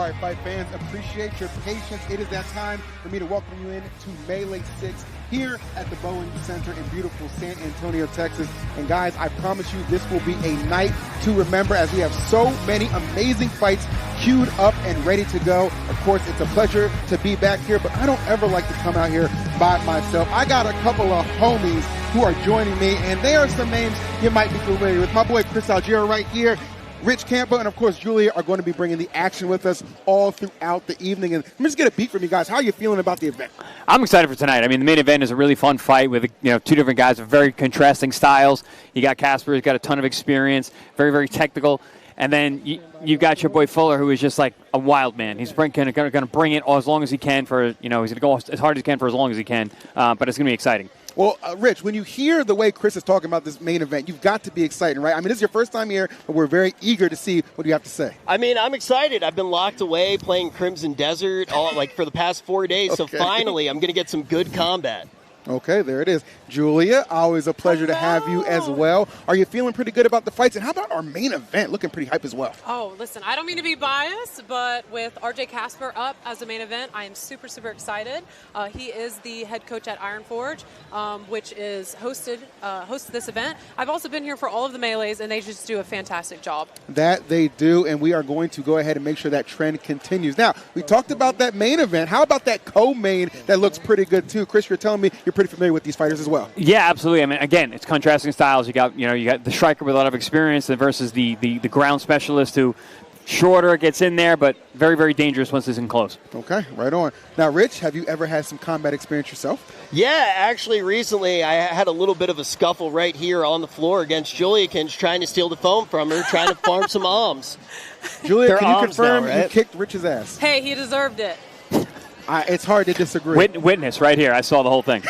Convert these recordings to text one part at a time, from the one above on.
right, fight fans, appreciate your patience. It is that time for me to welcome you in to Melee 6 here at the Boeing Center in beautiful San Antonio, Texas. And guys, I promise you this will be a night to remember as we have so many amazing fights queued up and ready to go. Of course, it's a pleasure to be back here, but I don't ever like to come out here by myself. I got a couple of homies who are joining me, and they are some names you might be familiar with. My boy Chris Algieri right here. Rich Campbell and, of course, Julia are going to be bringing the action with us all throughout the evening. And let me just get a beat from you guys. How are you feeling about the event? I'm excited for tonight. I mean, the main event is a really fun fight with, two different guys with very contrasting styles. You got Casper, who's got a ton of experience, very, very technical. And then you got your boy Fuller, who is just like a wild man. He's going to bring it as long as he can for, he's going to go as hard as he can for as long as he can. But it's going to be exciting. Well, Rich, when you hear the way Chris is talking about this main event, you've got to be excited, right? I mean, this is your first time here, but we're very eager to see what you have to say. I mean, I'm excited. I've been locked away playing Crimson Desert for the past 4 days, Okay. So finally I'm going to get some good combat. Okay, there it is. Julia, always a pleasure to have you as well. Are you feeling pretty good about the fights? And how about our main event? Looking pretty hype as well. Oh, listen, I don't mean to be biased, but with RJ Casper up as the main event, I am super, super excited. He is the head coach at Iron Forge, which is hosted this event. I've also been here for all of the melees, and they just do a fantastic job. That they do, and we are going to go ahead and make sure that trend continues. Now, we talked about that main event. How about that co-main that looks pretty good too? Chris, you're telling me you're pretty familiar with these fighters as well. Yeah, absolutely. I mean, again, it's contrasting styles. You got the striker with a lot of experience versus the ground specialist who shorter, gets in there, but very, very dangerous once it's in close. Okay, right on. Now, Rich, have you ever had some combat experience yourself? Yeah, actually, recently I had a little bit of a scuffle right here on the floor against Julia, trying to steal the phone from her, trying to farm some alms. Julia, can you confirm you kicked Rich's ass? Hey, he deserved it. It's hard to disagree. Witness right here. I saw the whole thing.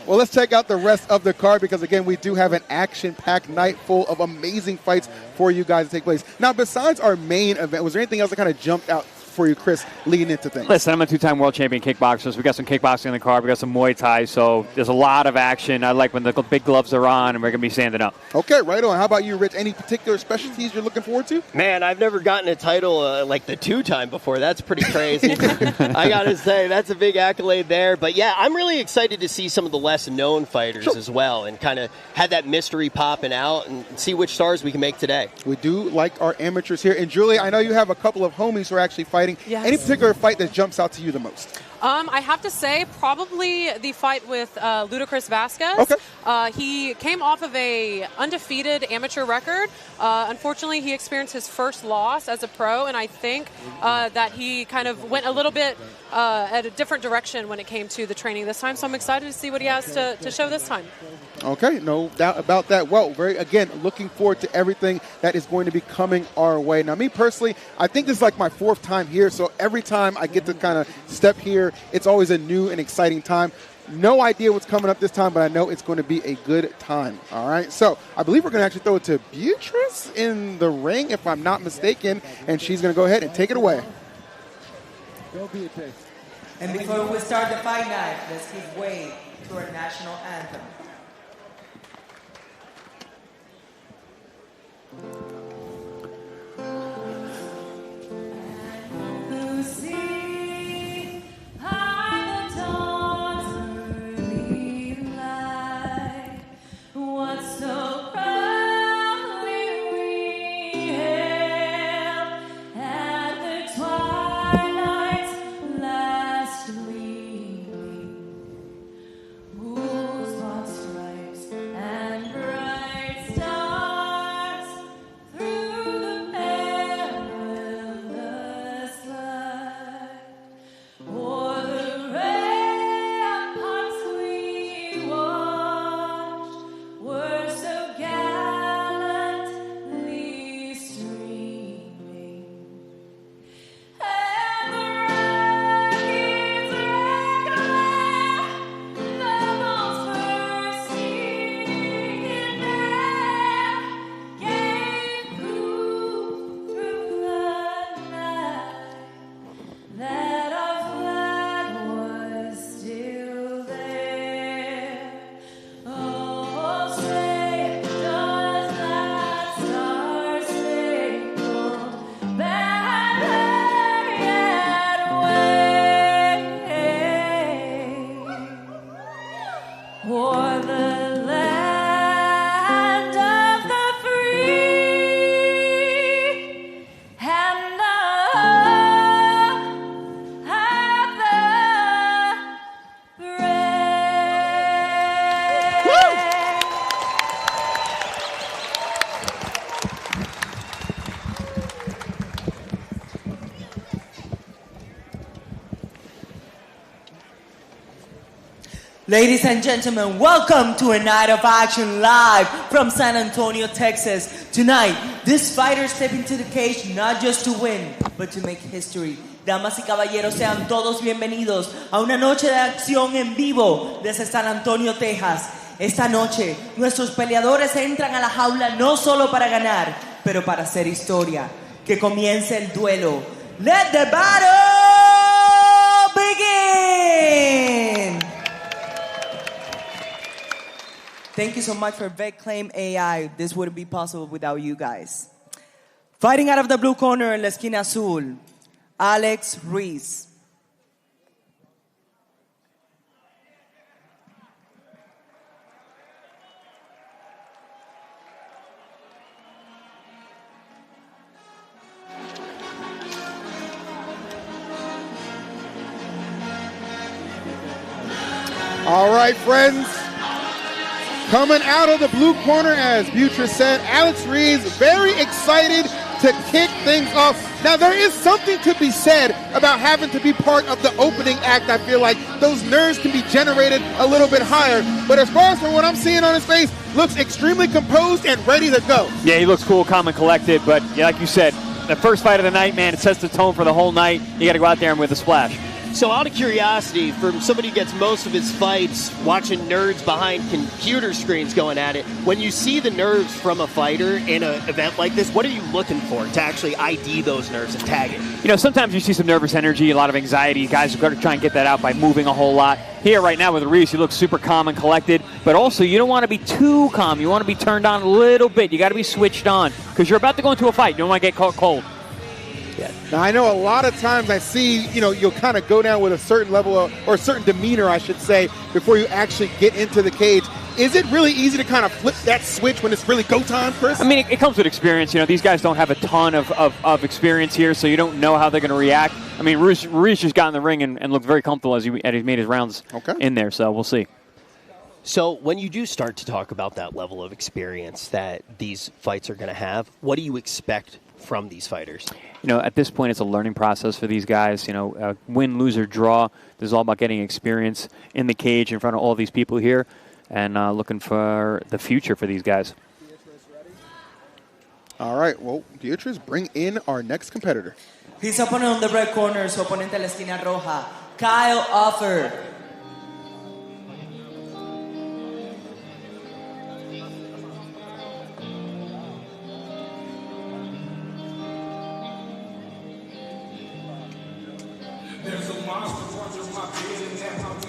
Well, let's check out the rest of the card because, again, we do have an action-packed night full of amazing fights for you guys to take place. Now, besides our main event, was there anything else that kind of jumped out for you, Chris, leading into things? Listen, I'm a two-time world champion kickboxer, so we got some kickboxing in the card. We got some Muay Thai, so there's a lot of action. I like when the big gloves are on and we're going to be standing up. Okay, right on. How about you, Rich? Any particular specialties you're looking forward to? Man, I've never gotten a title like the two-time before. That's pretty crazy. I got to say, that's a big accolade there. But, yeah, I'm really excited to see some of the less-known fighters as well and kind of have that mystery popping out and see which stars we can make today. We do like our amateurs here. And, Julie, I know you have a couple of homies who are actually fighting. Yes. Any particular fight that jumps out to you the most? I have to say probably the fight with Ludacris Vasquez. Okay. He came off of a undefeated amateur record. Unfortunately, he experienced his first loss as a pro, and I think that he kind of went a little bit at a different direction when it came to the training this time. So I'm excited to see what he has to show this time. Okay, no doubt about that. Well, again, looking forward to everything that is going to be coming our way. Now, me personally, I think this is like my fourth time here, so every time I get to kind of step here, it's always a new and exciting time. No idea what's coming up this time, but I know it's going to be a good time. All right, so I believe we're going to actually throw it to Beatriz in the ring, if I'm not mistaken, and she's going to go ahead and take it away. Go Beatriz. And before we start the fight night, let's give way to our national anthem. Whose thoughts For the land of the free and the home of the brave. Ladies and gentlemen, welcome to a night of action live from San Antonio, Texas. Tonight, this fighter step into the cage not just to win, but to make history. Damas y caballeros, sean todos bienvenidos a una noche de acción en vivo desde San Antonio, Texas. Esta noche, nuestros peleadores entran a la jaula no solo para ganar, pero para hacer historia. Que comience el duelo. Let the battle begin! Thank you so much for VetClaims.ai. This wouldn't be possible without you guys. Fighting out of the blue corner en la esquina azul, Alex Ruiz. All right, friends. Coming out of the blue corner, as Beatriz said, Alex Ruiz, very excited to kick things off. Now, there is something to be said about having to be part of the opening act. I feel like those nerves can be generated a little bit higher. But as far as from what I'm seeing on his face, looks extremely composed and ready to go. Yeah, he looks cool, calm, and collected. But yeah, like you said, the first fight of the night, man, it sets the tone for the whole night. You got to go out there and with a splash. So out of curiosity, from somebody who gets most of his fights watching nerds behind computer screens going at it, when you see the nerves from a fighter in an event like this, what are you looking for to actually ID those nerves and tag it? You know, sometimes you see some nervous energy, a lot of anxiety. Guys are going to try and get that out by moving a whole lot. Here right now with Ruiz, he looks super calm and collected, but also you don't want to be too calm. You want to be turned on a little bit. You got to be switched on because you're about to go into a fight. You don't want to get caught cold. Now, I know a lot of times I see, you'll kind of go down with a certain level of, or a certain demeanor, I should say, before you actually get into the cage. Is it really easy to kind of flip that switch when it's really go time, Chris? I mean, it comes with experience. These guys don't have a ton of experience here, so you don't know how they're going to react. I mean, Ruiz just got in the ring and looked very comfortable as he made his rounds in there, so we'll see. So when you do start to talk about that level of experience that these fights are going to have, what do you expect from these fighters? At this point, it's a learning process for these guys. Win, lose, or draw. This is all about getting experience in the cage in front of all these people here and looking for the future for these guys. All right, well, Beatriz, bring in our next competitor. His opponent on the red corner, su oponente en la esquina roja, Kyle Offford.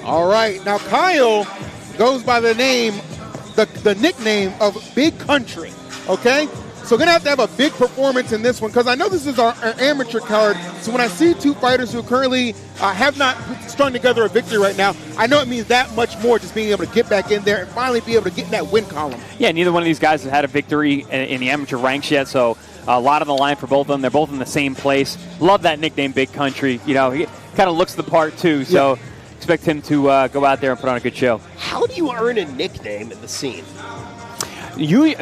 All right, now Kyle goes by the name, the nickname of Big Country, okay? So we're going to have a big performance in this one because I know this is our amateur card. So when I see two fighters who currently have not strung together a victory right now, I know it means that much more just being able to get back in there and finally be able to get in that win column. Yeah, neither one of these guys has had a victory in the amateur ranks yet, so a lot on the line for both of them. They're both in the same place. Love that nickname, Big Country. He kind of looks the part too, so expect him to go out there and put on a good show. How do you earn a nickname in the scene? You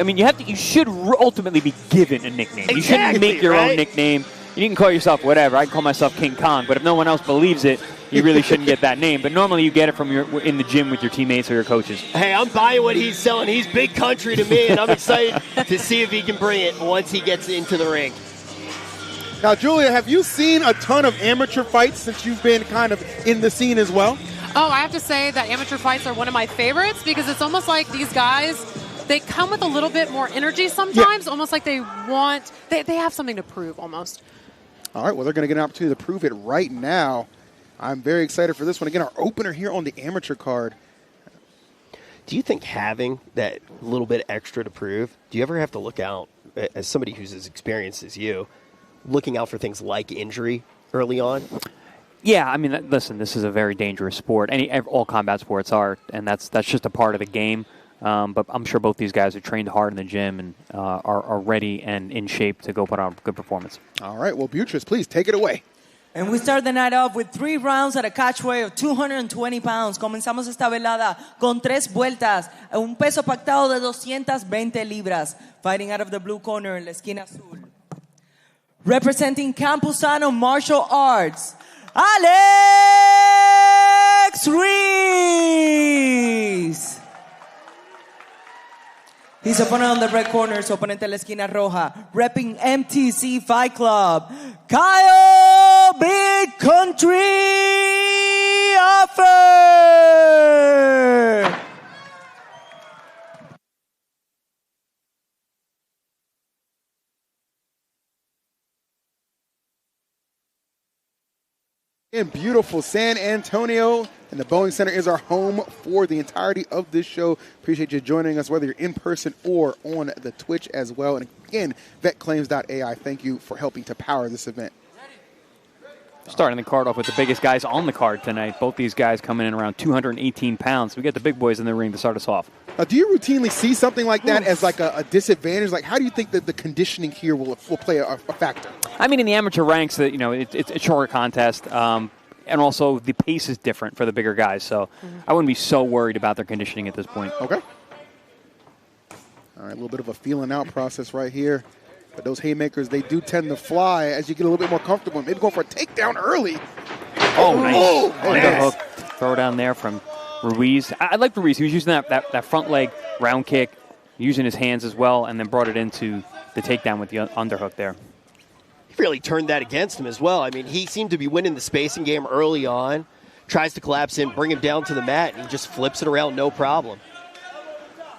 should ultimately be given a nickname. Exactly, you shouldn't make your own nickname. You can call yourself whatever. I can call myself King Kong, but if no one else believes it, you really shouldn't get that name. But normally you get it from in the gym with your teammates or your coaches. Hey, I'm buying what he's selling. He's Big Country to me, and I'm excited to see if he can bring it once he gets into the ring. Now, Julia, have you seen a ton of amateur fights since you've been kind of in the scene as well? Oh, I have to say that amateur fights are one of my favorites because it's almost like these guys, they come with a little bit more energy sometimes, almost like they have something to prove almost. All right, well, they're going to get an opportunity to prove it right now. I'm very excited for this one. Again, our opener here on the amateur card. Do you think having that little bit extra to prove, do you ever have to look out, as somebody who's as experienced as you, looking out for things like injury early on? Yeah, I mean, listen, this is a very dangerous sport. All combat sports are, and that's just a part of the game. But I'm sure both these guys are trained hard in the gym and are ready and in shape to go put on a good performance. All right, well, Beatriz, please take it away. And we start the night off with 3 rounds at a catch weight of 220 pounds. Comenzamos esta velada con 3 vueltas a un peso pactado de 220 libras. Fighting out of the blue corner en la esquina azul. Representing Campusano Martial Arts, Alex Ruiz. His opponent on the red corner, su oponente en la esquina roja, repping MTC Fight Club, Kyle Big Country Offford. In beautiful San Antonio, and the Boeing Center is our home for the entirety of this show. Appreciate you joining us, whether you're in person or on the Twitch as well. And again, VetClaims.ai, thank you for helping to power this event. Starting the card off with the biggest guys on the card tonight. Both these guys coming in around 218 pounds. We got the big boys in the ring to start us off. Now, do you routinely see something like that as like a disadvantage? Like, how do you think that the conditioning here will play a factor? I mean, in the amateur ranks, it's a shorter contest, and also the pace is different for the bigger guys. So I wouldn't be so worried about their conditioning at this point. Okay. All right, a little bit of a feeling out process right here. But those haymakers, they do tend to fly as you get a little bit more comfortable. Maybe going for a takedown early. Oh, nice. Oh, underhook throw down there from Ruiz. I like Ruiz. He was using that front leg round kick, using his hands as well, and then brought it into the takedown with the underhook there. He really turned that against him as well. I mean, he seemed to be winning the spacing game early on, tries to collapse in, bring him down to the mat, and he just flips it around no problem.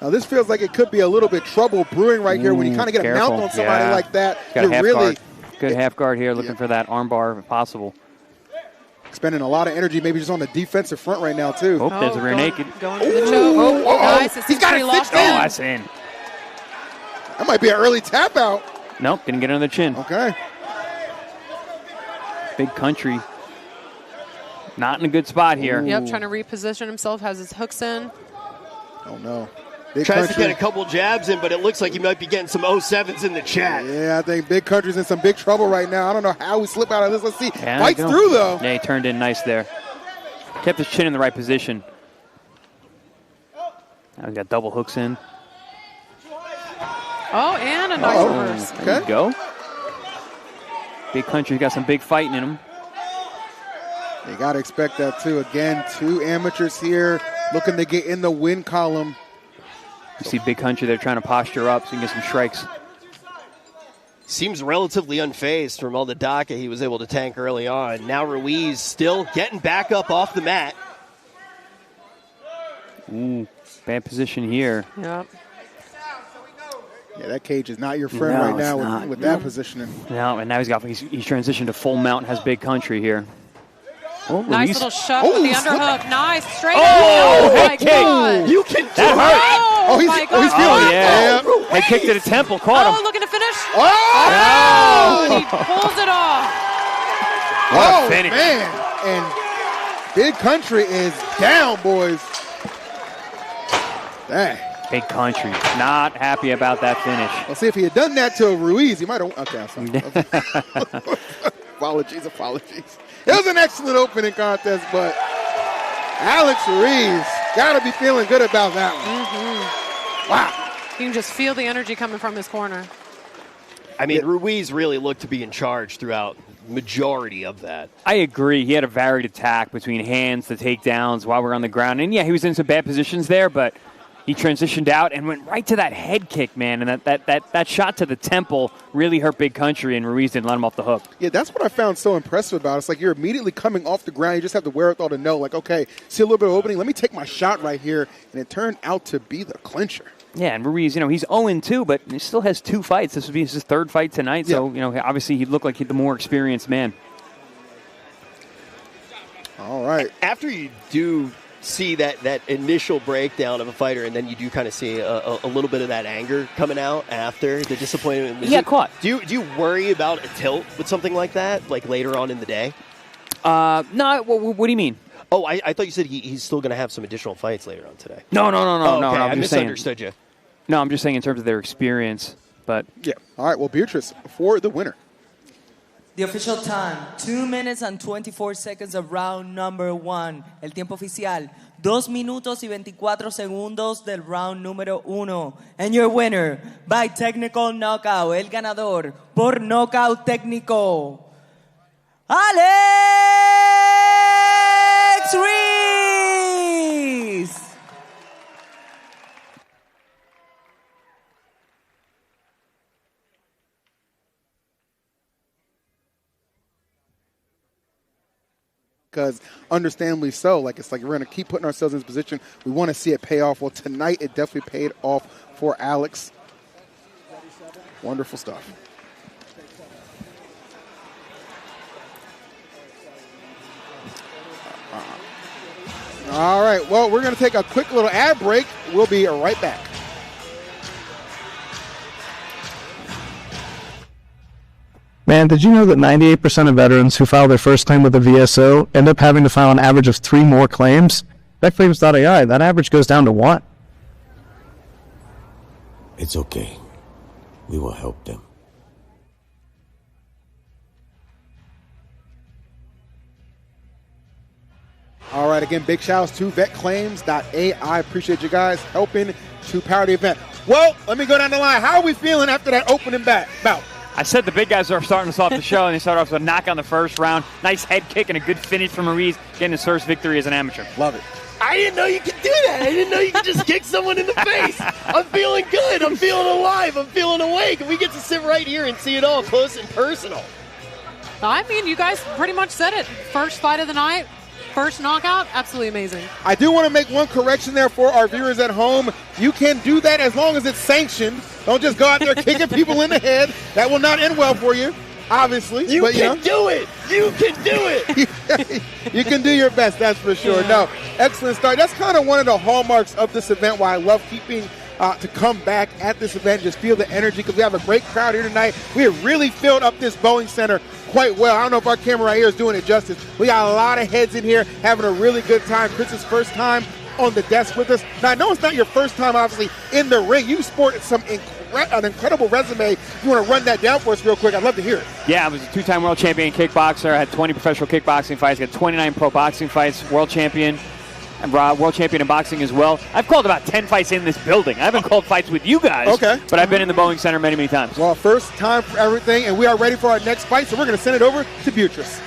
Now, this feels like it could be a little bit trouble brewing right here when you kind of get a mount on somebody like that. Got a half guard. Good half guard here, looking for that arm bar if possible. Expending a lot of energy, maybe just on the defensive front right now, too. Oh, there's a rear naked. Going for the choke. Nice. He's got it fixed in. Oh, that's in. That might be an early tap out. Nope, didn't get on the chin. Okay. Big Country. Not in a good spot here. Yep, trying to reposition himself, has his hooks in. Oh, no. Tries to get a couple jabs in, but it looks like he might be getting some 07s in the chat. Yeah, I think Big Country's in some big trouble right now. I don't know how we slip out of this. Let's see. Fights through, though. Yeah, he turned in nice there. Kept his chin in the right position. Now he's got double hooks in. Oh, and a nice reverse. There you go. Big Country's got some big fighting in him. You got to expect that, too. Again, 2 amateurs here looking to get in the win column. You see Big Country, they're trying to posture up so you can get some strikes. Seems relatively unfazed from all the DACA he was able to tank early on. Now Ruiz still getting back up off the mat. Ooh, bad position here. Yep. Yeah, that cage is not your friend right now with that positioning. No, and now he's transitioned to full mount, has Big Country here. Oh, nice Ruiz. little shove with the underhook. Nice, straight Oh, up. Oh, my head God. kick. You can do That hurt. Oh, he's my feeling God. it. Yeah. Yeah. Head kick to the temple, caught him. Oh, looking to finish. Oh! And he pulls it off. What a Oh, finish. man. And Big Country is down, boys. Dang. Big Country, not happy about that finish. Let's see if he had done that to Ruiz, he might have. Okay, I'm sorry. Apologies. It was an excellent opening contest, but Alex Ruiz got to be feeling good about that one. Wow. You can just feel the energy coming from his corner. I mean, Ruiz really looked to be in charge throughout majority of that. I agree. He had a varied attack between hands, the takedowns while we're on the ground. And, yeah, he was in some bad positions there, but he transitioned out and went right to that head kick, man. And that shot to the temple really hurt Big Country, and Ruiz didn't let him off the hook. Yeah, that's what I found so impressive about it. It's like you're immediately coming off the ground. You just have the wherewithal to know, like, okay, see a little bit of opening. Let me take my shot right here. And it turned out to be the clincher. Yeah, and Ruiz, he's 0-2, but he still has 2 fights. This would be his 3rd fight tonight. So, obviously he looked like he's the more experienced man. All right. After you do see that initial breakdown of a fighter, and then you do kind of see a little bit of that anger coming out after the disappointment. He got caught. Do you worry about a tilt with something like that, like later on in the day? No, what do you mean? Oh, I thought you said he's still going to have some additional fights later on today. No. Okay. I just saying. misunderstood you. No, I'm just saying in terms of their experience. But Yeah. All right, well, Beatriz, for the winner. The official time, 2 minutes and 24 seconds of round number 1. El tiempo oficial, 2 minutos y 24 segundos del round número 1. And your winner, by technical knockout, el ganador por knockout técnico, Alex Ruiz. Because understandably so, it's like we're going to keep putting ourselves in this position. We want to see it pay off. Well, tonight it definitely paid off for Alex. Wonderful stuff. All right, well, we're going to take a quick little ad break. We'll be right back. Man, did you know that 98% of veterans who file their first claim with a VSO end up having to file an average of 3 more claims? VetClaims.ai, that average goes down to 1. It's okay. We will help them. All right, again, big shout outs to VetClaims.ai. Appreciate you guys helping to power the event. Well, let me go down the line. How are we feeling after that opening bout? I said the big guys are starting us off the show, and they started off with a knock on the first round. Nice head kick and a good finish from Ruiz, getting his first victory as an amateur. Love it. I didn't know you could do that. I didn't know you could just kick someone in the face. I'm feeling good. I'm feeling alive. I'm feeling awake. And we get to sit right here and see it all close and personal. I mean, you guys pretty much said it. First fight of the night, first knockout, absolutely amazing. I do want to make one correction there for our viewers at home. You can do that as long as it's sanctioned. Don't just go out there kicking people in the head. That will not end well for you, obviously. You can do it. You can do it. You can do your best, that's for sure. Yeah. No, excellent start. That's kind of one of the hallmarks of this event, why I love keeping to come back at this event, just feel the energy, because we have a great crowd here tonight. We have really filled up this Boeing Center quite well. I don't know if our camera right here is doing it justice. We got a lot of heads in here having a really good time. Chris's first time on the desk with us. Now, I know it's not your first time, obviously, in the ring. You sported an incredible resume. You want to run that down for us real quick? I'd love to hear it. Yeah, I was a 2-time world champion kickboxer. I had 20 professional kickboxing fights. Got 29 pro boxing fights. World champion. And world champion in boxing as well. I've called about 10 fights in this building. I haven't called fights with you guys. Okay. But I've been in the Boeing Center many, many times. Well, first time for everything, and we are ready for our next fight, so we're going to send it over to Beatriz.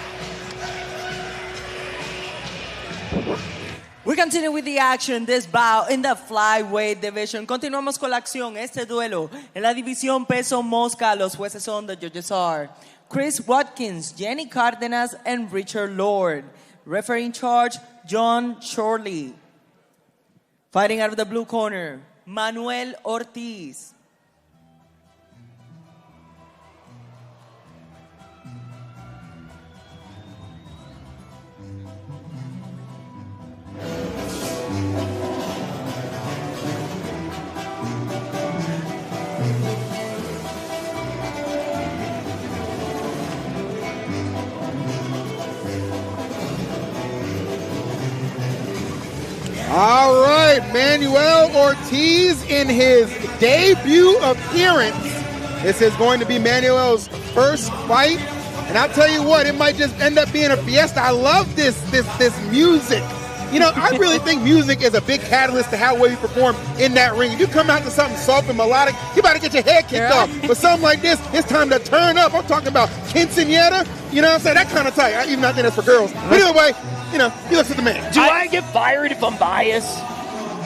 We continue with the action, this bout in the flyweight division. Continuamos con la acción, este duelo. En la división peso mosca, los jueces son, the judges are Chris Watkins, Jenny Cardenas, and Richard Lord. Referee in charge, John Shorley. Fighting out of the blue corner, Manuel Ortiz. All right, Manuel Ortiz in his debut appearance. This is going to be Manuel's first fight. And I'll tell you what, it might just end up being a fiesta. I love this music. You know, I really think music is a big catalyst to how well you perform in that ring. If you come out to something soft and melodic, you about to get your head kicked off. But something like this, it's time to turn up. I'm talking about quinceañera, you know what I'm saying? That kind of type. Even I think that's for girls. But anyway, you know, he looks at the man. Do I get fired if I'm biased?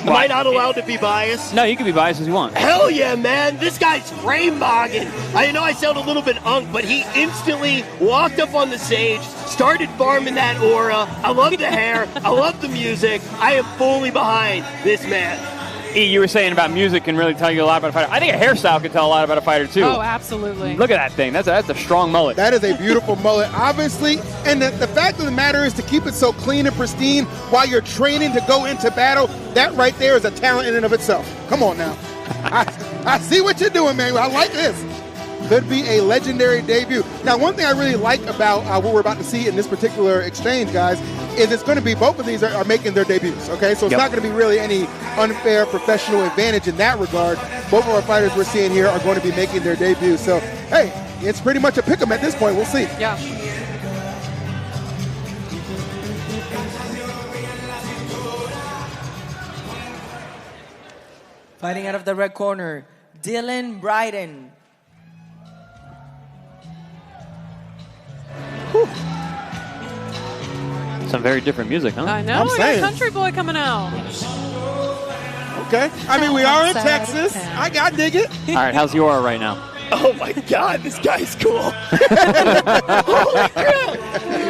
Am I not allowed to be biased? No, you can be biased as you want. Hell yeah, man. This guy's Raymond. I know I sound a little bit unk, but he instantly walked up on the stage, started farming that aura. I love the hair. I love the music. I am fully behind this man. E, you were saying about music can really tell you a lot about a fighter. I think a hairstyle can tell a lot about a fighter, too. Oh, absolutely. Look at that thing. That's a strong mullet. That is a beautiful mullet, obviously. And the fact of the matter is to keep it so clean and pristine while you're training to go into battle, that right there is a talent in and of itself. Come on now. I see what you're doing, man. I like this. could be a legendary debut. Now, one thing I really like about what we're about to see in this particular exchange, guys, is it's going to be both of these are making their debuts, okay? So it's not going to be really any unfair professional advantage in that regard. Both of our fighters we're seeing here are going to be making their debuts. So, hey, it's pretty much a pick 'em at this point. We'll see. Yeah. Fighting out of the red corner, Dylan Brighten. Some very different music, huh? I know. We got Country Boy coming out. Okay. I mean, we are in Texas. I dig it. All right, how's your aura right now? Oh my God, this guy's cool. Holy crap!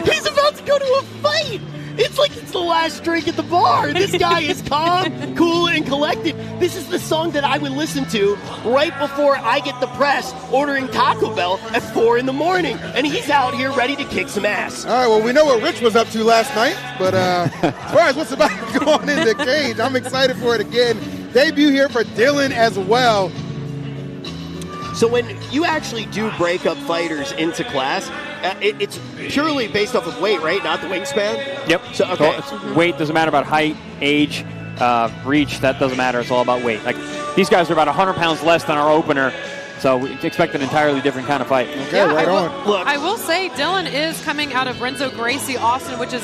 He's about to go to a fight. It's like it's the last drink at the bar. This guy is calm, cool, and collected. This is the song that I would listen to right before I get the press ordering Taco Bell at 4 in the morning. And he's out here ready to kick some ass. All right, well, we know what Rich was up to last night. But as far as what's about to go on in the cage, I'm excited for it again. Debut here for Dylan as well. So when you actually do break up fighters into class, it's purely based off of weight, right? Not the wingspan? Yep. So, okay. Weight doesn't matter about height, age, reach. That doesn't matter. It's all about weight. Like, these guys are about 100 pounds less than our opener, so we expect an entirely different kind of fight. Okay, yeah, right on. Look, I will say Dylan is coming out of Renzo Gracie Austin, which is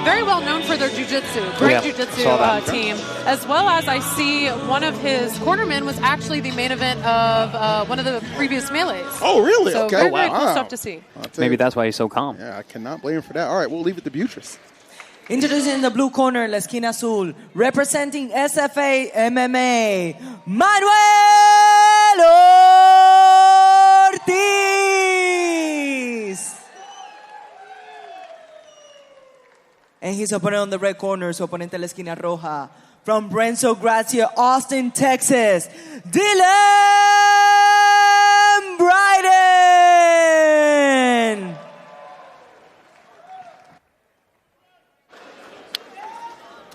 very well known for their jiu-jitsu, great jiu-jitsu team, as well as I see one of his cornermen was actually the main event of one of the previous melees. Oh, really? So Okay. very cool stuff to see. Maybe that's why he's so calm. Yeah, I cannot blame him for that. All right, we'll leave it to Beatriz. Introducing the blue corner, La Esquina Azul, representing SFA MMA, Manuel Ortiz. And his opponent on the red corner, su oponente en la esquina roja, from Renzo Gracia, Austin, Texas, Dylan Brighten.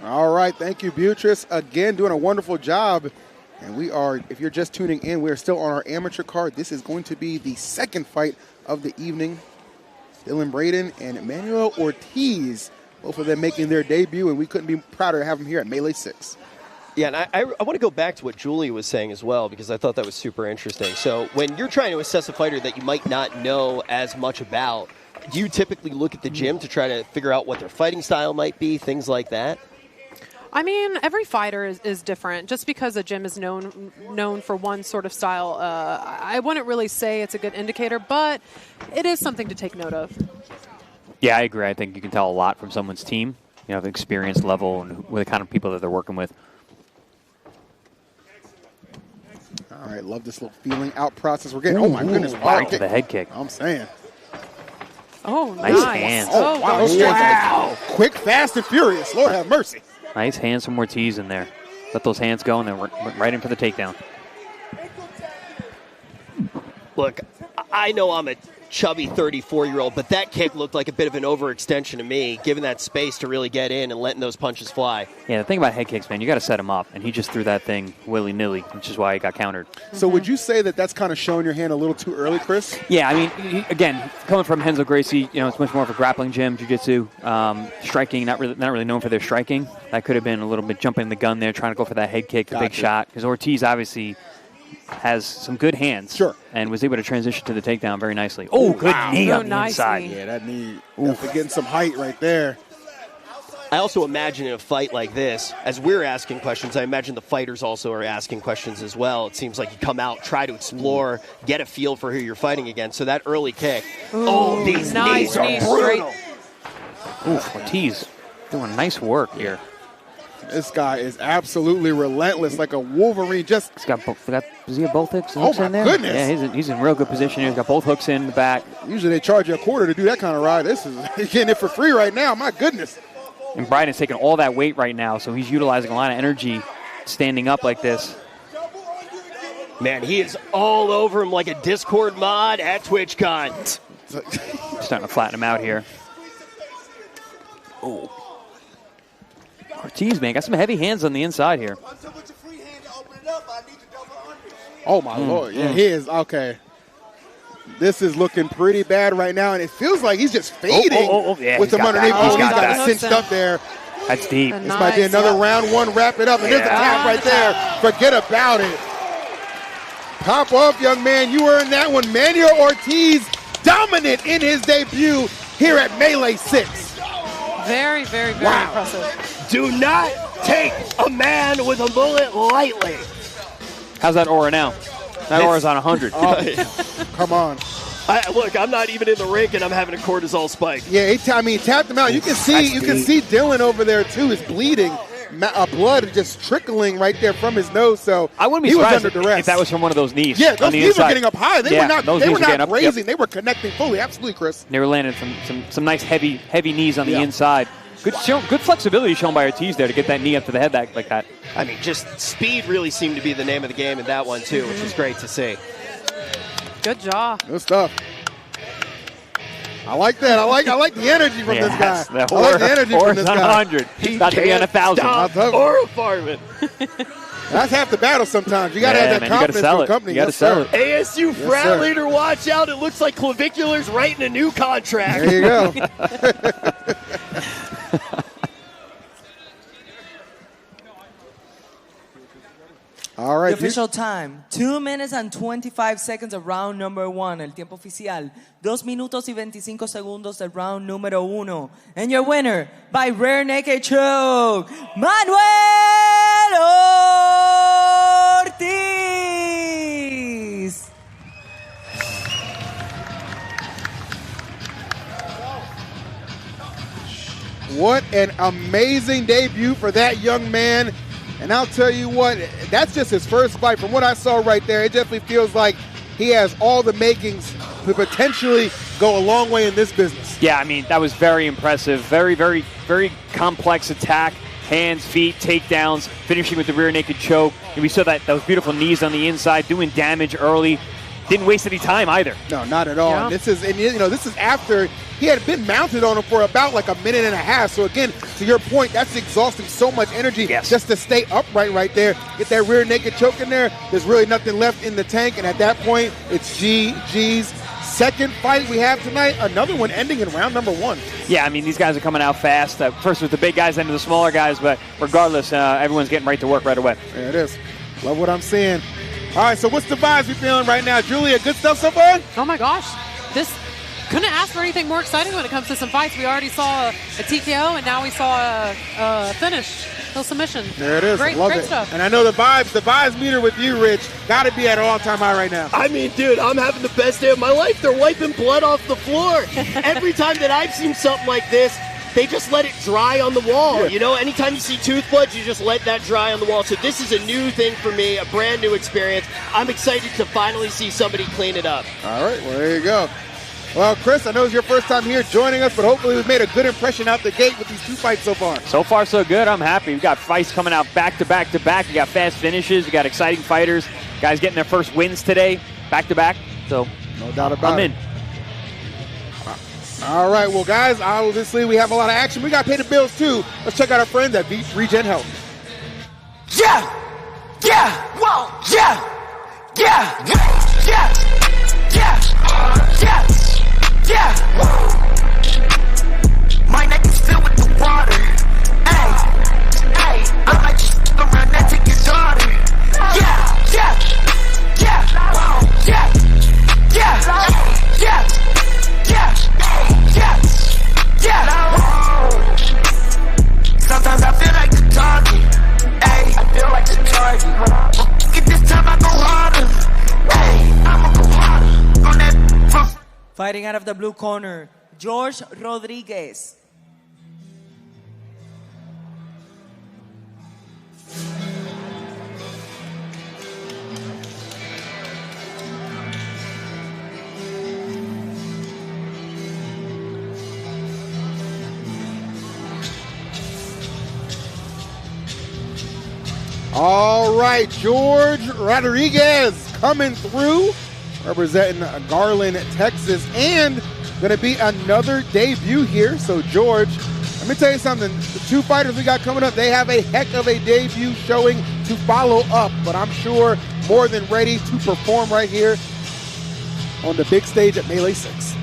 All right, thank you, Beatriz. Again, doing a wonderful job. And we are, if you're just tuning in, we're still on our amateur card. This is going to be the second fight of the evening. Dylan Brighten and Manuel Ortiz, both of them making their debut, and we couldn't be prouder to have them here at Melee 6. Yeah, and I want to go back to what Julie was saying as well, because I thought that was super interesting. So when you're trying to assess a fighter that you might not know as much about, do you typically look at the gym to try to figure out what their fighting style might be, things like that? I mean, every fighter is different. Just because a gym is known for one sort of style, I wouldn't really say it's a good indicator, but it is something to take note of. Yeah, I agree. I think you can tell a lot from someone's team, the experience level and the kind of people that they're working with. All right, love this little feeling out process we're getting. Oh, my goodness. Right to the head kick. I'm saying. Oh, nice hands. Oh, wow. Those strikes quick, fast, and furious. Lord have mercy. Nice hands from Ortiz in there. Let those hands go and then went right in for the takedown. Look, I know I'm a chubby 34-year-old, but that kick looked like a bit of an overextension to me, given that space to really get in and letting those punches fly. Yeah, the thing about head kicks, man, you got to set him up, and he just threw that thing willy-nilly, which is why he got countered. So would you say that that's kind of showing your hand a little too early, Chris? Yeah, I mean, again, coming from Renzo Gracie, it's much more of a grappling gym, jiu-jitsu, striking, not really known for their striking. That could have been a little bit jumping the gun there, trying to go for that head kick, the big shot, because Ortiz obviously has some good hands. Sure. And was able to transition to the takedown very nicely. Oh, good knee on the inside. Yeah, that knee. After getting some height right there. I also imagine in a fight like this, as we're asking questions, I imagine the fighters also are asking questions as well. It seems like you come out, try to explore, get a feel for who you're fighting against. So that early kick. These knees are brutal. Ortiz doing nice work here. This guy is absolutely relentless, like a Wolverine. Does he have both hooks my in there? Goodness. Yeah, he's in real good position here. He's got both hooks in the back. Usually they charge you a quarter to do that kind of ride. He's getting it for free right now. My goodness. And Brighten's taking all that weight right now, so he's utilizing a lot of energy standing up like this. Man, he is all over him like a Discord mod at TwitchCon. Starting to flatten him out here. Oh. Ortiz, man, got some heavy hands on the inside here. Oh, my Lord. Yeah, he is. Okay. This is looking pretty bad right now, and it feels like he's just fading yeah, with some underneath. He's got it cinched up there. That's deep. This might be another round one. Wrap it up. And there's a tap right there. Forget about it. Pop off, young man. You earned that one. Manuel Ortiz, dominant in his debut here at Melee 6. Very, very, very impressive. Do not take a man with a bullet lightly. How's that aura now? That aura's on 100. Oh, come on. Look, I'm not even in the ring, and I'm having a cortisol spike. Yeah, he tapped him out. You can see Dylan over there too is bleeding. Blood just trickling right there from his nose. So I wouldn't be surprised if that was from one of those knees. Yeah, those knees were getting up high. They were not raising. Yep. They were connecting fully. Absolutely, Chris. They were landing some nice heavy knees on the inside. Good flexibility shown by Ortiz there to get that knee up to the head like that. I mean, just speed really seemed to be the name of the game in that one too, which was great to see. Good job. Good stuff. I like that. I like the energy from this guy. I like the energy from this guy. 100. He's about to be on 1,000. Or a fireman. That's half the battle sometimes. You got to have that confidence from the company. You got to sell it. ASU frat leader, watch out. It looks like Clavicular's writing a new contract. There you go. All right. The official time, 2 minutes and 25 seconds of round number 1. El tiempo oficial, 2 minutos y 25 segundos del round número 1. And your winner, by rear naked choke, Manuel Ortiz. What an amazing debut for that young man. And I'll tell you what, that's just his first fight. From what I saw right there, it definitely feels like he has all the makings to potentially go a long way in this business. Yeah, I mean, that was very impressive. Very, very, very complex attack. Hands, feet, takedowns, finishing with the rear naked choke. And we saw those beautiful knees on the inside, doing damage early. Didn't waste any time either. No, not at all. Yeah. This is after he had been mounted on him for about like a minute and a half. So again, to your point, that's exhausting so much energy just to stay upright right there. Get that rear naked choke in there. There's really nothing left in the tank. And at that point, it's GG's. Second fight we have tonight, another one ending in round number 1. Yeah, I mean, these guys are coming out fast. First with the big guys, then to the smaller guys. But regardless, everyone's getting right to work right away. There it is. Love what I'm seeing. All right, so what's the vibes we feeling right now? Julia, good stuff so far? Oh, my gosh. This couldn't ask for anything more exciting when it comes to some fights. We already saw a TKO, and now we saw a finish, no submission. There it is. Great stuff. And I know the vibes meter with you, Rich, got to be at an all-time high right now. I mean, dude, I'm having the best day of my life. They're wiping blood off the floor. Every time that I've seen something like this, they just let it dry on the wall. Yeah. You know, anytime you see tooth blood, you just let that dry on the wall. So this is a new thing for me, a brand new experience. I'm excited to finally see somebody clean it up. All right, well, there you go. Well, Chris, I know it's your first time here joining us, but hopefully we've made a good impression out the gate with these 2 fights so far. So far, so good. I'm happy. We've got fights coming out back to back to back. We got fast finishes. We got exciting fighters. Guys getting their first wins today, back to back. So no doubt about I'm it. in. All right, well, guys, obviously we have a lot of action. We got to pay the bills, too. Let's check out our friends at Regen Health. Yeah! Yeah! Whoa! Yeah! Yeah! Yeah! Yeah! Yeah! Yeah! My neck is filled with the water. Hey! Hey! I might just around that to your daughter. Yeah! Yeah! Yeah! Whoa! Yeah! Yeah! Yeah! Yeah! Yeah! Sometimes I feel like the target. Hey, I feel like the target. Get this time I go harder. Hey, I'ma go harder. On that. Fighting out of the blue corner, George Rodriguez. All right, George Rodriguez coming through, representing Garland, Texas, and going to be another debut here. So, George, let me tell you something. The 2 fighters we got coming up, they have a heck of a debut showing to follow up, but I'm sure more than ready to perform right here on the big stage at Melee 6.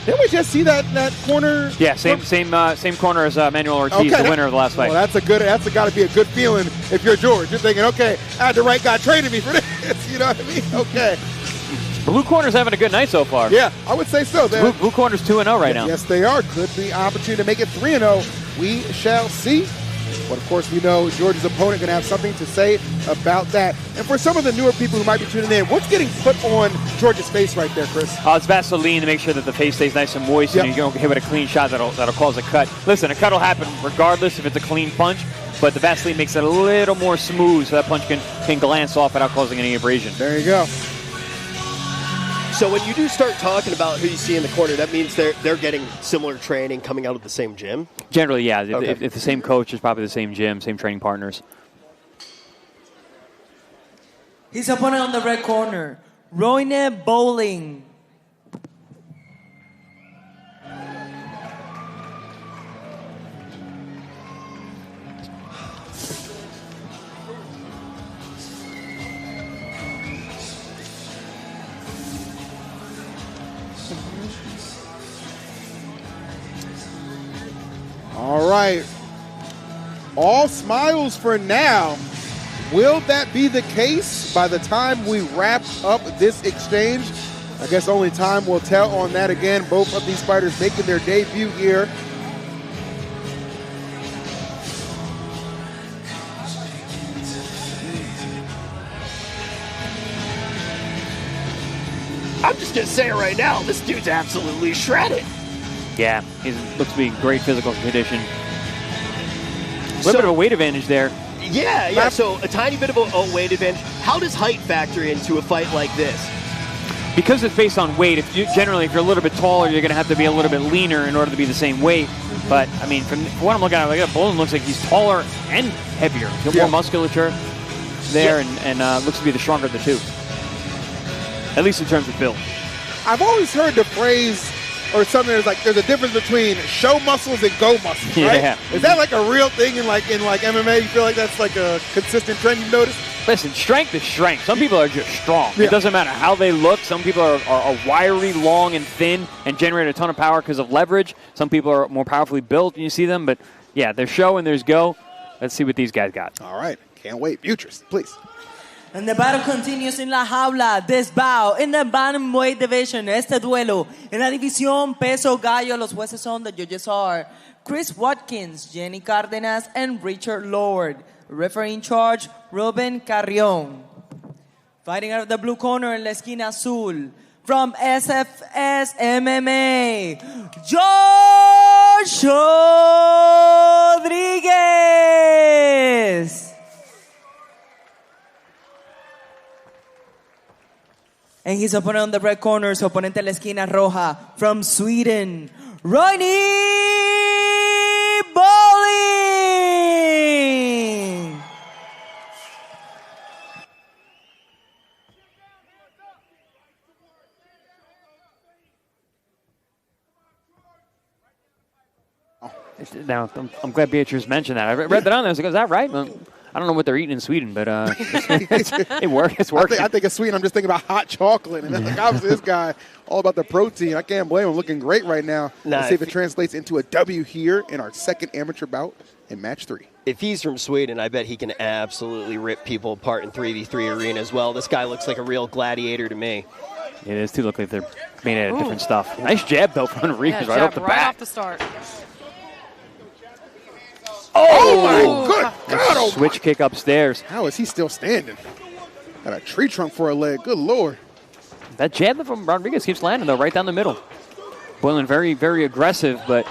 Didn't we just see that corner? Yeah, same corner as Manuel Ortiz, the winner of the last fight. Well, that's got to be a good feeling if you're George. You're thinking, okay, I had the right guy training me for this. You know what I mean? Okay. Blue corner's having a good night so far. Yeah, I would say so. Blue corner's 2-0 right now. Yes, they are. Could be an opportunity to make it 3-0. We shall see. But, of course, we know George's opponent going to have something to say about that. And for some of the newer people who might be tuning in, what's getting put on George's face right there, Chris? It's Vaseline to make sure that the face stays nice and moist, and you don't hit with a clean shot that'll cause a cut. Listen, a cut will happen regardless if it's a clean punch, but the Vaseline makes it a little more smooth so that punch can glance off without causing any abrasion. There you go. So when you do start talking about who you see in the corner, that means they're getting similar training coming out of the same gym? Generally, yeah. Okay. If the same coach is probably the same gym, same training partners. His opponent on the red corner, Ronnie Bolan. All right. All smiles for now. Will that be the case by the time we wrap up this exchange? I guess only time will tell on that. Again, both of these fighters making their debut here. I'm just going to say it right now, this dude's absolutely shredded. Yeah, he looks to be in great physical condition. A little bit of a weight advantage there. Yeah, so a tiny bit of a weight advantage. How does height factor into a fight like this? Because it's based on weight, if you're a a little bit taller, you're going to have to be a little bit leaner in order to be the same weight. But, I mean, from what I'm looking at, Bolan looks like he's taller and heavier. He's got more musculature there and looks to be the stronger of the two. At least in terms of build. I've always heard the phrase or something that's like there's a difference between show muscles and go muscles, right? Yeah. Is that like a real thing in like MMA? You feel like that's like a consistent trend you've noticed? Listen, strength is strength. Some people are just strong. Yeah. It doesn't matter how they look. Some people are wiry, long, and thin and generate a ton of power because of leverage. Some people are more powerfully built, and you see them. But, yeah, there's show and there's go. Let's see what these guys got. All right. Can't wait. Beatriz, please. And the battle continues in la jaula, this bout in the bantamweight division. Este duelo en la división peso gallo. Los jueces son, the judges are Chris Watkins, Jenny Cárdenas, and Richard Lord. Referee in charge, Ruben Carrion. Fighting out of the blue corner in la esquina azul, from SFS MMA, George Rodriguez. And his opponent on the red corner, su oponente en la esquina roja, from Sweden, Ronnie Bolan. Now, I'm glad Beatriz mentioned that. I read that on there. I was like, is that right? I don't know what they're eating in Sweden, but it works. It's working. I think of Sweden, I'm just thinking about hot chocolate. And like, obviously this guy, all about the protein. I can't blame him. Looking great right now. Let's see if it translates into a W here in our second amateur bout in match 3. If he's from Sweden, I bet he can absolutely rip people apart in 3v3 arena as well. This guy looks like a real gladiator to me. Yeah, those two look like they're made out of different stuff. Nice jab, though, from Ruiz right off the bat. Right off the start. Oh, my good God. Oh, switch kick upstairs. How is he still standing? Got a tree trunk for a leg. Good Lord. That jab from Rodriguez keeps landing, though, right down the middle. Bolan very, very aggressive, but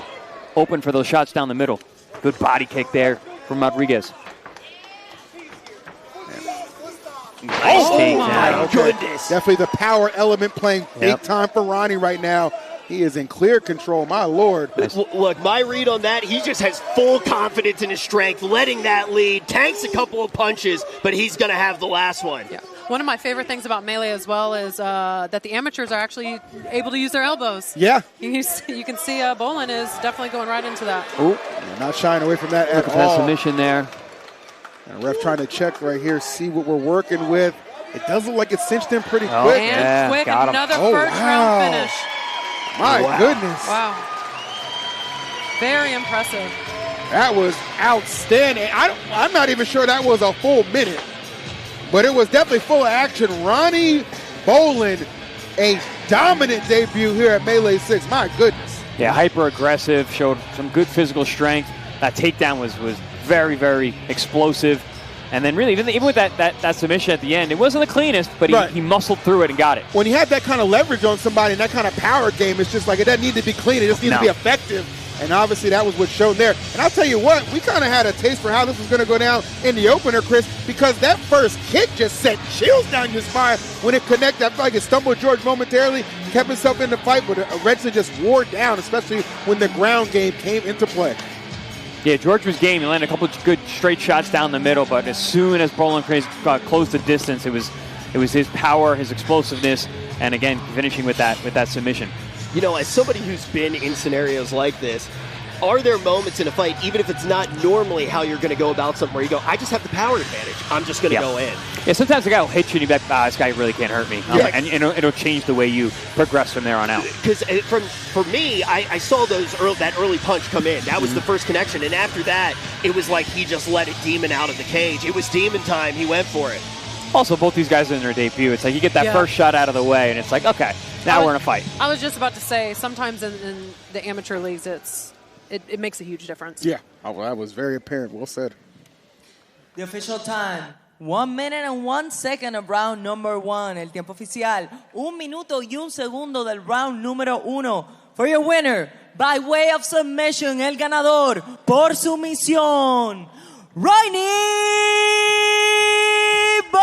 open for those shots down the middle. Good body kick there from Rodriguez. Nice takedown. Goodness. Definitely the power element playing big time for Ronnie right now. He is in clear control, my Lord. Look, my read on that, he just has full confidence in his strength, letting that lead, tanks a couple of punches, but he's going to have the last one. Yeah. One of my favorite things about Melee as well is that the amateurs are actually able to use their elbows. Yeah. You can see Bolan is definitely going right into that. Ooh, not shying away from that at all. That submission there. And ref trying to check right here, see what we're working with. It does look like it's cinched in pretty quick. And quick, another first round finish. My goodness. Wow. Very impressive. That was outstanding. I'm not even sure that was a full minute, but it was definitely full of action. Ronnie Bolan, a dominant debut here at Melee 6. My goodness. Yeah, hyper aggressive, showed some good physical strength. That takedown was very, very explosive. And then really, even with that submission at the end, it wasn't the cleanest, but he muscled through it and got it. When you have that kind of leverage on somebody and that kind of power game, it's just like it doesn't need to be clean. It just needs to be effective. And obviously that was what's shown there. And I'll tell you what, we kind of had a taste for how this was going to go down in the opener, Chris, because that first kick just sent chills down your spine when it connected. I felt like it stumbled George momentarily, kept himself in the fight, but eventually just wore down, especially when the ground game came into play. Yeah, George was game. He landed a couple of good straight shots down the middle, but as soon as Bolan closed the distance, it was his power, his explosiveness, and again, finishing with that submission. You know, as somebody who's been in scenarios like this, are there moments in a fight, even if it's not normally how you're going to go about something, where you go, I just have the power advantage, I'm just going to go in? Yeah, sometimes the guy will hit you and you're like, this guy really can't hurt me. And it'll change the way you progress from there on out. Because for me, I saw that early punch come in. That was the first connection. And after that, it was like he just let it demon out of the cage. It was demon time. He went for it. Also, both these guys are in their debut. It's like you get that first shot out of the way, and it's like, okay, now we're in a fight. I was just about to say, sometimes in the amateur leagues, it makes a huge difference. Yeah, that was very apparent. Well said. The official time, 1 minute and 1 second of round number 1. El tiempo oficial, 1 minuto y 1 segundo del round número 1. For your winner, by way of submission, el ganador por sumisión, Ronnie Bolan.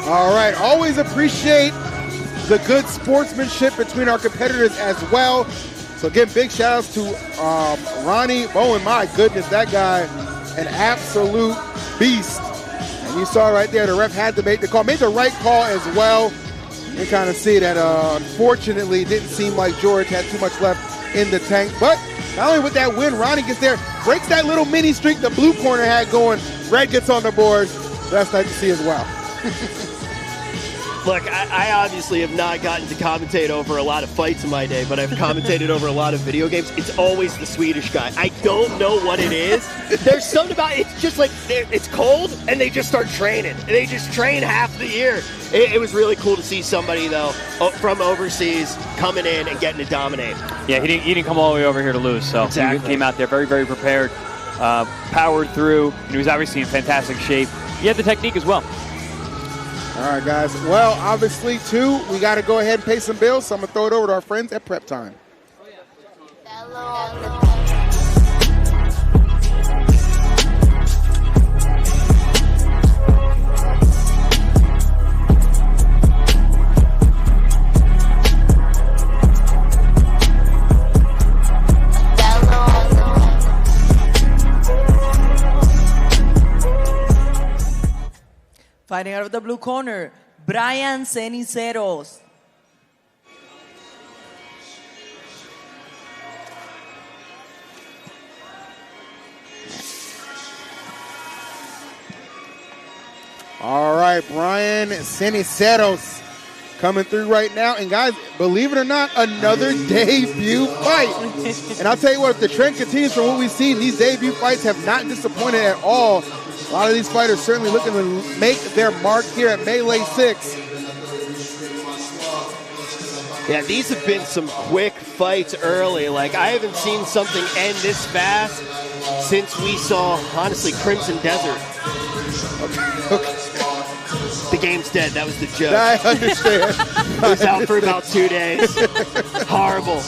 All right, always appreciate the good sportsmanship between our competitors as well. So again, big shout outs to Ronnie Bolan. My goodness, that guy, an absolute beast. And you saw right there, the ref had to make the call, made the right call as well. You kind of see that, unfortunately, it didn't seem like George had too much left in the tank. But not only with that win, Ronnie gets there, breaks that little mini streak the blue corner had going. Red gets on the board. That's nice to see as well. Look, I obviously have not gotten to commentate over a lot of fights in my day, but I've commentated over a lot of video games. It's always the Swedish guy. I don't know what it is. There's something about it. It's just like it's cold, and they just start training. They just train half the year. It was really cool to see somebody, though, from overseas coming in and getting to dominate. Yeah, he didn't come all the way over here to lose, so he came out there very, very prepared, powered through, and he was obviously in fantastic shape. He had the technique as well. All right, guys. Well, obviously, too, we got to go ahead and pay some bills, so I'm going to throw it over to our friends at Prep Time. Fighting out of the blue corner, Brian Seneros. All right, Brian Seneros coming through right now. And guys, believe it or not, another debut fight. And I'll tell you what, if the trend continues from what we've seen, these debut fights have not disappointed at all. A lot of these fighters certainly looking to make their mark here at Melee 6. Yeah, these have been some quick fights early. Like, I haven't seen something end this fast since we saw, honestly, Crimson Desert. Okay. The game's dead. That was the joke. I understand. It was out for about 2 days. Horrible.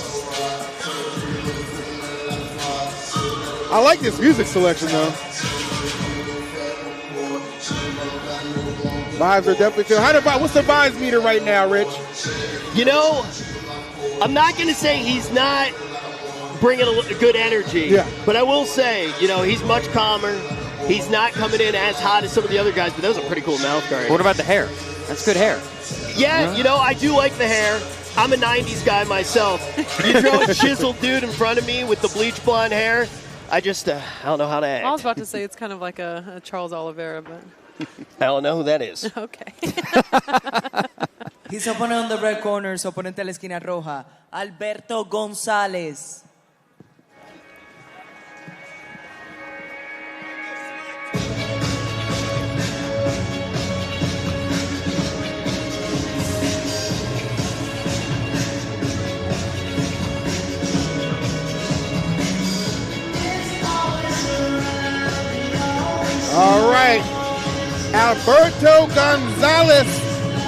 I like this music selection, though. Vibes are definitely feel. What's the vibes meter right now, Rich? You know, I'm not going to say he's not bringing a good energy, but I will say, you know, he's much calmer. He's not coming in as hot as some of the other guys, but that was a pretty cool mouth guard. What about the hair? That's good hair. Yeah, you know, I do like the hair. I'm a 90s guy myself. You throw a chiseled dude in front of me with the bleach blonde hair, I just, I don't know how to act. I was about to say it's kind of like a Charles Oliveira, but... I don't know who that is. Okay. His opponent on the red corner, su oponente a la esquina roja, Alberto González. All right. Alberto González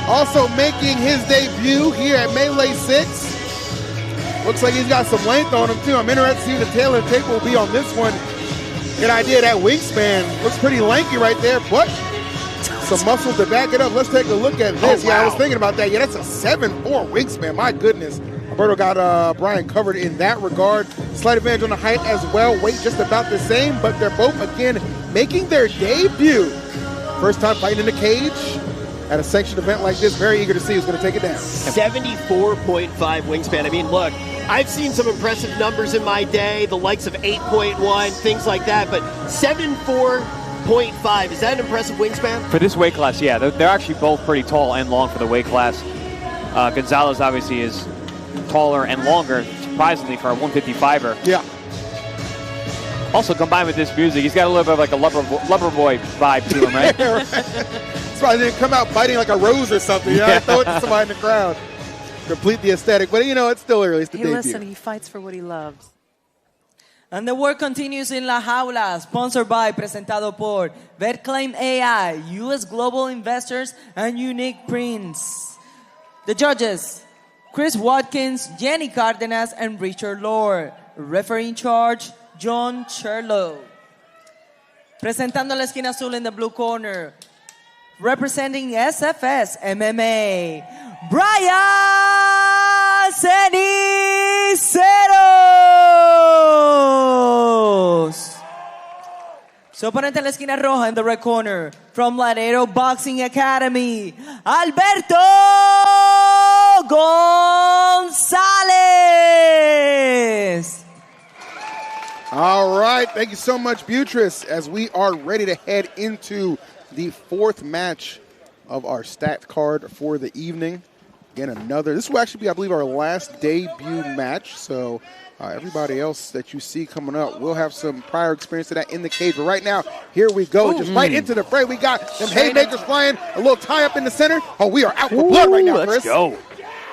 also making his debut here at Melee 6. Looks like he's got some length on him, too. I'm interested to see who the tail of the tape will be on this one. Good idea. That wingspan looks pretty lanky right there, but some muscle to back it up. Let's take a look at this. Oh, wow. Yeah, I was thinking about that. Yeah, that's a 7'4" wingspan. My goodness. Alberto got Brian covered in that regard. Slight advantage on the height as well. Weight just about the same, but they're both, again, making their debut. First time fighting in the cage at a sanctioned event like this. Very eager to see who's going to take it down. 74.5 wingspan. I mean, look, I've seen some impressive numbers in my day, the likes of 8.1, things like that, but 74.5, is that an impressive wingspan? For this weight class, yeah. They're actually both pretty tall and long for the weight class. Gonzalez obviously is taller and longer, surprisingly, for a 155er. Yeah. Also, combined with this music, he's got a little bit of like a lover boy vibe to him, right? Yeah, right. That's why he didn't come out biting like a rose or something. You know, Yeah. throw it to somebody in the crowd. Complete the aesthetic. But, you know, it's still early. It's the Hey, debut. listen, he fights for what he loves. And the work continues in La Jaula, sponsored by, presentado por VetClaims.ai, U.S. Global Investors, and Unique Prints. The judges, Chris Watkins, Jenny Cardenas, and Richard Lord. Referee in charge, John Cherlo. Presentando la esquina azul in the blue corner, representing SFS MMA, Brian Seneros. Su oponente en la esquina roja in the red corner, from Laredo Boxing Academy, Alberto González. All right. Thank you so much, Beatriz, as we are ready to head into the fourth match of our stacked card for the evening. Again, this will actually be, I believe, our last debut match. So everybody else that you see coming up will have some prior experience to that in the cage. But right now, here we go. Just right into the fray. We got them haymakers flying, a little tie up in the center. Oh, we are out for blood right now, Chris. Let's go.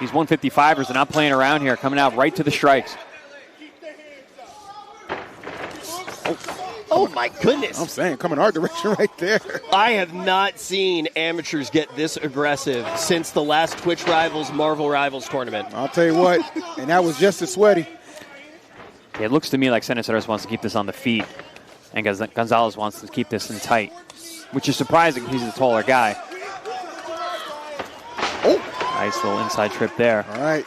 These 155ers are not playing around here, coming out right to the strikes. Oh my goodness. I'm saying, coming our direction right there. I have not seen amateurs get this aggressive since the last Twitch Rivals, Marvel Rivals tournament. I'll tell you what, and that was just as sweaty. It looks to me like Seneros wants to keep this on the feet, and Gonzalez wants to keep this in tight, which is surprising. He's a taller guy. Oh. Nice little inside trip there. All right.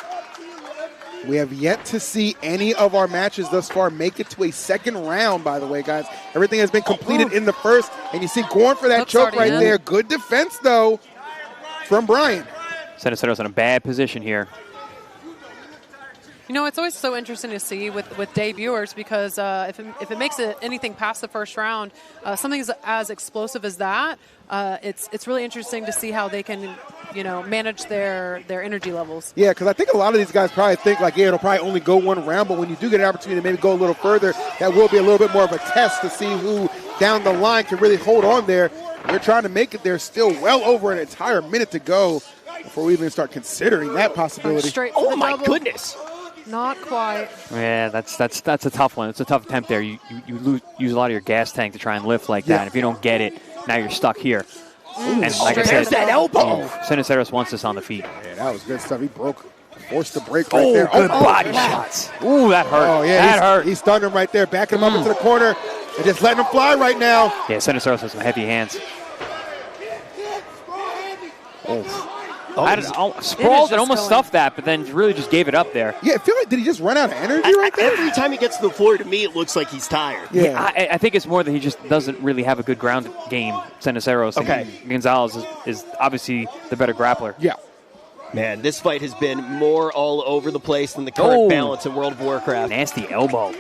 We have yet to see any of our matches thus far make it to a second round, by the way, guys. Everything has been completed in the first, and you see going for that choke right there. Good defense, though, from Brian. Seneros in a bad position here. You know, it's always so interesting to see with debuters because if it makes it anything past the first round, something as explosive as that, it's really interesting to see how they can, manage their energy levels. Yeah, because I think a lot of these guys probably think like, yeah, it'll probably only go one round, but when you do get an opportunity to maybe go a little further, that will be a little bit more of a test to see who down the line can really hold on there. They're trying to make it there, still well over an entire minute to go before we even start considering that possibility. Oh my goodness. Not quite. Yeah, that's a tough one. It's a tough attempt there. You use a lot of your gas tank to try and lift like that. And if you don't get it, now you're stuck here. And like I said, that elbow. Seneros wants this on the feet. Yeah, that was good stuff. He forced the break right there. Good body shots. Ooh, that hurt. Oh, yeah, that hurt. He stunned him right there, backing him up into the corner, and just letting him fly right now. Yeah, Seneros has some heavy hands. sprawled and almost stuffed that, but then really just gave it up there. Yeah, I feel like, did he just run out of energy right there? Every time he gets to the floor, to me, it looks like he's tired. Yeah, I think it's more that he just doesn't really have a good ground game, Seneros. Okay. Gonzalez is obviously the better grappler. Yeah. Man, this fight has been more all over the place than the current balance in World of Warcraft. Nasty elbow.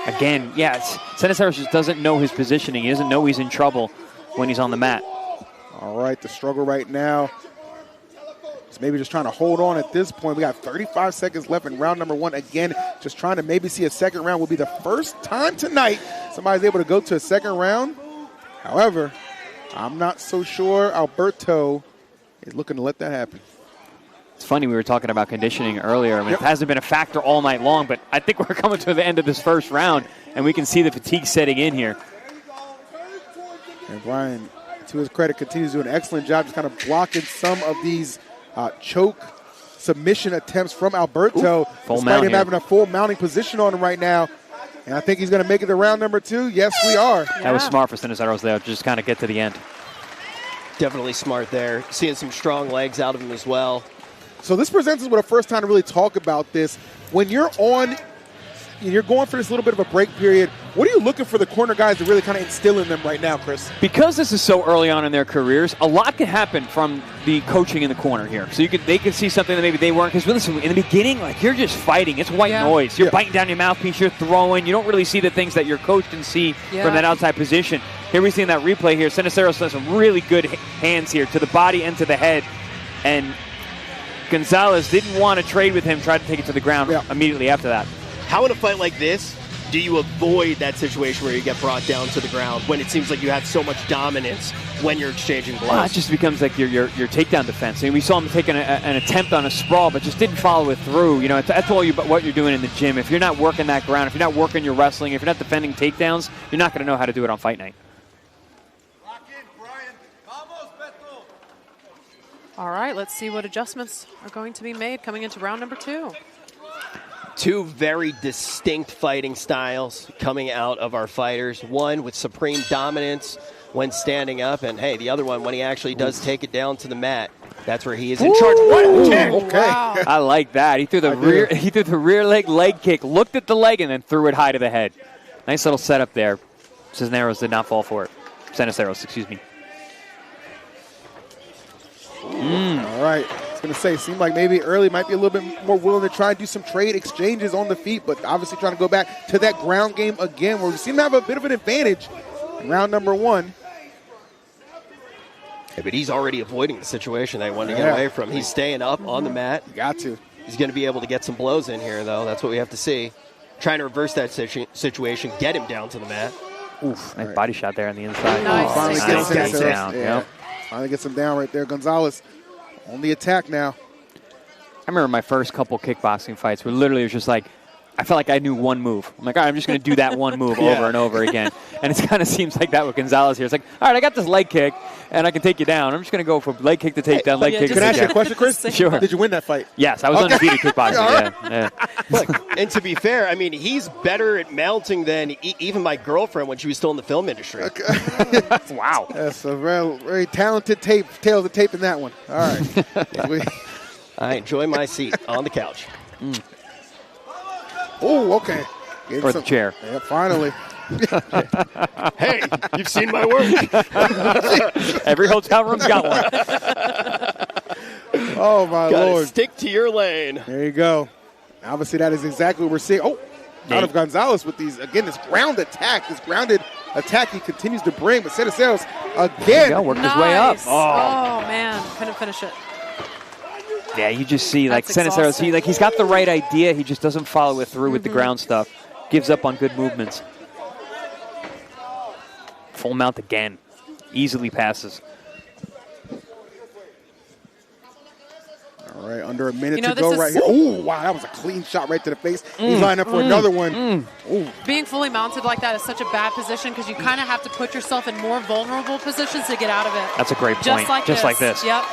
Again, Seneros just doesn't know his positioning. He doesn't know he's in trouble when he's on the mat. All right, the struggle right now is maybe just trying to hold on at this point. We got 35 seconds left in round number 1. Again, just trying to maybe see a second round. Will be the first time tonight somebody's able to go to a second round. However, I'm not so sure Alberto is looking to let that happen. It's funny, we were talking about conditioning earlier. I mean, it hasn't been a factor all night long, but I think we're coming to the end of this first round, and we can see the fatigue setting in here. And Brian, to his credit, continues to do an excellent job just kind of blocking some of these choke submission attempts from Alberto. Despite him having a full mounting position on him right now. And I think he's going to make it to round number 2. Yes, we are. That was smart for Seneros there, just kind of get to the end. Definitely smart there. Seeing some strong legs out of him as well. So this presents us with a first time to really talk about this. When you're on, you're going for this little bit of a break period, what are you looking for the corner guys to really kind of instill in them right now, Chris? Because this is so early on in their careers, a lot can happen from the coaching in the corner here. So they can see something that maybe they weren't. Because listen, in the beginning, like, you're just fighting. It's white noise. You're biting down your mouthpiece. You're throwing. You don't really see the things that your coach can see from that outside position. Here we see in that replay here, Seneros has some really good hands here to the body and to the head. And Gonzalez didn't want to trade with him, tried to take it to the ground immediately after that. How in a fight like this do you avoid that situation where you get brought down to the ground when it seems like you have so much dominance when you're exchanging blows? It just becomes like your takedown defense. I mean, we saw him take an attempt on a sprawl, but just didn't follow it through. You know, that's all what you're doing in the gym. If you're not working that ground, if you're not working your wrestling, if you're not defending takedowns, you're not going to know how to do it on fight night. All right, let's see what adjustments are going to be made coming into round number 2. Two very distinct fighting styles coming out of our fighters. One with supreme dominance when standing up, and hey, the other one when he actually does take it down to the mat. That's where he is in charge. What a kick! Okay. Wow. I like that. He threw the rear leg kick, looked at the leg, and then threw it high to the head. Nice little setup there. Cisneros did not fall for it. Seneros, excuse me. All right. I was going to say, seemed like maybe early might be a little bit more willing to try and do some trade exchanges on the feet, but obviously trying to go back to that ground game again where we seem to have a bit of an advantage in round number 1. Yeah, but he's already avoiding the situation they wanted to get away from. He's staying up on the mat. Got to. He's going to be able to get some blows in here, though. That's what we have to see. Trying to reverse that situation, get him down to the mat. Oof, nice body shot there on the inside. Nice. Finally gets him Nice down. Yep. Finally gets him down right there. Gonzalez on the attack now. I remember my first couple kickboxing fights where literally it was just like, I felt like I knew one move. I'm like, all right, I'm just going to do that one move over and over again. And it kind of seems like that with Gonzalez here. It's like, all right, I got this leg kick, and I can take you down. I'm just going to go from leg kick to takedown, leg kick to takedown. Can I ask you a question, Chris? Sure. Did you win that fight? Yes, I was undefeated kickboxing. Yeah. Look, and to be fair, I mean, he's better at mounting than even my girlfriend when she was still in the film industry. Wow. That's a very, very talented tail to tape in that one. All right. I enjoy my seat on the couch. Oh, okay. Or the chair. Yeah, finally. Hey, you've seen my work. Every hotel room's got one. Oh, my Gotta Lord. stick to your lane. There you go. Obviously, that is exactly what we're seeing. Oh, out of Gonzalez with these, again, this ground attack, this grounded attack he continues to bring. But Seneros again. Worked his way up. Oh, man. Couldn't finish it. Yeah, you just see, like, Seneros, he's got the right idea. He just doesn't follow it through with the ground stuff. Gives up on good movements. Full mount again. Easily passes. All right, under a minute to go right here. Oh, wow, that was a clean shot right to the face. He's lining up for another one. Being fully mounted like that is such a bad position because you kind of have to put yourself in more vulnerable positions to get out of it. That's a great point. Just like this. Yep.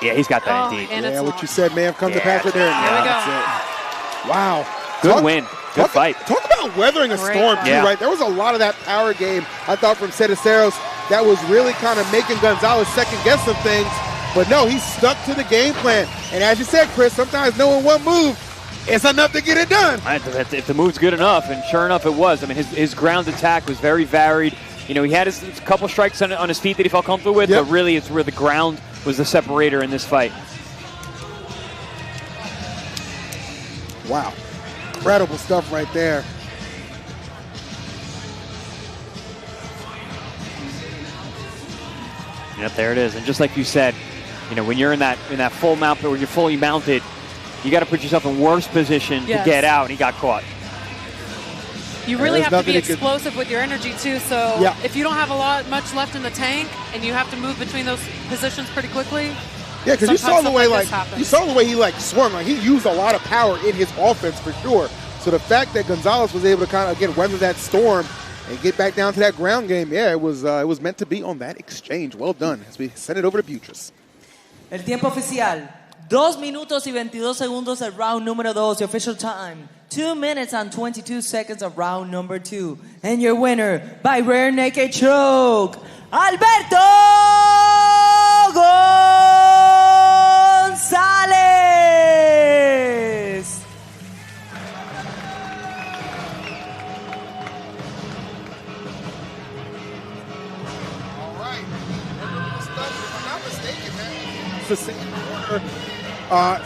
Yeah, he's got that indeed. Yeah, what you said, man, comes to pass right there. There we go. That's it. Wow. Good win. Good fight. Talk about weathering a storm, too, right? There was a lot of that power game, I thought, from Seneros that was really kind of making Gonzalez second-guess some things. But no, he's stuck to the game plan. And as you said, Chris, sometimes knowing one move, it's enough to get it done. If the move's good enough, and sure enough it was. I mean, his ground attack was very varied. You know, he had his couple strikes on his feet that he felt comfortable with, but really it's where the ground was the separator in this fight. Wow. Incredible stuff right there. Yep, there it is. And just like you said, you know, when you're in that full mount, when you're fully mounted, you got to put yourself in worse position to get out, and he got caught. You really have to be explosive with your energy too. So if you don't have much left in the tank, and you have to move between those positions pretty quickly. Yeah, because you saw the way he swung. Like, he used a lot of power in his offense for sure. So the fact that Gonzalez was able to kind of, again, weather that storm and get back down to that ground game, it was meant to be on that exchange. Well done as we send it over to Beatriz. El tiempo oficial, 2 minutos y 22 segundos of round número 2. The official time, 2 minutes and 22 seconds of round number 2. And your winner by rear naked choke, Alberto Gonzalez. The same corner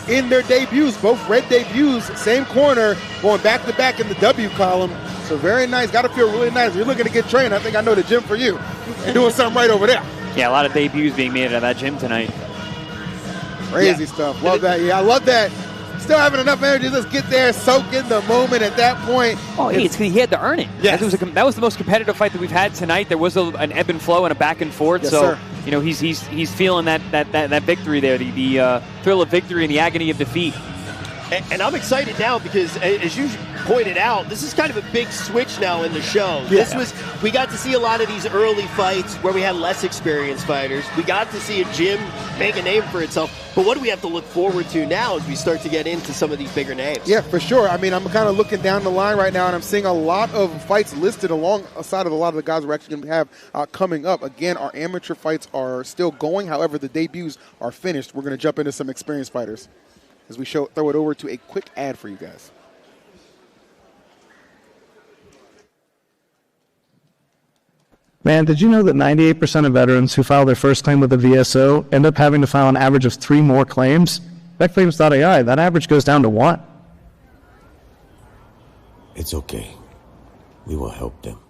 in their debuts, both red debuts, same corner, going back to back in the W column. So very nice. Got to feel really nice. If you're looking to get trained, I think I know the gym for you. And doing something right over there. Yeah, a lot of debuts being made at that gym tonight. Crazy stuff. Love that. Yeah, I love that. Still having enough energy to just get there, soak in the moment at that point. Oh, he had to earn it. Yes. That was the most competitive fight that we've had tonight. There was an ebb and flow and a back and forth. Yes, so, sir. you know, he's feeling that victory there, the thrill of victory and the agony of defeat. And I'm excited now because, as you pointed out, this is kind of a big switch now in the show. Yeah. We got to see a lot of these early fights where we had less experienced fighters. We got to see a gym make a name for itself. But what do we have to look forward to now as we start to get into some of these bigger names? Yeah, for sure. I mean, I'm kind of looking down the line right now, and I'm seeing a lot of fights listed alongside of a lot of the guys we're actually going to have coming up. Again, our amateur fights are still going. However, the debuts are finished. We're going to jump into some experienced fighters as we throw it over to a quick ad for you guys. Man, did you know that 98% of veterans who file their first claim with a VSO end up having to file an average of 3 more claims? VetClaims.ai, that average goes down to 1. It's okay. We will help them.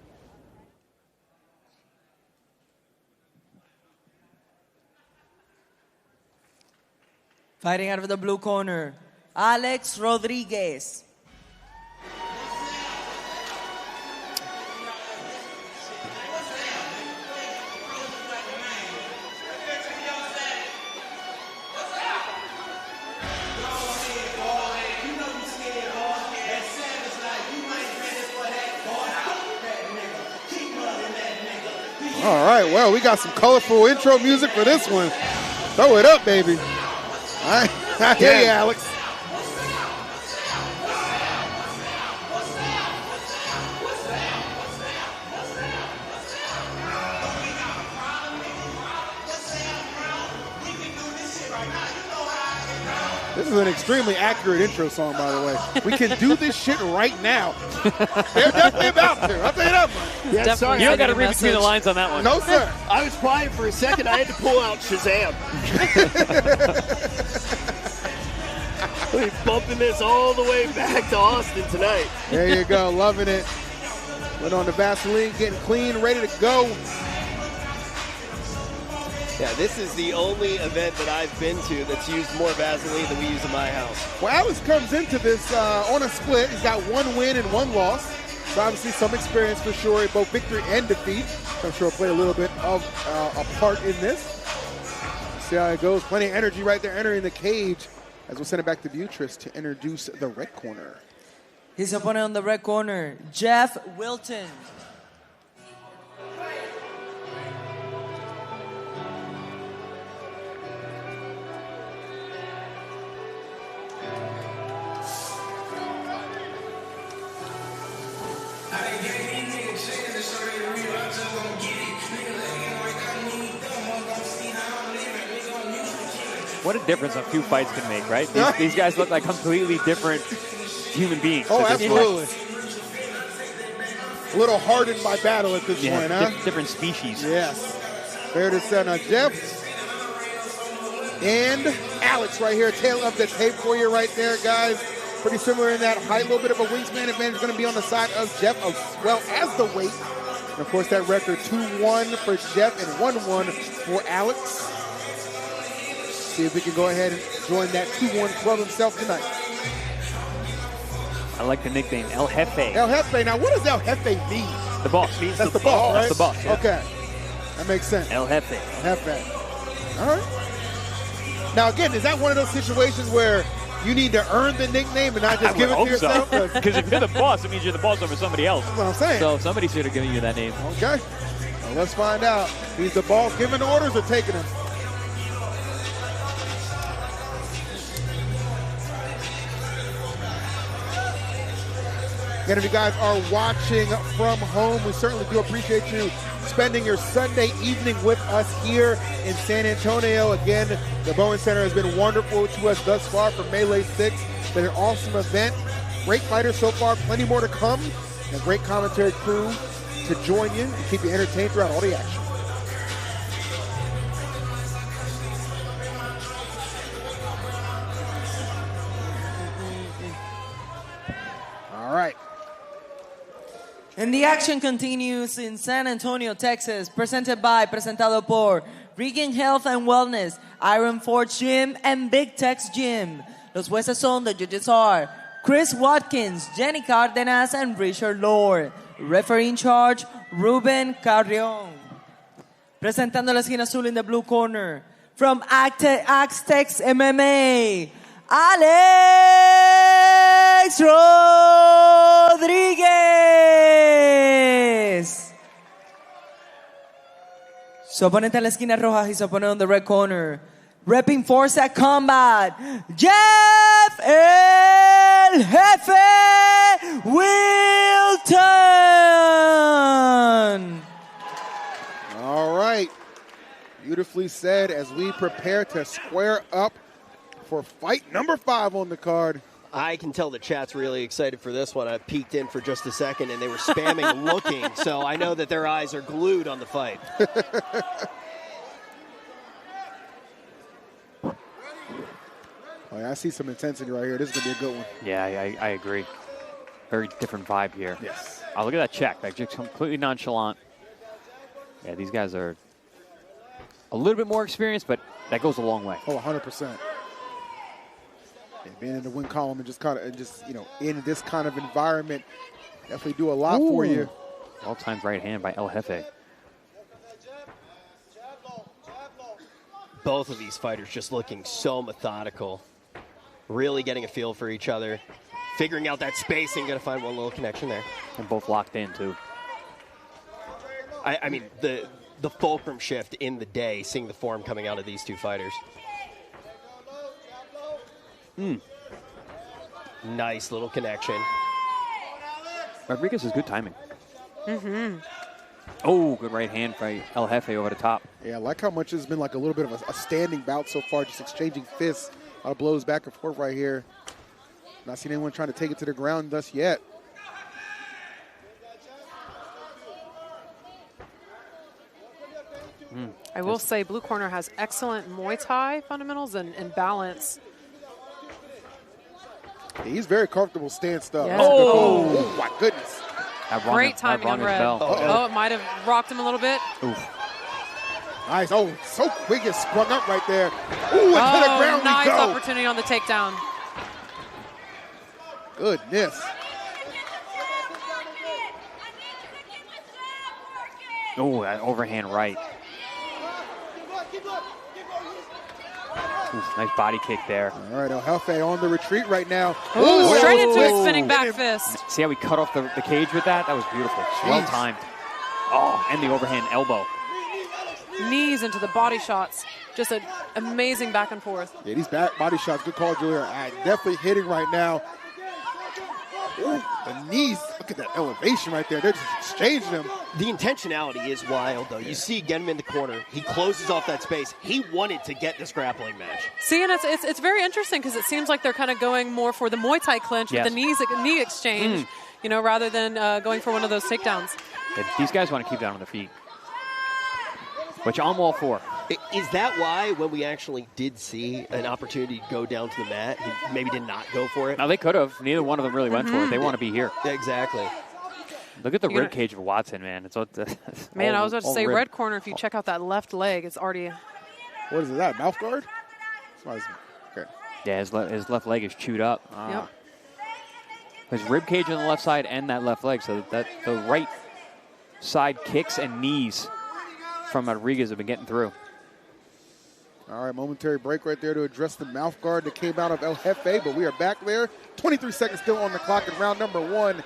Fighting out of the blue corner, Alex Rodriguez. All right, well, we got some colorful intro music for this one. Throw it up, baby. All right, I hear you, Alex. This is an extremely accurate intro song, by the way. We can do this shit right now. They're definitely about to. I'll tell you that much. Yeah, sorry, you don't got to read between the lines on that one. No, sir. I was quiet for a second. I had to pull out Shazam. We're bumping this all the way back to Austin tonight. There you go. Loving it. Went on the Vaseline, getting clean, ready to go. Yeah, this is the only event that I've been to that's used more Vaseline than we use in my house. Well, Alex comes into this on a split. He's got 1 win and 1 loss. So obviously some experience for sure in both victory and defeat. I'm sure he'll play a little bit of a part in this. See how it goes. Plenty of energy right there entering the cage as we'll send it back to Beatriz to introduce the red corner. His opponent on the red corner, Jeff Wilton. What a difference a few fights can make, right? These guys look like completely different human beings. Oh, at this absolutely. point. A little hardened by battle at this point, huh? Different species. Yes. Fair to say. Now, Jeff and Alex right here, tail of the tape for you right there, guys. Pretty similar in that height. A little bit of a wingspan advantage going to be on the side of Jeff as well as the weight. And, of course, that record 2-1 for Jeff and 1-1 for Alex. See if we can go ahead and join that 2-1 club himself tonight. I like the nickname El Jefe. El Jefe. Now, what does El Jefe mean? The boss. Means That's the boss, right? That's the boss, yeah. Okay. That makes sense. El Jefe. Jefe. All right. Now, again, is that one of those situations where you need to earn the nickname and not just give it to yourself? Because if you're the boss, it means you're the boss over somebody else. That's what I'm saying. So somebody should have given you that name. Okay. Well, let's find out. He's the boss giving orders or taking them? Again, if you guys are watching from home, we certainly do appreciate you spending your Sunday evening with us here in San Antonio. Again, the Boeing Center has been wonderful to us thus far for Melee 6. It's been an awesome event. Great fighters so far, plenty more to come. And a great commentary crew to join you and keep you entertained throughout all the action. All right. And the action continues in San Antonio, Texas, presentado por Regain Health and Wellness, Iron Forge Gym, and Big Tex Gym. Los jueces son the judges are Chris Watkins, Jenny Cardenas, and Richard Lord. Referee in charge, Ruben Carrion. Presentando la esquina azul in the blue corner, from Aztecs MMA, Alex Rodriguez. Su oponente en la esquina roja, his opponent on the red corner, repping Forza Combat, Jeff El Jefe Wilton. All right. Beautifully said as we prepare to square up for fight number 5 on the card. I can tell the chat's really excited for this one. I peeked in for just a second, and they were spamming looking, so I know that their eyes are glued on the fight. Oh, yeah, I see some intensity right here. This is going to be a good one. Yeah, I agree. Very different vibe here. Yes. Oh, look at that check. Like, just completely nonchalant. Yeah, these guys are a little bit more experienced, but that goes a long way. Oh, 100%. Yeah, being in the win column and just in this kind of environment definitely do a lot for you. All-time right hand by El Jefe. Both of these fighters just looking so methodical. Really getting a feel for each other. Figuring out that spacing, going to find one little connection there. And both locked in, too. I mean, the fulcrum shift in the day, seeing the form coming out of these two fighters. Nice little connection. Rodriguez has good timing. Oh, good right hand by El Jefe over the top. Yeah, I like how much it's been like a little bit of a standing bout so far, just exchanging fists. A lot of blows back and forth right here. Not seen anyone trying to take it to the ground thus yet. I will say blue corner has excellent Muay Thai fundamentals and balance. Yeah, he's very comfortable stand up. Yes. Oh, my goodness. Great timing on red. Oh, it might have rocked him a little bit. Oof. Nice. Oh, so quick it sprung up right there. Ooh, and to the ground nice we go. opportunity on the takedown. Goodness. Oh, that overhand right. Oof, nice body kick there. All right, El Jefe on the retreat right now. Ooh, straight into his spinning back fist. See how we cut off the cage with that? That was beautiful. Well timed. Oh, and the overhand elbow. Knees into the body shots. Just an amazing back and forth. Yeah, these body shots, good call, Julia. Definitely hitting right now. Ooh, the knees Look at that elevation right there. They're just exchanging them. The intentionality is wild, though. You see, get him in the corner. He closes off that space. He wanted to get this grappling match. See, and it's very interesting because it seems like they're kind of going more for the Muay Thai clinch with the knee exchange, rather than going for one of those takedowns. Yeah, these guys want to keep down on their feet, which I'm all for. Is that why when we actually did see an opportunity to go down to the mat, he maybe did not go for it? No, they could have. Neither one of them really went for it. They want to be here. Yeah, exactly. Look at the rib cage of Watson, man. It's I was about to say, red corner, if you check out that left leg, it's already... What is that, mouth guard? Okay. Yeah, his left leg is chewed up. Yep. His rib cage on the left side and that left leg, so that the right side kicks and knees from Rodriguez have been getting through. All right, momentary break right there to address the mouth guard that came out of El Jefe, but we are back there. 23 seconds still on the clock in round number 1.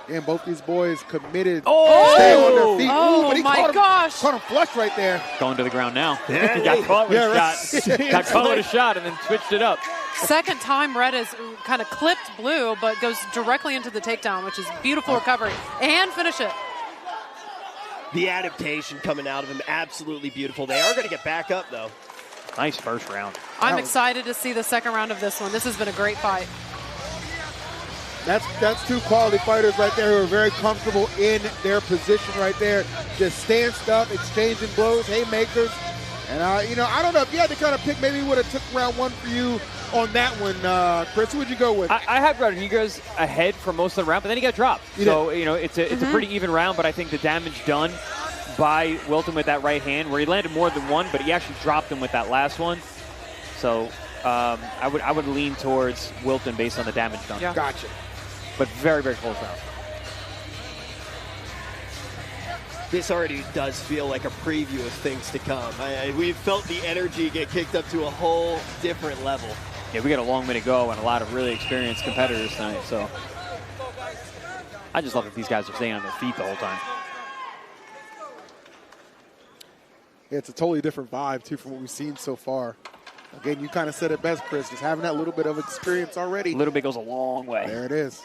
And both these boys committed to stay on their feet. Oh, my gosh. Caught him flush right there. Going to the ground now. He got caught with a shot. Got caught with a shot and then switched it up. Second time Red has kind of clipped Blue, but goes directly into the takedown, which is beautiful recovery. And finish it. The adaptation coming out of him, absolutely beautiful. They are going to get back up, though. Nice first round. I'm excited to see the second round of this one. This has been a great fight. That's two quality fighters right there who are very comfortable in their position right there. Just stanced up, exchanging blows, haymakers. And, I don't know if you had to kind of pick, maybe would have took round 1 for you on that one, Chris. Who would you go with? I had Rodriguez ahead for most of the round, but then he got dropped. So, it's a pretty even round, but I think the damage done by Wilton with that right hand, where he landed more than one, but he actually dropped him with that last one. So I would lean towards Wilton based on the damage done. Yeah. Gotcha. But very, very close round. This already does feel like a preview of things to come. We've felt the energy get kicked up to a whole different level. Yeah, we got a long way to go and a lot of really experienced competitors tonight. So I just love that these guys are staying on their feet the whole time. Yeah, it's a totally different vibe, too, from what we've seen so far. Again, you kind of said it best, Chris, just having that little bit of experience already. A little bit goes a long way. There it is.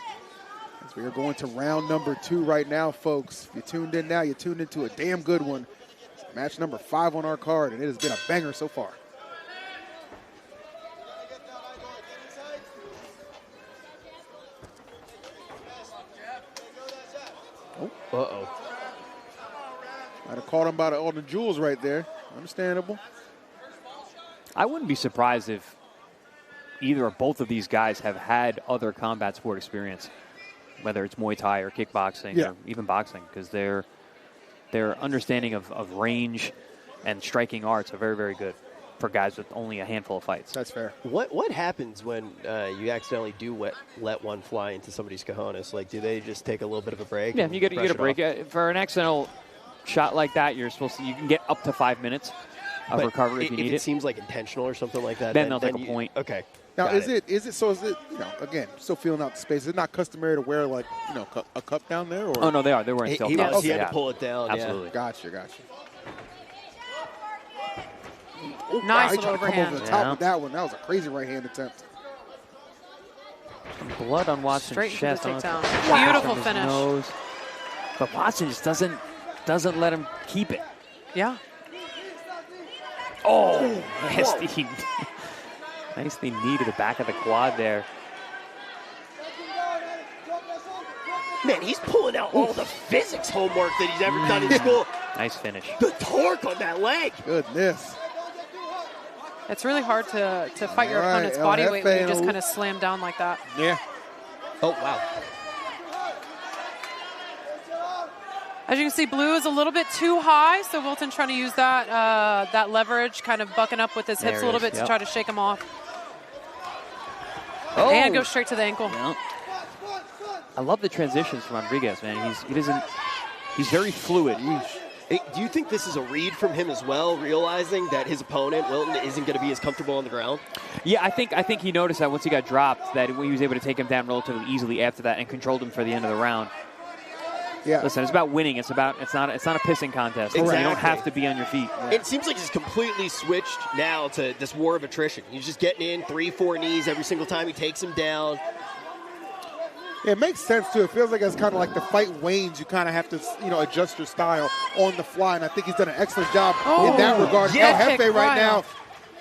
As we are going to round number 2 right now, folks. If you tuned in now, you tuned into a damn good one. It's match number 5 on our card, and it has been a banger so far. Uh-oh. Might have caught him by all the jewels right there. Understandable. I wouldn't be surprised if either or both of these guys have had other combat sport experience, whether it's Muay Thai or kickboxing or even boxing, because their understanding of range and striking arts are very, very good for guys with only a handful of fights. That's fair. What happens when you accidentally do let one fly into somebody's cojones? Like, do they just take a little bit of a break? Yeah, you get a break. For an accidental shot like that, you can get up to 5 minutes of recovery if you need it. If it seems like intentional or something like that, then they'll take a point. Okay. Now, is it, again, still feeling out the space, is it not customary to wear, like, a cup down there? Or? Oh, no, they are. They're wearing He had to pull it down. Absolutely. Yeah. Gotcha. Nice little overhand. Come over the top of that one. That was a crazy right hand attempt. Some blood on Watson's Straight chest. Into the takedown. Beautiful finish. Nose. But Watson just doesn't let him keep it. Yeah. Oh, nicely knee to the back of the quad there. Man, he's pulling out all the physics homework that he's ever done in school. Nice finish. The torque on that leg. Goodness. It's really hard to fight your opponent's body weight when you just kind of slam down like that. Yeah. Oh, wow. As you can see, Blue is a little bit too high, so Wilton trying to use that leverage, kind of bucking up with his hips a little bit to try to shake him off. Oh. And go straight to the ankle. Yeah. I love the transitions from Rodriguez, man. He's very fluid. Hey, do you think this is a read from him as well, realizing that his opponent, Wilton, isn't going to be as comfortable on the ground? Yeah, I think he noticed that once he got dropped, that he was able to take him down relatively easily after that and controlled him for the end of the round. Yeah. Listen, it's about winning. It's not a pissing contest. Exactly. You don't have to be on your feet. It seems like he's completely switched now to this war of attrition. He's just getting in 3-4 knees every single time he takes him down. It makes sense, too. It feels like it's kind of like the fight wanes. You kind of have to, adjust your style on the fly, and I think he's done an excellent job in that regard. Yeah, El Jefe right now off.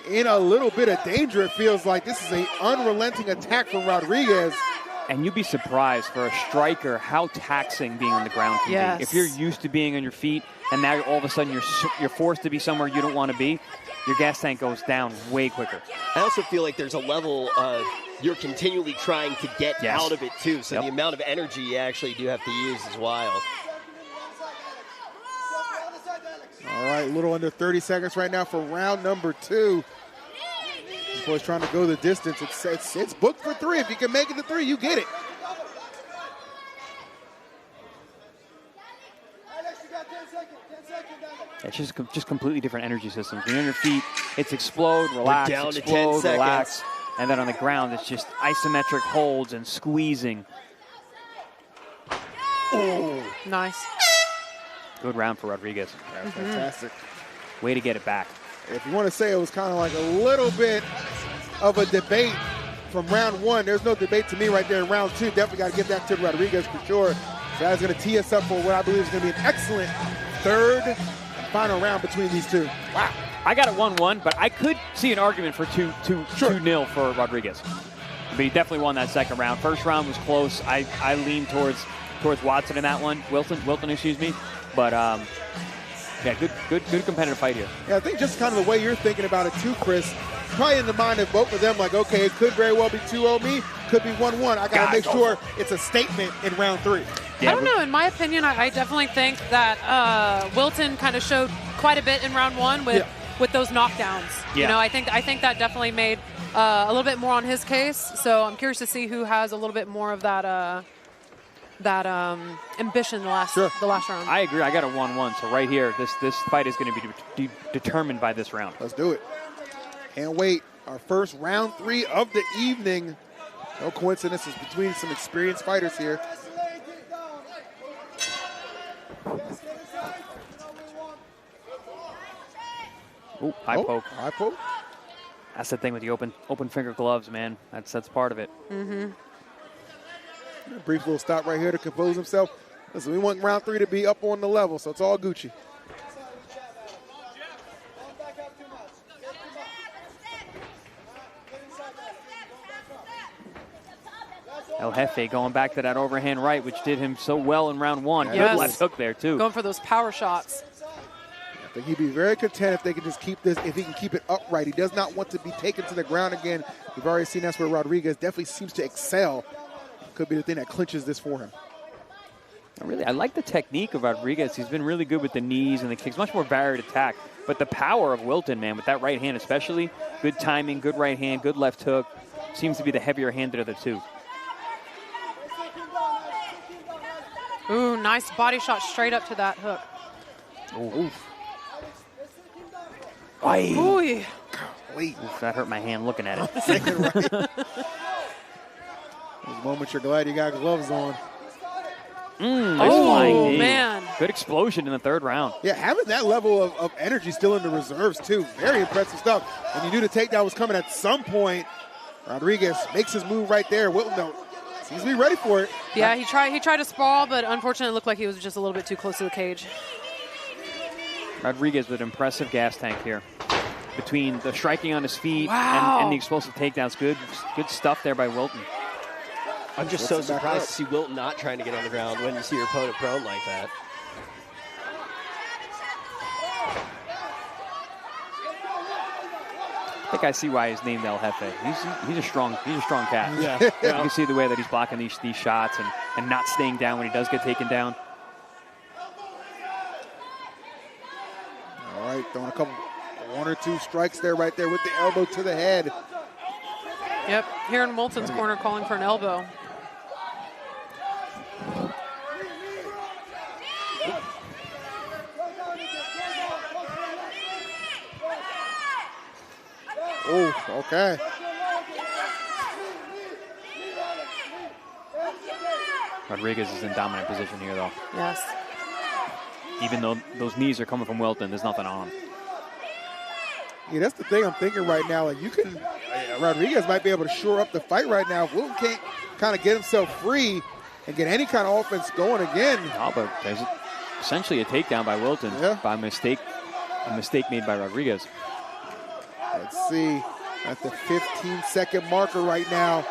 in a little bit of danger, it feels like. This is an unrelenting attack from Rodriguez. And you'd be surprised for a striker how taxing being on the ground can Yes. be. If you're used to being on your feet and now all of a sudden you're forced to be somewhere you don't want to be, your gas tank goes down way quicker. I also feel like there's a level of you're continually trying to get out of it, too. So the amount of energy you actually do have to use is wild. All right, a little under 30 seconds right now for round number 2. This boy's trying to go the distance. It's booked for 3. If you can make it to 3, you get it. It's just completely different energy systems. When you're on your feet, it's explode, relax, down to 10 explode, seconds. relax. And then on the ground, it's just isometric holds and squeezing. Nice. Good round for Rodriguez. That's fantastic. Way to get it back. If you want to say it was kind of like a little bit of a debate from round 1, there's no debate to me right there in round 2. Definitely got to give that to Rodriguez for sure. So that's going to tee us up for what I believe is going to be an excellent third and final round between these two. Wow. I got it 1-1, but I could see an argument for 2-0 for Rodriguez. But he definitely won that second round. First round was close. I leaned towards Watson in that one. Wilton, excuse me. But yeah, good competitive fight here. Yeah, I think just kind of the way you're thinking about it too, Chris. Probably in the mind of both of them, like, okay, it could very well be 2-0 me, could be 1-1. I got to make sure it's a statement in round 3. I don't know. In my opinion, I definitely think that Wilton kind of showed quite a bit in round 1 with those knockdowns. Yeah. You know, I think that definitely made a little bit more on his case. So I'm curious to see who has a little bit more of that ambition the last round. I agree. I got a 1-1. So right here, this fight is going to be determined by this round. Let's do it. Can't wait. Our first round 3 of the evening. No coincidences between some experienced fighters here. Ooh, high poke. High poke. That's the thing with the open finger gloves, man. That's part of it. Mm-hmm. A brief little stop right here to compose himself. Listen, we want round 3 to be up on the level, so it's all Gucci. El Jefe going back to that overhand right, which did him so well in round 1. Yes. Good left hook there, too. Going for those power shots. I think he'd be very content if they could just keep this, if he can keep it upright. He does not want to be taken to the ground again. We've already seen that's where Rodriguez definitely seems to excel. Could be the thing that clinches this for him. I like the technique of Rodriguez. He's been really good with the knees and the kicks, much more varied attack. But the power of Wilton, man, with that right hand especially, good timing, good right hand, good left hook. Seems to be the heavier handed of the two. Ooh, nice body shot straight up to that hook. Ooh. Ooh. Oof, that hurt my hand looking at it. Those moments you're glad you got gloves on. Nice flying knee. Man. Good explosion in the third round. Yeah, having that level of energy still in the reserves, too. Very impressive stuff. And you knew the takedown was coming at some point. Rodriguez makes his move right there. Wilton seems to be ready for it. Yeah, he tried to sprawl, but unfortunately it looked like he was just a little bit too close to the cage. Rodriguez with an impressive gas tank here. Between the striking on his feet and the explosive takedowns. Good stuff there by Wilton. I'm just so surprised to see Wilton not trying to get on the ground when you see your opponent prone like that. I think I see why he's named El Jefe. He's a strong cat. Yeah. You can see the way that he's blocking these shots and not staying down when he does get taken down. All right, throwing one or two strikes there, right there with the elbow to the head. Yep, here in Wilton's corner calling for an elbow. Oh, okay. Rodriguez is in dominant position here, though. Yes. Even though those knees are coming from Wilton, there's nothing on him. Yeah, that's the thing I'm thinking right now. Like, Rodriguez might be able to shore up the fight right now. If Wilton kind of get himself free and get any kind of offense going again. Oh, but there's essentially a takedown by Wilton by a mistake made by Rodriguez. Let's see, at the 15-second marker right now.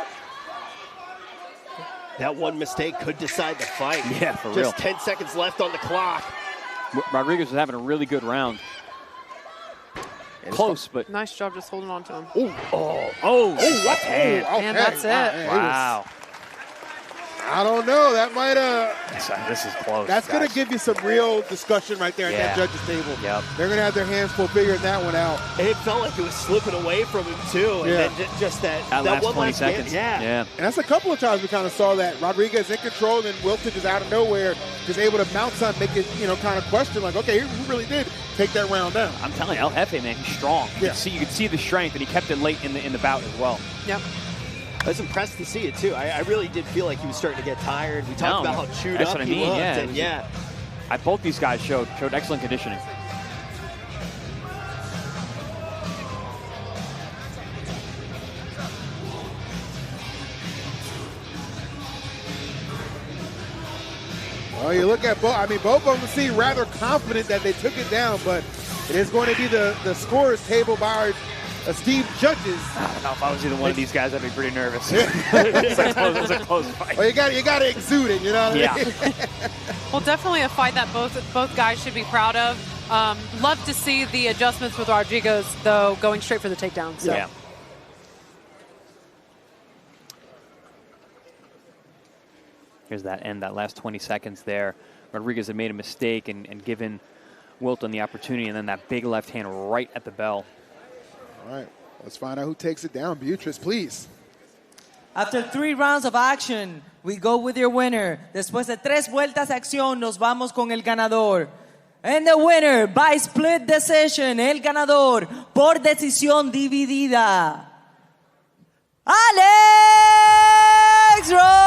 That one mistake could decide the fight. Yeah, for real. Just 10 seconds left on the clock. Rodriguez was having a really good round. Close, but nice job just holding on to him. Left hand. And that's it. Wow. I don't know. That might This is close. That's going to give you some real discussion right there at that judges table. Yep. They're going to have their hands full figuring that one out. It felt like it was slipping away from him, too. And then just that last one 20 last seconds. Yeah. And that's a couple of times we kind of saw that. Rodriguez in control, and Wilton just out of nowhere, just able to bounce on, make it, kind of question, like, okay, who really did take that round down? I'm telling you, El Jefe, man, he's strong. You could see the strength, and he kept it late in the bout as well. Yep. I was impressed to see it, too. I really did feel like he was starting to get tired. We talked about how chewed up he looked. Both these guys showed excellent conditioning. Well, you look at both of them seem rather confident that they took it down, but it is going to be the scorers table by our esteemed judges. I don't know if I was either one of these guys, I'd be pretty nervous. It's a close fight. Well, you got to exude it, you know what I mean? Well, definitely a fight that both guys should be proud of. Love to see the adjustments with Rodriguez, though, going straight for the takedown. So. Yeah. Here's that last 20 seconds there. Rodriguez had made a mistake and given Wilton the opportunity, and then that big left hand right at the bell. All right, let's find out who takes it down. Beatriz, please. After 3 rounds of action, we go with your winner. Después de 3 vueltas de acción, nos vamos con el ganador. And the winner, by split decision, el ganador, por decisión dividida, Alex Rodriguez.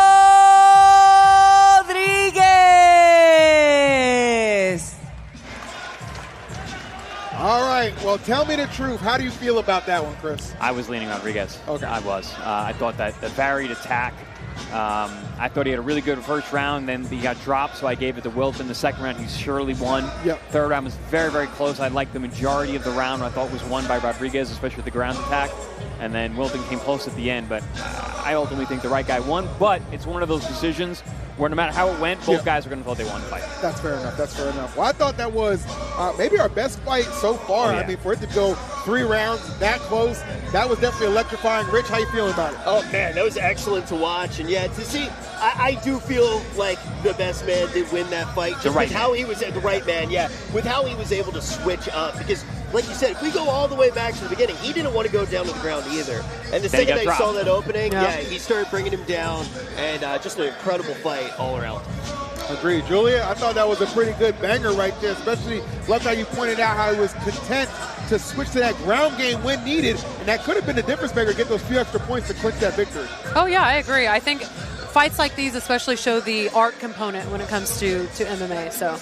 All right, well, tell me the truth. How do you feel about that one, Chris? I was leaning Rodriguez. Okay. I was. I thought that the varied attack, I thought he had a really good first round, then he got dropped, so I gave it to Wilton. The second round, he surely won. Yep. Third round was very, very close. I liked the majority of the round. I thought was won by Rodriguez, especially with the ground attack. And then Wilton came close at the end, but I ultimately think the right guy won. But it's one of those decisions where no matter how it went, both guys are going to feel they won the fight. That's fair enough. Well, I thought that was maybe our best fight so far. Oh, yeah. I mean, for it to go 3 rounds that close, that was definitely electrifying. Rich, how you feeling about it? Oh, man, that was excellent to watch. And, to see, I do feel like the best man did win that fight. Just with how he was the right man, with how he was able to switch up. Because, like you said, if we go all the way back to the beginning, he didn't want to go down to the ground either. And the second that he saw that opening, he started bringing him down. And just an incredible fight all around. Agreed. Julia, I thought that was a pretty good banger right there, especially loved how you pointed out how he was content to switch to that ground game when needed, and that could have been the difference maker, get those few extra points to clinch that victory. Oh, yeah, I agree. I think fights like these especially show the art component when it comes to MMA. So.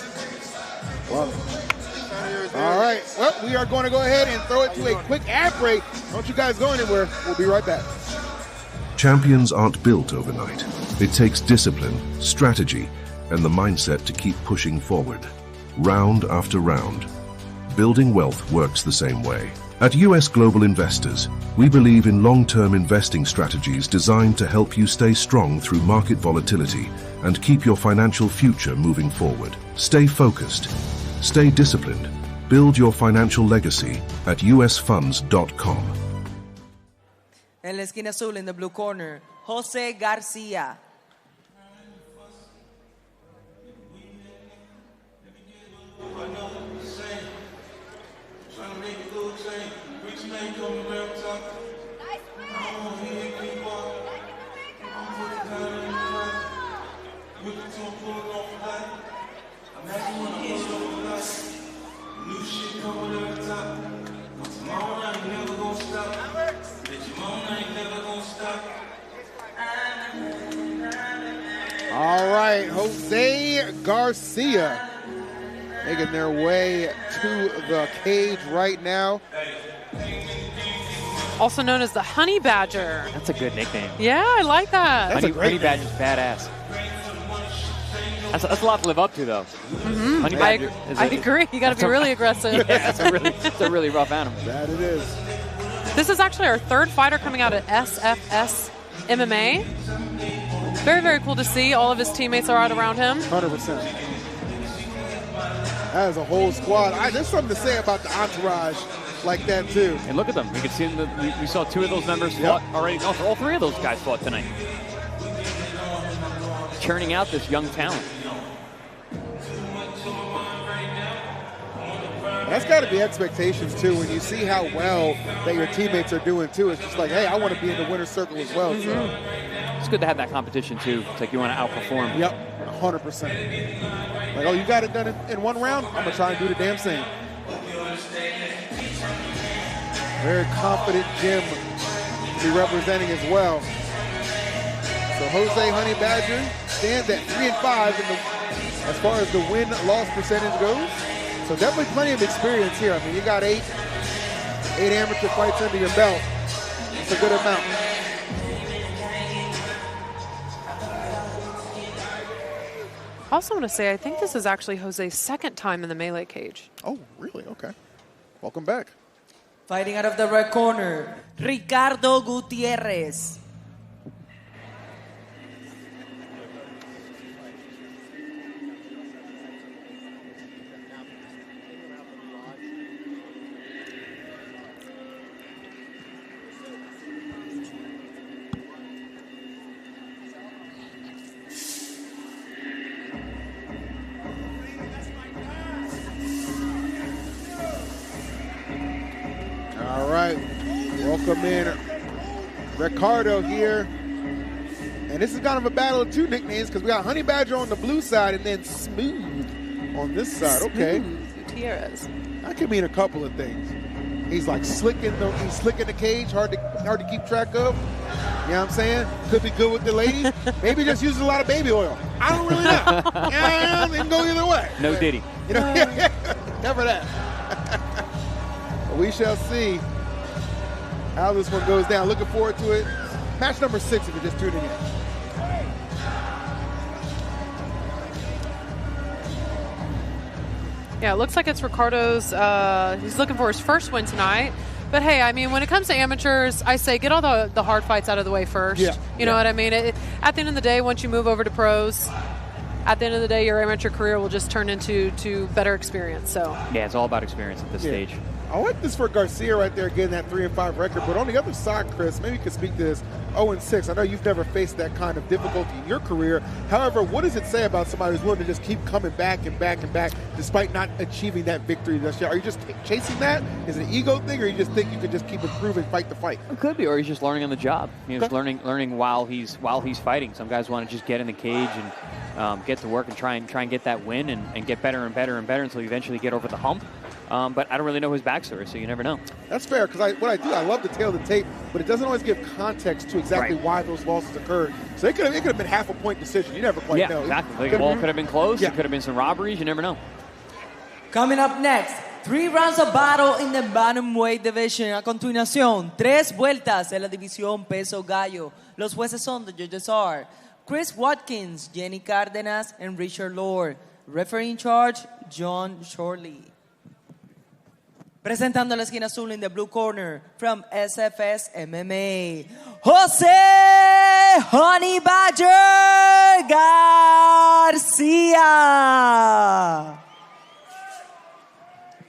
Love it. All right. Well, we are going to go ahead and throw it to a quick ad break. Don't you guys go anywhere. We'll be right back. Champions aren't built overnight. It takes discipline, strategy, and the mindset to keep pushing forward, round after round. Building wealth works the same way. At US Global Investors, we believe in long-term investing strategies designed to help you stay strong through market volatility and keep your financial future moving forward. Stay focused, stay disciplined, build your financial legacy at usfunds.com. En la esquina azul, in the blue corner, Jose Garcia. All right, Jose Garcia making their way to the cage right now. Also known as the Honey Badger. That's a good nickname. Yeah, I like that. Honey Badger's badass. That's a lot to live up to, though. Mm-hmm. Honey Badger I agree. You got to be really aggressive. Yeah, it's a really rough animal. That it is. This is actually our third fighter coming out at SFS MMA. Very, very cool to see. All of his teammates are out around him. 100%. That is a whole squad. There's something to say about the entourage like that, too. And look at them. We could see we saw 2 of those members fought already. No, all 3 of those guys fought tonight. Churning out this young talent. That's got to be expectations, too, when you see how well that your teammates are doing, too. It's just like, hey, I want to be in the winner's circle as well. Mm-hmm. So. It's good to have that competition, too. It's like you want to outperform. Yep, 100%. Like, oh, you got it done in one round? I'm going to try and do the damn same. Very confident Jim to be representing as well. So Jose Honey Badger stands at 3-5 as far as the win-loss percentage goes. So definitely plenty of experience here. I mean, you got 8 amateur fights under your belt. It's a good amount. I also want to say, I think this is actually Jose's second time in the melee cage. Oh, really? Okay. Welcome back. Fighting out of the red corner, Ricardo Gutierrez. All right, welcome in Ricardo here. And this is kind of a battle of 2 nicknames because we got Honey Badger on the blue side and then Smooth on this side. Okay. Gutierrez. That could mean a couple of things. He's like slick in the cage, hard to keep track of. You know what I'm saying? Could be good with the ladies. Maybe just uses a lot of baby oil. I don't really know. It can go either way. No Diddy. You know, never that. We shall see how this one goes down. Looking forward to it. Match number 6 if you're just tuning in. Yeah, it looks like it's Ricardo's. He's looking for his first win tonight. But hey, I mean, when it comes to amateurs, I say get all the hard fights out of the way first. Yeah. You know what I mean? At the end of the day, once you move over to pros, at the end of the day, your amateur career will just turn into better experience. So yeah, it's all about experience at this stage. I like this for Garcia right there, getting that 3-5 record. But on the other side, Chris, maybe you could speak to this 0-6. I know you've never faced that kind of difficulty in your career. However, what does it say about somebody who's willing to just keep coming back and back and back despite not achieving that victory just yet? Are you just chasing that? Is it an ego thing, or you just think you could just keep improving fight to fight? It could be, or he's just learning on the job. You know, just learning while he's fighting. Some guys want to just get in the cage and get to work and try and get that win and get better and better and better until you eventually get over the hump. But I don't really know his backstory, so you never know. That's fair, because I love the tail of the tape, but it doesn't always give context to exactly why those losses occurred. So it could have been half a point decision. You never quite know. Exactly. The ball could have been close. It could have been some robberies. You never know. Coming up next, 3 rounds of battle in the bantamweight division. A continuación, 3 vueltas en la división peso gallo. Los jueces son the judges are Chris Watkins, Jenny Cárdenas, and Richard Lord. Referee in charge, John Shorley. Presentando la esquina azul in the blue corner from SFS MMA, Jose Honey Badger Garcia.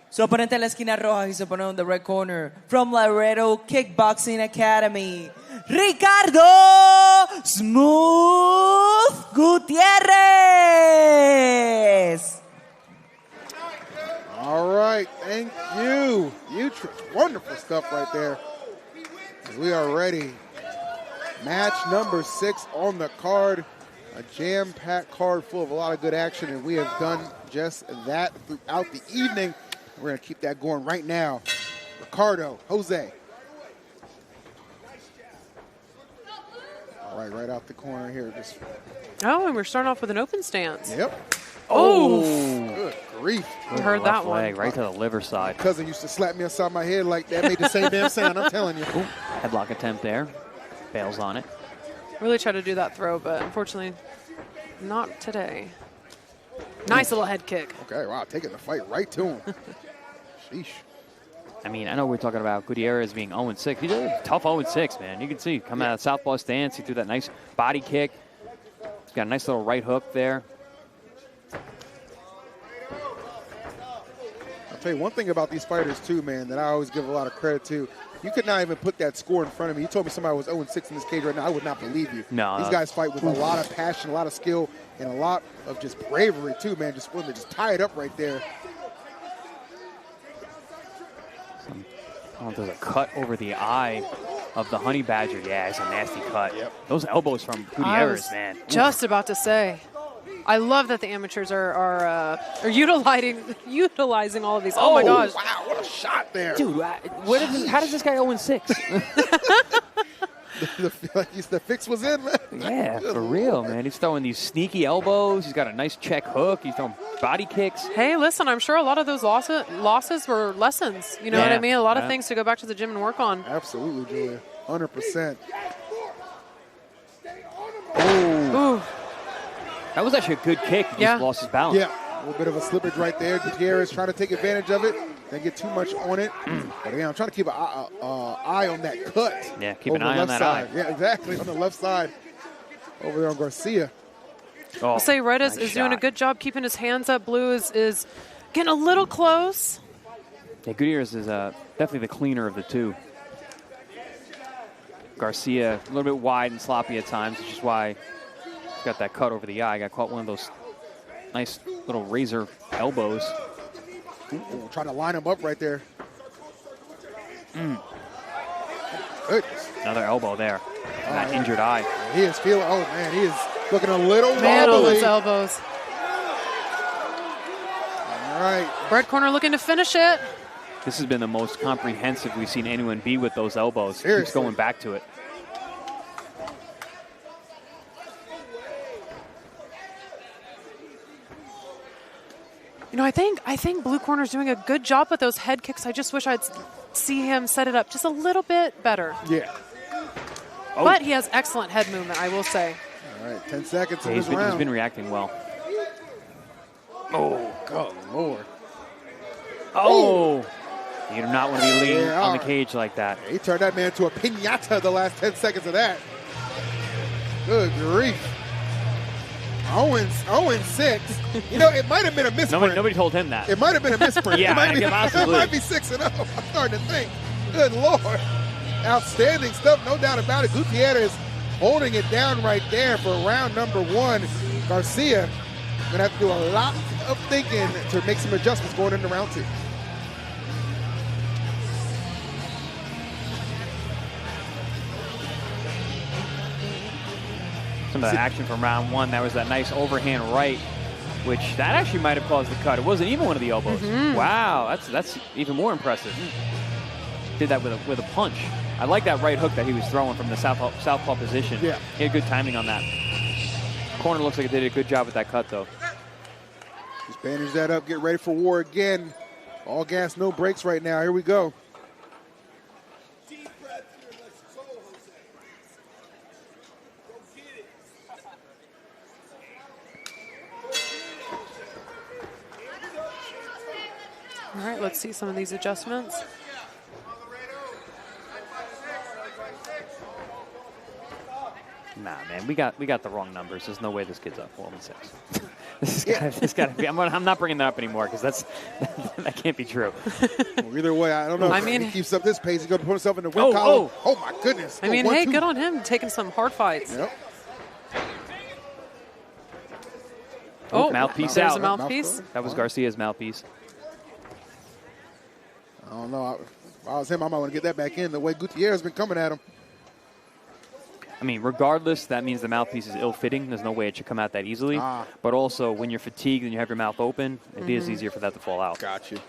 Su oponente en la esquina roja, his opponent on the red corner from Laredo Kickboxing Academy, Ricardo Smooth Gutierrez. All right, thank you. Wonderful stuff right there. We are ready. Match number 6 on the card. A jam-packed card full of a lot of good action, and we have done just that throughout the evening. We're going to keep that going right now. Ricardo, Jose. All right out the corner here. And we're starting off with an open stance. Yep. Oh. Good grief. You heard that one. Leg, right to the liver side. My cousin used to slap me upside my head like that. Made the same damn sound, I'm telling you. Ooh, headlock attempt there. Bails on it. Really tried to do that throw, but unfortunately, not today. Nice little head kick. Okay, wow, taking the fight right to him. Sheesh. I mean, I know we're talking about Gutierrez being 0-6. He's a tough 0-6, man. You can see coming out of southpaw stance, he threw that nice body kick. He's got a nice little right hook there. I'll tell you one thing about these fighters, too, man, that I always give a lot of credit to. You could not even put that score in front of me. You told me somebody was 0-6 in this cage right now, I would not believe you. No. These guys fight with a lot of passion, a lot of skill, and a lot of just bravery, too, man. Just willing to just tie it up right there. Oh, there's a cut over the eye of the honey badger. Yeah, it's a nasty cut. Yep. Those elbows from Gutierrez, man. Just about to say. I love that the amateurs are utilizing all of these. Oh my gosh. Wow, what a shot there. Dude, how does this guy 0-6? The fix was in, man. Yeah, for real, man. He's throwing these sneaky elbows. He's got a nice check hook. He's throwing body kicks. Hey, listen, I'm sure a lot of those losses were lessons. You know what I mean? A lot of things to go back to the gym and work on. Absolutely, Julia. 100%. Oh. That was actually a good kick. He just lost his balance. Yeah, a little bit of a slippage right there. Gutierrez trying to take advantage of it. Didn't get too much on it. But again, I'm trying to keep an eye on that cut. Yeah, keep an eye on that side. eye. Yeah, exactly, on the left side. Over there on Garcia. I'll say Red is doing a good job keeping his hands up. Blue is getting a little close. Yeah, Gutierrez is definitely the cleaner of the two. Garcia, a little bit wide and sloppy at times, which is why he's got that cut over the eye. Got caught one of those nice little razor elbows. Ooh, trying to line him up right there. Goodness. Another elbow there. That injured eye. He is feeling, oh man, he is looking a little Man on wobbly. those elbows. All right. Red corner looking to finish it. This has been the most comprehensive we've seen anyone be with those elbows. Seriously. Keeps going back to it. You know, I think blue corner's doing a good job with those head kicks. I just wish I'd see him set it up just a little bit better. Yeah. Oh. But he has excellent head movement, I will say. All right, 10 seconds in Yeah, this round. he's been reacting well. Oh, God, Lord. Oh. You do not want to be leaning Yeah, on the cage like that. He turned that man into a piñata the last 10 seconds of that. Good grief. 0-6. You know, it might have been a misprint. Nobody told him that. It might have been a misprint. Yeah, it might be absolutely. It might be 6-0. I'm starting to think. Good Lord. Outstanding stuff, no doubt about it. Gutierrez holding it down right there for round number 1. Garcia going to have to do a lot of thinking to make some adjustments going into round 2. Some of the action from round 1, that was that nice overhand right, which that actually might have caused the cut. It wasn't even one of the elbows. Wow, that's even more impressive. Did that with a punch. I like that right hook that he was throwing from the southpaw position. Yeah. He had good timing on that. Corner looks like it did a good job with that cut, though. Just bandage that up, get ready for war again. All gas, no brakes right now. Here we go. All right, let's see some of these adjustments. Nah, man, we got the wrong numbers. There's no way this kid's up 4-6. This got to be. I'm not bringing that up anymore because that can't be true. Well, either way, I don't know. I If mean, he keeps up this pace, he's going to put himself in the win column. Oh, my goodness. I mean, hey, good on him taking some hard fights. Yep. Oh, mouthpiece there's out. a mouthpiece. That was Garcia's mouthpiece. I don't know. If I was him, I might want to get that back in. The way Gutierrez has been coming at him. I mean, regardless, that means the mouthpiece is ill-fitting. There's no way it should come out that easily. But also, when you're fatigued and you have your mouth open, it is easier for that to fall out. Got you.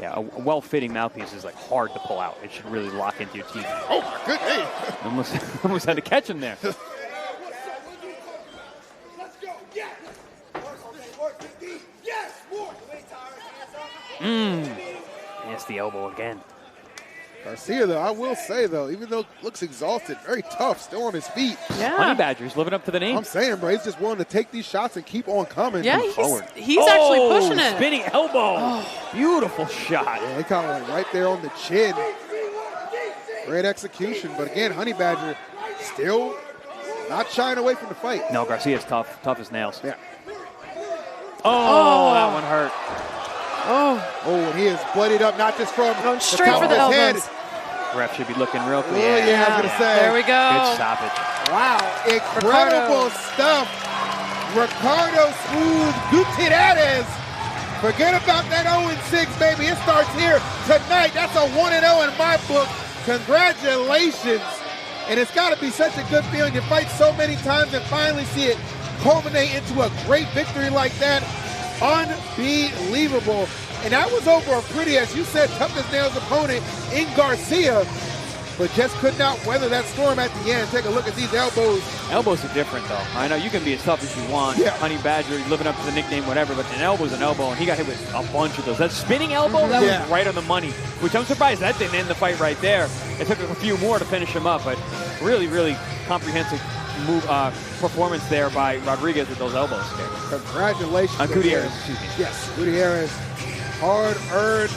Yeah, a well-fitting mouthpiece is like hard to pull out. It should really lock into your teeth. Oh, my goodness. Hey. Almost had to catch him there. It's the elbow again. Garcia, though, I will say, though, even though looks exhausted, very tough, still on his feet. Yeah. Honey Badger's living up to the name. I'm saying, bro, he's just willing to take these shots and keep on coming. Yeah, forward. he's actually pushing it. Spinning elbow. Beautiful shot. Yeah, he kind of went right there on the chin. Great execution. But again, Honey Badger still not shying away from the fight. No, Garcia's tough as nails. Yeah. Oh, that one hurt. Oh, and he is bloodied up, not just from going the straight top for of the his elbows. head. Ref should be looking real Oh, clear. yeah, I was going to say. There we go. Good stoppage. Wow, incredible stuff. Ricardo Smooth Gutierrez. Forget about that 0-6, baby. It starts here tonight. That's a 1-0 in my book. Congratulations. And it's got to be such a good feeling. You fight so many times and finally see it culminate into a great victory like that. Unbelievable. And that was over a pretty, as you said, tough as nails opponent in Garcia, but just could not weather that storm at the end. Take a look at these elbows. Elbows are different, though. I know you can be as tough as you want. Yeah. Honey Badger, living up to the nickname, whatever, but an elbow's an elbow, and he got hit with a bunch of those. That spinning elbow, that was right on the money, which I'm surprised that didn't end the fight right there. It took a few more to finish him up, but really, really comprehensive performance there by Rodriguez with those elbows. Congratulations. Gutierrez, excuse me. Yes, Gutierrez. Hard-earned,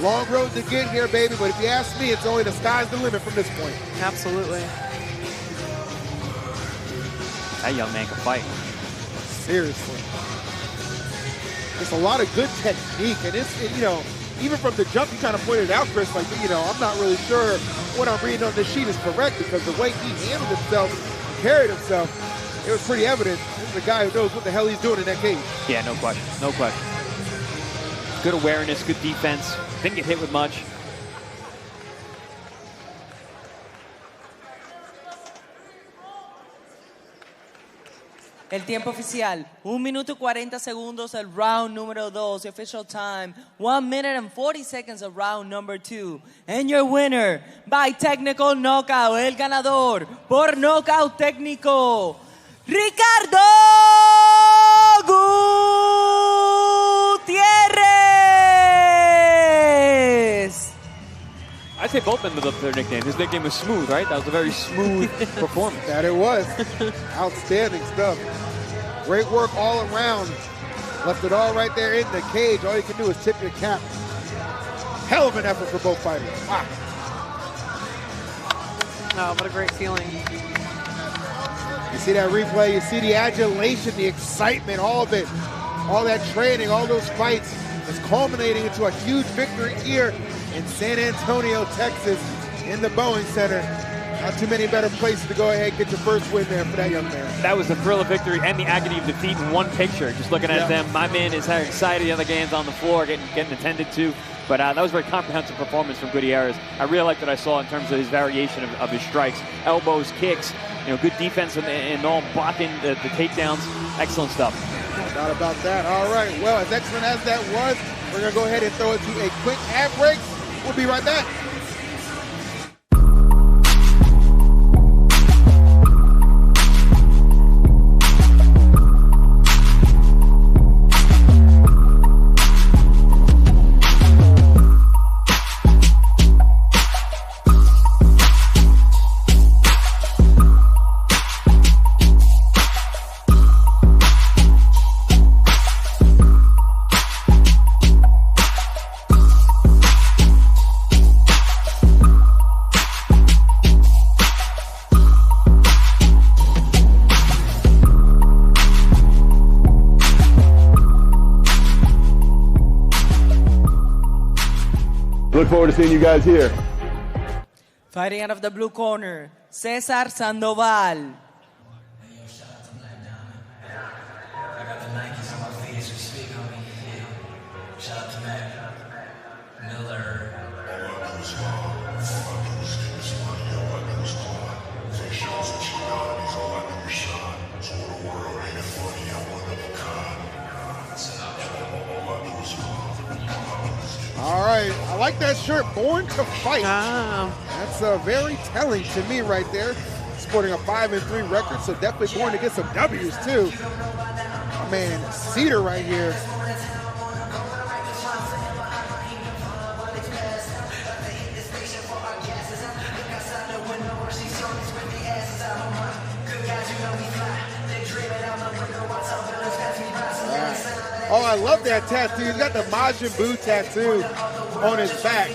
long road to get here, baby, but if you ask me, it's only the sky's the limit from this point. Absolutely. That young man can fight. Seriously. There's a lot of good technique, and it's, even from the jump, you kind of pointed out, Chris, like, I'm not really sure what I'm reading on this sheet is correct, because the way he handled himself, carried himself, it was pretty evident. This is a guy who knows what the hell he's doing in that cage. Yeah, no question, no question. Good awareness, good defense. Didn't get hit with much. El tiempo oficial, 1 minuto 40 segundos el round número 2. Official time, 1 minute and 40 seconds of round number 2. And your winner by technical knockout, el ganador por knockout técnico, Ricardo Gutierrez. I'd say both men lived up to their nickname. His nickname was Smooth, right? That was a very smooth performance. That it was. Outstanding stuff. Great work all around. Left it all right there in the cage. All you can do is tip your cap. Hell of an effort for both fighters. Wow. Oh, what a great feeling. You see that replay, you see the adulation, the excitement, all of it. All that training, all those fights is culminating into a huge victory here in San Antonio, Texas, in the Boeing Center. Not too many better places to go ahead and get your first win there for that young man. That was the thrill of victory and the agony of defeat in one picture. Just looking at them, my man is excited, the other man's on the floor getting attended to. But that was a very comprehensive performance from Gutierrez. I really liked what I saw in terms of his variation of his strikes. Elbows, kicks, good defense and all, blocking the takedowns. Excellent stuff. No doubt about that. All right, well, as excellent as that was, we're going to go ahead and throw it to a quick ad break. We'll be right back. Look forward to seeing you guys here. Fighting out of the blue corner, Cesar Sandoval. All right, I like that shirt, Born to Fight. That's very telling to me right there. Sporting a 5-3 record, so definitely going to get some W's too. My man, Cedar right here. Oh, I love that tattoo. He's got the Majin Buu tattoo on his back.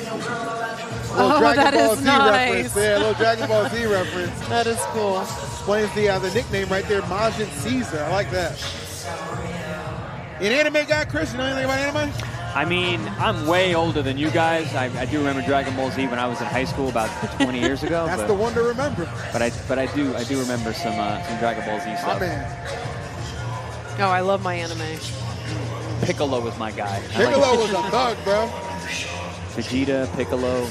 That is nice. Reference. Yeah, a little Dragon Ball Z reference. That is cool. Explains the nickname right there, Majin Caesar. I like that. An anime guy, Chris? You know anything about anime? I mean, I'm way older than you guys. I do remember Dragon Ball Z when I was in high school about 20 years ago. That's the one to remember. But I do remember some Dragon Ball Z stuff. Oh, man. Oh, I love my anime. Piccolo was my guy. Piccolo was a thug, bro. Vegeta, Piccolo.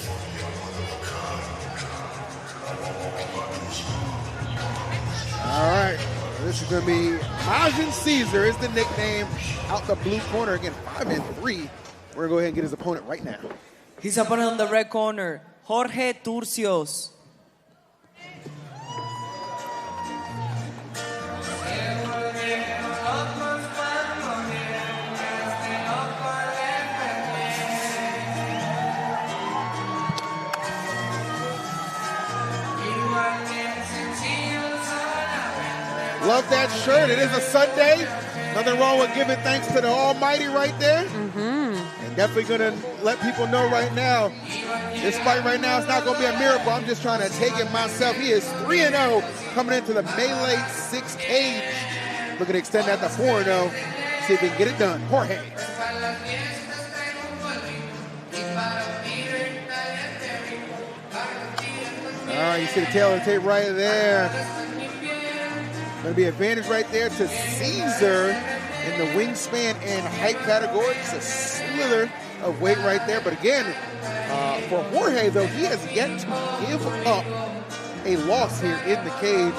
All right. This is going to be Majin Caesar is the nickname out the blue corner. Again, 5-3. We're going to go ahead and get his opponent right now. His opponent on the red corner, Jorge Turcios. Love that shirt. It is a Sunday. Nothing wrong with giving thanks to the Almighty right there. And definitely going to let people know right now, this fight right now is not going to be a miracle. I'm just trying to take it myself. He is 3-0 coming into the Melee 6 cage. Looking to extend that to 4-0. See if he can get it done. Jorge. All right, you see the tail of the tape right there. Going to be advantage right there to Caesar in the wingspan and height category. Just a slither of weight right there. But again, for Jorge, though, he has yet to give up a loss here in the cage.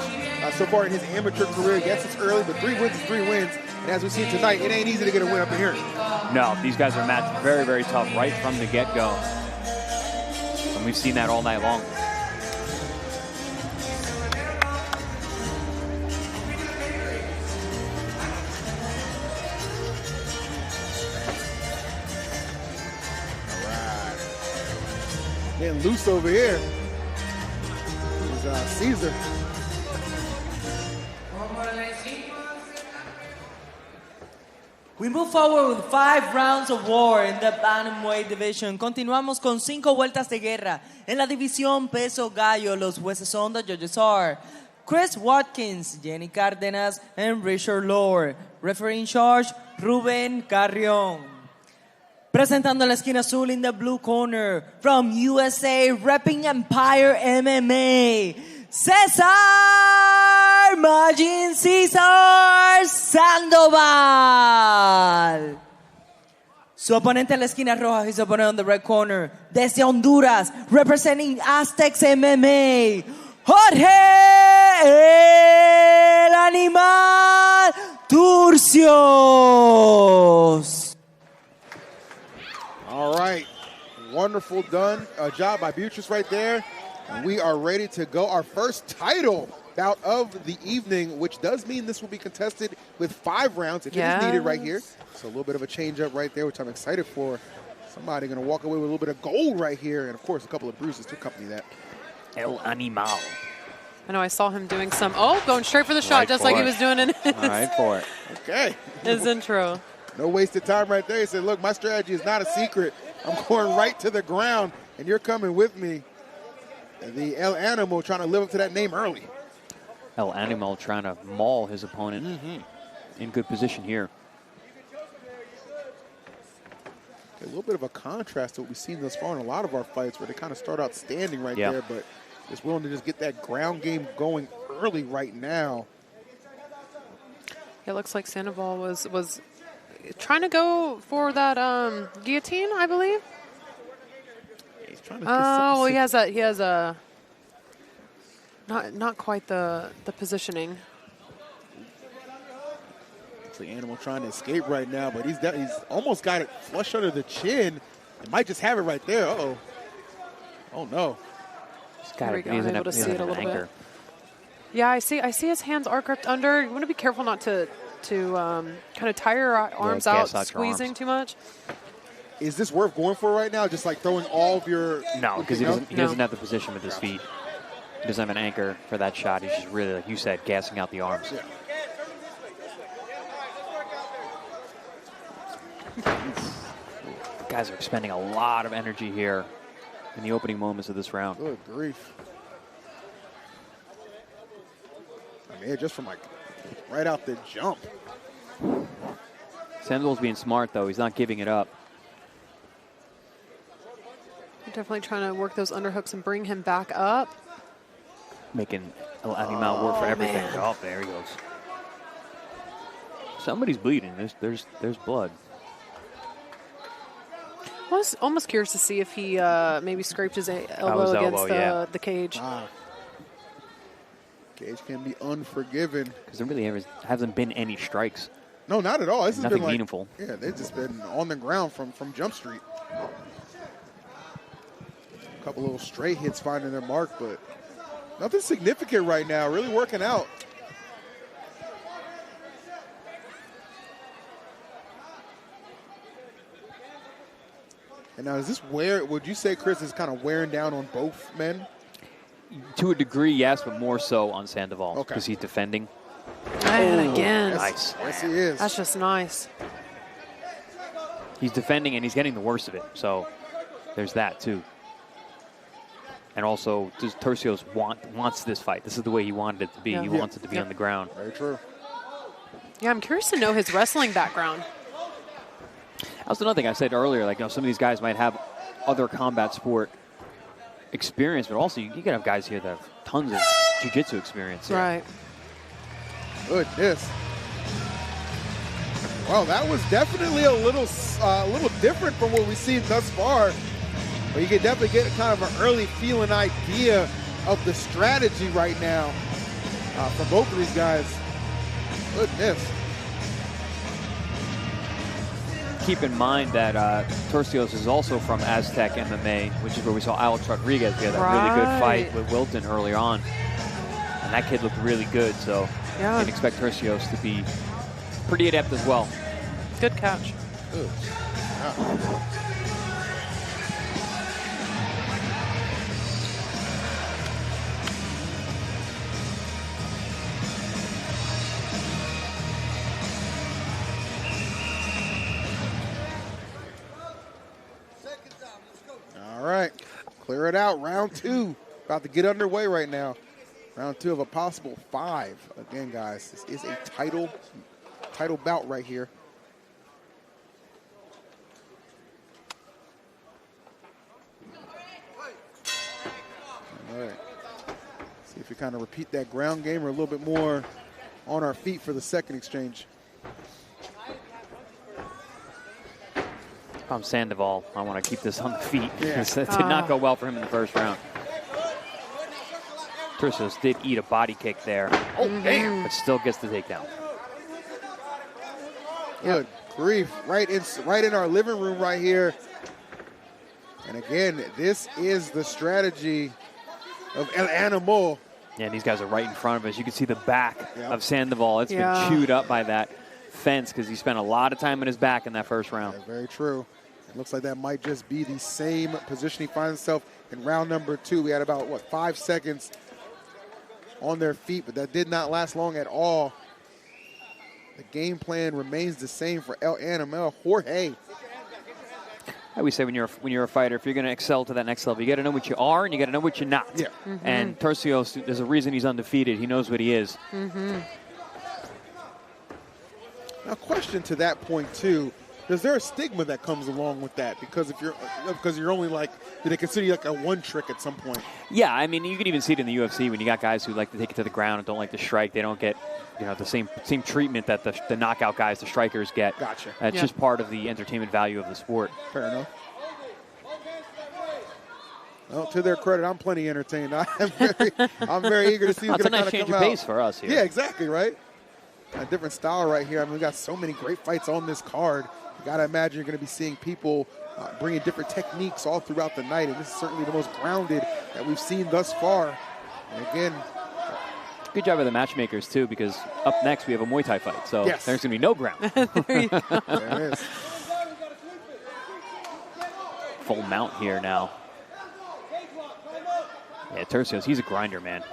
So far in his amateur career, yes, it's early, but 3 wins is 3 wins. And as we see tonight, it ain't easy to get a win up in here. No, these guys are matched very, very tough right from the get-go. And we've seen that all night long. Getting loose over here is Caesar. We move forward with 5 rounds of war in the Bantamweight division. Continuamos con 5 vueltas de guerra. En la división peso gallo, los jueces son the judges are Chris Watkins, Jenny Cárdenas, and Richard Lohr. Referee in charge, Ruben Carrión. Presentando la esquina azul in the blue corner, from USA, repping Empire MMA, César Majin César Sandoval. Su oponente en la esquina roja, his opponent on the red corner, desde Honduras, representing Aztecs MMA, Jorge el Animal Turcios. All right, wonderful job by Beatriz right there. And we are ready to go. Our first title bout of the evening, which does mean this will be contested with 5 rounds if it is needed right here. So a little bit of a change up right there, which I'm excited for. Somebody going to walk away with a little bit of gold right here, and of course a couple of bruises to accompany that. El Animal. I know I saw him doing some, going straight for the shot, just like he was doing in his, right for it. Okay. His intro. No wasted time right there. He said, look, my strategy is not a secret. I'm going right to the ground, and you're coming with me. And the El Animal trying to live up to that name early. El Animal trying to maul his opponent. In good position here. A little bit of a contrast to what we've seen thus far in a lot of our fights, where they kind of start out standing right there, but is willing to just get that ground game going early right now. It looks like Sandoval was trying to go for that guillotine, I believe. He's trying to well, he has a not quite the positioning. It's the Animal trying to escape right now, but he's almost got it flush under the chin. It might just have it right there. Uh-oh. Oh no. There we go. I'm able to see it a little bit. Yeah, I see his hands are gripped under. You want to be careful not to kind of tire your arms out, squeezing too much. Is this worth going for right now? Just like throwing all of your... No, because he doesn't have the position with his feet. He doesn't have an anchor for that shot. He's just really, like you said, gassing out the arms. Yeah. Guys are expending a lot of energy here in the opening moments of this round. Good grief. I mean, just from like right out the jump. Sandoval's being smart, though. He's not giving it up. Definitely trying to work those underhooks and bring him back up. Making him out work for everything. Man. Oh, there he goes. Somebody's bleeding. There's blood. I was almost curious to see if he maybe scraped his elbow against the cage. Cage can be unforgiven. Because there really hasn't been any strikes. No, not at all. This has Nothing been like, meaningful. Yeah, they've just been on the ground from Jump Street. A couple little stray hits finding their mark, but nothing significant right now. Really working out. And now, is this would you say, Chris, is kind of wearing down on both men? To a degree, yes, but more so on Sandoval Okay. because he's defending. And again. Nice. Yes, he is. That's just nice. He's defending and he's getting the worst of it. So there's that too. And also, Tercios wants this fight. This is the way he wanted it to be. Yeah. He wants it to be on the ground. Very true. Yeah, I'm curious to know his wrestling background. That's another thing I said earlier. Like, some of these guys might have other combat sport experience, but also you can have guys here that have tons of jiu-jitsu experience. Right. Goodness. Well, that was definitely a little different from what we've seen thus far. But you can definitely get kind of an early feeling idea of the strategy right now for both of these guys. Goodness. Keep in mind that Tercios is also from Aztec MMA, which is where we saw Alex Rodriguez. We had that really good fight with Wilton earlier on. And that kid looked really good, so you can expect Tercios to be pretty adept as well. Good catch. Good. All right, clear it out. Round two, about to get underway right now. Round two of a possible 5. Again, guys, this is a title bout right here. All right, see if we kind of repeat that ground game or a little bit more on our feet for the second exchange. If I'm Sandoval, I want to keep this on the feet. Yeah. It did not go well for him in the first round. Tercios did eat a body kick there. Oh, damn. But still gets the takedown. Good grief. Right in our living room right here. And again, this is the strategy of El Animal. Yeah, and these guys are right in front of us. You can see the back of Sandoval. It's been chewed up by that fence because he spent a lot of time on his back in that first round. Yeah, very true. It looks like that might just be the same position he finds himself in round number 2. We had about, 5 seconds on their feet, but that did not last long at all. The game plan remains the same for El Animal. Jorge. I always say when you're a fighter, if you're going to excel to that next level, you got to know what you are and you got to know what you're not. Yeah. And Tercios, there's a reason he's undefeated. He knows what he is. Now, question to that point too: is there a stigma that comes along with that? Because you're only do they consider you like a one trick at some point? Yeah, I mean, you can even see it in the UFC when you got guys who like to take it to the ground and don't like to strike. They don't get, the same treatment that the knockout guys, the strikers get. Gotcha. It's just part of the entertainment value of the sport. Fair enough. Well, to their credit, I'm plenty entertained. I'm very eager to see who's It's a going to nice kind change of of come pace out. for us here. Yeah, exactly, right? A different style right here. I mean, we got so many great fights on this card. You got to imagine you're going to be seeing people bringing different techniques all throughout the night, and this is certainly the most grounded that we've seen thus far. And again, good job of the matchmakers, too, because up next we have a Muay Thai fight, so Yes. there's going to be no ground. There you go. there it is. Full mount here now. Yeah, Tercios, he's a grinder, man.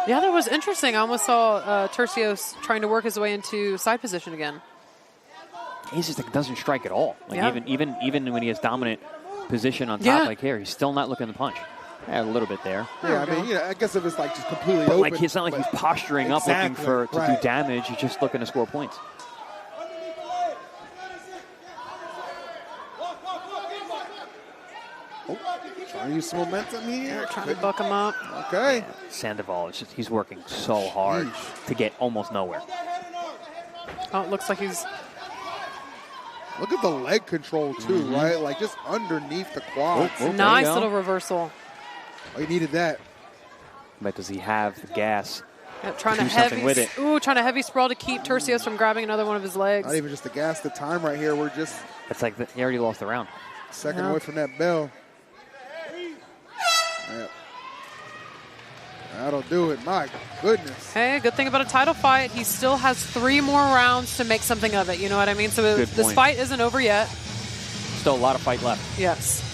Yeah, that was interesting. I almost saw Tercios trying to work his way into side position again. he's just like, doesn't strike at all. Like Yeah. even when he has dominant position on top, like here, he's still not looking to punch. Yeah, a little bit there. Yeah, I mean, I guess if it's like just completely But open. like it's not like he's posturing up looking to do damage. He's just looking to score points. Trying to use some momentum here. Trying to buck him up. Okay. Yeah, Sandoval is just he's working so hard to get almost nowhere. Oh, it looks like he's. Look at the leg control too, right? Like just underneath the quads. Nice little reversal. Oh, he needed that. But does he have the gas? Yeah, trying to to do something with it? Trying to heavy sprawl to keep Turcios from grabbing another one of his legs. Not even just the gas, the time right here. We're just It's like he already lost the round. second away from that bell. Yeah. That'll do it. My goodness. Hey, good thing about a title fight, he still has 3 more rounds to make something of it. You know what I mean? So Good this point. fight isn't over yet. Still a lot of fight left. Yes.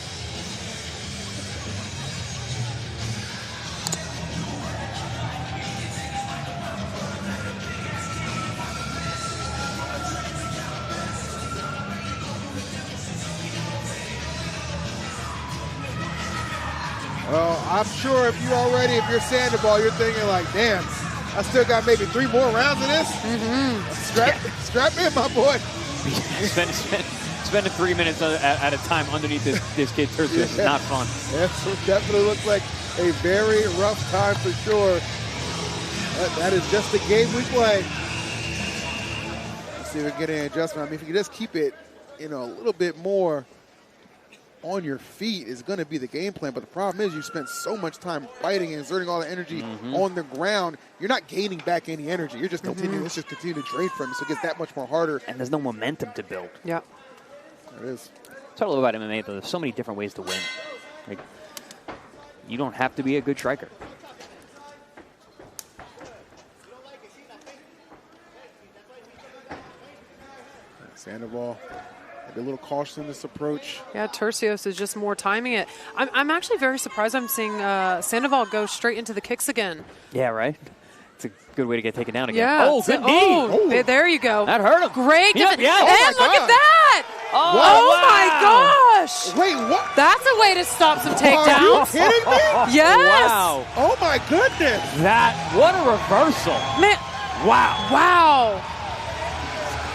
Well, I'm sure if you're Sandoval, you're thinking like, damn, I still got maybe 3 more rounds of this. Strap in, my boy. Spending 3 minutes at a time underneath this kid Turcios is not fun. That definitely looks like a very rough time for sure. That is just the game we play. Let's see if we can get an adjustment. I mean, if you can just keep it, a little bit more on your feet is going to be the game plan. But the problem is you spend so much time fighting and exerting all the energy on the ground. You're not gaining back any energy. You're just continuing. It's just continue to drain from you. So it gets that much more harder. And there's no momentum to build. Yeah. It is. It's all about MMA, though. There's so many different ways to win. Like, you don't have to be a good striker. Sandoval, a little cautious in this approach. Yeah, Turcios is just more timing it. I'm actually very surprised I'm seeing Sandoval go straight into the kicks again. Yeah, right? It's a good way to get taken down again. Yeah. Oh, good knee. There you go. That hurt him. Great. Yeah, And yeah. look at that. Oh, my gosh. Wait, what? That's a way to stop some Are you takedowns. kidding me? Yes. Wow. Oh, my goodness. What a reversal. Man. Wow.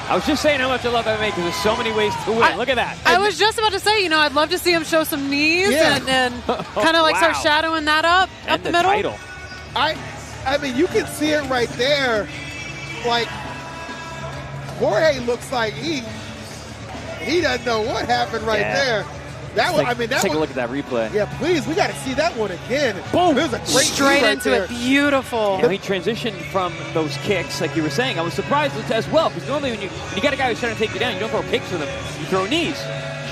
I was just saying how much I love MMA because there's so many ways to win. Look at that. I was just about to say, I'd love to see him show some knees and kind of like start shadowing that up the middle. Title. I mean, you can see it right there. Like, Jorge looks like he doesn't know what happened right there. That one, Take a look at that replay. Yeah, please, we got to see that one again. Boom. It was a great Straight knee into right it. there. Beautiful. He transitioned from those kicks, like you were saying. I was surprised as well, because normally when you got a guy who's trying to take you down, you don't throw kicks with him. You throw knees.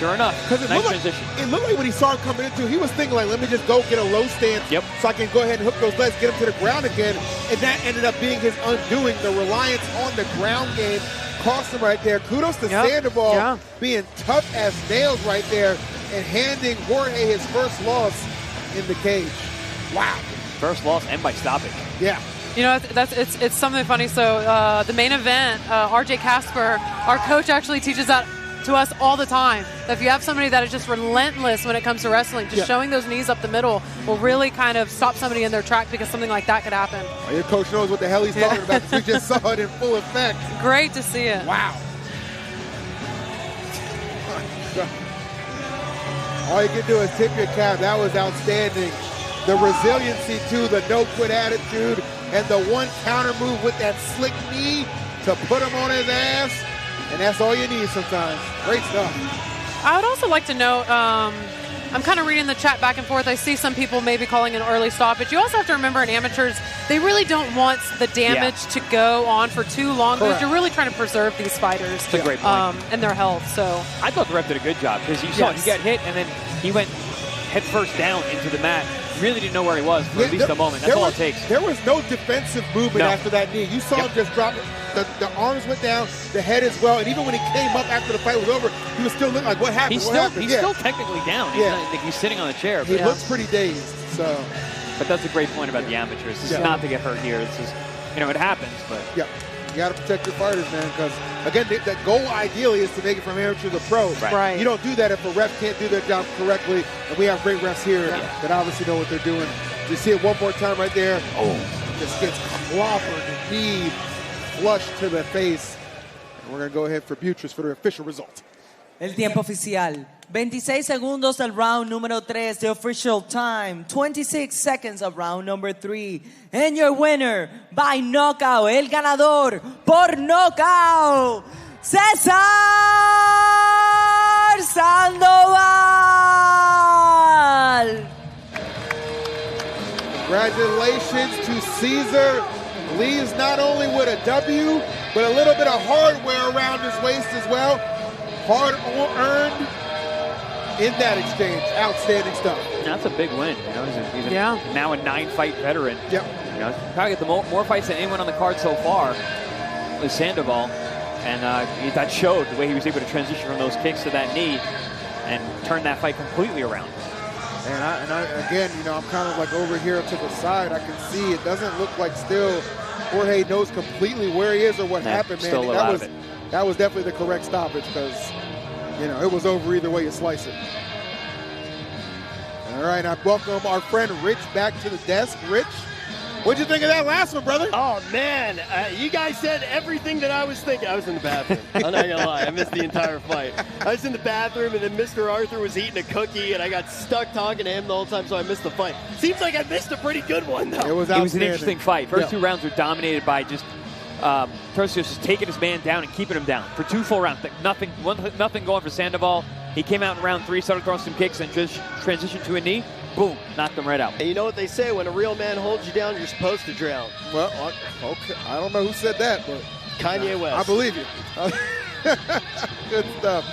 Sure enough, nice transition. It looked like when he saw him coming into, he was thinking like, let me just go get a low stance so I can go ahead and hook those legs, get him to the ground again. And that ended up being his undoing. The reliance on the ground game cost him right there. Kudos to Sandoval being tough as nails right there and handing Jorge his first loss in the cage. Wow. First loss and by stoppage. Yeah. It's something funny. So the main event, RJ Casper, our coach actually teaches that to us all the time. That if you have somebody that is just relentless when it comes to wrestling, just showing those knees up the middle will really kind of stop somebody in their track because something like that could happen. Well, your coach knows what the hell he's talking about because we just saw it in full effect. Great to see it. Wow. All you can do is tip your cap. That was outstanding. The resiliency, too, the no-quit attitude, and the one counter move with that slick knee to put him on his ass. And that's all you need sometimes. Great stuff. I would also like to note, I'm kind of reading the chat back and forth. I see some people maybe calling an early stoppage. You also have to remember in amateurs, they really don't want the damage to go on for too long because you're really trying to preserve these fighters. That's a great point. And their health. So I thought the ref did a good job because you saw he got hit and then he went head first down into the mat. Really didn't know where he was for at least a moment. That's all it takes. There was no defensive movement after that knee. You saw him just drop it. The arms went down, the head as well, and even when he came up after the fight was over, he was still looking like, what happened? He's still technically down. He's not, like he's sitting on a chair. He looks pretty dazed. So, but that's a great point about the amateurs. This is not to get hurt here. This is, it happens, but got to protect your fighters, man, because, again, the goal ideally is to make it from amateur to pro. Right. You don't do that if a ref can't do their job correctly, and we have great refs here that obviously know what they're doing. You see it one more time right there. Just gets clobbered, knee, flush to the face. And we're going to go ahead for Beatriz for the official result. El tiempo oficial. 26 segundos del round número 3, the official time. 26 seconds of round number 3. And your winner by knockout, el ganador por knockout, César Sandoval. Congratulations to Caesar. Leaves not only with a W, but a little bit of hardware around his waist as well. Hard-earned in that exchange. Outstanding stuff. That's a big win. You know, he's now a 9-fight veteran. Yep. You know, probably got the more fights than anyone on the card so far with Sandoval. And that showed the way he was able to transition from those kicks to that knee and turn that fight completely around. And again, you know, I'm kind of like over here to the side. I can see it doesn't look like still Jorge knows completely where he is or what happened, man. Still out of it. That was definitely the correct stoppage because, you know, it was over either way you slice it. All right, I welcome our friend Rich back to the desk. Rich, what'd you think of that last one, brother? Oh, man. You guys said everything that I was thinking. I was in the bathroom. I'm not going to lie. I missed the entire fight. I was in the bathroom, and then Mr. Arthur was eating a cookie, and I got stuck talking to him the whole time, so I missed the fight. Seems like I missed a pretty good one, though. It was an interesting fight. First 2 rounds were dominated by just Turcios just taking his man down and keeping him down for 2 full rounds. Nothing going for Sandoval. He came out in round 3, started throwing some kicks, and just transitioned to a knee. Boom, knocked him right out. And you know what they say, when a real man holds you down, you're supposed to drown. Well, okay. I don't know who said that, but Kanye West. I believe you. Good stuff.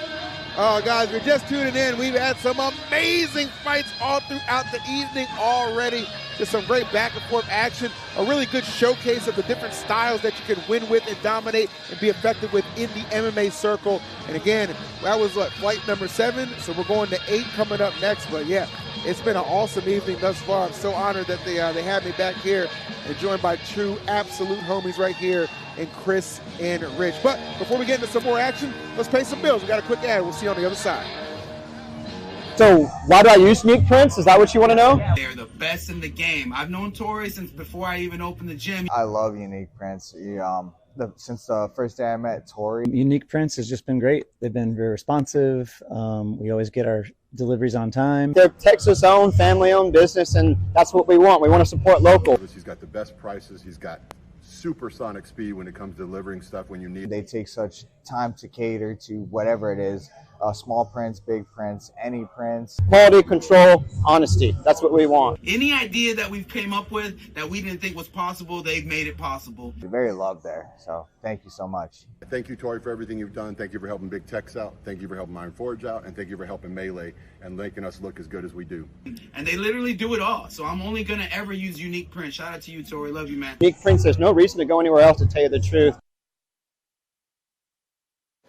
Oh, guys, we're just tuning in. We've had some amazing fights all throughout the evening already. Just some great back-and-forth action. A really good showcase of the different styles that you can win with and dominate and be effective with in the MMA circle. And again, that was flight number 7, so we're going to 8 coming up next. But yeah, it's been an awesome evening thus far. I'm so honored that they had me back here and joined by true absolute homies right here in Chris and Rich. But before we get into some more action, let's pay some bills. We got a quick ad. We'll see you on the other side. So why do I use unique prints? Is that what you want to know? They're the best in the game. I've known Tori since before I even opened the gym. I love unique prints. Since the first day I met Tori. Unique prints has just been great. They've been very responsive. We always get our deliveries on time. They're Texas-owned, family-owned business, and that's what we want. We want to support local. He's got the best prices. He's got supersonic speed when it comes to delivering stuff when you need. They take such time to cater to whatever it is. Small prints, big prints, any prints. Quality, control, honesty. That's what we want. Any idea that we've came up with that we didn't think was possible, they've made it possible. They're very loved there, so thank you so much. Thank you, Tori, for everything you've done. Thank you for helping Big Tex out. Thank you for helping Iron Forge out. And thank you for helping Melee and making us look as good as we do. And they literally do it all. So I'm only going to ever use unique prints. Shout out to you, Tori. Love you, man. Unique prints, there's no reason to go anywhere else, to tell you the truth.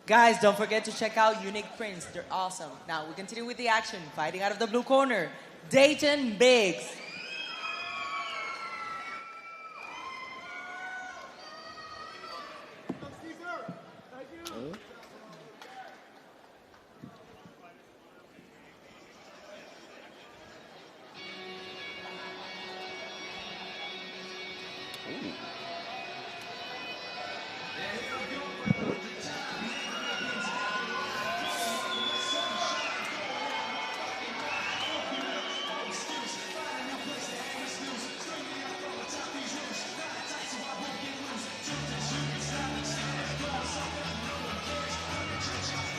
Guys, don't forget to check out Unique Prints. They're awesome. Now, we continue with the action. Fighting out of the blue corner, Dayton Biggs.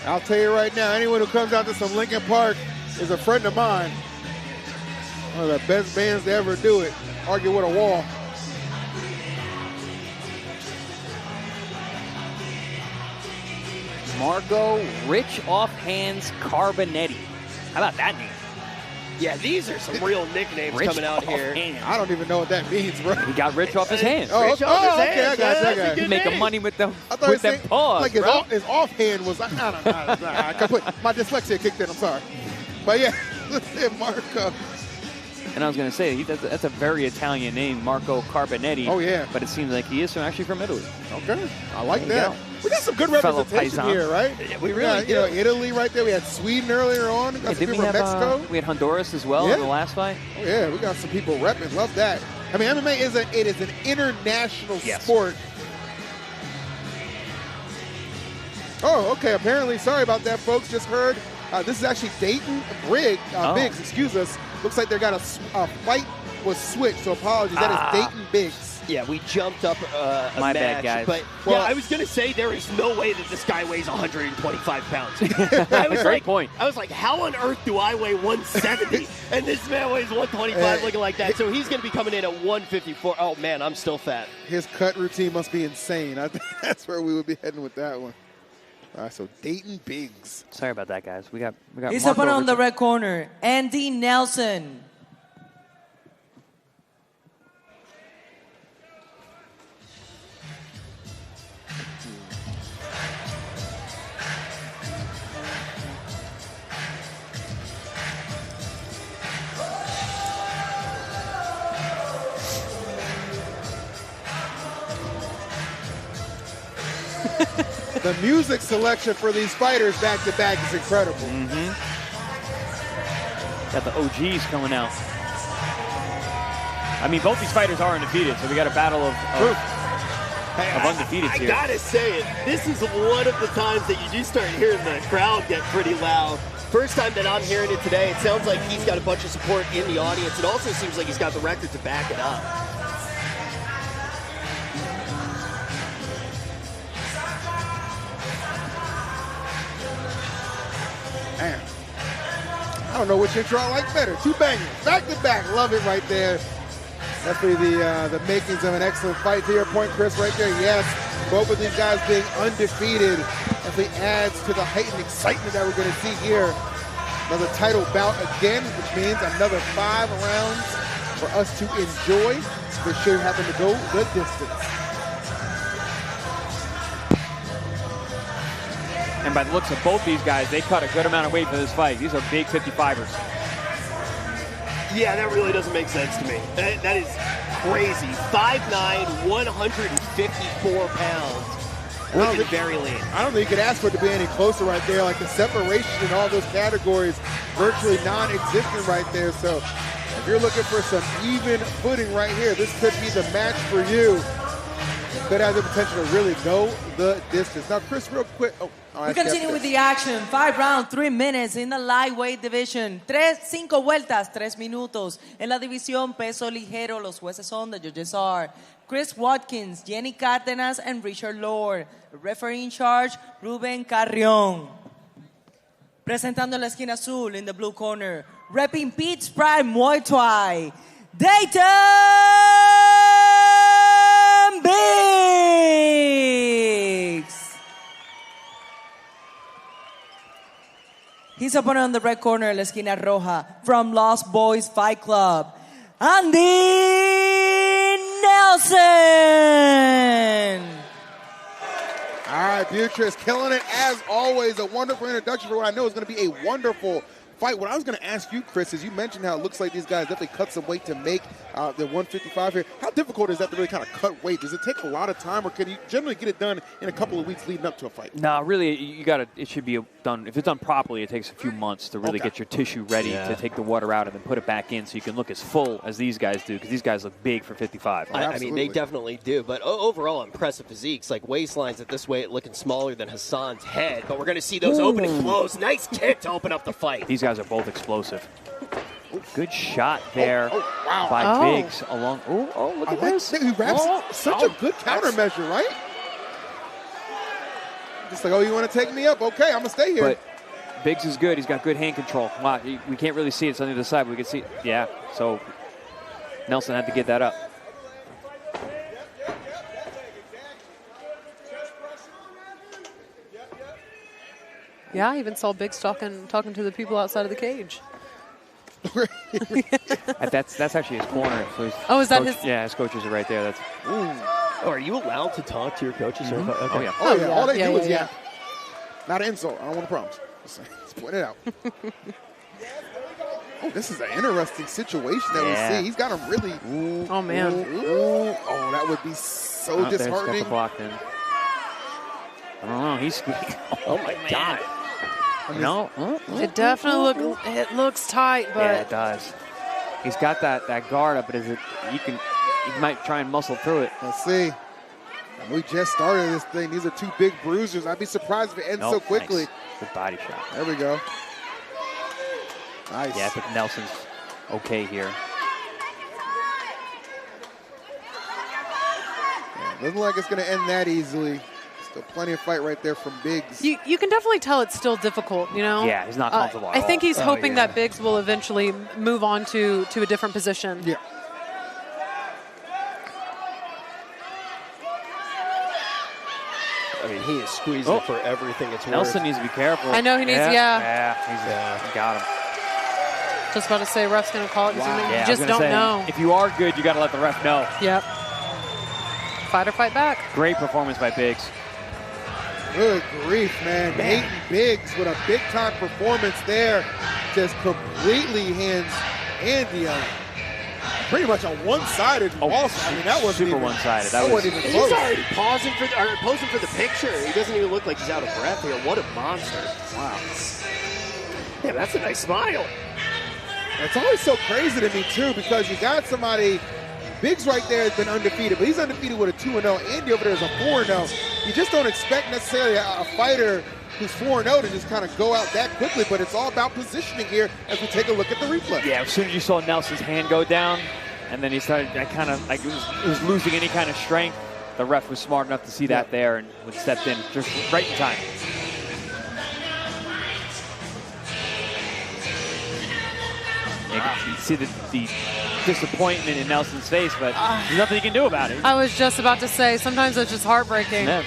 I'll tell you right now, anyone who comes out to some Lincoln Park is a friend of mine. One of the best bands to ever do it. Argue with a wall. Margot Rich Offhands Carbonetti. How about that name? Yeah, these are some real nicknames Rich coming out here. Hands. I don't even know what that means, bro. He got rich off his hands. Oh, Rich off his okay, hands. I got you. He's making money with them I with them paws, like bro. his offhand was, I don't know. My dyslexia kicked in, I'm sorry. But yeah, Marco. And I was going to say, that's a very Italian name, Marco Carbonetti. Oh, yeah. But it seems like he is actually from Italy. Okay. I like There you that. We got some good Fellow representation paisan. here, right? Yeah, we really do. Italy right there. We had Sweden earlier on. We got some Did we people have from Mexico. we had Honduras as well in the last fight? Oh, yeah, we got some people repping. Love that. I mean, MMA is an international sport. Oh, okay. Apparently, sorry about that, folks. Just heard. This is actually Dayton Biggs. Excuse us. Looks like they got a fight was switched. So apologies. That is Dayton Biggs. Yeah, we jumped up a My match. bad, guys. But Well, I was going to say there is no way that this guy weighs 125 pounds. I was Great point. I was like, how on earth do I weigh 170 and this man weighs 125 looking like that? So he's going to be coming in at 154. Oh, man, I'm still fat. His cut routine must be insane. I think that's where we would be heading with that one. All right, so Dayton Biggs. Sorry about that, guys. We got. He's Marco up on the Richard- red corner, Andy Nelson. The music selection for these fighters back to back is incredible. Got the OGs coming out. I mean, both these fighters are undefeated, so we got a battle of undefeateds here. I gotta say it. This is one of the times that you do start hearing the crowd get pretty loud. First time that I'm hearing it today, it sounds like he's got a bunch of support in the audience. It also seems like he's got the record to back it up. Man, I don't know which intro I like better. Two bangers, back to back. Love it right there. Definitely the makings of an excellent fight. To your point, Chris, right there. Yes, both of these guys being undefeated definitely adds to the heightened excitement that we're going to see here. Another title bout again, which means another 5 rounds for us to enjoy. For sure, having to go the distance. And by the looks of both these guys, they cut a good amount of weight for this fight. These are big 55ers. Yeah, that really doesn't make sense to me. That is crazy. 5'9", 154 pounds. Looking very lean. I don't think you could ask for it to be any closer right there. Like the separation in all those categories, virtually non-existent right there. So if you're looking for some even footing right here, this could be the match for you. It could have the potential to really go the distance. Now, Chris, real quick. We continue with the action. 5 rounds, 3 minutes in the lightweight division. 5 vueltas, 3 minutos. En la división peso ligero, los jueces son the judges are Chris Watkins, Jenny Cárdenas, and Richard Lord. Referee in charge, Ruben Carrión. Presentando la esquina azul in the blue corner, repping Pete's Pride Muay Thai, Dayton Biggs. His opponent on the red corner, la esquina roja, from Lost Boys Fight Club, Andy Nelson. All right, Beatriz, killing it as always. A wonderful introduction for what I know is going to be a wonderful fight. What I was going to ask you, Chris, is you mentioned how it looks like these guys definitely cut some weight to make the 155 here. How difficult is that to really kind of cut weight? Does it take a lot of time, or can you generally get it done in a couple of weeks leading up to a fight? No, really, you got to. It should be done. If it's done properly, it takes a few months to really get your tissue ready to take the water out and then put it back in, so you can look as full as these guys do. Because these guys look big for 55. I mean, they definitely do. But overall, impressive physiques. Like waistlines at this weight looking smaller than Hassan's head. But we're going to see those opening blows. Nice kick to open up the fight. These guys are both explosive. Good shot there by Biggs along. Look at this. He wraps such a good countermeasure, right? Just like, you want to take me up? Okay, I'm going to stay here. But Biggs is good. He's got good hand control. Wow, we can't really see it. It's on the other side, but we can see it. Yeah, so Nelson had to get that up. Yeah, I even saw Biggs talking to the people outside of the cage. That's actually his corner. So is that his? Yeah, his coaches are right there. That's. Oh, are you allowed to talk to your coaches? Mm-hmm. Okay. Oh, yeah. Oh, yeah. All they do is yap. Not an insult. I don't want to promise. Just point it out. Oh, this is an interesting situation that we see. He's got him really. Oh, man. Oh, that would be so disheartening. The block in. I don't know. He's squeaking. Oh, my God. No. It definitely looks tight, but. Yeah, it does. He's got that guard up, but he might try and muscle through it. Let's see. We just started this thing. These are two big bruisers. I'd be surprised if it ends so quickly. Nice. Good body shot. There we go. Nice. Yeah, I think Nelson's okay here. Yeah, doesn't look like it's going to end that easily. Still plenty of fight right there from Biggs. You can definitely tell it's still difficult, you know? Yeah, he's not comfortable. I think he's hoping that Biggs will eventually move on to a different position. Yeah. I mean, he is squeezing for everything it's worth. Nelson needs to be careful. I know he needs, Yeah, he got him. Just about to say, ref's going to call it. Wow. You just don't know. If you are good, you got to let the ref know. Yep. Fight or fight back. Great performance by Biggs. Good grief, man. Hayden Biggs with a big-time performance there. Just completely hands Andy pretty much a one-sided loss. I mean, that wasn't super even one-sided. That wasn't even close. He's already posing for the picture. He doesn't even look like he's out of breath here. What a monster. Wow. Yeah, that's a nice smile. It's always so crazy to me, too, because you got somebody, Biggs right there has been undefeated, but he's undefeated with a 2-0. Andy over there is a 4-0. You just don't expect necessarily a fighter who's 4-0 to just kind of go out that quickly, but it's all about positioning here as we take a look at the replay. Yeah, as soon as you saw Nelson's hand go down, and then he started, it was losing any kind of strength, the ref was smart enough to see that there and stepped in just right in time. You see the disappointment in Nelson's face, but there's nothing you can do about it. I was just about to say, sometimes it's just heartbreaking. Yeah.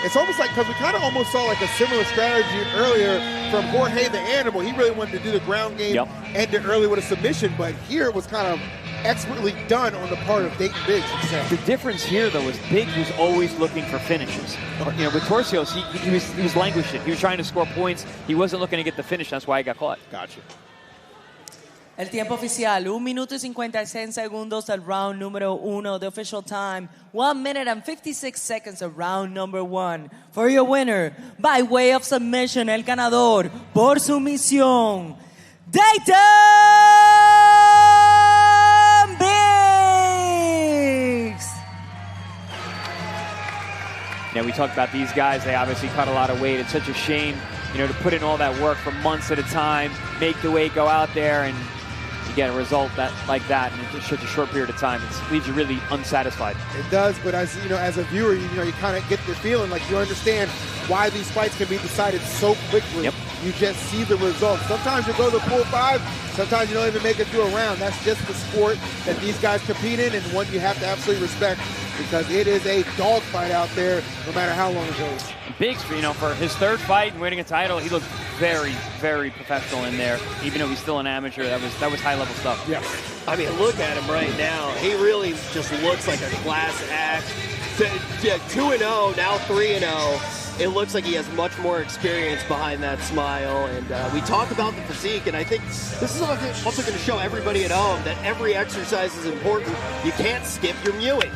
It's almost like, because we kind of almost saw like a similar strategy earlier from Jorge the Animal. He really wanted to do the ground game, end it early with a submission, but here it was kind of expertly done on the part of Dayton Biggs himself. The difference here, though, was Biggs was always looking for finishes. You know, with Torcios, he was languishing. He was trying to score points. He wasn't looking to get the finish. That's why he got caught. Gotcha. El tiempo oficial, 1 minuto y 56 segundos al round número 1. The official time, 1 minute and 56 seconds of round number 1. For your winner, by way of submission, el ganador, por sumisión, Dayton Biggs. Now, we talked about these guys. They obviously cut a lot of weight. It's such a shame, you know, to put in all that work for months at a time, make the weight, go out there, and you get a result like that in such a short period of time. It leaves you really unsatisfied. It does, but as you know, as a viewer, you kind of get the feeling like you understand why these fights can be decided so quickly. Yep. You just see the results. Sometimes you go to the full 5, sometimes you don't even make it through a round. That's just the sport that these guys compete in, and one you have to absolutely respect, because it is a dogfight out there, no matter how long it goes. Biggs, you know, for his third fight and winning a title, he looked very, very professional in there. Even though he's still an amateur, that was high-level stuff. Yeah. I mean, look at him right now. He really just looks like a class act. 2-0, now 3-0. It looks like he has much more experience behind that smile. And we talked about the physique, and I think this is also going to show everybody at home that every exercise is important. You can't skip your mewing.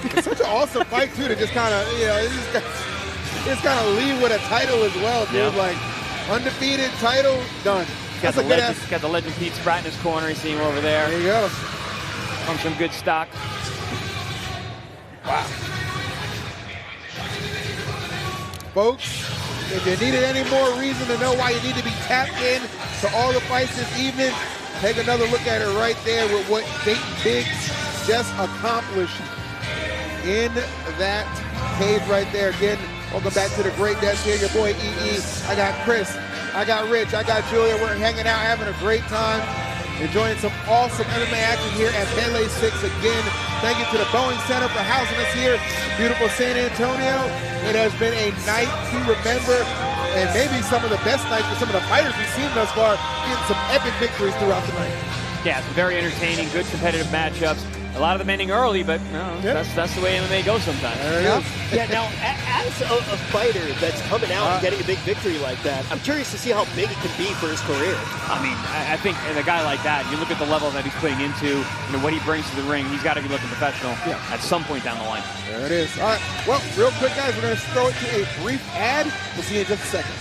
It's such an awesome fight, too, to just kind of, you know, just kind of leave with a title as well, dude. Yeah. Like, undefeated title, done. Got the legend Pete Spratt in his corner. You see him over there. There you go. Comes from good stock. Wow. Folks, if you needed any more reason to know why you need to be tapped in to all the fights this evening, take another look at it right there with what Dayton Biggs just accomplished in that cage right there. Again, welcome back to the Great Desk here. Your boy EE. I got Chris. I got Rich. I got Julia. We're hanging out, having a great time, enjoying some awesome MMA action here at Melee 6 again. Thank you to the Boeing Center for housing us here. Beautiful San Antonio. It has been a night to remember, and maybe some of the best nights for some of the fighters we've seen thus far, getting some epic victories throughout the night. Yeah, it's very entertaining, good competitive matchups. A lot of them ending early, but that's the way MMA goes sometimes. Yeah, now, as a fighter that's coming out and getting a big victory like that, I'm curious to see how big it can be for his career. I mean, I think a guy like that, you look at the level that he's putting into, what he brings to the ring, he's got to be looking professional at some point down the line. There it is. All right. Well, real quick, guys, we're going to throw it to a brief ad. We'll see you in just a second.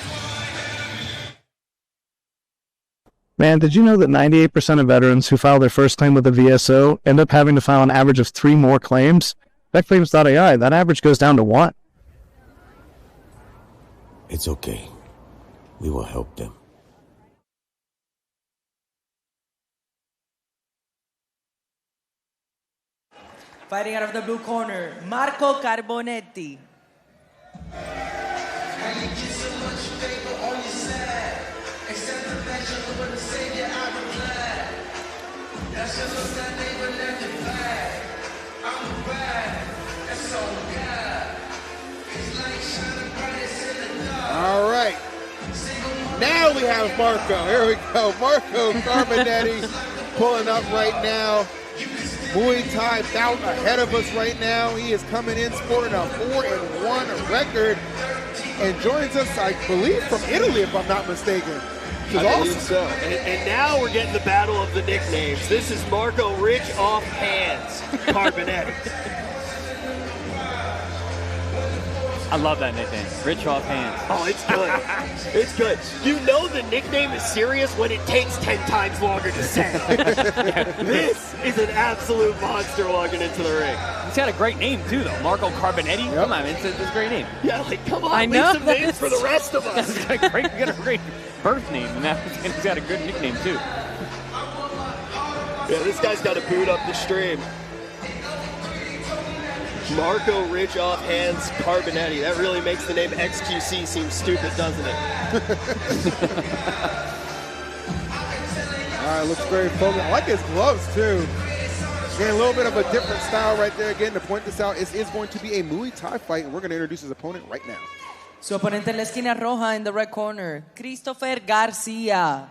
Man, did you know that 98% of veterans who file their first claim with a VSO end up having to file an average of 3 more claims? VetClaims.ai, that average goes down to 1. It's okay. We will help them. Fighting out of the blue corner, Marco Carbonetti. All right. Now we have Marco. Here we go. Marco Carbonetti pulling up right now. Muay Thai bout ahead of us right now. He is coming in sporting a 4-1 record and joins us, I believe, from Italy, if I'm not mistaken. I believe so. And now we're getting the battle of the nicknames. This is Marco Rich Off Hands Carbonetti. I love that nickname, Rich Off Hands. Oh, it's good. It's good. You know the nickname is serious when it takes 10 times longer to say. This is an absolute monster walking into the ring. He's got a great name, too, though. Marco Carbonetti. Yep. Come on, it's a great name. Yeah, like, come on, I know. leave some names for the rest of us. He's got a great birth name, and he's got a good nickname, too. Yeah, this guy's got to boot up the stream. Marco Rich Off Hands Carbonetti. That really makes the name XQC seem stupid, doesn't it? All right, looks very focused. I like his gloves, too. Again, a little bit of a different style right there. Again, to point this out, it is going to be a Muay Thai fight, and we're going to introduce his opponent right now. Su oponente en la esquina roja in the red corner, Christopher Garcia.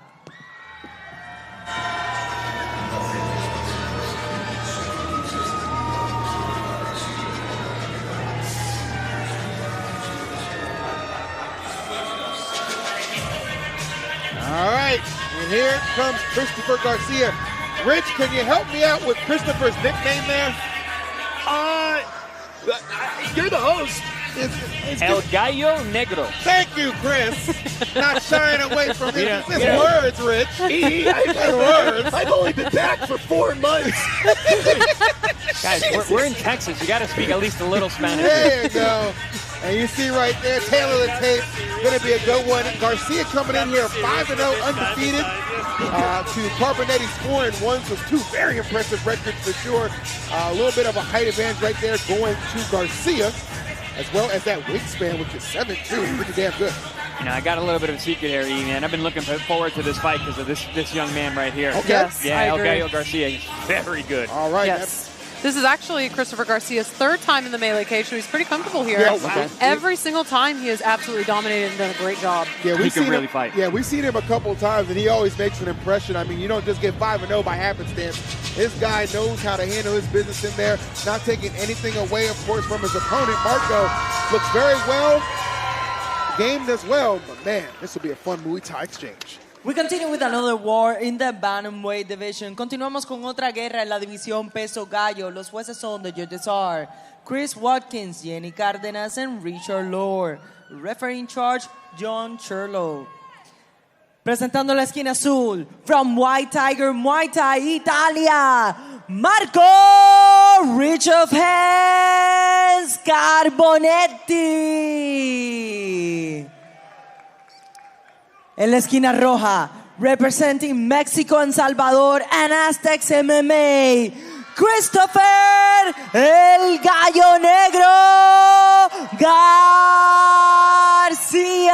All right, and here comes Christopher Garcia. Rich, can you help me out with Christopher's nickname there? You're the host. It's El Gallo Negro. Thank you, Chris. Not shying away from it. It's words, Rich. I've only been back for 4 months. Guys, we're in Texas. You got to speak at least a little Spanish. There you go. And you see right there, tail of the tape, going to be a good one. Garcia coming in here 5-0, undefeated. To Carbonetti's 4-1, so 2 very impressive records for sure. A little bit of a height advantage right there going to Garcia, as well as that wingspan, which is 7'2", pretty damn good. I got a little bit of a secret here, E, man. I've been looking forward to this fight because of this young man right here. Okay. Yes, yeah, I El agree. Gallo Garcia, he's very good. All right. Yes. This is actually Christopher Garcia's 3rd time in the melee cage, so he's pretty comfortable here. Yeah, wow. Every single time he has absolutely dominated and done a great job. Yeah, he can really fight. Yeah, we've seen him a couple of times, and he always makes an impression. I mean, you don't just get 5-0 by happenstance. This guy knows how to handle his business in there, not taking anything away, of course, from his opponent. Marco looks very well, gamed as well, but man, this will be a fun Muay Thai exchange. We continue with another war in the bantamweight division. Continuamos con otra guerra en la división peso gallo. Los jueces son the judges are Chris Watkins, Jenny Cárdenas, and Richard Lohr. Referee in charge, John Cherlo. Presentando la esquina azul, from White Tiger, Muay Thai, Italia, Marco Rich of Hands Carbonetti. En la esquina roja, representing Mexico and Salvador and Aztecs MMA, Christopher El Gallo Negro Garcia.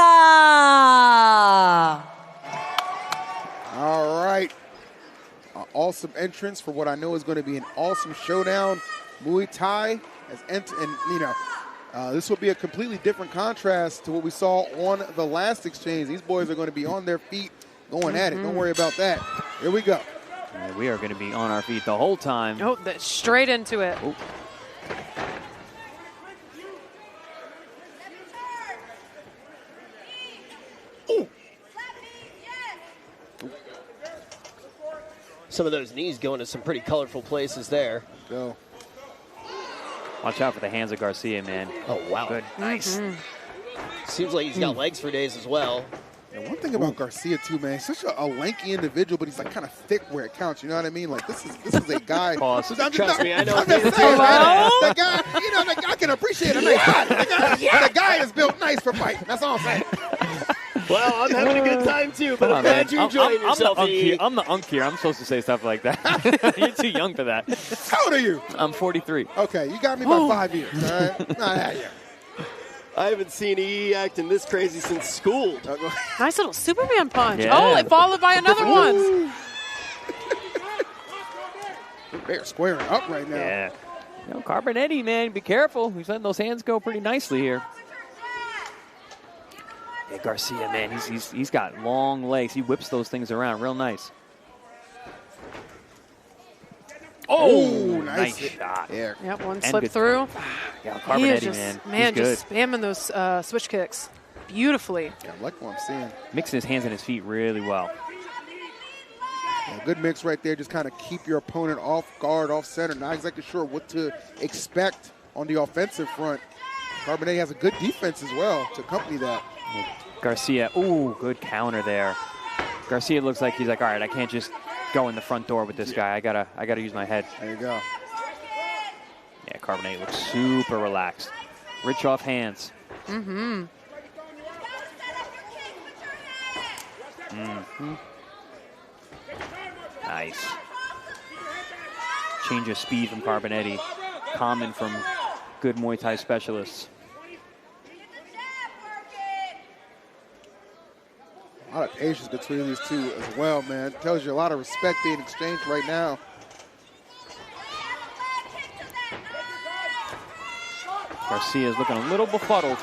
All right. Awesome entrance for what I know is going to be an awesome showdown. Muay Thai has entered, and this will be a completely different contrast to what we saw on the last exchange. These boys are going to be on their feet going at it. Don't worry about that. Here we go. And we are going to be on our feet the whole time. Oh, straight into it. Oh. Some of those knees going to some pretty colorful places there. Go. Watch out for the hands of Garcia, man. Oh, wow. Good. Nice. Seems like he's got legs for days as well. And one thing about Garcia too, man, he's such a lanky individual, but he's like kind of thick where it counts. You know what I mean? Like this is a guy. Pause. Trust me, I know. I'm just saying, man, that guy, you know, that guy can appreciate a nice body. The guy is built nice for fighting. That's all I'm saying. Well, I'm having a good time too, but I'm glad you're enjoying yourself. I'm the unk here. I'm supposed to say stuff like that. You're too young for that. How old are you? I'm 43. Okay, you got me by 5 years. All right? Not that yet. I haven't seen EE acting this crazy since school. Nice little Superman punch. Yeah. Oh, it followed by another one. They're squaring up right now. Yeah. You know, Carbonetti, man, be careful. He's letting those hands go pretty nicely here. Yeah, Garcia, man, he's got long legs. He whips those things around real nice. Oh, nice shot. Yeah. Yep, one And slip good through. Yeah, He is Carbonetti, just, man. He's just spamming those switch kicks beautifully. Yeah, I like what I'm seeing. Mixing his hands and his feet really well. Yeah, good mix right there. Just kind of keep your opponent off guard, off center. Not exactly sure what to expect on the offensive front. Carbonetti has a good defense as well to accompany that. Garcia, ooh, good counter there. Garcia looks like he's like, all right, I can't just go in the front door with this guy. I gotta use my head. There you go. Yeah, Carbonetti looks super relaxed. Rich off hands. Mm-hmm. Mm-hmm. Nice. Change of speed from Carbonetti. Common from good Muay Thai specialists. A lot of patience between these two as well, man. Tells you a lot of respect being exchanged right now. Garcia's looking a little befuddled.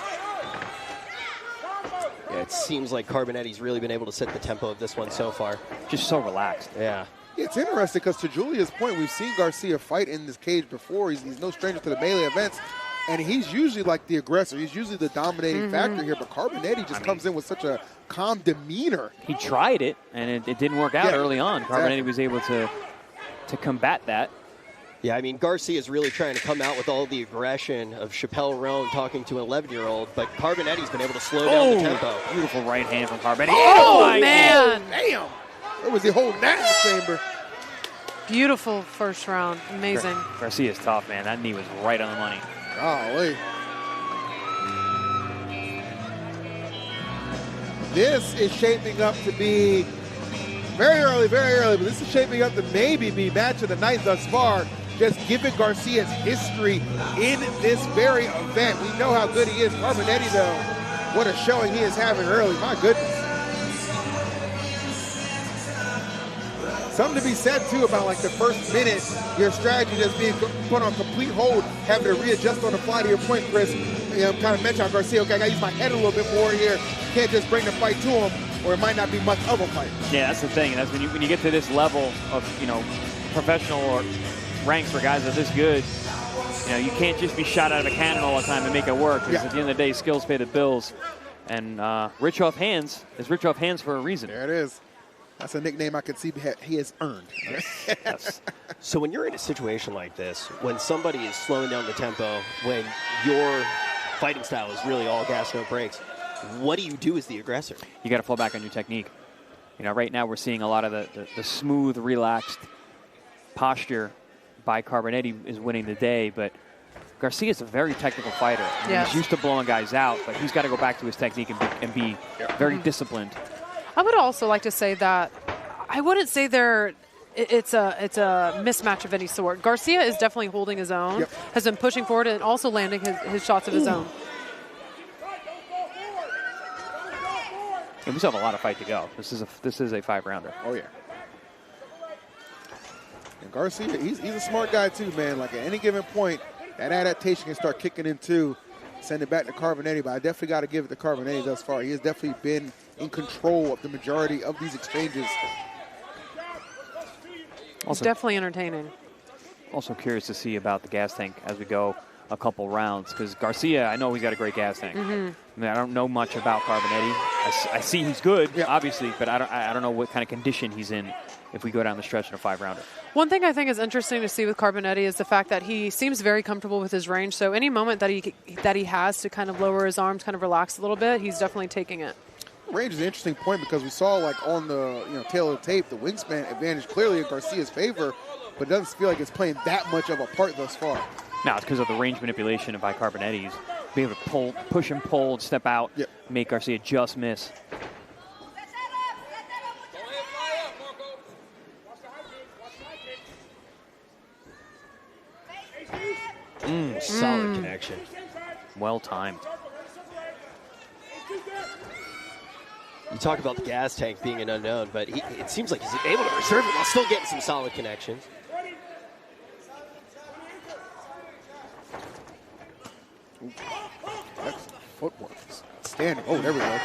Yeah, it seems like Carbonetti's really been able to set the tempo of this one so far. Just so relaxed. Yeah. Yeah, it's interesting because to Julia's point, we've seen Garcia fight in this cage before. He's no stranger to the melee events, and he's usually like the aggressor. He's usually the dominating factor here, but Carbonetti just comes in with such a calm demeanor. He tried it, and it didn't work out early on. Carbonetti was able to combat that. Yeah, I mean, Garcia is really trying to come out with all the aggression of Chappelle Roan talking to an 11-year-old, but Carbonetti's been able to slow down the tempo. Beautiful right hand from Carbonetti. Oh, man. Damn. Where was he holding that in the chamber? Beautiful first round. Amazing. Garcia's tough, man. That knee was right on the money. Golly. This is shaping up to be very early, but this is shaping up to maybe be match of the night thus far. Just given Garcia's history in this very event. We know how good he is. Carbonetti, though, what a showing he is having early. My goodness. Something to be said, too, about like the first minute, your strategy just being put on complete hold, having to readjust on the fly. To your point, Chris, kind of mentioned how Garcia, okay, I got to use my head a little bit more here. Can't just bring the fight to him, or it might not be much of a fight. Yeah, that's the thing. That's when you get to this level of, professional or ranks for guys that are this good, you can't just be shot out of a cannon all the time and make it work. Because at the end of the day, skills pay the bills. And rich off hands is rich off hands for a reason. There it is. That's a nickname I can see he has earned. Yes. So when you're in a situation like this, when somebody is slowing down the tempo, when your fighting style is really all gas, no brakes, what do you do as the aggressor? You got to fall back on your technique. Right now we're seeing a lot of the smooth, relaxed posture by Carbonetti is winning the day, but Garcia's a very technical fighter. Yes. He's used to blowing guys out, but he's got to go back to his technique and be very disciplined. I would also like to say that I wouldn't say it's a mismatch of any sort. Garcia is definitely holding his own, has been pushing forward and also landing his shots of his own. And we still have a lot of fight to go. This is a 5-rounder. Oh, yeah. And Garcia, he's a smart guy, too, man. Like, at any given point, that adaptation can start kicking in, too. Send it back to Carbonetti, but I definitely got to give it to Carbonetti thus far. He has definitely been in control of the majority of these exchanges. It's definitely entertaining. Also curious to see about the gas tank as we go a couple rounds, because Garcia, I know he's got a great gas tank. I mean, I don't know much about Carbonetti. I see he's good, obviously, but I don't know what kind of condition he's in if we go down the stretch in a 5-rounder. One thing I think is interesting to see with Carbonetti is the fact that he seems very comfortable with his range. So any moment that he has to kind of lower his arms, kind of relax a little bit, he's definitely taking it. Range is an interesting point because we saw, like, on the tail of the tape, the wingspan advantage clearly in Garcia's favor, but it doesn't feel like it's playing that much of a part thus far. No, it's because of the range manipulation by Carbonetti. He's being able to push and pull, and step out, make Garcia just miss. Solid connection. Well timed. You talk about the gas tank being an unknown, but it seems like he's able to reserve it while still getting some solid connections. That's footwork. Standing. Oh, there we go.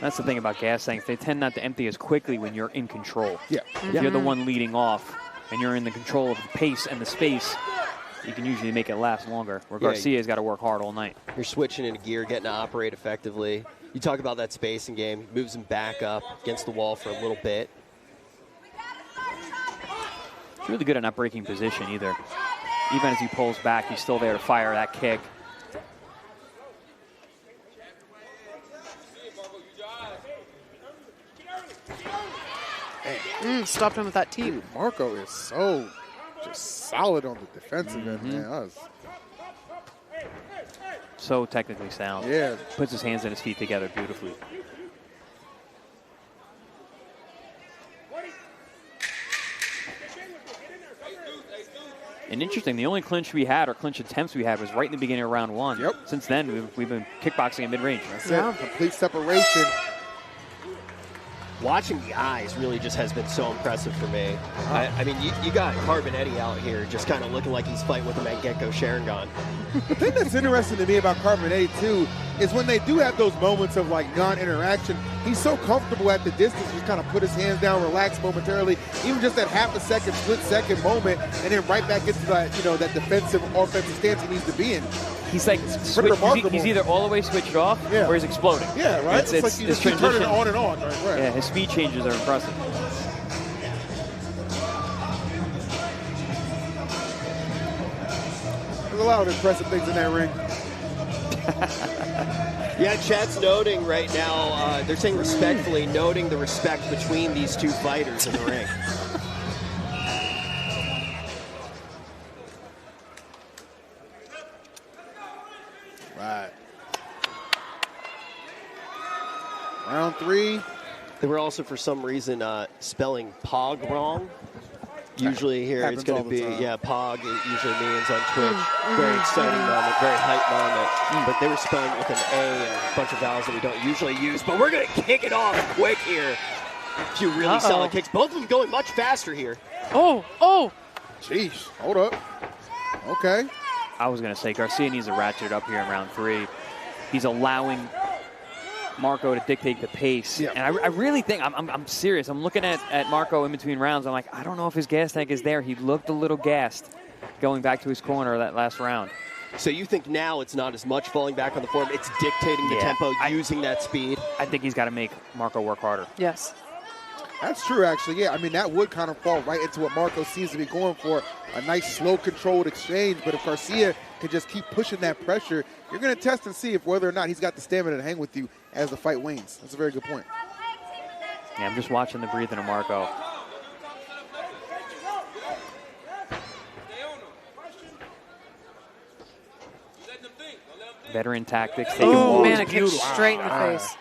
That's the thing about gas tanks. They tend not to empty as quickly when you're in control. Yeah. If you're the one leading off and you're in the control of the pace and the space, you can usually make it last longer. Where Garcia's got to work hard all night. You're switching into gear, getting to operate effectively. You talk about that spacing game, moves him back up against the wall for a little bit. He's really good at not breaking position either. Even as he pulls back, he's still there to fire that kick. Stopped him with that teep. Dude, Marco is so just solid on the defensive end, man. That was so technically sound. Yeah. Puts his hands and his feet together beautifully. And interesting, the only clinch we had, or clinch attempts we had, was right in the beginning of round one. Yep. Since then, we've been kickboxing at mid-range. That's it. Complete separation. Watching the eyes really just has been so impressive for me. I mean, you got Carbonetti out here just kind of looking like he's fighting with a Mangekyo Sharingan. The thing that's interesting to me about Carbonetti, too, is when they do have those moments of, like, non-interaction, he's so comfortable at the distance, just kind of put his hands down, relax momentarily, even just that half a second, split-second moment, and then right back into that, that defensive, offensive stance he needs to be in. He's like, he's either all the way switched off or he's exploding. Yeah, right? It's like you just keep turning it on and on. Right? Yeah, his speed changes are impressive. There's a lot of impressive things in that ring. Yeah, chat's noting right now, they're saying respectfully, noting the respect between these two fighters in the ring. Right. Round 3. They were also, for some reason, spelling POG wrong. Usually here it's going to be, POG it usually means on Twitch. Very exciting moment, very hype moment. But they were spelling it with an A and a bunch of vowels that we don't usually use. But we're going to kick it off quick here. A few really solid kicks. Both of them going much faster here. Oh. Jeez, hold up. Okay. I was going to say Garcia needs to ratchet it up here in round 3. He's allowing Marco to dictate the pace. Yeah. And I really think, I'm serious. I'm looking at Marco in between rounds. I'm like, I don't know if his gas tank is there. He looked a little gassed going back to his corner that last round. So you think now it's not as much falling back on the form, it's dictating the tempo, using that speed? I think he's got to make Marco work harder. Yes. That's true, actually. Yeah, I mean, that would kind of fall right into what Marco seems to be going for, a nice, slow, controlled exchange. But if Garcia can just keep pushing that pressure, you're going to test and see if whether or not he's got the stamina to hang with you as the fight wanes. That's a very good point. Yeah, I'm just watching the breathing of Marco. Veteran tactics. Oh, man, it kicked straight in the face.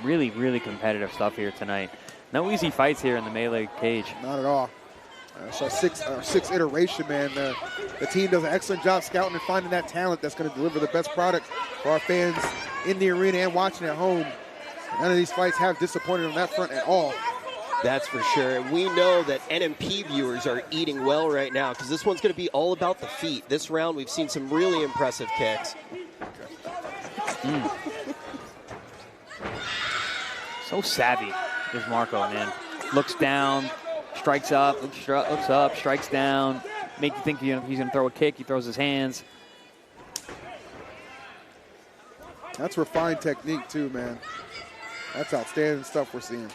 Really, really competitive stuff here tonight. No easy fights here in the melee cage. Not at all. So sixth iteration, man. The team does an excellent job scouting and finding that talent that's going to deliver the best product for our fans in the arena and watching at home. None of these fights have disappointed on that front at all. That's for sure. We know that NMP viewers are eating well right now because this one's going to be all about the feet. This round, we've seen some really impressive kicks. So savvy is Marco, man. Looks down, strikes up, looks up, strikes down. Make you think he's going to throw a kick. He throws his hands. That's refined technique too, man. That's outstanding stuff we're seeing.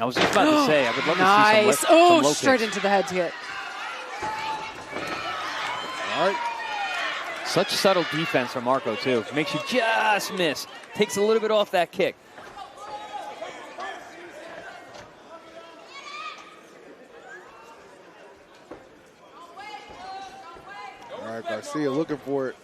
I was just about to say, I would love nice. to see some low straight kicks. into the head hit. All right. Such subtle defense from Marco, too. Makes you just miss. Takes a little bit off that kick. All right, Garcia looking for it.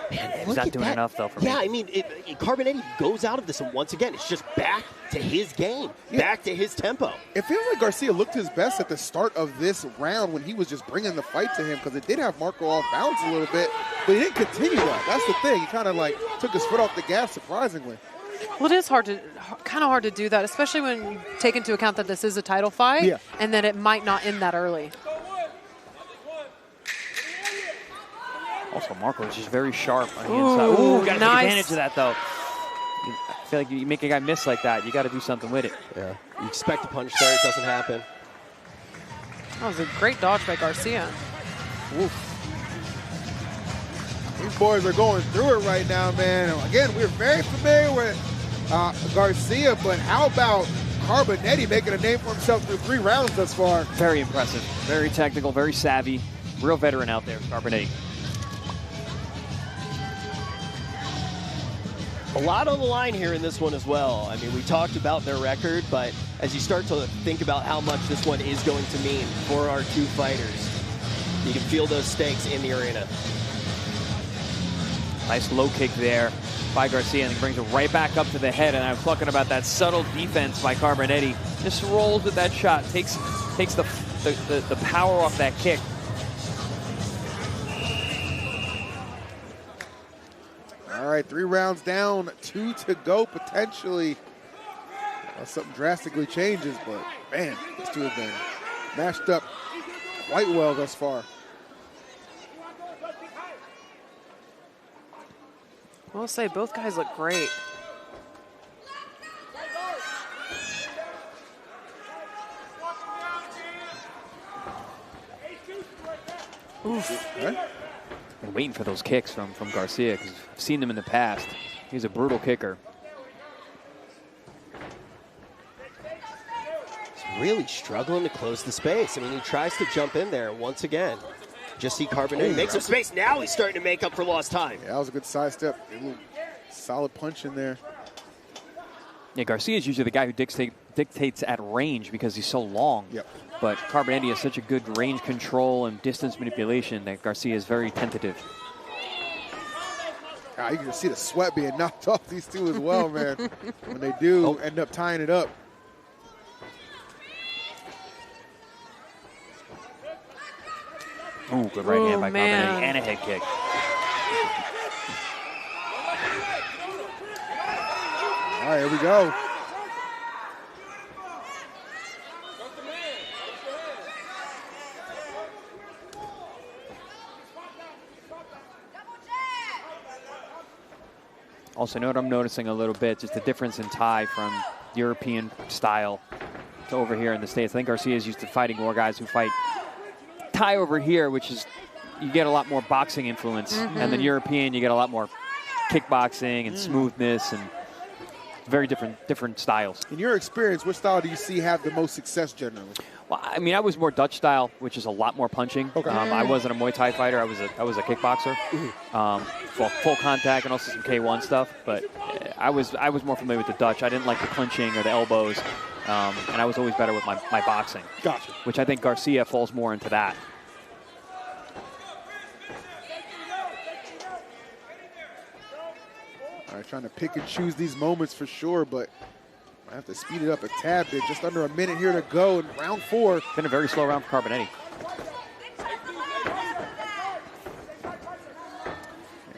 Man, He's not doing enough, though, for me. Yeah, I mean, Carbonetti goes out of this, and once again, it's just back to his game, back to his tempo. It feels like Garcia looked his best at the start of this round when he was just bringing the fight to him because it did have Marco off balance a little bit, but he didn't continue that. That's the thing. He kind of like took his foot off the gas, surprisingly. Well, it is kind of hard to do that, especially when you take into account that this is a title fight and that it might not end that early. Also, Marco is just very sharp on the inside. Ooh, got to take advantage of that, though. I feel like you make a guy miss like that, you got to do something with it. Yeah. You expect a punch there, it doesn't happen. That was a great dodge by Garcia. Oof. These boys are going through it right now, man. Again, we're very familiar with Garcia, but how about Carbonetti making a name for himself through 3 rounds thus far? Very impressive. Very technical, very savvy. Real veteran out there, Carbonetti. A lot on the line here in this one as well. I mean, we talked about their record, but as you start to think about how much this one is going to mean for our 2 fighters, you can feel those stakes in the arena. Nice low kick there by Garcia, and he brings it right back up to the head. And I'm talking about that subtle defense by Carbonetti. Just rolls with that shot, takes the power off that kick. All right, 3 rounds down, 2 to go potentially. Something drastically changes, but man, these 2 have been matched up quite well thus far. I'll say both guys look great. Oof. Been waiting for those kicks from Garcia because I've seen them in the past. He's a brutal kicker. He's really struggling to close the space. I mean, he tries to jump in there once again. Just see Carbonetti make some space. Now he's starting to make up for lost time. Yeah, that was a good sidestep. A little solid punch in there. Yeah, Garcia is usually the guy who dictates at range because he's so long. Yep. But Carbonetti has such a good range control and distance manipulation that Garcia is very tentative. You can see the sweat being knocked off these 2 as well, man. When they do end up tying it up. Ooh, good right hand by Carbonetti and a head kick. All right, here we go. Also, know what I'm noticing a little bit, just the difference in Thai from European style to over here in the States. I think Garcia is used to fighting more guys who fight Thai over here, which is, you get a lot more boxing influence. And then European, you get a lot more kickboxing and smoothness and very different styles. In your experience, what style do you see have the most success generally? Well, I mean, I was more Dutch style, which is a lot more punching. Okay. I wasn't a Muay Thai fighter. I was a kickboxer, full contact and also some K1 stuff. But I was more familiar with the Dutch. I didn't like the clinching or the elbows, and I was always better with my boxing. Gotcha. Which I think Garcia falls more into that. All right, trying to pick and choose these moments for sure, but I have to speed it up a tad bit. Just under a minute here to go in round 4. It's been a very slow round for Carbonetti.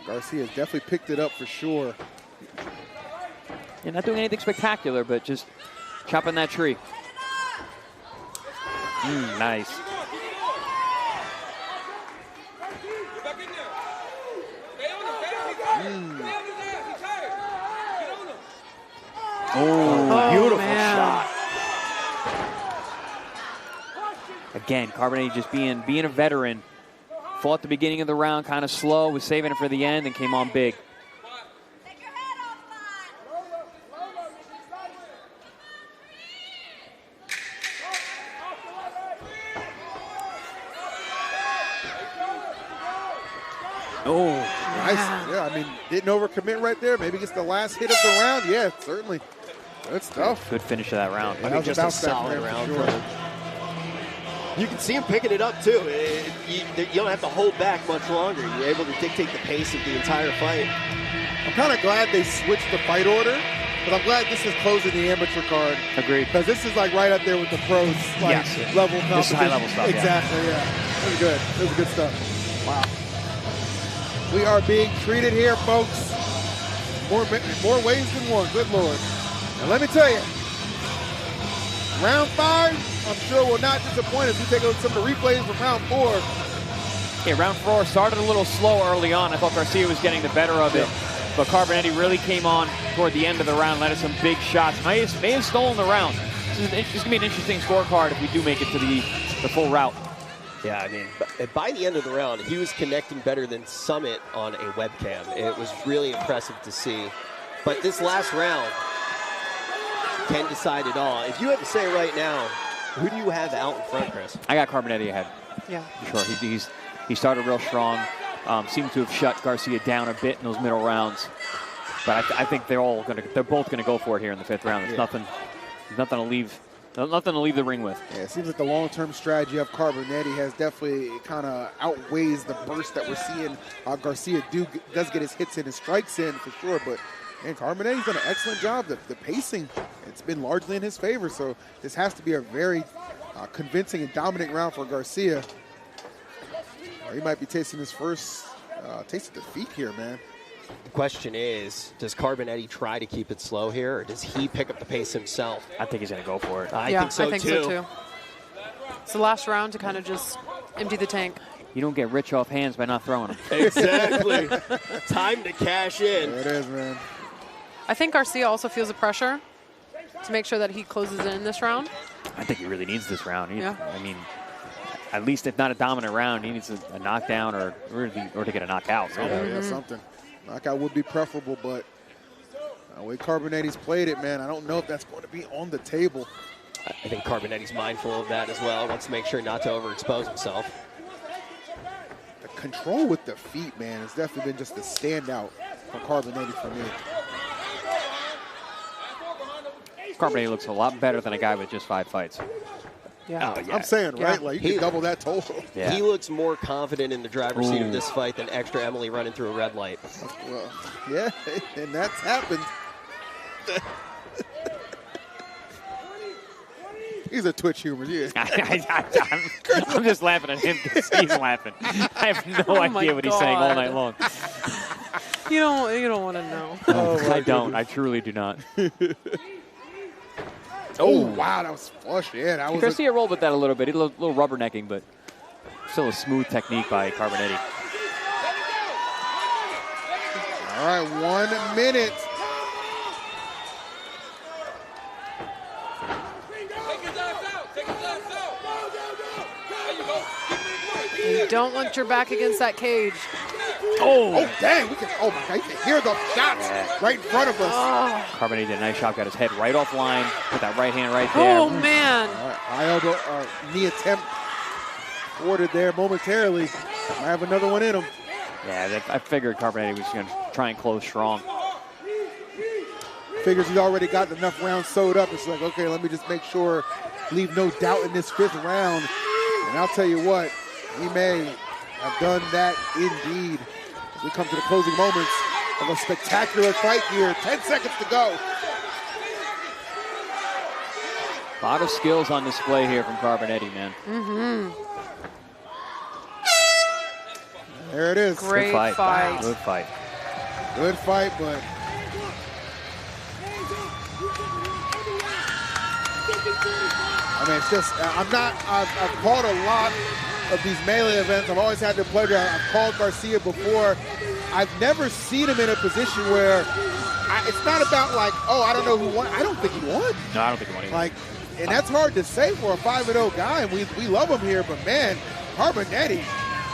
Garcia has definitely picked it up for sure. Yeah, not doing anything spectacular, but just chopping that tree. Nice. Oh, beautiful shot. Again, Carbonetti just being a veteran. Fought the beginning of the round kind of slow, was saving it for the end, and came on big. Oh, nice. Yeah, I mean, didn't overcommit right there. Maybe gets the last hit of the round. Yeah, certainly. Good stuff. Good finish of that round. I mean, just a solid round. Sure. You can see him picking it up, too. You don't have to hold back much longer. You're able to dictate the pace of the entire fight. I'm kind of glad they switched the fight order, but I'm glad this is closing the amateur card. Agreed. Because this is like right up there with the pros like, level competition. This is high-level stuff, exactly, yeah. This is good. This is good stuff. Wow. We are being treated here, folks. More ways than one. Good Lord. And let me tell you, round 5, I'm sure will not disappoint us. We take a look at some of the replays from round 4. Yeah, round 4 started a little slow early on. I thought Garcia was getting the better of it. But Carbonetti really came on toward the end of the round, landed some big shots. May have stolen the round. This is going to be an interesting scorecard if we do make it to the full route. Yeah, I mean, by the end of the round, he was connecting better than Summit on a webcam. It was really impressive to see. But this last round can decide it all. If you had to say right now, who do you have out in front, Chris? I got Carbonetti ahead. Yeah. For sure. He started real strong. Seemed to have shut Garcia down a bit in those middle rounds. But I think they're both gonna go for it here in the 5th round. There's nothing to leave the ring with. Yeah, it seems like the long-term strategy of Carbonetti has definitely kind of outweighs the burst that we're seeing. Garcia does get his hits in, his strikes in for sure, but man, Carbonetti's done an excellent job. The pacing, it's been largely in his favor, so this has to be a very convincing and dominant round for Garcia. He might be tasting his first taste of defeat here, man. The question is, does Carbonetti try to keep it slow here, or does he pick up the pace himself? I think he's going to go for it. I think so too. It's the last round to kind of just empty the tank. You don't get rich off hands by not throwing them. Exactly. Time to cash in. There it is, man. I think Garcia also feels the pressure to make sure that he closes in this round. I think he really needs this round. Yeah. I mean, at least if not a dominant round, he needs a knockdown or to get a knockout. So. Yeah, something. Knockout would be preferable, but the way Carbonetti's played it, man, I don't know if that's going to be on the table. I think Carbonetti's mindful of that as well. Wants to make sure not to overexpose himself. The control with the feet, man, has definitely been just a standout for Carbonetti for me. Carbonetti looks a lot better than a guy with just 5 fights. Yeah. Oh, yeah. I'm saying, right? Like, you can double that total. Yeah. He looks more confident in the driver's seat of this fight than Extra Emily running through a red light. Well, yeah, and that's happened. He's a Twitch humor, yeah. I'm just laughing at him because he's laughing. I have no idea what he's saying all night long. You don't want to know. I don't. I truly do not. Oh, wow, that was flush. Yeah, that was. Garcia rolled with that a little bit. A little rubbernecking, but still a smooth technique by Carbonetti. All right, 1 minute. You don't want your back against that cage. Oh, dang. Oh, my God. You can hear the shots right in front of us. Oh. Carbonetti did a nice shot. Got his head right off line. Put that right hand right there. Oh, man. All right, high elbow, knee attempt thwarted there momentarily. Might have another one in him. Yeah, I figured Carbonetti was going to try and close strong. Figures he's already got enough rounds sewed up. It's like, okay, let me just make sure, leave no doubt in this 5th round. And I'll tell you what, he may have done that indeed. As we come to the closing moments of a spectacular fight here. 10 seconds to go. A lot of skills on display here from Carbonetti, man. Mm-hmm. There it is. Great Good fight. Good fight. Good fight, but I mean, it's just, I've called a lot of these melee events. I've always had the pleasure. I've called Garcia before. I've never seen him in a position where it's not about like, oh, I don't know who won. I don't think he won. No, I don't think he won either. Like, and that's hard to say for a 5-0 guy, and we love him here, but man, Carbonetti,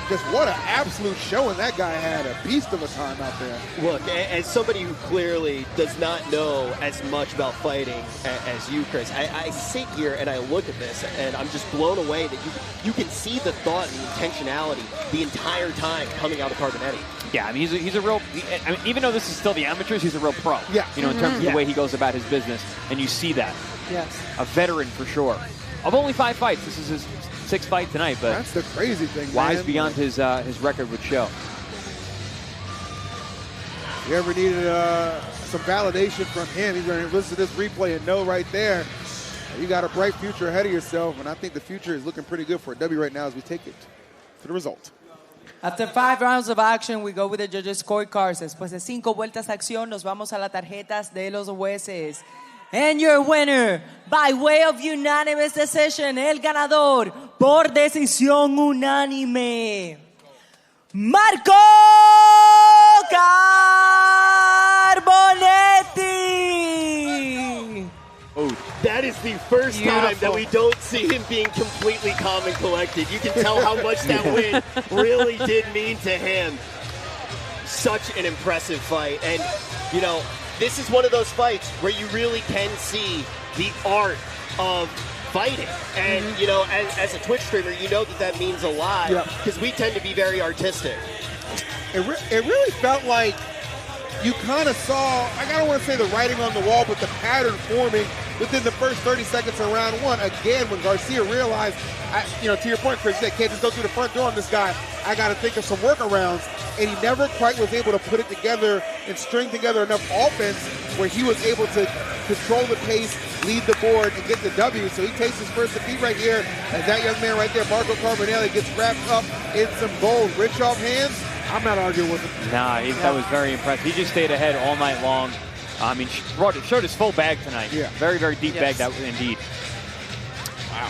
just what an absolute showing that guy had. A beast of a time out there. Look, as somebody who clearly does not know as much about fighting as you, Chris, I sit here and I look at this and I'm just blown away that you can see the thought and the intentionality the entire time coming out of Carbonetti. Yeah, I mean, he's a real, I mean, even though this is still the amateurs, he's a real pro. Yeah. You know, in terms of the way he goes about his business, and you see that. Yes. A veteran for sure. Of only 5 fights, this is his 6th fight tonight, but that's the crazy thing, wise man. beyond his record would show. If you ever needed some validation from him, he's going to listen to this replay and know right there you got a bright future ahead of yourself, and I think the future is looking pretty good for a W right now as we take it to the result. After 5 rounds of action, we go with the judges' scorecards. Después de 5 vueltas de acción, nos vamos a las tarjetas de los jueces. And your winner, by way of unanimous decision, el ganador por decisión unánime, Marco Carbonetti. Oh, that is the first time that we don't see him being completely calm and collected. You can tell how much that win really did mean to him. Such an impressive fight. And, you know, this is one of those fights where you really can see the art of fighting. And, you know, as a Twitch streamer, you know that means a lot because we tend to be very artistic. It really felt like you kind of saw, I don't want to say the writing on the wall, but the pattern forming within the first 30 seconds of round 1. Again, when Garcia realized, to your point, Chris, I can't just go through the front door on this guy. I got to think of some workarounds. And he never quite was able to put it together and string together enough offense where he was able to control the pace, lead the board, and get the W. So he takes his first defeat right here as that young man right there, Marco Carbonetti, gets wrapped up in some gold. Rich off hands, I'm not arguing with him. Nah, that was very impressive. He just stayed ahead all night long. I mean, showed his full bag tonight. Yeah. Very, very deep bag, that indeed. Wow.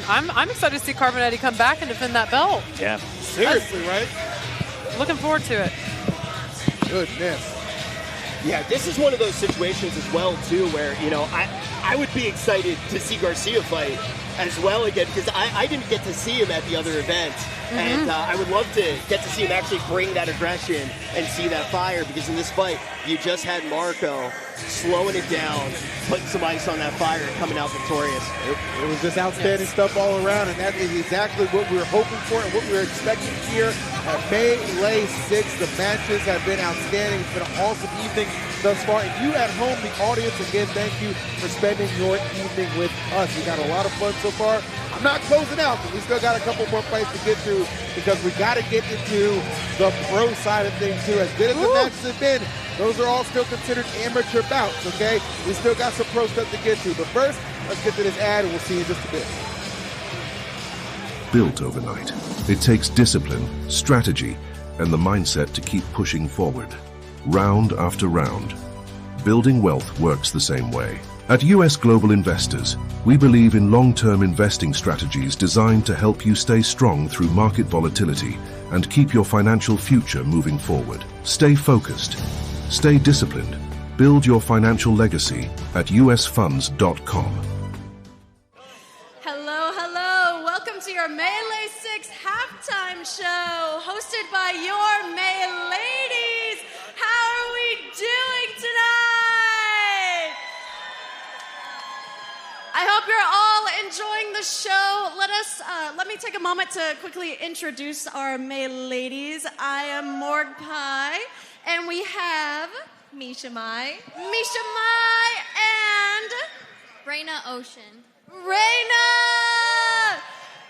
I'm excited to see Carbonetti come back and defend that belt. Yeah. Seriously, right? Looking forward to it. Goodness. Yeah, this is one of those situations as well, too, where, you know, I would be excited to see Garcia fight as well again because I didn't get to see him at the other events. And I would love to get to see him actually bring that aggression and see that fire because in this fight, you just had Marco slowing it down, putting some ice on that fire and coming out victorious. It was just outstanding stuff all around, and that is exactly what we were hoping for and what we were expecting here at Melee 6. The matches have been outstanding. It's been an awesome evening thus far. And you at home, the audience, again, thank you for spending your evening with us. We got a lot of fun so far. I'm not closing out because we still got a couple more fights to get to because we got to get into the pro side of things too. As good as the matches have been, those are all still considered amateur bouts, okay? We still got some pro stuff to get to. But first, let's get to this ad and we'll see you in just a bit. Built overnight, it takes discipline, strategy, and the mindset to keep pushing forward, round after round. Building wealth works the same way. At US Global Investors, we believe in long-term investing strategies designed to help you stay strong through market volatility and keep your financial future moving forward. Stay focused, stay disciplined, build your financial legacy at usfunds.com. Hello. Welcome to your Melee 6 halftime show, hosted by your May ladies. How are we doing tonight? I hope you're all enjoying the show. Let me take a moment to quickly introduce our May ladies. I am Morg Pie, and we have Misha Mai, and Raina Ocean. Raina!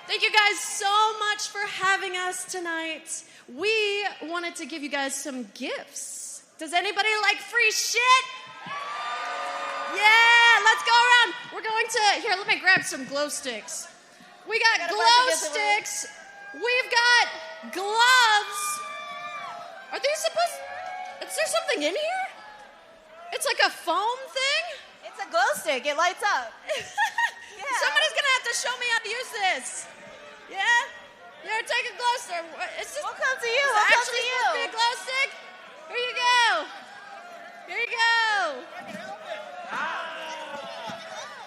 Thank you guys so much for having us tonight. We wanted to give you guys some gifts. Does anybody like free shit? Yeah, let's go around. We're going to, here, let me grab some glow sticks. We got glow sticks. We've got gloves. Are these supposed, is there something in here? It's like a foam thing? It's a glow stick. It lights up. have to show me how to use this. Yeah? Here, take a glow stick. We'll come to you. We'll come to you. Supposed to be a glow stick? Here you go. Here you go.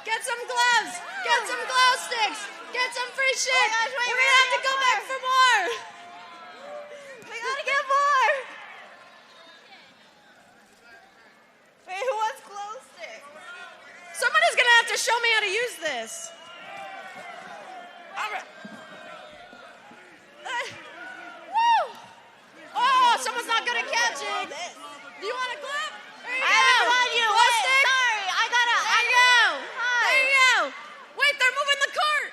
Get some gloves. Get some glow sticks. Get some free shit. Oh gosh, wait, we're gonna have to go back for more. We gotta get more. Wait, who wants glow sticks? Somebody's gonna have to show me how to use this. All right. Woo! Oh, someone's not good at catching. Do you want a glove? There you go. On you. Glow stick. Sorry, I gotta. There you go. There you go. Wait, they're moving the cart.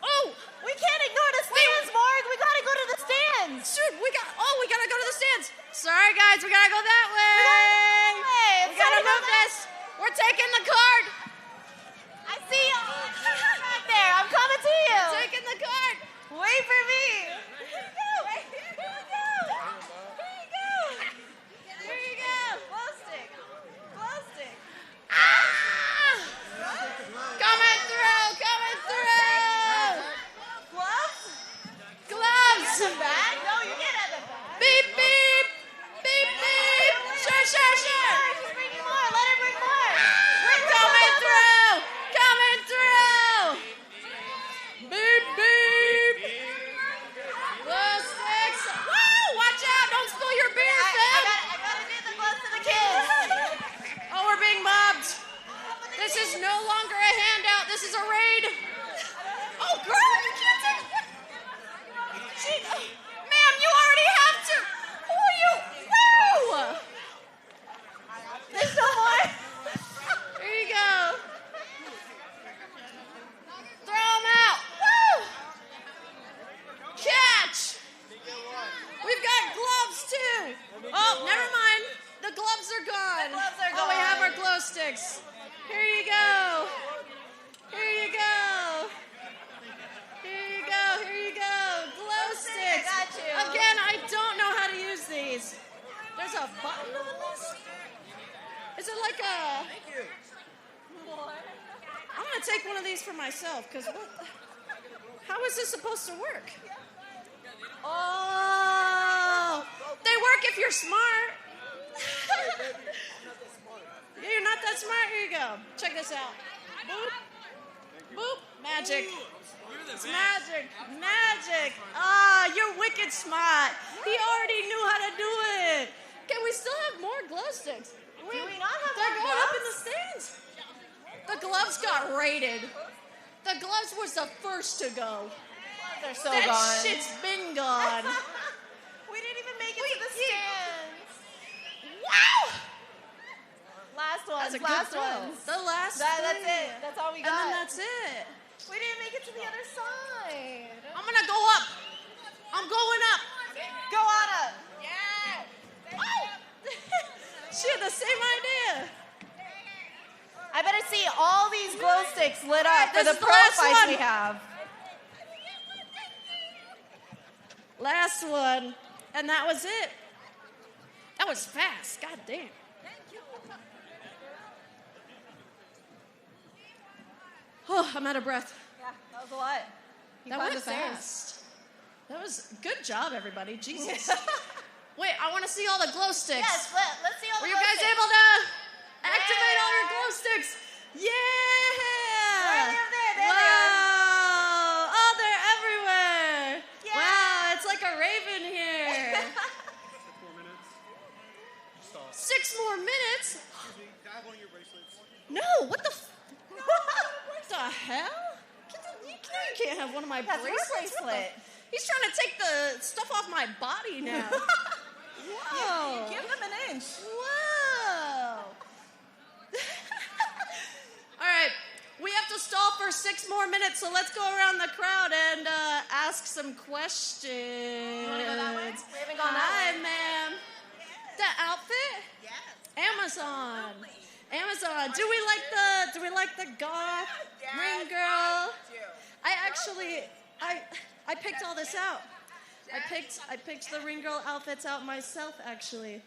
Oh, we can't ignore the stands, Mark. We gotta go to the stands. Shoot, we gotta go to the stands. Sorry, guys, we gotta go that way. We gotta move this. We're taking the cart. I see you back there. I'm coming to you. We're taking the cart. Wait for me. Here we go. Here we go. Here you go. Here you go. Glow stick. Glow stick. Coming through. Coming through. Gloves? Gloves. The bag? No, you can't have the bag. Beep, beep. Beep, beep. Sure. She's bringing more. Let her bring more. Coming through. Coming through. Beep, beep. Glow sticks. Woo! Watch out. Don't spill your beer, Finn. I gotta do the gloves to the kids. Oh, we're being mobbed. This is no longer a handout. This is a raid. Oh, girl, you can't take it. Ma'am, you already have to. Who are you? Woo! There's no more. Here you go. Throw them out. Woo! Catch. We've got gloves, too. Oh, never mind. The gloves are gone. The gloves are Oh, we gone. have our glow sticks. Here you go. Here you go. Here you go. Here you go. Glow sticks. I got you. Again, I don't know how to use these. There's a button on this? Is it like a... I'm going to take one of these for myself, because how is this supposed to work? Oh, they work if you're smart. Yeah, you're not that smart? Here you go. Check this out. Boop. Boop. Magic. It's magic. Magic. Ah, you're wicked smart. He already knew how to do it. Can we still have more glow sticks? Do we not have They're more going up gloves? in the stands. The gloves got raided. The gloves was the first to go. They're so that gone. shit's been gone. We didn't even make it to the stands. Wow! Last ones. That's a good Last throw. ones. The last That's three. it. That's all we got. And then that's it. We didn't make it to the other side. I'm gonna go up. I'm going up. Go on up. Yeah. She had the same idea. I better see all these glow sticks lit All right, up for this the is the pro last fights one. we have. Last one. And that was it. That was fast. God damn. Oh, I'm out of breath. Yeah, that was a lot. That went fast. That was good job, everybody. Jesus. Wait, I want to see all the glow sticks. Yes, let's see all the Were you glow guys sticks. able to activate all your glow sticks? Yeah! There they are. Wow! Oh, they're everywhere. Yeah. Wow, it's like a raven here. 6 more minutes? No, what the what the hell? You can't have one of my That's her bracelets. bracelet. He's trying to take the stuff off my body now. Whoa. Give them an inch. Whoa. All right, we have to stall for 6 more minutes, so let's go around the crowd and ask some questions. You want to go that way? We haven't gone Hi, that way. ma'am. That outfit? Yes. Amazon. Do we like the goth ring girl? I picked all this out. I picked the ring girl outfits out myself, actually,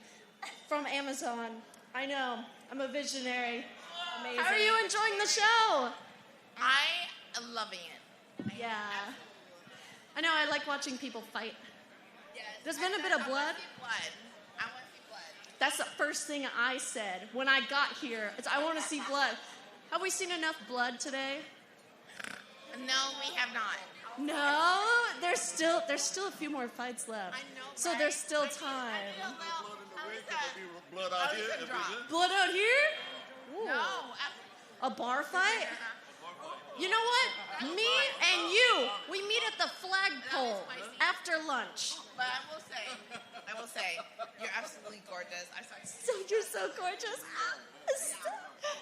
from Amazon. I know, I'm a visionary. Amazing. How are you enjoying the show? I loving it. Yeah. I know, I like watching people fight. There's been a bit of blood. I want to see blood. That's the first thing I said when I got here. It's, I want to see blood. Have we seen enough blood today? No, we have not. No, there's still a few more fights left. I know, so there's still time. Blood out here? Blood out here? Ooh. No. A bar fight? You know what? Me and you, we meet at the flagpole after lunch. But I will say, you're absolutely gorgeous. You're so gorgeous.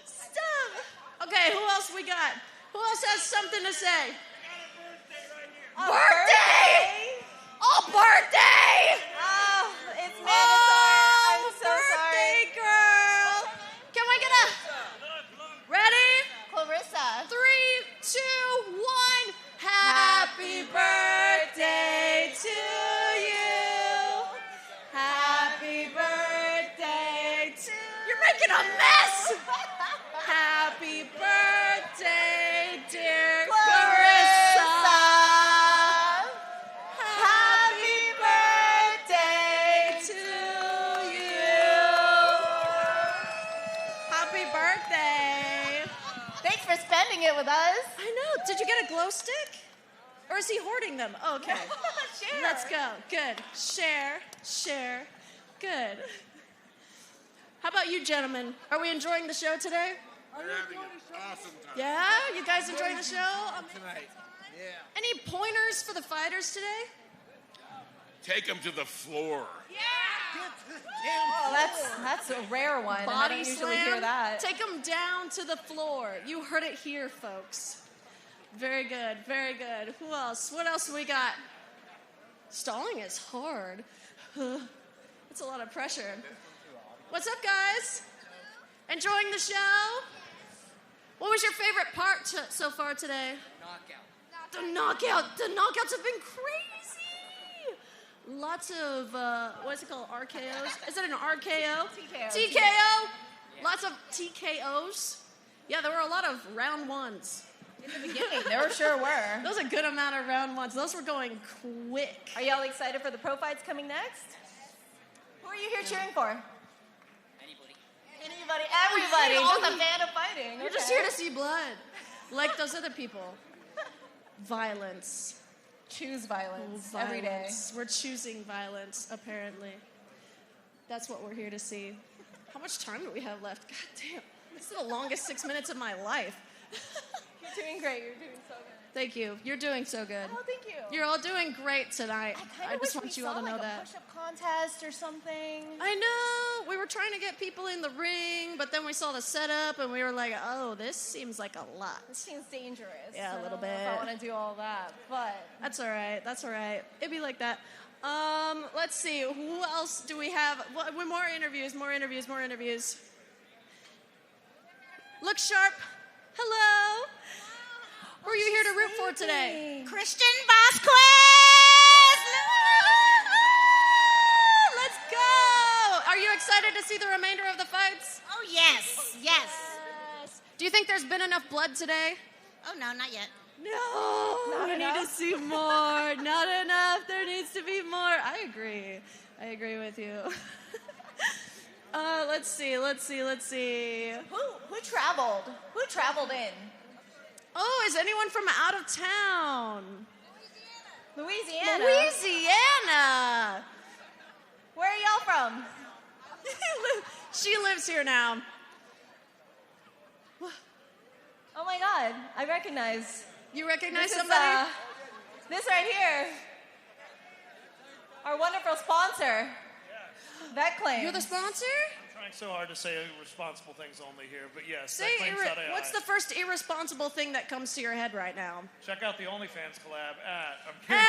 Stop. Okay, who else we got? Who else has something to say? Birthday! Oh, birthday! Oh, it's mandatory. I'm so birthday sorry. Girl! Can we get a... Ready? Clarissa. 3, 2, 1. Happy birthday to you. Happy birthday to... You're making a mess! Happy birthday, dear Clarissa. Happy birthday to you. Happy birthday. Thanks for spending it with us. I know. Did you get a glow stick? Or is he hoarding them? Oh, okay. Share. Let's go. Good. Share. Good. How about you, gentlemen? Are we enjoying the show today? We're having an awesome time. Yeah? You guys enjoying the show? Tonight. Yeah. Any pointers for the fighters today? Take them to the floor. Oh, that's a rare one. I Body don't slam. usually hear that. Take them down to the floor. You heard it here, folks. Very good. Very good. Who else? What else we got? Stalling is hard. That's a lot of pressure. What's up, guys? Enjoying the show? What was your favorite part so far today? The knockouts have been crazy. Lots of, what's it called, RKOs? Is it an RKO? TKO? Lots of TKOs? Yeah, there were a lot of round ones. In the beginning, there sure were. There was a good amount of round ones. Those were going quick. Are y'all excited for the pro fights coming next? Who are you here cheering for? Anybody, everybody. Just a fan of fighting. You're just here to see blood. Like those other people. Violence. Choose violence every day. We're choosing violence, apparently. That's what we're here to see. How much time do we have left? God damn. This is the longest 6 minutes of my life. You're doing great. You're doing so good. Thank you. You're doing so good. Oh, thank you. You're all doing great tonight. I just want you all to know that. A push-up contest or something. I know. We were trying to get people in the ring, but then we saw the setup, and we were like, oh, this seems like a lot. This seems dangerous. Yeah, a little bit. I want to do all that, but... That's all right. That's all right. It'd be like that. Let's see. Who else do we have? More interviews. Look sharp. Hello. Who are you here to root for today? Christian Vasquez! Let's go! Are you excited to see the remainder of the fights? Oh, yes. Do you think there's been enough blood today? Oh, no, not yet. No, we need to see more. Not enough. There needs to be more. I agree with you. Let's see. Who traveled? Who traveled in? Oh, is anyone from out of town? Louisiana. Where are y'all from? She lives here now. Oh my God, I recognize. You recognize this somebody? This right here. Our wonderful sponsor, VetClaims. You're the sponsor? I'm trying so hard to say responsible things only here, but yes, Say VetClaims.ai. what's the first irresponsible thing that comes to your head right now? Check out the OnlyFans collab at... I'm kidding.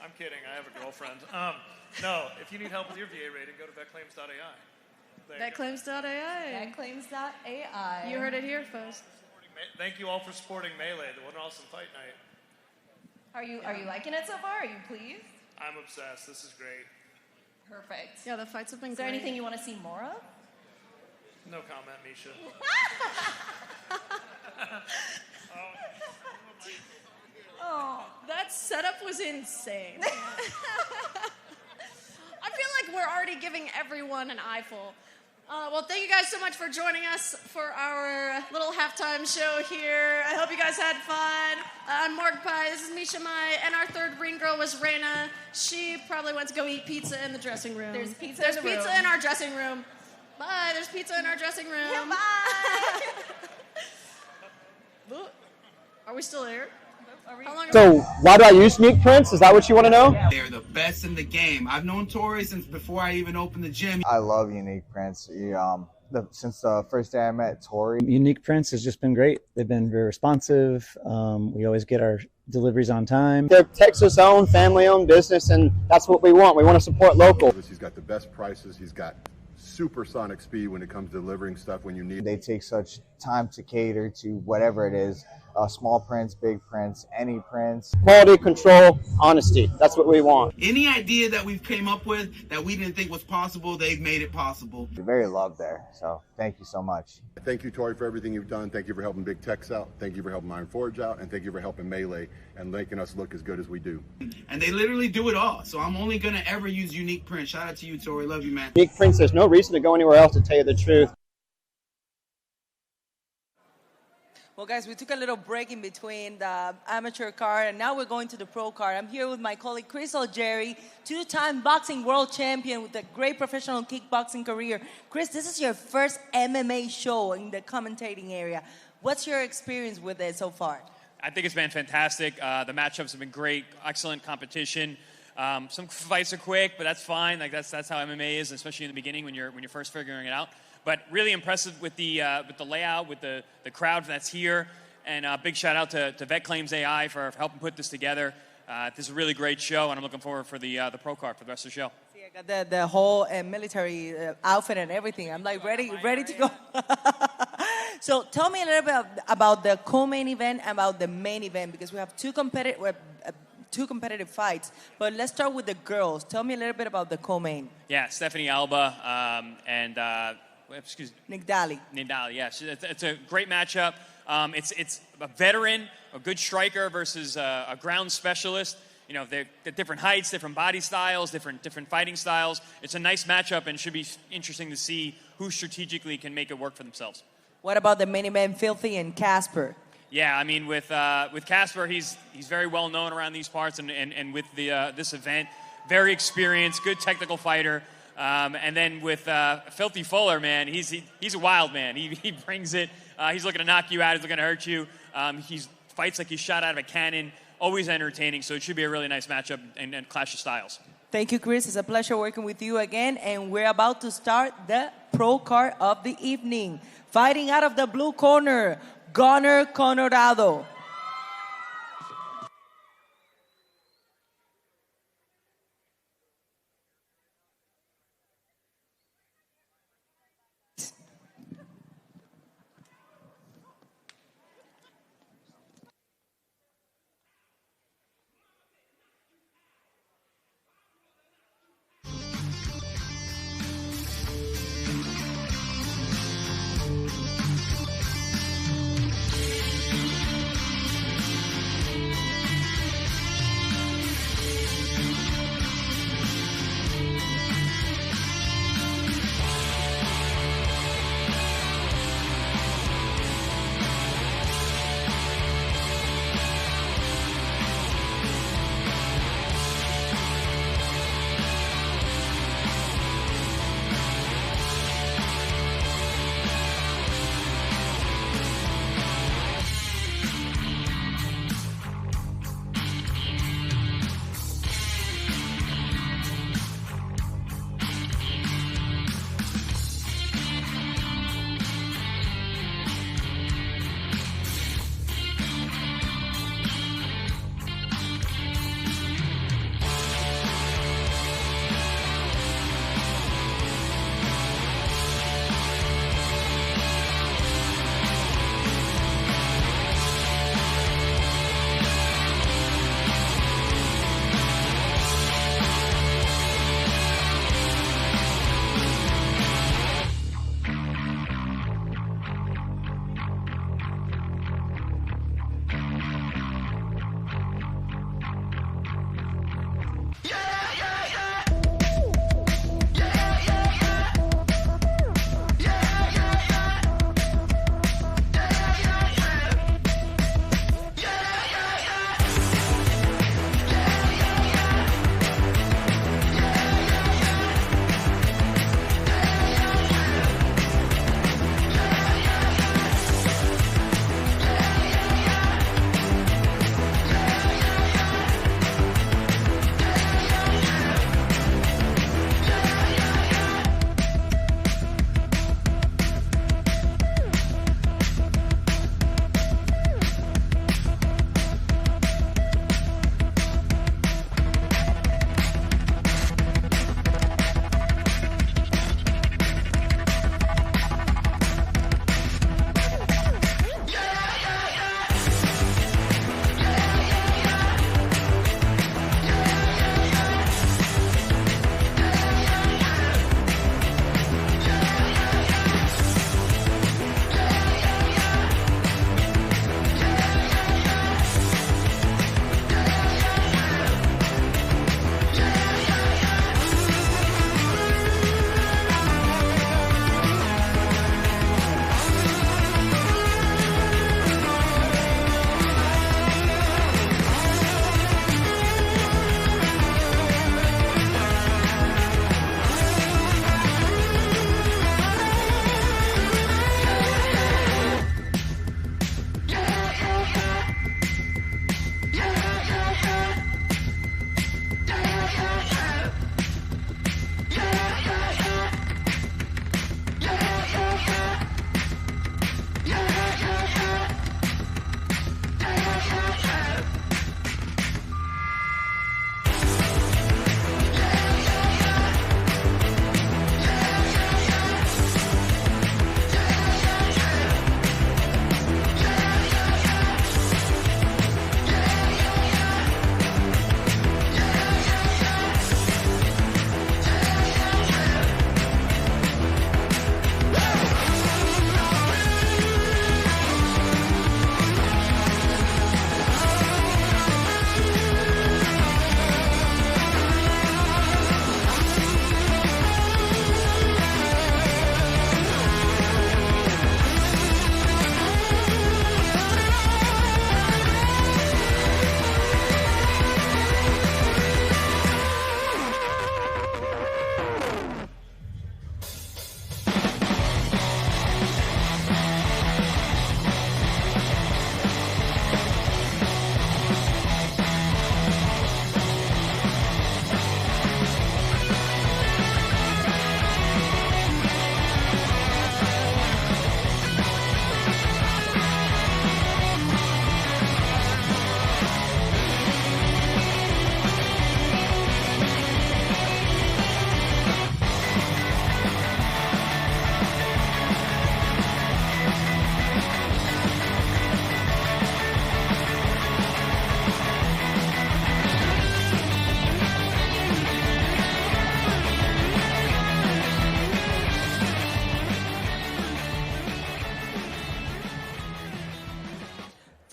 I'm kidding. I have a girlfriend. No, if you need help with your VA rating, go to VetClaims.ai. VetClaims.ai. VetClaims.ai. You heard it here, folks. Thank you all for supporting Melee, the one awesome fight night. Are you liking it so far? Are you pleased? I'm obsessed. This is great. Perfect. Yeah, the fights have been Is there great. anything you want to see more of? No comment, Misha. Oh, that setup was insane. I feel like we're already giving everyone an eyeful. Well, thank you guys so much for joining us for our little halftime show here. I hope you guys had fun. I'm Morg Pie, this is Misha Mai, and our third ring girl was Raina. She probably went to go eat pizza in the dressing room. There's pizza There's in the pizza room. in our dressing room. Bye, there's pizza in our dressing room. Yeah, bye. Are we still here? How long So why do I use unique prints? Is that what you want to know? They're the best in the game. I've known Tori since before I even opened the gym. I love unique prints. Since the first day I met Tori. Unique Prints has just been great. They've been very responsive. We always get our deliveries on time. They're Texas-owned, family-owned business, and that's what we want. We want to support local. He's got the best prices. He's got supersonic speed when it comes to delivering stuff when you need. They take such time to cater to whatever it is. Small prints, big prints, any prints. Quality control, honesty. That's what we want. Any idea that we've came up with that we didn't think was possible, they've made it possible. You're very loved there, so thank you so much. Thank you, Tori, for everything you've done. Thank you for helping Big Tex out. Thank you for helping Iron Forge out. And thank you for helping Melee and making us look as good as we do. And they literally do it all. So I'm only going to ever use unique print. Shout out to you, Tori. Love you, man. Unique Prints, there's no reason to go anywhere else, to tell you the truth. Well, guys, we took a little break in between the amateur card, and now we're going to the pro card. I'm here with my colleague, Chris Algieri, two-time boxing world champion with a great professional kickboxing career. Chris, this is your first MMA show in the commentating area. What's your experience with it so far? I think it's been fantastic. The matchups have been great, excellent competition. Some fights are quick, but that's fine. Like that's how MMA is, especially in the beginning when you're first figuring it out. But really impressive with the layout, with the crowd that's here, and big shout out to VetClaims.ai for helping put this together. This is a really great show, and I'm looking forward for the pro card for the rest of the show. See, I got the whole military outfit and everything. I'm like ready to go. So tell me a little bit about the co-main event and about the main event, because we have two competitive fights. But let's start with the girls. Tell me a little bit about the co-main. Yeah, Stephanie Alba and Nick Daly. Yes, it's a great matchup. It's a veteran, a good striker versus a ground specialist. You know, they're different heights, different body styles, different fighting styles. It's a nice matchup and should be interesting to see who strategically can make it work for themselves. What about the main event, Filthy and Casper? Yeah, I mean, with Casper, he's very well known around these parts, and with this event, very experienced, good technical fighter. And then with Filthy Fuller, man, he's a wild man. He brings it. He's looking to knock you out. He's looking to hurt you. He fights like he's shot out of a cannon. Always entertaining. So it should be a really nice matchup and clash of styles. Thank you, Chris. It's a pleasure working with you again. And we're about to start the pro card of the evening. Fighting out of the blue corner, Gunnar Colorado.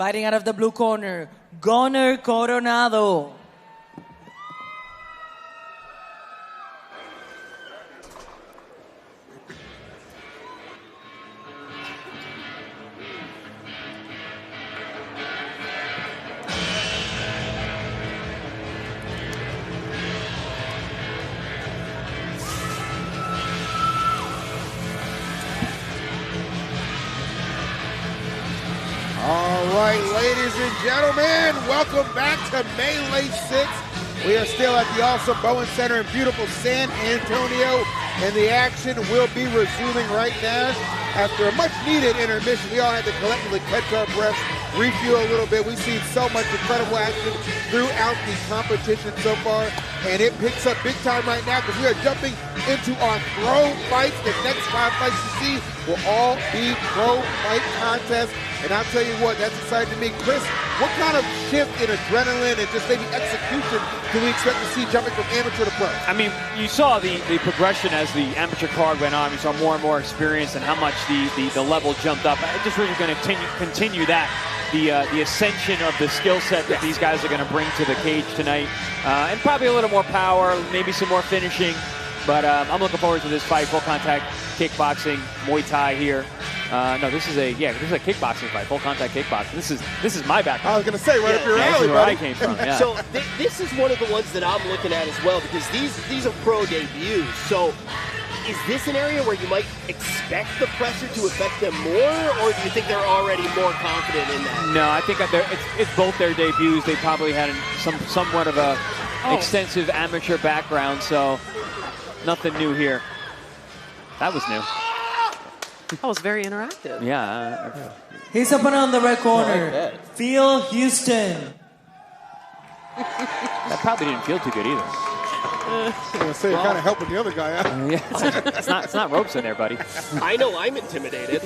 Fighting out of the blue corner, Gunnar Coronado. All right, ladies and gentlemen, welcome back to Melee 6. We are still at the awesome Boeing Center in beautiful San Antonio, and the action will be resuming right now. After a much-needed intermission, we all had to collectively catch our breaths, refuel a little bit. We've seen so much incredible action throughout the competition so far, and it picks up big time right now because we are jumping into our pro fights. The next 5 fights you see will all be pro fight contests. And I'll tell you what, that's exciting to me. Chris, what kind of shift in adrenaline and just maybe execution can we expect to see jumping from amateur to pro? I mean, you saw the progression as the amateur card went on. You saw more and more experience and how much the level jumped up. I just really going to continue that, the ascension of the skill set that these guys are going to bring to the cage tonight. And probably a little more power, maybe some more finishing. But I'm looking forward to this fight, full contact kickboxing, Muay Thai here. No, this is a kickboxing fight, full contact kickboxing. This is my background. I was going to say, right up your alley, this is where buddy. I came from. Yeah. So this is one of the ones that I'm looking at as well, because these are pro debuts. So is this an area where you might expect the pressure to affect them more, or do you think they're already more confident in that? No, I think it's both their debuts. They probably had somewhat of a extensive amateur background, so nothing new here. That was new. That was very interactive. Yeah. He's up and on the red corner, Phil Houston. That probably didn't feel too good either. I was going to say, you're kind of helping the other guy out. Yeah, it's not ropes in there, buddy. I know I'm intimidated.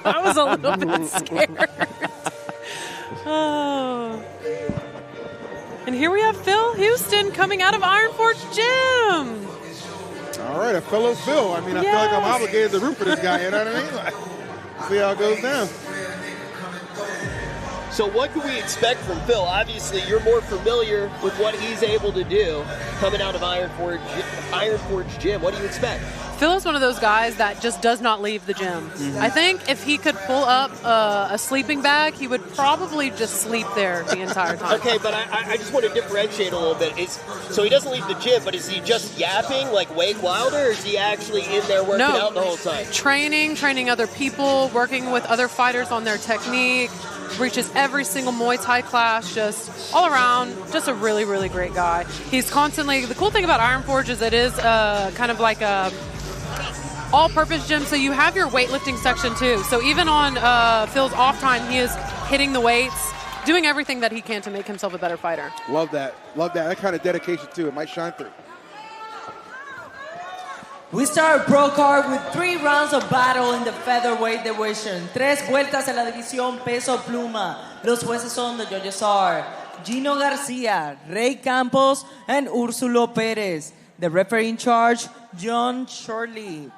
I was a little bit scared. Oh. And here we have Phil Houston coming out of Iron Forge Gym. All right, a fellow Phil. I mean, I feel like I'm obligated to root for this guy, you know what I mean? Like, see how it goes down. So what can we expect from Phil? Obviously, you're more familiar with what he's able to do coming out of Iron Forge Gym. What do you expect? Phil is one of those guys that just does not leave the gym. Mm-hmm. I think if he could pull up a sleeping bag, he would probably just sleep there the entire time. Okay, but I just want to differentiate a little bit. So he doesn't leave the gym, but is he just yapping like Wade Wilder, or is he actually in there working out the whole time? Training other people, working with other fighters on their technique, reaches every single Muay Thai class, just all around, just a really, really great guy. He's constantly, the cool thing about Iron Forge is it is kind of like a all-purpose gym, so you have your weightlifting section too. So even on Phil's off time, he is hitting the weights, doing everything that he can to make himself a better fighter. Love that. That kind of dedication too. It might shine through. We start pro card with 3 rounds of battle in the featherweight division. 3 vueltas en la división peso pluma. Los jueces son the judges are Gino Garcia, Ray Campos, and Úrsulo Pérez. The referee in charge, John Shorley.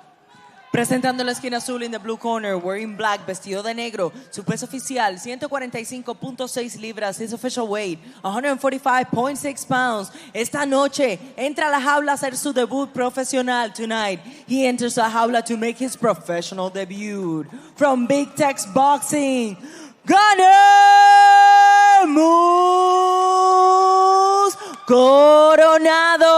Presentando la esquina azul in the blue corner, wearing black, vestido de negro. Su peso oficial, 145.6 libras. His official weight, 145.6 pounds. Esta noche, entra a la jaula a hacer su debut profesional. Tonight, he enters la jaula to make his professional debut. From Big Tex Boxing, Gunnar Coronado.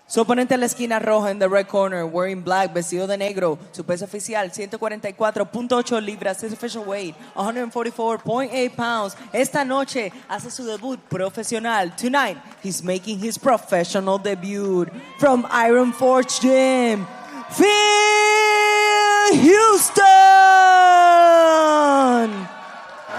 Su oponente en la esquina roja in the red corner, wearing black, vestido de negro. Su peso oficial, 144.8 libras. His official weight, 144.8 pounds. Esta noche hace su debut profesional. Tonight, he's making his professional debut. From Iron Forge Gym, Phil Houston!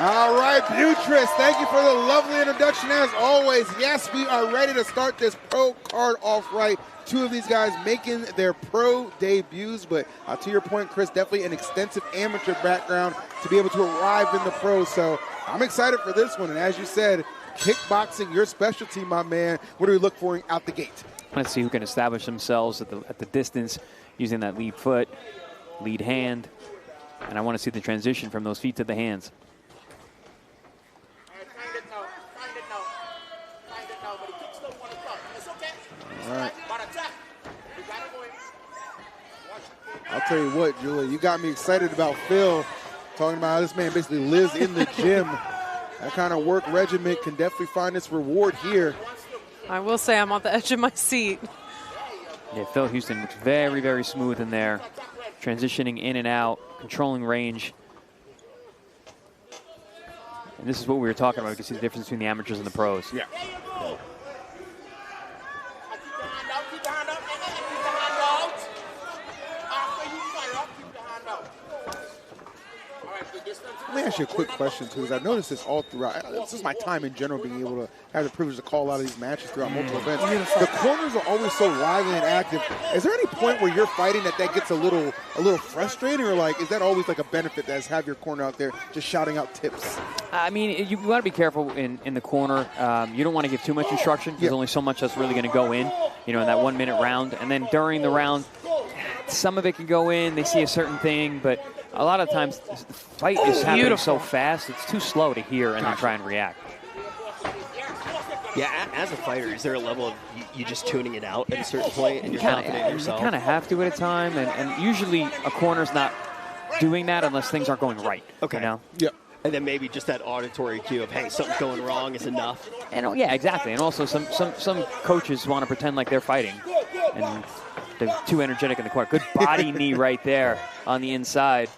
All right, Beatriz, thank you for the lovely introduction as always. Yes, we are ready to start this pro card off right. 2 of these guys making their pro debuts, but to your point, Chris, definitely an extensive amateur background to be able to arrive in the pros. So I'm excited for this one. And as you said, kickboxing, your specialty, my man. What do we look for out the gate? Let's see who can establish themselves at the distance using that lead foot. lead hand. And I want to see the transition from those feet to the hands. All right. I'll tell you what, Julia, you got me excited about Phil, talking about how this man basically lives in the gym. That kind of work regimen can definitely find its reward here. I will say I'm on the edge of my seat. Yeah, Phil Houston looks very, very smooth in there. Transitioning in and out, controlling range. And this is what we were talking about. You can see the difference between the amateurs and the pros. Yeah. Let me ask you a quick question, too, because I've noticed this all throughout. This is my time in general, being able to have the privilege to call a lot of these matches throughout multiple events. The corners are always so lively and active. Is there any point where you're fighting that gets a little frustrating, or like is that always like a benefit to have your corner out there just shouting out tips? I mean, you want to be careful in the corner. You don't want to give too much instruction. There's only so much that's really going to go in, in that 1 minute round. And then during the round, some of it can go in. They see a certain thing, but a lot of times the fight is happening so fast, it's too slow to hear and then try and react. Yeah, as a fighter, is there a level of you just tuning it out at a certain point and you're confident in yourself? You kind of have to at a time, and usually a corner's not doing that unless things aren't going right. Okay. Yeah. And then maybe just that auditory cue of, hey, something's going wrong is enough. And yeah, exactly. And also some coaches want to pretend like they're fighting, and they're too energetic in the corner. Good body knee right there on the inside.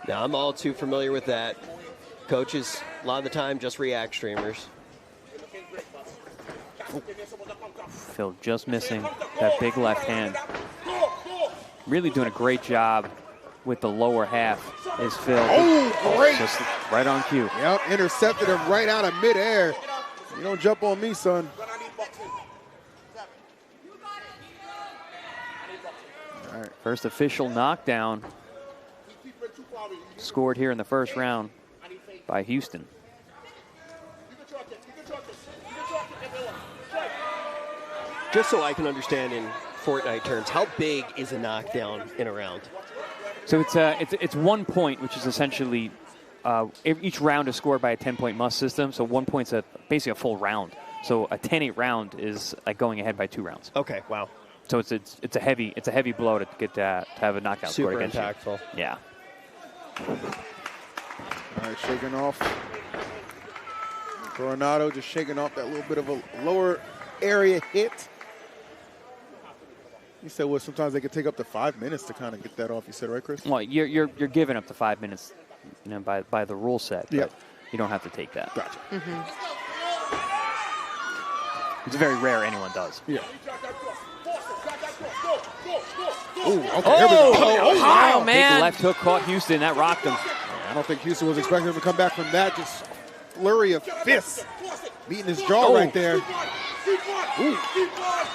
Now, I'm all too familiar with that. Coaches, a lot of the time, just react streamers. Phil just missing that big left hand. Really doing a great job with the lower half is Phil. Oh, great. Just right on cue. Yep, intercepted him right out of midair. You don't jump on me, son. All right, first official knockdown scored here in the first round by Houston. Just so I can understand in Fortnite terms, how big is a knockdown in a round? So it's 1 point, which is essentially each round is scored by a 10-point must system. So 1 point's basically a full round. So a 10-8 round is like going ahead by 2 rounds. Okay, wow. So it's a heavy blow to get to have a knockout score against you. Super impactful. Yeah. All right, shaking off. Coronado just shaking off that little bit of a lower area hit. You said, well, sometimes they could take up to 5 minutes to kind of get that off. You said, right, Chris? Well, you're giving up to 5 minutes, by the rule set. But Yep. You don't have to take that. Gotcha. It's very rare anyone does. Yeah. Ooh, okay, here we go. Oh, man. Big left hook caught Houston. That rocked him. I don't think Houston was expecting him to come back from that. Just flurry of fists. Beating his jaw right there. Ooh.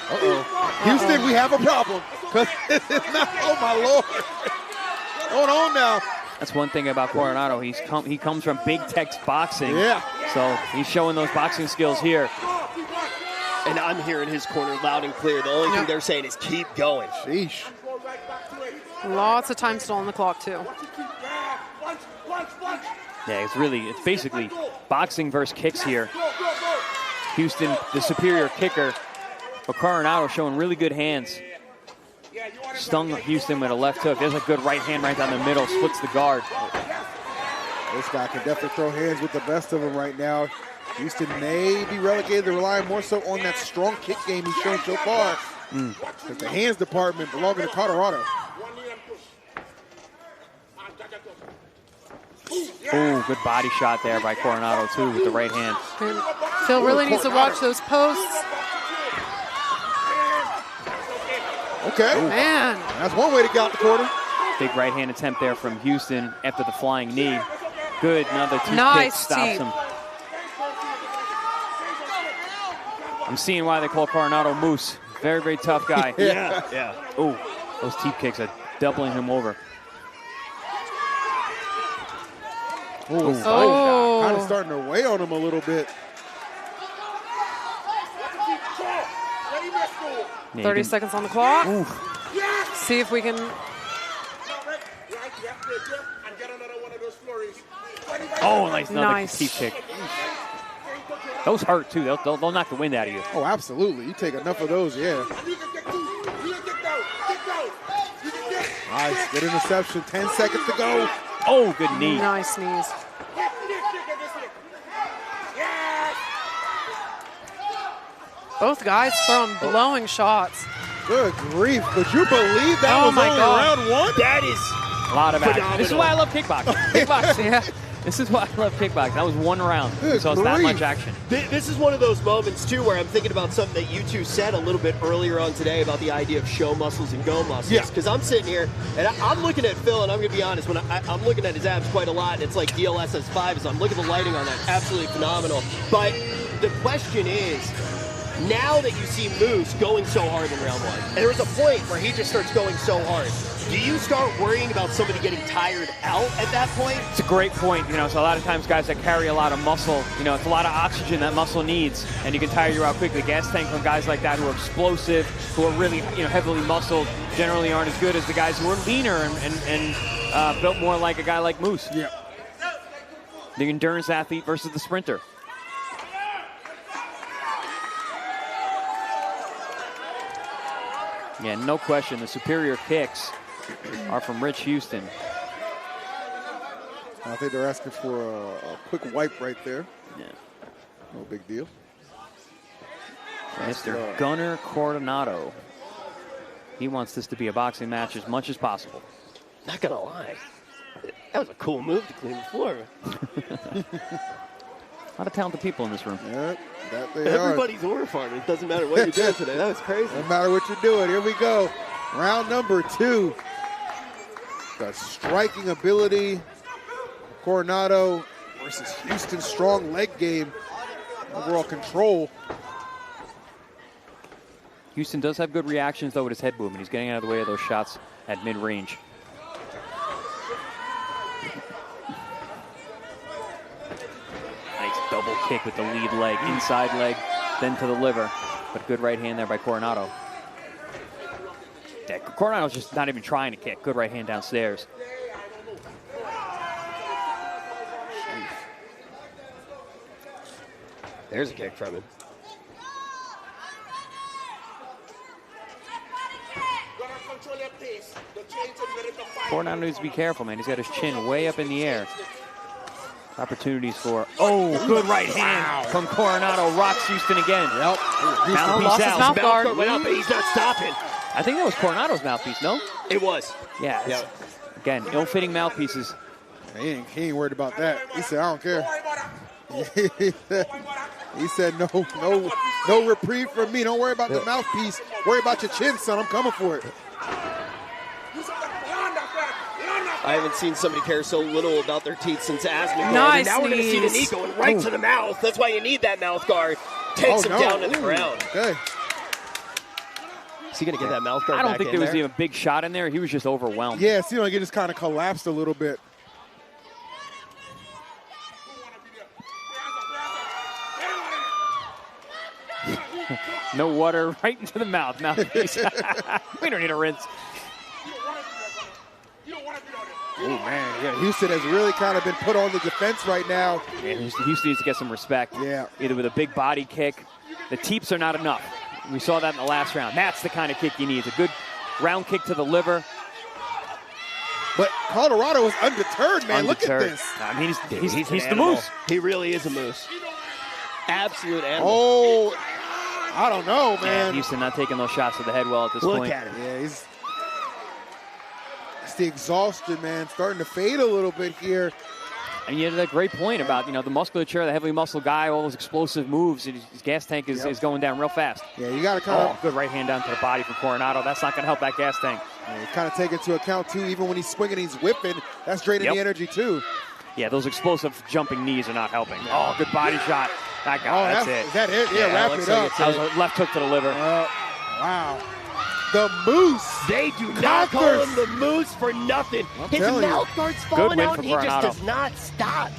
Uh-oh. Houston, we have a problem. Because it's not, oh, my Lord. Hold on now. That's one thing about Coronado. He comes from Big Tex boxing. Yeah. So he's showing those boxing skills here. And I'm hearing his corner loud and clear. The only thing they're saying is keep going. Sheesh. Lots of time still on the clock, too. Yeah, it's basically boxing versus kicks here. Houston, the superior kicker, but Coronado showing really good hands. Stung Houston with a left hook. There's a good right hand right down the middle, splits the guard. This guy can definitely throw hands with the best of them right now. Houston may be relegated to relying more so on that strong kick game he's shown so far. But the hands department belonging to Colorado. Oh, good body shot there by Coronado, too, with the right hand. And Phil really needs to watch those posts. Okay. Man. That's one way to get out the corner. Big right hand attempt there from Houston after the flying knee. Good, another teep kick stops him. I'm seeing why they call Coronado Moose. Very, very tough guy. Yeah. Oh, those teep kicks are doubling him over. Oh, kind of starting to weigh on him a little bit. 30 seconds on the clock. Ooh. See if we can Oh, another teeth kick. Those hurt, too. They'll knock the wind out of you. Oh, absolutely. You take enough of those, yeah. Nice. Good interception. 10 seconds to go. Oh, good knee. Nice knees. Both guys throwing blowing shots. Good grief. Could you believe that was only round one? That is a lot of action. phenomenal. This is why I love kickboxing. Kickboxing, yeah. This is why I love kickboxing. That was one round. So it's that much action. This is one of those moments, too, where I'm thinking about something that you two said a little bit earlier on today about the idea of show muscles and go muscles. Yeah. Because I'm sitting here, and I'm looking at Phil, and I'm going to be honest, when I'm looking at his abs quite a lot, and it's like DLSS 5, so I'm looking at the lighting on that. Absolutely phenomenal. But the question is, now that you see Moose going so hard in round one, and there was a point where he just starts going so hard, do you start worrying about somebody getting tired out at that point? It's a great point. So a lot of times guys that carry a lot of muscle, it's a lot of oxygen that muscle needs, and you can tire you out quickly. Gas tank from guys like that who are explosive, who are really, heavily muscled, generally aren't as good as the guys who are leaner and built more like a guy like Moose. Yeah. The endurance athlete versus the sprinter. Yeah, no question. The superior kicks are from Rich Houston. I think they're asking for a quick wipe right there. Yeah. No big deal. Mr. Gunnar Coronado. He wants this to be a boxing match as much as possible. Not gonna lie, that was a cool move to clean the floor. A lot of talented people in this room. Yeah, that they Everybody's horrified. It doesn't matter what you're doing today. That was crazy. No matter what you're doing. Here we go. Round number 2. The striking ability. Coronado versus Houston's strong leg game. Overall control. Houston does have good reactions, though, with his head movement. He's getting out of the way of those shots at mid-range. Nice double kick with the lead leg, inside leg, then to the liver. But good right hand there by Coronado. Yeah, Coronado's just not even trying to kick. Good right hand downstairs. There's a kick from him. Coronado needs to be careful, man. He's got his chin way up in the air. Opportunities for, good right hand from Coronado. Rocks Houston again. Yep. Mouthpiece out. Mouth guard went up, but he's not stopping. I think that was Coronado's mouthpiece, no? It was. Yeah. Yep. Again, ill-fitting mouthpieces. He ain't worried about that. He said, I don't care. He said, no reprieve from me. Don't worry about the mouthpiece. Worry about your chin, son. I'm coming for it. I haven't seen somebody care so little about their teeth since asthma. Nice now we're going to see the knee going right to the mouth. That's why you need that mouth guard. Takes him down to the ground. Okay. Is he going to get that mouth guard I don't back think in there was there? even a big shot in there. He was just overwhelmed. Yeah, it seemed like it just kind of collapsed a little bit. No water, right into the mouth. Mouthpiece. We don't need a rinse. Oh, man. Yeah, Houston has really kind of been put on the defense right now. Yeah, Houston needs to get some respect. Yeah. Either with a big body kick. The teeps are not enough. We saw that in the last round. That's the kind of kick you need. A good round kick to the liver. But Colorado is undeterred, man. Look at this. I mean, he's the animal. moose. He really is a moose. Absolute animal. Oh, I don't know, man. Yeah, Houston not taking those shots to the head well at this point. Look at him. Yeah, it's the exhaustion, man, starting to fade a little bit here. And you had that great point about, the musculature, the heavily muscled guy, all those explosive moves. And his gas tank is going down real fast. Yeah, you got to kind of good right hand down to the body from Coronado. That's not going to help that gas tank. Yeah, kind of take into account, too, even when he's swinging, he's whipping. That's draining the energy, too. Yeah, those explosive jumping knees are not helping. Oh, good body shot. That guy, that's it. Is that it? Yeah, wrap it up. That was a left hook to the liver. Wow. The Moose. They do not call him the Moose for nothing. His mouth guard's falling out, and he just does not stop.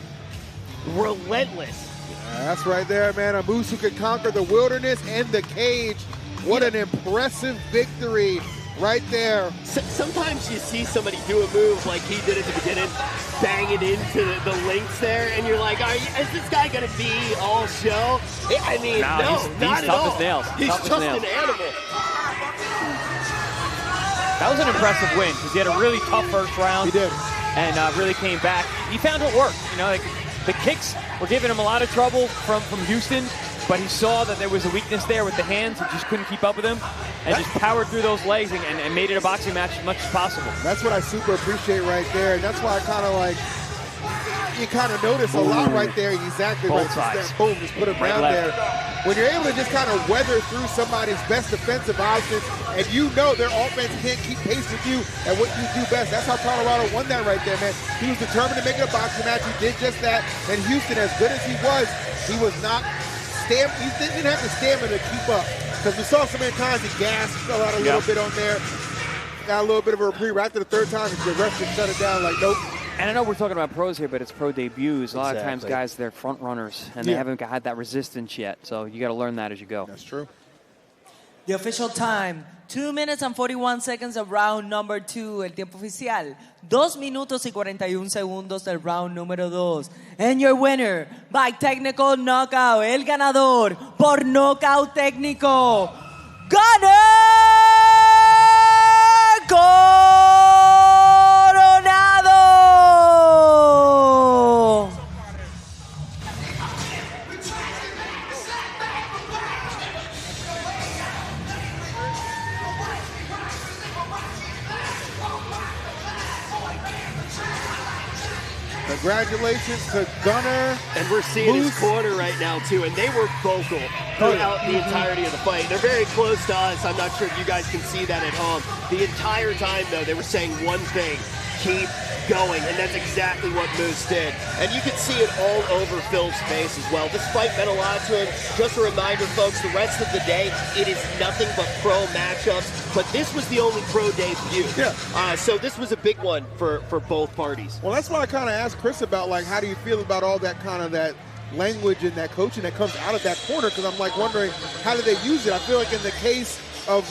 Relentless. That's right there, man. A Moose who can conquer the wilderness and the cage. What an impressive victory right there. Sometimes you see somebody do a move like he did at the beginning, bang it into the links there, and you're like, is this guy going to be all show? I mean, no, not at all. He's tough as nails. He's just an animal. That was an impressive win because he had a really tough first round. He did. And really came back. He found what worked. You know, like, the kicks were giving him a lot of trouble from Houston, but he saw that there was a weakness there with the hands. He just couldn't keep up with him and just powered through those legs and made it a boxing match as much as possible. That's what I super appreciate right there. And that's why I kind of like, you kind of notice a lot right there. Exactly Both right. sides. Boom, just put him down there. When you're able to just kind of weather through somebody's best defensive options, and you know their offense can't keep pace with you and what you do best. That's how Colorado won that right there, man. He was determined to make it a boxing match. He did just that. And Houston, as good as he was not he didn't have the stamina to keep up. Because we saw so many times he gassed, fell out a little bit on there. Got a little bit of a reprieve. After the third time, the ref just shut it down like, nope. And I know we're talking about pros here, but it's pro debuts. A lot of times, guys, they're front runners, and they haven't had that resistance yet. So you got to learn that as you go. That's true. The official time, 2 minutes and 41 seconds of round number 2. El tiempo oficial, 2 minutos y 41 segundos del round número 2. And your winner, by technical knockout, el ganador por knockout técnico, Gunner Coronado. Congratulations to Gunner. And we're seeing his corner right now, too. And they were vocal throughout the entirety of the fight. They're very close to us. I'm not sure if you guys can see that at home. The entire time, though, they were saying one thing: keep going. And that's exactly what Moose did. And you can see it all over Phil's face as well. This fight meant a lot to him. Just a reminder, folks, the rest of the day, it is nothing but pro matchups. But this was the only pro debut. Yeah. So this was a big one for both parties. Well, that's why I kind of asked Chris about, like, how do you feel about all that kind of that language and that coaching that comes out of that corner? Because I'm, like, wondering, how do they use it? I feel like in the case of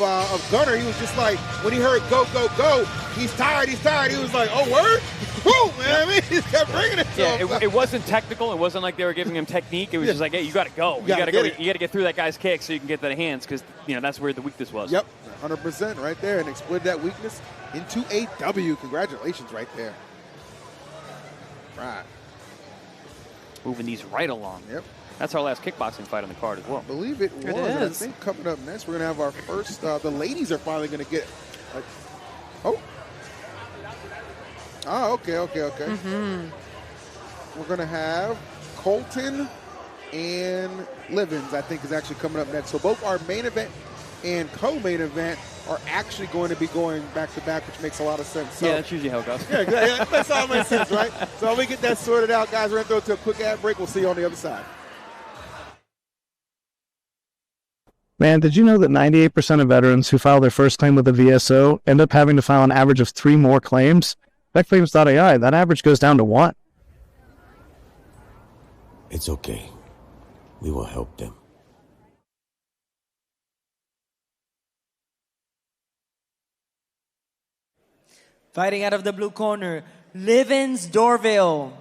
Gunner, he was just like, when he heard go, go, go, he's tired. He was like, oh, word? Woo, man, I mean, he just kept bringing it to him. It wasn't technical. It wasn't like they were giving him technique. It was just like, hey, you got to go. You got to go. You got to get through that guy's kick so you can get to the hands because, that's where the weakness was. Yep, 100% right there, and exploited that weakness into a W. Congratulations right there. Right. Moving these right along. Yep. That's our last kickboxing fight on the card as well. I believe it was. It And I is. think coming up next, we're going to have our first, the ladies are finally going to get, okay. Mm-hmm. We're going to have Colton and Livens, I think, is actually coming up next. So both our main event and co-main event are actually going to be going back-to-back, which makes a lot of sense. So, Yeah, that's usually how it goes. Yeah, that's all makes sense, right? So when we get that sorted out, guys, we're going to throw it to a quick ad break. We'll see you on the other side. Man, did you know that 98% of veterans who file their first claim with a VSO end up having to file an average of 3 more claims? VetClaims.ai, that average goes down to 1. It's okay. We will help them. Fighting out of the blue corner, Livens Dorville.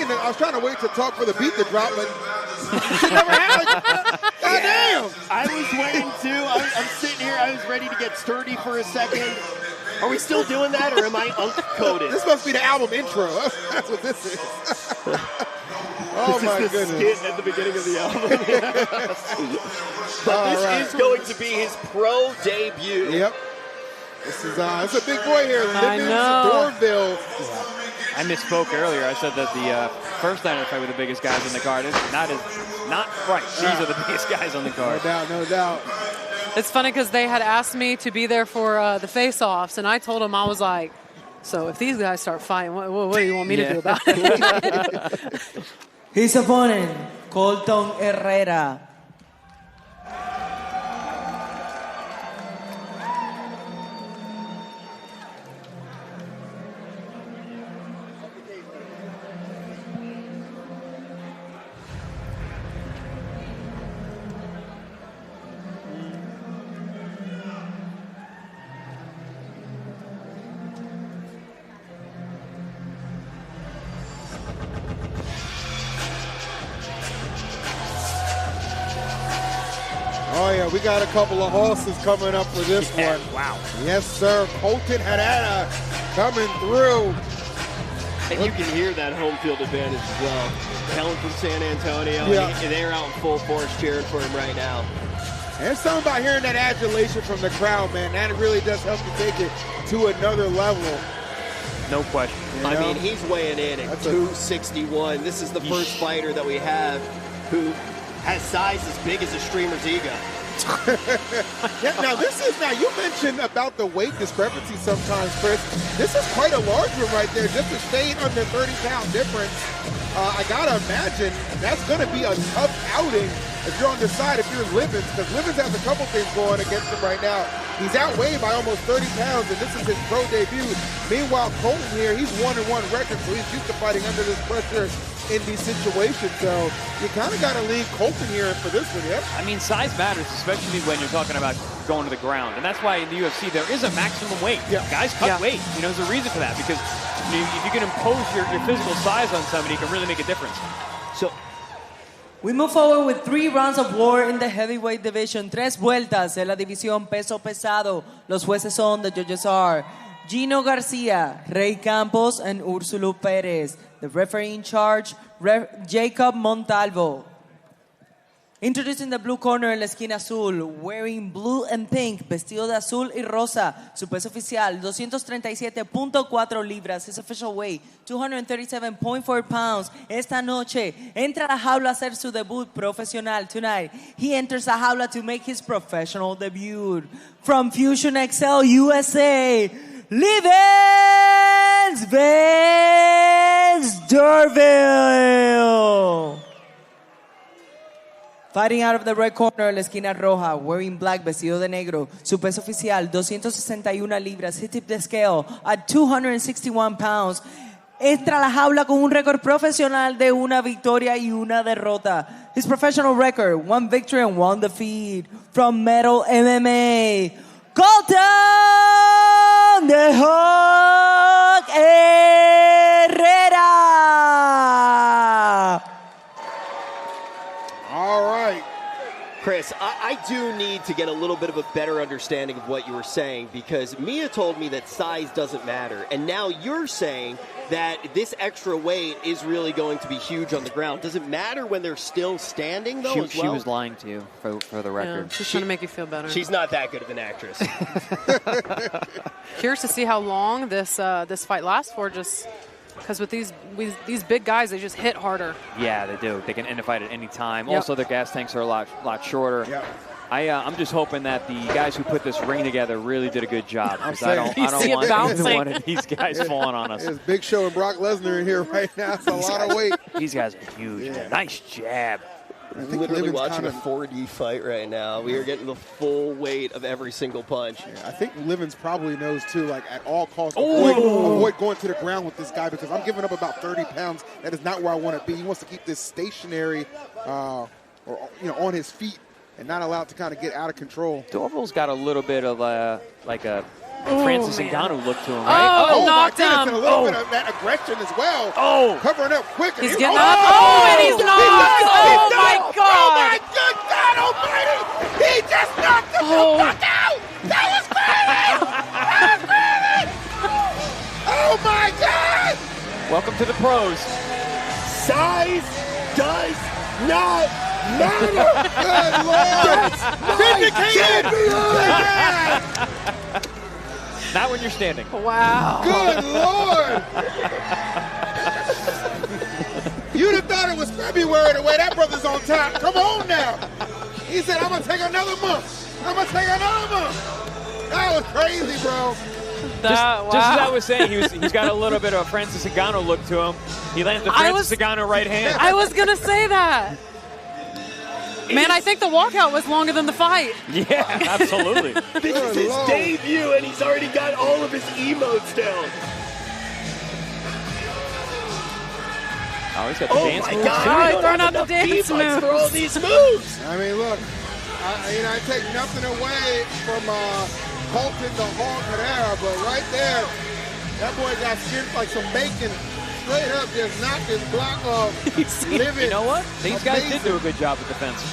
I was trying to wait to talk for the beat to drop, but she never had it. God damn! I was waiting too. I'm sitting here. I was ready to get sturdy for a second. Are we still doing that, or am I unk-coded? This must be the album intro. That's what this is. Oh, my This is the goodness. skit at the beginning of the album. But this is going to be his pro debut. Yep. This is it's a big boy here. I know. Dorville. I misspoke earlier. I said that the first night fight with the biggest guys on the card is not right. These are the biggest guys on the card. No doubt. It's funny because they had asked me to be there for the face-offs, and I told them, I was like, so if these guys start fighting, what do you want me to do about it? His opponent, Colton Herrera. Oh, yeah, we got a couple of horses coming up for this one. Wow. Yes, sir. Colton Herrera coming through. And you can hear that home field advantage as well. Callis from San Antonio, Yeah. and they're out in full force cheering for him right now. And there's something about hearing that adulation from the crowd, man. That really does help you take it to another level. No question. I mean, he's weighing in at 261. This is the first fighter that we have who has size as big as a streamer's ego. Yeah, now you mentioned about the weight discrepancy sometimes, Chris. This is quite a large one right there, just to stay under 30-pound difference. I gotta imagine that's gonna be a tough outing if you're on the side, if you're Livens, because Livens has a couple things going against him right now. He's outweighed by almost 30 pounds, and this is his pro debut. Meanwhile, Colton here, he's 1-1 record, so he's used to fighting under this pressure in these situations. So you kind of got to lean Colton here for this one, yeah? I mean, size matters, especially when you're talking about going to the ground. And that's why in the UFC, there is a maximum weight. Guys cut weight. You know, there's a reason for that, because if you can impose your physical size on somebody, it can really make a difference. So we move forward with 3 rounds of war in the heavyweight division. 3 vueltas en la división peso pesado. Los jueces son, the judges are Gino Garcia, Rey Campos, and Úrsulo Pérez. The referee in charge, Jacob Montalvo. Introducing the blue corner en la esquina azul, wearing blue and pink, vestido de azul y rosa. Su peso oficial, 237.4 libras. His official weight, 237.4 pounds. Esta noche, entra a la jaula a hacer su debut profesional. Tonight, he enters the jaula to make his professional debut. From Fusion XL USA, Livens Dorville. Fighting out of the red corner, la esquina roja, wearing black, vestido de negro. Su peso oficial, 261 libras. His tip the scale at 261 pounds. Entra a la jaula con un récord profesional de una victoria y una derrota. His professional record, 1 victory and 1 defeat. From Metal MMA, Colton the Hawk Herrera. All right. Chris, I do need to get a little bit of a better understanding of what you were saying, because Mia told me that size doesn't matter, and now you're saying that this extra weight is really going to be huge on the ground. Does it matter when they're still standing, though, as well? She was lying to you, for the record. Yeah, she's trying to make you feel better. She's not that good of an actress. Curious to see how long this fight lasts for, just because with these big guys, they just hit harder. Yeah, they do. They can end a fight at any time. Yep. Also, their gas tanks are a lot shorter. Yep. I'm just hoping that the guys who put this ring together really did a good job, because I don't see it want bouncing. either one of these guys falling on us. There's Big Show and Brock Lesnar in here right now. It's a lot of weight. These guys are huge. Man. Nice jab. Literally watching a 4D fight right now. We are getting the full weight of every single punch. Yeah, I think Livens probably knows, too, like, at all costs, avoid going to the ground with this guy, because I'm giving up about 30 pounds. That is not where I want to be. He wants to keep this stationary or on his feet and not allow it to kind of get out of control. Dorville's got a little bit of like a Francis Ngannou look to him, right? Oh, my knocked goodness, him. and a little bit of that aggression as well. Oh. Covering up quick. He's getting up. And he's knocked. Oh, my God. Oh, my good God almighty. He just knocked him the fuck out. That was crazy. That was crazy. Oh, my God. Welcome to the pros. Size does not matter. Good Lord. That's Not when you're standing. Wow. Good Lord. You'd have thought it was February the way that brother's on top. Come on now. He said, I'm going to take another month. I'm going to take another month. That was crazy, bro. Just as I was saying, he's got a little bit of a Francis Ngannou look to him. He lands the Francis Ngannou right hand. I was going to say that. Man, I think the walkout was longer than the fight. Yeah, absolutely. This is his debut, and he's already got all of his emotes down. Oh, he's got the dance moves. Oh, my God. He's throwing out the dance moves. For all these moves. I mean, look, I take nothing away from Colton the Hawk Herrera, but right there, that boy got skinned like some bacon. Straight up, just knocked his block off. Living. You know what? These guys did do a good job with defense.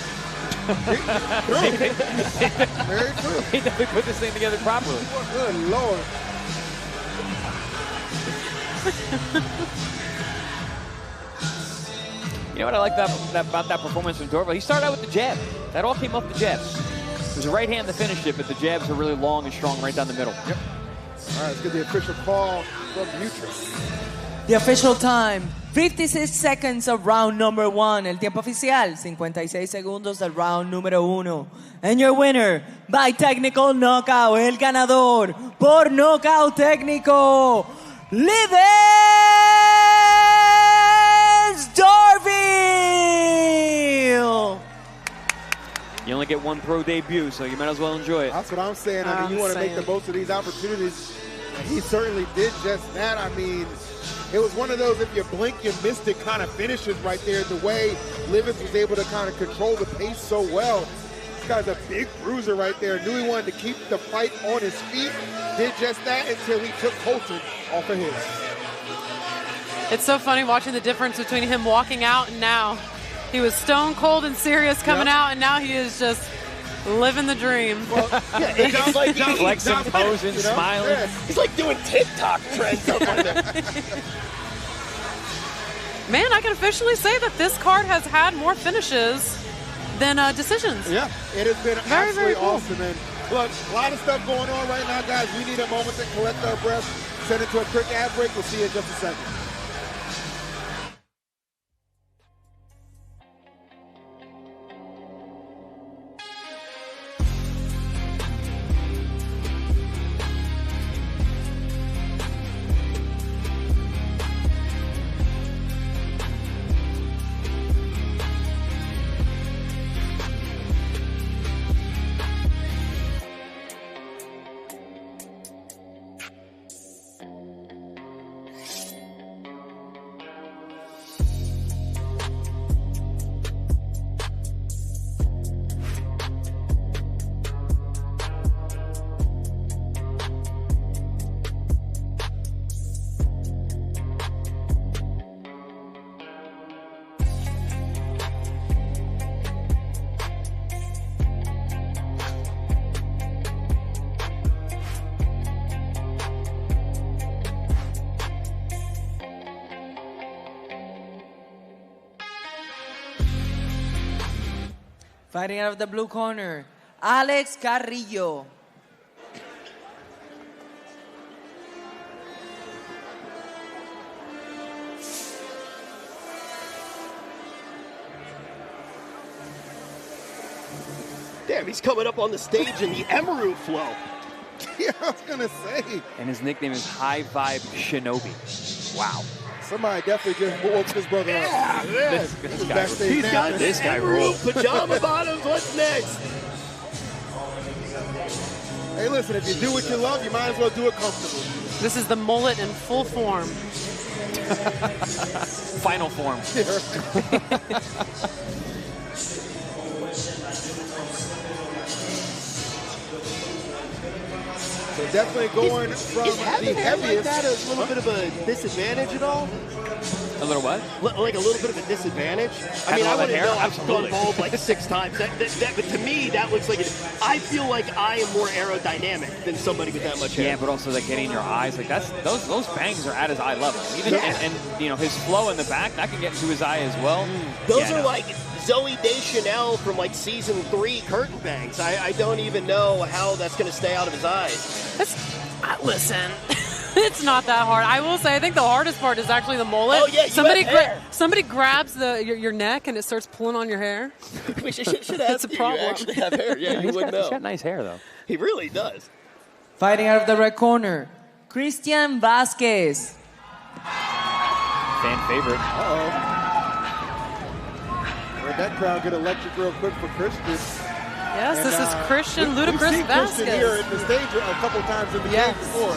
Very true. They definitely put this thing together properly. Good Lord. You know what I like about that performance from Dorval? He started out with the jab. That all came off the jabs. It was a right hand that finished it, but the jabs are really long and strong right down the middle. Yep. All right, let's get the official call from Beatriz. The official time, 56 seconds of round number 1. El tiempo oficial, 56 segundos del round número 1. And your winner, by technical knockout, el ganador por knockout técnico, Lides Darville. You only get one pro debut, so you might as well enjoy it. That's what I'm saying. I mean, you want to make the most of these opportunities. And he certainly did just that. I mean, it was one of those, if you blink, you missed it kind of finishes right there. The way Lides was able to kind of control the pace so well. This guy's a big bruiser right there. Knew he wanted to keep the fight on his feet. Did just that until he took Colton off of his. It's so funny watching the difference between him walking out and now. He was stone cold and serious coming out, and now he is just living the dream. Well, yeah, it's like flexing, posing, smiling. Yeah. He's like doing TikTok trends up on there. Man, I can officially say that this card has had more finishes than decisions. Yeah, it has been very, absolutely very cool. awesome. And look, a lot of stuff going on right now, guys. We need a moment to collect our breath. Send it to a quick ad break. We'll see you in just a second. Fighting out of the blue corner, Alex Carrillo. Damn, he's coming up on the stage in the Emerald flow. Yeah, I was going to say. And his nickname is High Vibe Shinobi. Wow. Somebody definitely just woke this brother up. Yeah. He's got this Emerald pajama bottoms. What's next? Hey, listen, if you do what you love, you might as well do it comfortably. This is the mullet in full form. Final form. So definitely going from is the having hair like heaviest. that a little bit of a disadvantage at all? A little what? Like a little bit of a disadvantage? I Having mean, I all that wouldn't hair? know. I've gone Absolutely. bald like 6 times. But to me, that looks like I feel like I am more aerodynamic than somebody with that much hair. Yeah, but also like getting in your eyes, like those bangs are at his eye level. Even and you know his flow in the back that can get into his eye as well. Those are like Zoe Deschanel from like season 3 curtain bangs. I don't even know how that's going to stay out of his eyes. Listen, it's not that hard. I will say, I think the hardest part is actually the mullet. Oh, yeah, somebody grabs your neck and it starts pulling on your hair. We should have It's a problem. You actually have hair. Yeah, you wouldn't know. He's got nice hair, though. He really does. Fighting out of the red corner, Christian Vasquez. Fan favorite. Where'd that crowd get electric real quick for Christian? Yes, And, this is Christian we've Ludacris seen Vasquez. Christian here in the stage a couple times in the game before.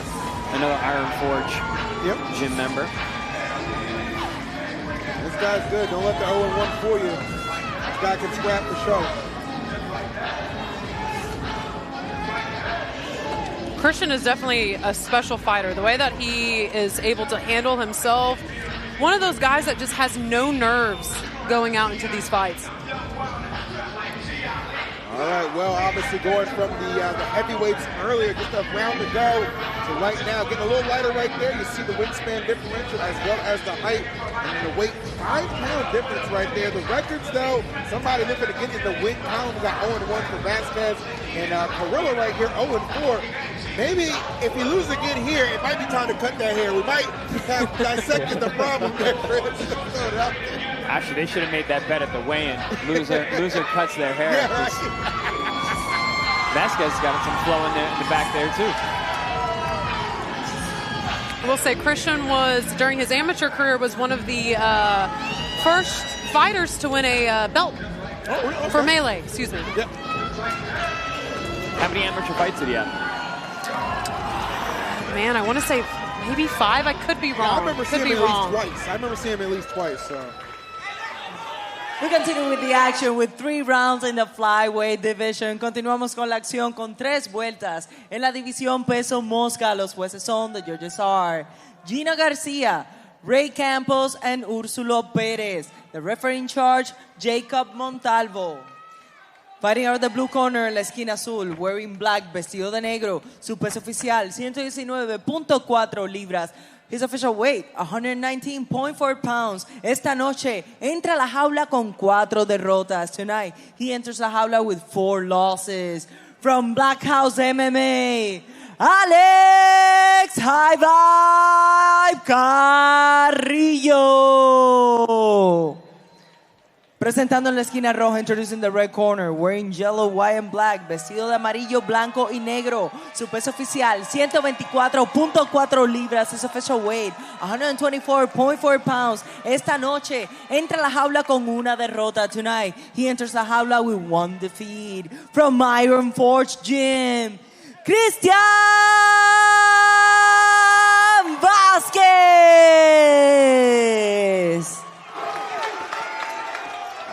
Another Iron Forge gym member. This guy's good. Don't let the 0-1 fool you. This guy can scrap the show. Christian is definitely a special fighter. The way that he is able to handle himself, one of those guys that just has no nerves going out into these fights. All right, well, obviously going from the heavyweights earlier, just a round to go, to right now, getting a little lighter right there. You see the wingspan differential as well as the height and the weight. 5-pound difference right there. The records, though, somebody looking to get in the win column. We got 0-1 for Vasquez and Carrillo right here, 0-4. Maybe if he loses again here, it might be time to cut that hair. We might have dissected the problem there, Chris. Actually, they should have made that bet at the weigh-in. Loser cuts their hair. Yeah, right. Vasquez got some flow in the back there, too. I will say Christian was, during his amateur career, was one of the first fighters to win a belt for Melee. Excuse me. Yep. How many amateur fights did he have? Man, I want to say maybe 5. I could be wrong. I remember seeing him at least twice. So. We continue with the action with 3 rounds in the flyweight division. Continuamos con la acción con 3 vueltas en la división peso mosca. Los jueces son the judges are Gina Garcia, Ray Campos, and Úrsulo Pérez. The referee in charge, Jacob Montalvo. Fighting out of the blue corner, en la esquina azul, wearing black, vestido de negro. Su peso oficial, 119.4 libras. His official weight, 119.4 pounds. Esta noche entra a la jaula con 4 derrotas. Tonight, he enters la jaula with 4 losses. From Black House MMA, Alex High Vibe Carrillo. Presentando en la esquina roja, introducing the red corner, wearing yellow, white, and black, vestido de amarillo, blanco y negro. Su peso oficial, 124.4 libras. His official weight, 124.4 pounds. Esta noche entra a la jaula con una derrota. Tonight, he enters la jaula with 1 defeat. From Iron Forge Gym, Christian Vasquez.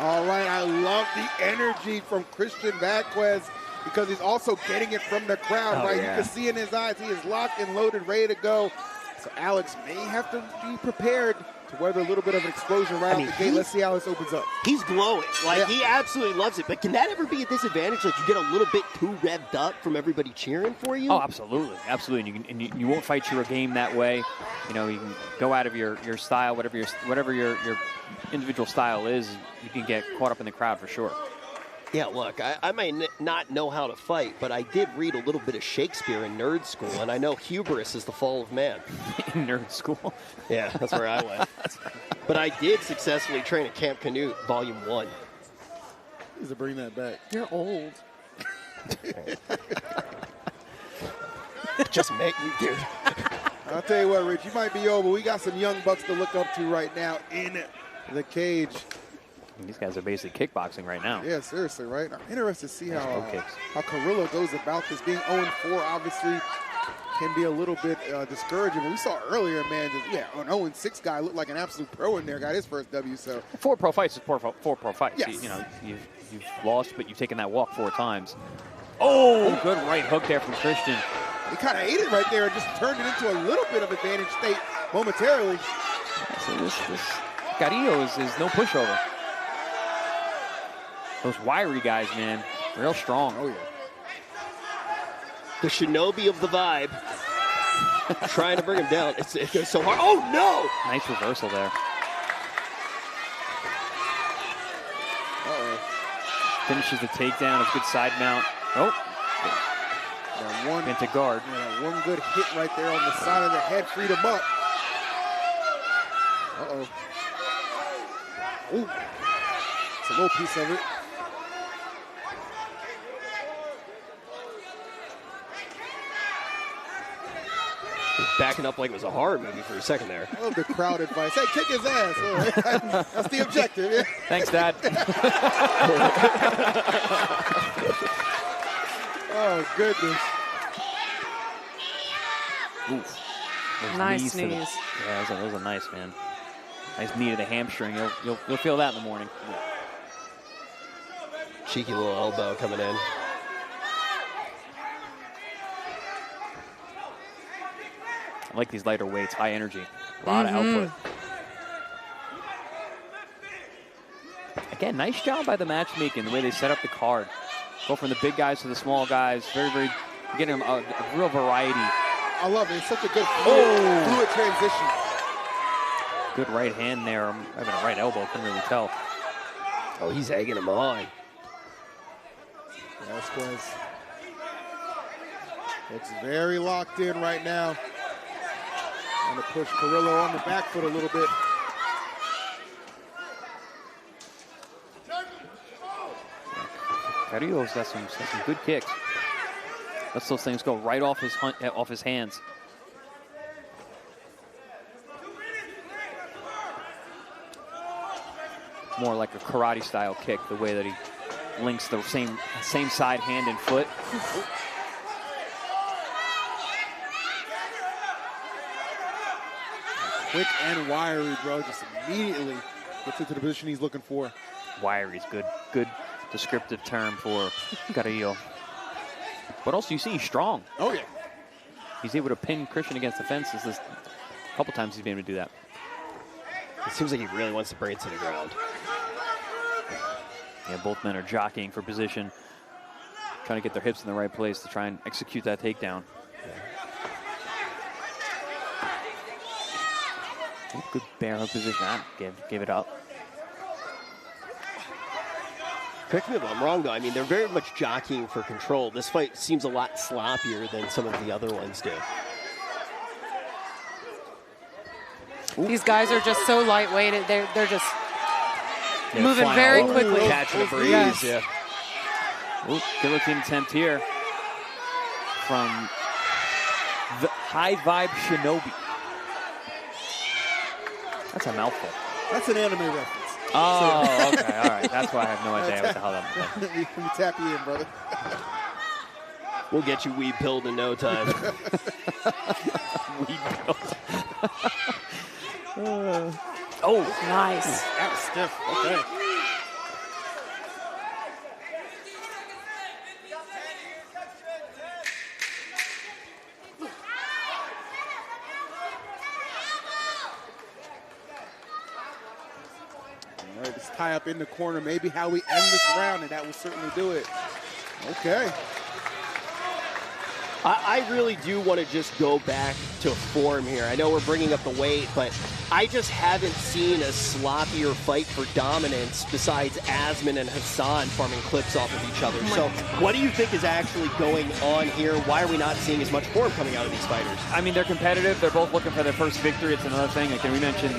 All right, I love the energy from Christian Vasquez because he's also getting it from the crowd, right? Yeah. You can see in his eyes, he is locked and loaded, ready to go. So Alex may have to be prepared to weather a little bit of an explosion right out the gate. Let's see how this opens up. He's glowing. He absolutely loves it. But can that ever be a disadvantage? Like you get a little bit too revved up from everybody cheering for you? Oh, absolutely. Absolutely. And you won't fight your game that way. You know, you can go out of your style, whatever your individual style is, you can get caught up in the crowd for sure. Yeah, look, I may not know how to fight, but I did read a little bit of Shakespeare in nerd school, and I know hubris is the fall of man. In nerd school? Yeah, that's where I went. But I did successfully train at Camp Canute, Volume 1. Needs to bring that back. You're old. Just make me, dude. I'll tell you what, Rich, you might be old, but we got some young bucks to look up to right now in the cage. These guys are basically kickboxing right now. Yeah, seriously, right? I'm interested to see how Carrillo goes about this. Being 0-4, obviously, can be a little bit discouraging. But we saw earlier, man, an 0-6 guy looked like an absolute pro in there. Got his first W. So 4 pro fights is 4 pro fights. Yes. You've lost, but you've taken that walk 4 times. Oh, good right hook there from Christian. He kind of ate it right there and just turned it into a little bit of advantage state momentarily. So this Carrillo is no pushover. Those wiry guys, man, real strong. Oh, yeah. The shinobi of the vibe. Trying to bring him down. It goes so hard. Oh, no! Nice reversal there. Uh-oh. Finishes the takedown. It's a good side mount. Oh. Into guard. Yeah, one good hit right there on the side of the head freed him up. Uh-oh. Ooh. It's a little piece of it. Backing up like it was a horror movie for a second there. I love the crowd advice. Hey, kick his ass. All right. That's the objective. Yeah. Thanks, Dad. Oh, goodness. Oof. Those Nice knees. knees. Yeah, those are nice, man. Nice knee to the hamstring. You'll feel that in the morning. Yeah. Cheeky little elbow coming in. I like these lighter weights, high energy, a lot of output. Again, nice job by the matchmaking, the way they set up the card. Go from the big guys to the small guys. Very, very, getting them a real variety. I love it. It's such a good fluid transition. Good right hand there. I'm having a right elbow, couldn't really tell. Oh, he's egging him on. Vasquez looks very locked in right now. Trying to push Carrillo on the back foot a little bit. Carrillo's got some good kicks. Lets those things go right off his hands. More like a karate style kick, the way that he links the same side hand and foot. Quick and wiry, bro. Just immediately gets into the position he's looking for. Wiry is good descriptive term for Carrillo. But also, you see, he's strong. Oh, yeah. He's able to pin Christian against the fences. A couple times he's been able to do that. It seems like he really wants to bring it to the ground. Yeah, both men are jockeying for position, trying to get their hips in the right place to try and execute that takedown. Good bear hug position. Give it up. Correct me if I'm wrong, though. I mean, they're very much jockeying for control. This fight seems a lot sloppier than some of the other ones do. These guys are just so lightweight. They're just moving flying very over. quickly. Catching a breeze, Yes. yeah. Guillotine attempt here from the High Vibe Shinobi. That's a mouthful. That's an anime reference. Oh, okay, all right. That's why I have no idea what the hell that meant. Let me tap you in, brother. We'll get you weed pilled in no time. Weed pilled. Oh, nice. That was stiff. Okay. All right, let's tie up in the corner. Maybe how we end this round, and that will certainly do it. Okay. I really do want to just go back to form here. I know we're bringing up the weight, but I just haven't seen a sloppier fight for dominance besides Asman and Hassan farming clips off of each other. So what do you think is actually going on here? Why are we not seeing as much form coming out of these fighters? I mean, they're competitive. They're both looking for their first victory. It's another thing. Like, we mentioned,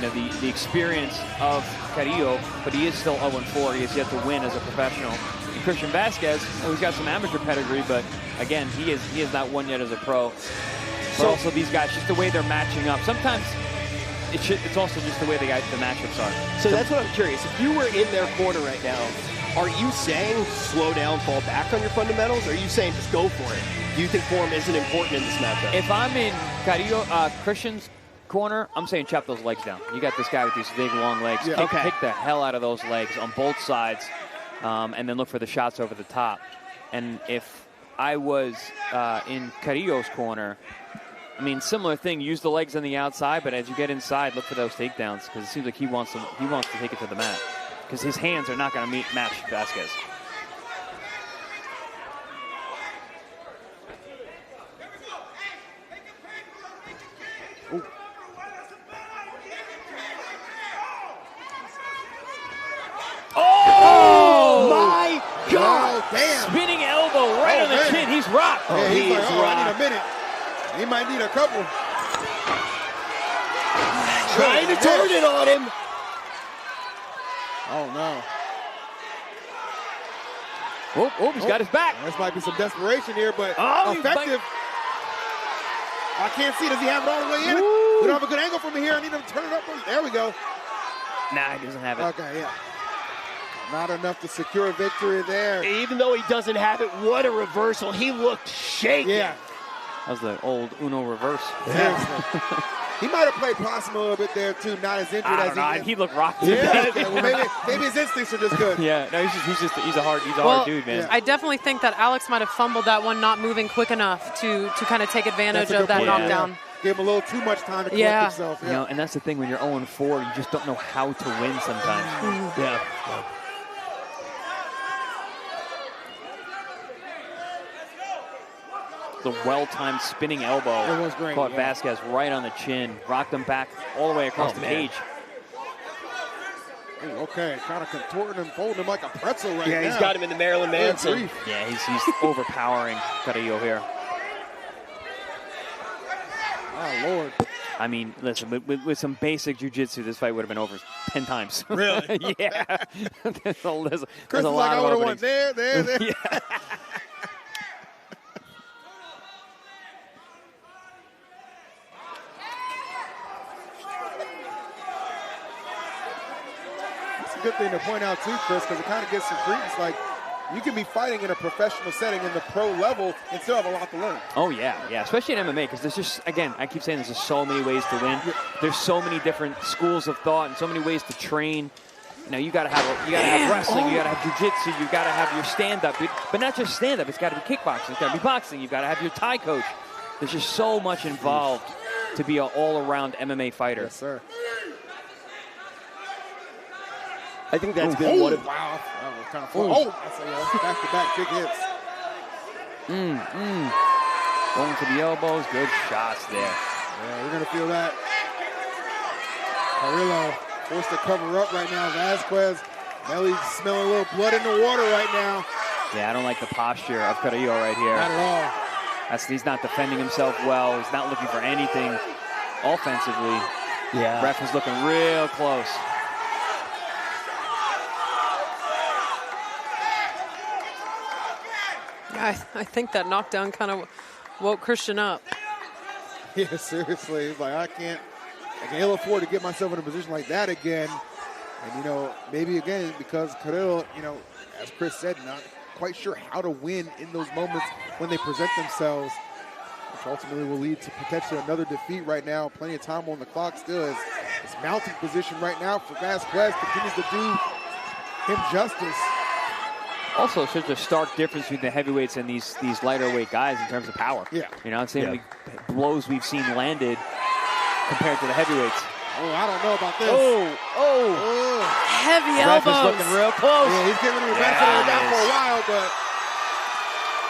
the experience of Carrillo, but he is still 0-4. He has yet to win as a professional. And Christian Vasquez, he's got some amateur pedigree, but again, he has not won yet as a pro. But also these guys, just the way they're matching up. Sometimes it's also just the way the matchups are. So that's what I'm curious. If you were in their corner right now, are you saying slow down, fall back on your fundamentals, or are you saying just go for it? Do you think form isn't important in this matchup? If I'm in Carrillo, Christian's corner, I'm saying chop those legs down. You got this guy with these big, long legs. Yeah. Kick the hell out of those legs on both sides, and then look for the shots over the top. And if I was in Carrillo's corner, I mean, similar thing. Use the legs on the outside, but as you get inside, look for those takedowns because it seems like he wants to take it to the mat because his hands are not going to match Vasquez. Ooh. Oh my God! Damn. Spinning elbow right on the chin. He's rocked. Yeah, he's like, I need a minute. He might need a couple. Trying to turn it on him. Oh, no. Oh, he's got his back. This might be some desperation here, but Oh, effective. I can't see. Does he have it all the way in? We don't have a good angle from here. I need him to turn it up. There we go. Nah, he doesn't have it. Okay, yeah. Not enough to secure a victory there. Even though he doesn't have it, what a reversal. He looked shaken. Yeah. That was the old Uno reverse. Seriously. He might have played possum a little bit there, too. Not as injured I as don't know. He looked rocked. Yeah, well, maybe his instincts are just good. Yeah, no, he's a hard dude, man. I definitely think that Alex might have fumbled that one, not moving quick enough to kind of take advantage of that knockdown. Yeah. Gave him a little too much time to collect himself. Yeah. You know, and that's the thing when you're 0-4, you just don't know how to win sometimes. Yeah. The well-timed spinning elbow It was great, caught Vasquez right on the chin, rocked him back all the way across the cage. Ooh, okay, kind of contorting him, folding him like a pretzel right now. Yeah, he's got him in the Marilyn Manson. Yeah, he's overpowering Carrillo here. Oh, Lord. I mean, listen, with some basic jiu-jitsu, this fight would have been over 10 times. Really? Yeah. there's Chris a is lot like, I of would have won openings. there. Yeah. It's a good thing to point out, too, Chris, because it kind of gets some credence. Like, you can be fighting in a professional setting in the pro level and still have a lot to learn. Oh, yeah, especially in MMA, because there's just, again, I keep saying there's just so many ways to win. There's so many different schools of thought and so many ways to train. You know, you gotta have wrestling, you gotta have jiu-jitsu, you gotta have your stand-up, but not just stand-up. It's gotta be kickboxing, it's gotta be boxing. You've gotta have your Thai coach. There's just so much involved to be an all-around MMA fighter. Yes, sir. I think that's been one of. Wow, that was kind of fun. Oh, that's back-to-back big hits. Going for the elbows, good shots there. Yeah, we're gonna feel that. Carrillo forced to cover up right now. Vasquez, Nelly's smelling a little blood in the water right now. Yeah, I don't like the posture of Carrillo right here. Not at all. He's not defending himself well. He's not looking for anything offensively. Yeah. Ref is looking real close. I think that knockdown kind of woke Christian up. Yeah, seriously. He's like, I can't ill afford to get myself in a position like that again. And, you know, maybe again, because Carrillo, you know, as Chris said, not quite sure how to win in those moments when they present themselves, which ultimately will lead to potentially another defeat right now. Plenty of time on the clock still. His mounting position right now for Vasquez continues to do him justice. Also, such a stark difference between the heavyweights and these lighter weight guys in terms of power. Yeah. You know, I'm saying the blows we've seen landed compared to the heavyweights. Oh, I don't know about this. Oh. Heavy Ref is elbows. looking real close. Yeah, he's giving him the benefit of the doubt for a while, but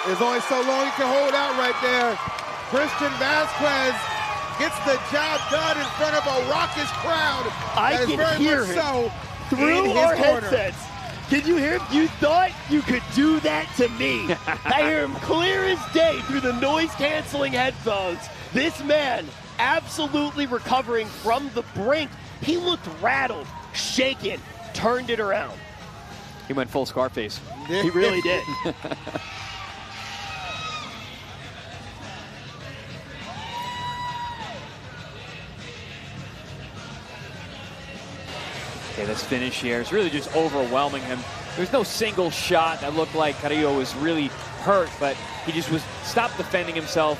there's only so long he can hold out right there. Christian Vasquez gets the job done in front of a raucous crowd. I can hear him through our headsets. Did you hear him? You thought you could do that to me. I hear him clear as day through the noise-canceling headphones. This man absolutely recovering from the brink. He looked rattled, shaken, turned it around. He went full Scarface. He really did. Okay, this finish here is really just overwhelming him. There's no single shot that looked like Carrillo was really hurt, but he just stopped defending himself,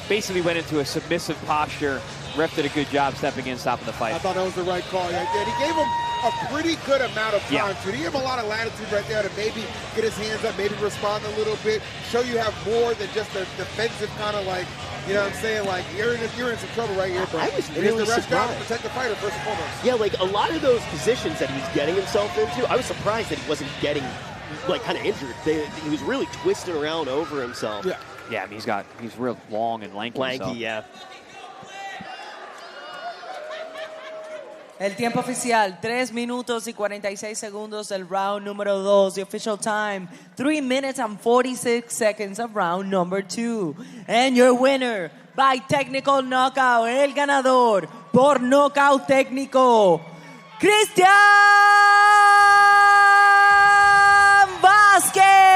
basically went into a submissive posture, Ref did a good job stepping in, stopping the fight. I thought that was the right call. Yeah, and he gave him a pretty good amount of time to. He gave him a lot of latitude right there to maybe get his hands up, maybe respond a little bit, show you have more than just a defensive kind of like, you know what I'm saying? Like, you're in some trouble right here, but I was it really is the ref's job to surprised. protect the fighter first and foremost. Yeah, like a lot of those positions that he was getting himself into, I was surprised that he wasn't getting like kind of injured. He was really twisting around over himself. Yeah. Yeah, I mean, he's real long and lanky. Lanky, so. yeah. El tiempo oficial, 3 minutos y 46 segundos del round número 2. The official time, 3 minutes and 46 seconds of round number 2. And your winner by technical knockout, el ganador por knockout técnico, Cristian Vázquez.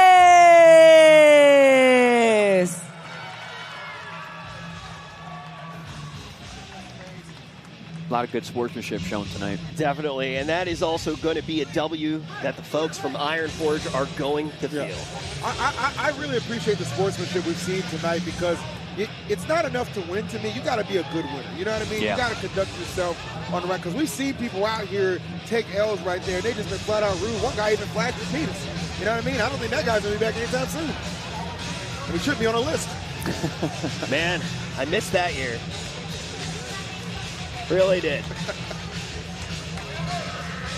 A lot of good sportsmanship shown tonight. Definitely, and that is also going to be a W that the folks from Iron Forge are going to feel. I really appreciate the sportsmanship we've seen tonight because it's not enough to win to me. You got to be a good winner. You know what I mean? Yeah. You got to conduct yourself on the right. Because we've seen people out here take L's right there. They just been flat out rude. One guy even flashed his penis. You know what I mean? I don't think that guy's going to be back anytime soon. And he should be on a list. Man, I missed that year. Really did.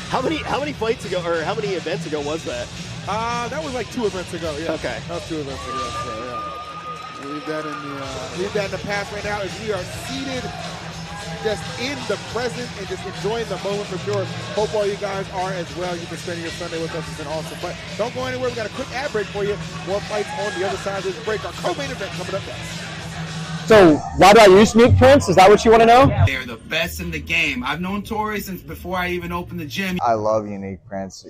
How many fights ago, or how many events ago was that? That was like 2 events ago. Yeah. Okay. That was 2 events ago. So yeah. Leave that in the past right now as we are seated just in the present and just enjoying the moment for sure. Hope all you guys are as well. You've been spending your Sunday with us. It's been awesome. But don't go anywhere. We got a quick ad break for you. More fights on the other side of this break. Our co-main event coming up next. So why do I use sneak prints? Is that what you want to know? They're the best in the game. I've known Tori since before I even opened the gym. I love unique prints.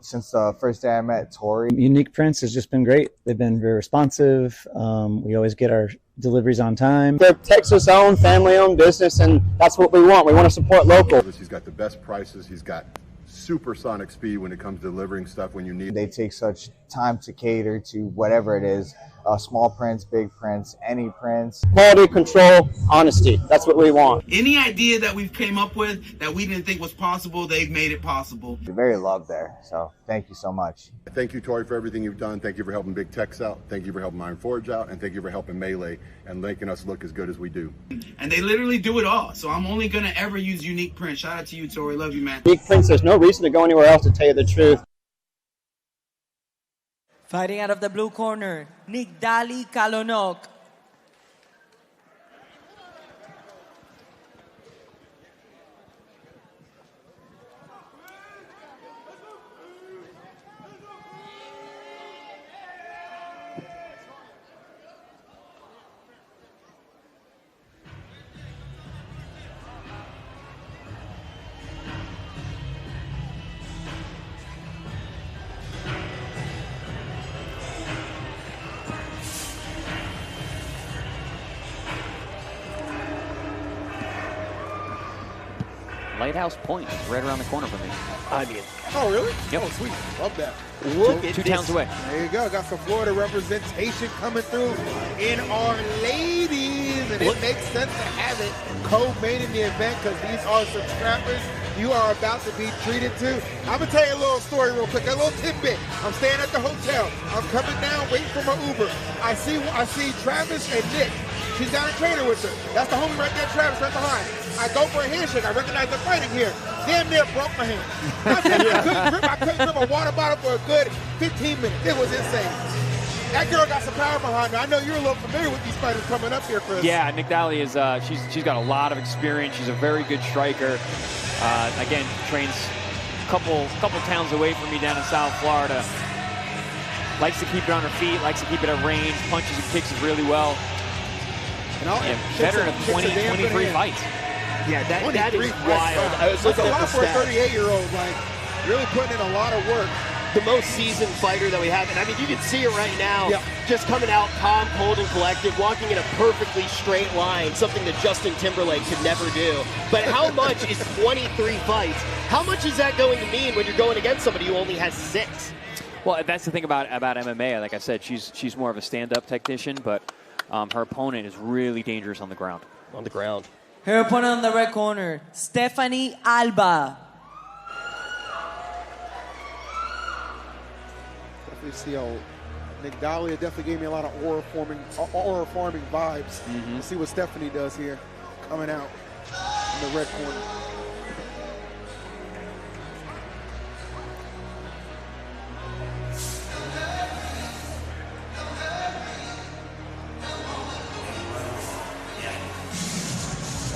Since the first day I met Tori. Unique Prints has just been great. They've been very responsive. We always get our deliveries on time. They're Texas-owned, family-owned business, and that's what we want. We want to support local. He's got the best prices. He's got supersonic speed when it comes to delivering stuff when you need. They take such time to cater to whatever it is. Small prints, big prints, any prints. Quality control, honesty. That's what we want. Any idea that we've came up with that we didn't think was possible, they've made it possible. They're very loved there, so thank you so much. Thank you, Tori, for everything you've done. Thank you for helping Big Tex out. Thank you for helping Iron Forge out. And thank you for helping Melee and making us look as good as we do. And they literally do it all. So I'm only going to ever use unique print. Shout out to you, Tori. Love you, man. Unique Prints, there's no reason to go anywhere else, to tell you the truth. Fighting out of the blue corner, Nigdali Kalonok. Lighthouse Point is right around the corner from me. I mean, oh really? Yep. Oh sweet, love that. Look at Two this. towns away. There you go. Got some Florida representation coming through in our ladies, and it makes sense to have it co-main in the event because these are some scrappers you are about to be treated to. I'm gonna tell you a little story real quick, a little tidbit. I'm staying at the hotel. I'm coming down, waiting for my Uber. I see Travis and Nick. She's got a trainer with her. That's the homie right there, Travis, right behind. I go for a handshake. I recognize they're fighting here. Damn near broke my hand. I couldn't grip a water bottle for a good 15 minutes. It was insane. That girl got some power behind her. I know you're a little familiar with these fighters coming up here, Chris. Yeah, Nigdali is she's got a lot of experience. She's a very good striker. Again, trains a couple towns away from me down in South Florida. Likes to keep it on her feet. Likes to keep it at range. Punches and kicks it really well. And veteran of 23 fights. Yeah, that is wild. I was That's looking a at lot the for a stats. 38-year-old. Like, really putting in a lot of work. The most seasoned fighter that we have. And I mean, you can see it right now. Yeah. Just coming out calm, cold, and collected, walking in a perfectly straight line, something that Justin Timberlake could never do. But how much is 23 fights? How much is that going to mean when you're going against somebody who only has 6? Well, that's the thing about MMA. Like I said, she's more of a stand-up technician, but her opponent is really dangerous on the ground. On the ground. Her opponent on the red corner, Stephanie Alba. Definitely see how McNeely definitely gave me a lot of aura farming vibes. We'll see what Stephanie does here, coming out in the red corner.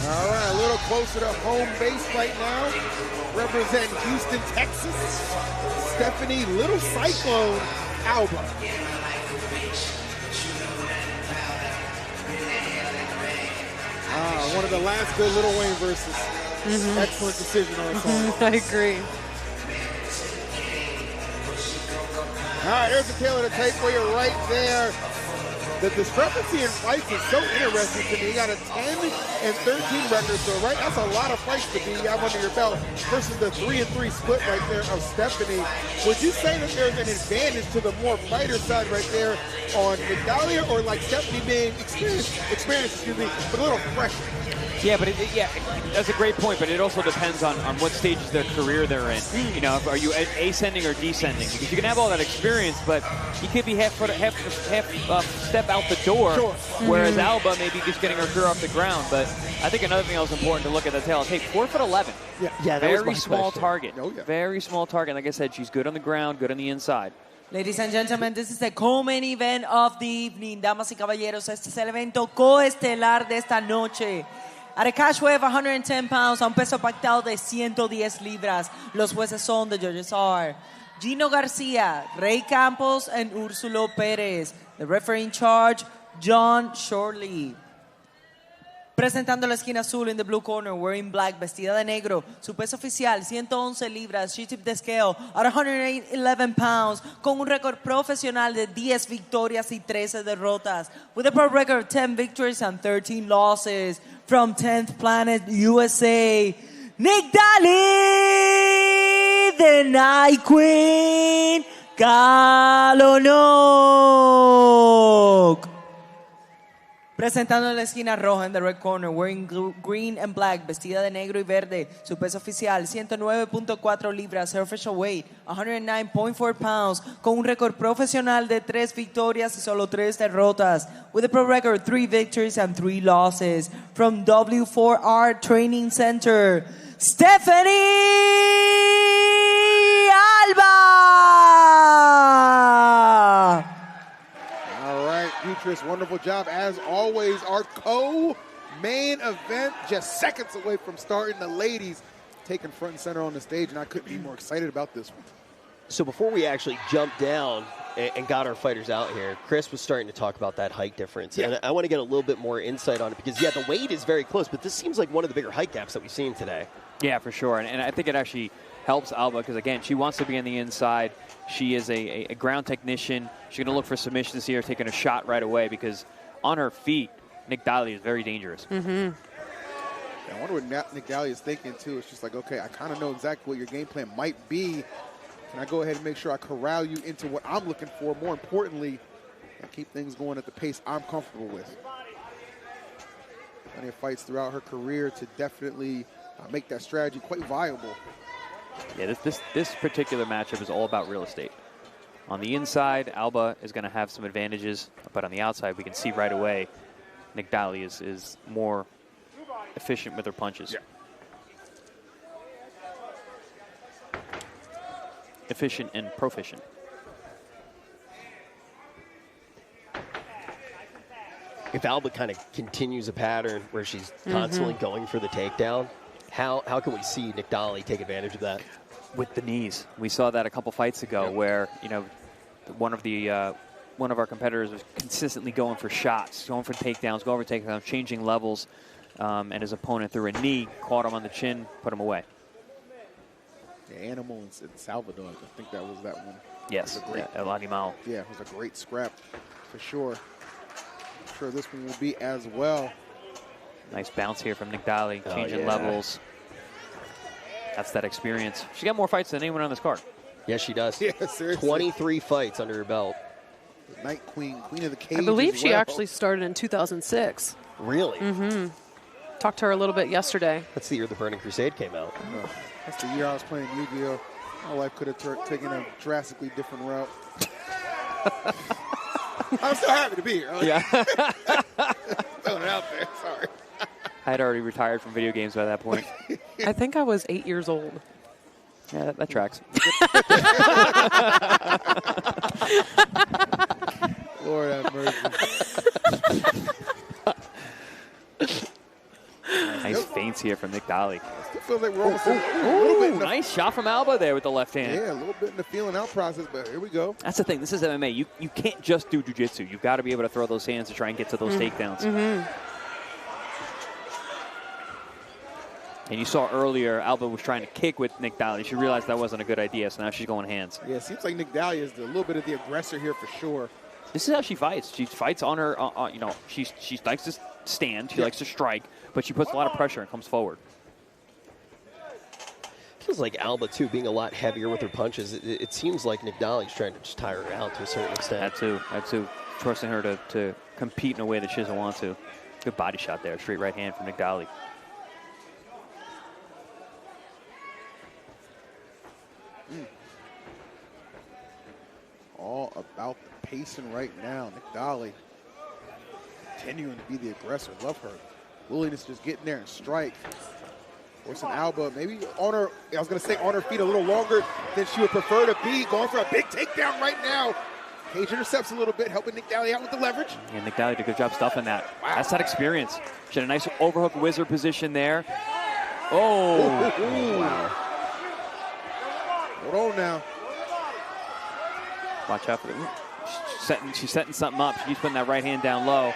All right, a little closer to home base right now. Representing Houston, Texas, Stephanie Little Cyclone Alba. One of the last good Lil Wayne verses. Excellent decision on the song. I agree. All right, there's the tail of the tape for you right there. The discrepancy in fights is so interesting to me. You got a 10 and 13 record, so right, that's a lot of fights to be have under your belt versus the 3-3 split right there of Stephanie. Would you say that there's an advantage to the more fighter side right there on McNeely, or like Stephanie being experienced, but a little fresher? Yeah, but that's a great point, but it also depends on what stages of their career they're in. You know, are you ascending or descending? Because you can have all that experience, but you could be half step out the door, whereas Alba maybe just getting her career off the ground. But I think another thing that was important to look at the tail. Take 4'11". Yeah, very small target. Very small target. Like I said, she's good on the ground, good on the inside. Ladies and gentlemen, this is the co-main event of the evening. Damas y caballeros, este es el evento coestelar de esta noche. At a cash weight of 110 pounds, a un peso pactado de 110 libras. Los jueces son, the judges are Gino Garcia, Ray Campos, and Úrsulo Pérez. The referee in charge, John Shorley. Presentando la esquina azul in the blue corner, wearing black, vestida de negro. Su peso oficial, 111 libras. She tipped the scale at 111 pounds. Con un récord profesional de 10 victorias y 13 derrotas. With a pro record of 10 victories and 13 losses. From 10th Planet, USA, Nigdali, the Night Queen, Kalonok. Presentando en la esquina roja in the red corner, wearing green and black, vestida de negro y verde. Su peso oficial, 109.4 libras. Her official weight, 109.4 pounds. Con un récord profesional de 3 victorias y solo 3 derrotas. With a pro record, 3 victories and 3 losses. From W4R Training Center, Stephanie Alba. Beatriz, wonderful job as always. Our co-main event just seconds away from starting. The ladies taking front and center on the stage, and I couldn't be more excited about this one. So before we actually jumped down and got our fighters out here, Chris was starting to talk about that height difference. Yeah. And I want to get a little bit more insight on it because, the weight is very close, but this seems like one of the bigger height gaps that we've seen today. Yeah, for sure. And I think it actually helps Alba because, again, she wants to be on the inside. She is a ground technician. She's going to look for submissions here, taking a shot right away because on her feet, Nigdali is very dangerous. I wonder what Nigdali is thinking, too. It's just like, okay, I kind of know exactly what your game plan might be. Can I go ahead and make sure I corral you into what I'm looking for? More importantly, and keep things going at the pace I'm comfortable with. Plenty of fights throughout her career to definitely make that strategy quite viable. Yeah, this particular matchup is all about real estate. On the inside, Alba is going to have some advantages, but on the outside, we can see right away Nigdali is more efficient with her punches. Yeah. Efficient and proficient. If Alba kind of continues a pattern where she's constantly going for the takedown, how can we see Nigdali take advantage of that? With the knees. We saw that a couple fights ago where, one of our competitors was consistently going for shots, going for takedowns, changing levels, and his opponent threw a knee, caught him on the chin, put him away. Yeah, Animal in Salvador, I think that was that one. Yes, El Animal. Yeah, it was a great scrap for sure. I'm sure this one will be as well. Nice bounce here from Nigdali, changing levels. That's that experience. She got more fights than anyone on this card. Yes, she does. Yeah, seriously. 23 fights under her belt. The Night Queen, Queen of the Cage. I believe as she well. actually started in 2006. Really? Talked to her a little bit yesterday. That's the year the Burning Crusade came out. That's the year I was playing Yu-Gi-Oh! My life could have taken a drastically different route. I'm so happy to be here. Yeah. Throwing it out there. Sorry. I had already retired from video games by that point. I think I was 8 years old. Yeah, that tracks. Lord have mercy. Nice feints here from Nick Daly. Still feels like we're almost a little bit in the, Nice shot from Alba there with the left hand. yeah, a little bit in the feeling out process, but here we go. That's the thing. This is MMA. You can't just do jiu-jitsu. You've got to be able to throw those hands to try and get to those takedowns. And you saw earlier, Alba was trying to kick with Nick Daly. She realized that wasn't a good idea, so now she's going hands. Yeah, it seems like Nick Daly is a little bit of the aggressor here for sure. This is how she fights. She fights on her, she likes to stand. She likes to strike, but she puts a lot of pressure and comes forward. Feels like Alba, too, being a lot heavier with her punches. It seems like Nick Daly's trying to just tire her out to a certain extent. That too. Trusting her to compete in a way that she doesn't want to. Good body shot there. Straight right hand from Nick Daly. All about the pacing right now. Nick Daly continuing to be the aggressor. Love her willingness to just get in there and strike. Forcing Alba maybe on her, I was going to say on her feet a little longer than she would prefer to be. Going for a big takedown right now. Cage intercepts a little bit, helping Nick Daly out with the leverage. Yeah, Nick Daly did a good job stuffing that. Wow. That's that experience. She had a nice overhook wizard position there. Oh. Wow. Hold on now. Watch out for the, she's setting something up. She's putting that right hand down low.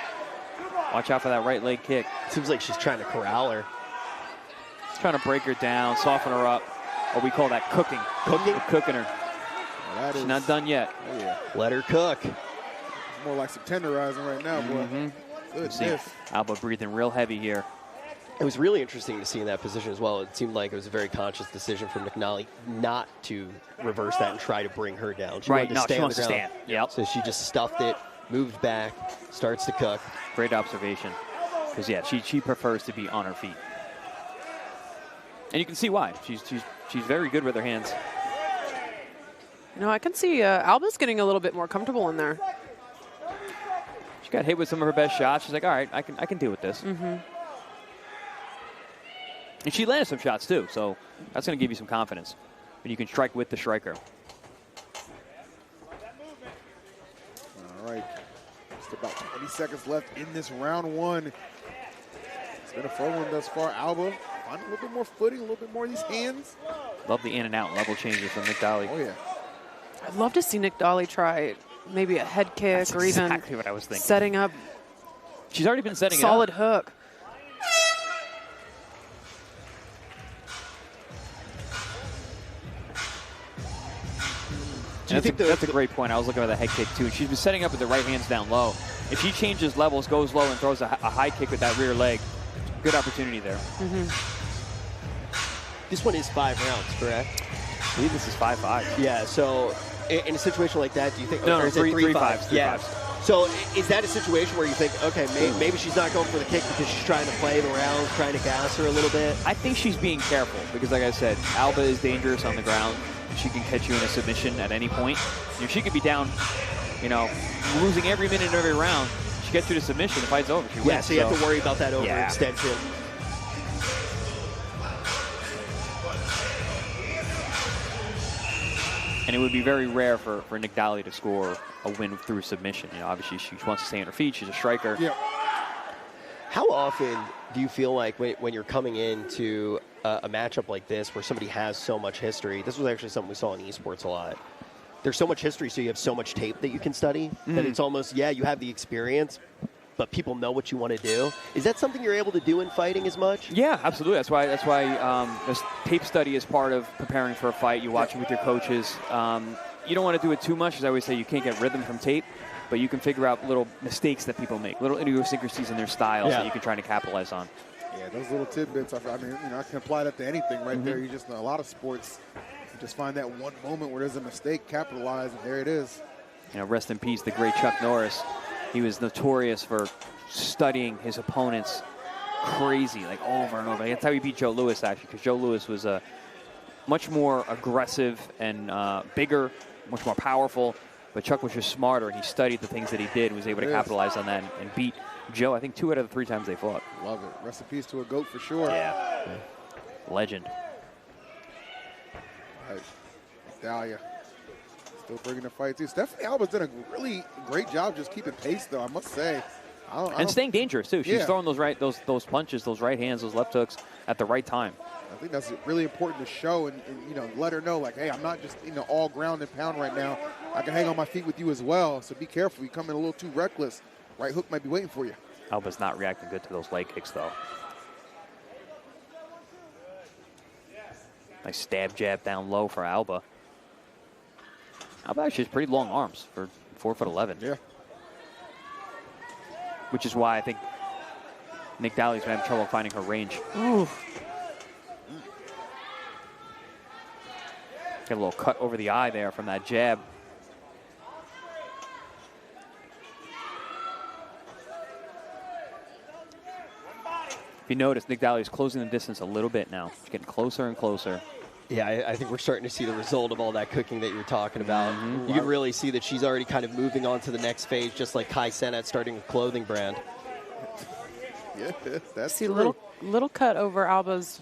Watch out for that right leg kick. Seems like she's trying to corral her. Trying to break her down, soften her up. Or we call that cooking. Cooking her. Well, she's not done yet. Oh, yeah. Let her cook. It's more like some tenderizing right now, boy. Goodness. Alba breathing real heavy here. It was really interesting to see in that position as well. It seemed like it was a very conscious decision from McNeely not to reverse that and try to bring her down. She wanted to stay on the ground. Yep. So she just stuffed it, moved back, starts to cook. Great observation. Because, yeah, she prefers to be on her feet. And you can see why. She's very good with her hands. You know, I can see Alba's getting a little bit more comfortable in there. She got hit with some of her best shots. She's like, all right, I can deal with this. And she landed some shots, too, so that's going to give you some confidence when you can strike with the striker. All right. Just about 20 seconds left in this round one. It's been a fun one thus far. Alba finding a little bit more footing, a little bit more of these hands. Love the in and out level changes from Nick Daly. Oh, yeah. I'd love to see Nick Daly try maybe a head kick That's or even exactly what I was thinking. setting up. She's already been setting solid it up. hook. That's a great point. I was looking at the head kick, too. She's been setting up with the right hands down low. If she changes levels, goes low, and throws a high kick with that rear leg, good opportunity there. This one is 5 rounds, correct? I believe this is 5-5. Yeah, so in a situation like that, do you think... No, or is it 3-5s. Yeah. So is that a situation where you think, okay, maybe she's not going for the kick because she's trying to play the rounds, trying to gas her a little bit? I think she's being careful because, like I said, Alba is dangerous on the ground. She can catch you in a submission at any point. She could be down, losing every minute of every round. She gets you to submission, the fight's over. She wins, so you have to worry about that overextension. And it would be very rare for Nick Daly to score a win through submission. Obviously she wants to stay on her feet. She's a striker. Yeah. How often do you feel like when you're coming into a matchup like this where somebody has so much history, this was actually something we saw in esports a lot, there's so much history, so you have so much tape that you can study, that it's almost, you have the experience, but people know what you want to do. Is that something you're able to do in fighting as much? Yeah, absolutely. That's why this tape study is part of preparing for a fight. You watch it with your coaches. You don't want to do it too much, as I always say, you can't get rhythm from tape, but you can figure out little mistakes that people make, little idiosyncrasies in their styles that you can try to capitalize on. Yeah, those little tidbits, I mean, I can apply that to anything right there. You just know a lot of sports, you just find that one moment where there's a mistake, capitalize, and there it is. Rest in peace, the great Chuck Norris. He was notorious for studying his opponents crazy, like over and over. That's how he beat Joe Louis, actually, because Joe Louis was much more aggressive and bigger, much more powerful. But Chuck was just smarter, and he studied the things that he did and was able to capitalize on that and beat Joe, I think, 2 out of the 3 times they fought. Love it. Rest in peace to a GOAT for sure. Yeah. Legend. All right. Dahlia still bringing the fight, too. Stephanie Alba's done a really great job just keeping pace, though, I must say. And staying dangerous, too. She's Yeah. throwing those punches, those right hands, those left hooks at the right time. I think that's really important to show and let her know, like, hey, I'm not just, all ground and pound right now. I can hang on my feet with you as well, so be careful. You come in a little too reckless. Right hook might be waiting for you. Alba's not reacting good to those leg kicks, though. Nice stab jab down low for Alba. Alba actually has pretty long arms for 4'11". Yeah. Which is why I think Nick Dahlia's been having trouble finding her range. Ooh. Get a little cut over the eye there from that jab. If you notice, Nick Dahlia's closing the distance a little bit now. She's getting closer and closer. Yeah, I think we're starting to see the result of all that cooking that you were talking about. You can really see that she's already kind of moving on to the next phase, just like Kai Cenat starting a clothing brand. Yeah, that's See, true. little cut over Alba's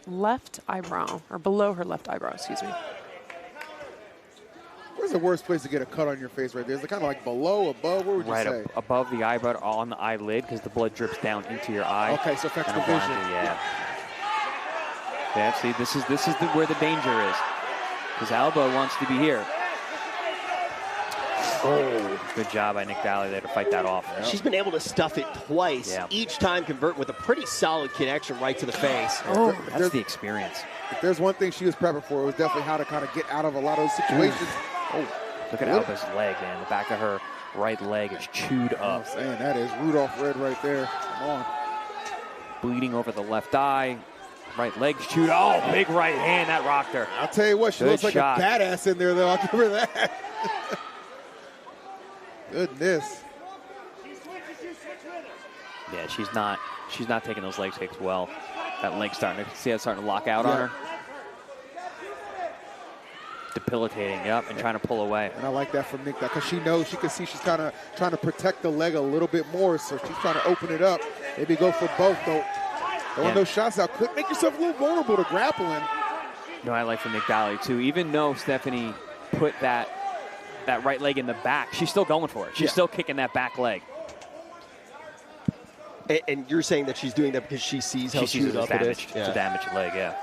left eyebrow, or below her left eyebrow, excuse me. Where's the worst place to get a cut on your face right there? Is it kind of like below, above? What would you Right say? above the eyebrow, on the eyelid, because the blood drips down into your eye. Okay, so affects and the blinds vision. you, yeah. Yeah, see, this is where the danger is. Because Alba wants to be here. Oh, good job by Nick Dahlia there to fight that off. She's been able to stuff it twice, each time convert with a pretty solid connection right to the face. Oh, that's the experience. If there's one thing she was prepping for, it was definitely how to kind of get out of a lot of those situations. Oh, look at Alba's leg, man. The back of her right leg is chewed up. I'm saying that is Rudolph red right there. Come on. Bleeding over the left eye. Right leg's chewed. Oh, big right hand. That rocked her. I'll tell you what, she Good looks like shot. a badass in there, though. I'll give her that. Goodness. Yeah, she's not taking those leg kicks well. That leg's starting to lock out on her. Debilitating, and trying to pull away. And I like that from Nick, because she knows, she can see she's kind of trying to protect the leg a little bit more, so she's trying to open it up. Maybe go for both, though. Throwing those shots out could make yourself a little vulnerable to grappling. No, I like from Nick Dahlia, too. Even though Stephanie put that right leg in the back, she's still going for it. She's still kicking that back leg. And you're saying that she's doing that because she sees how chewed up it is? It's a damaged leg, yeah.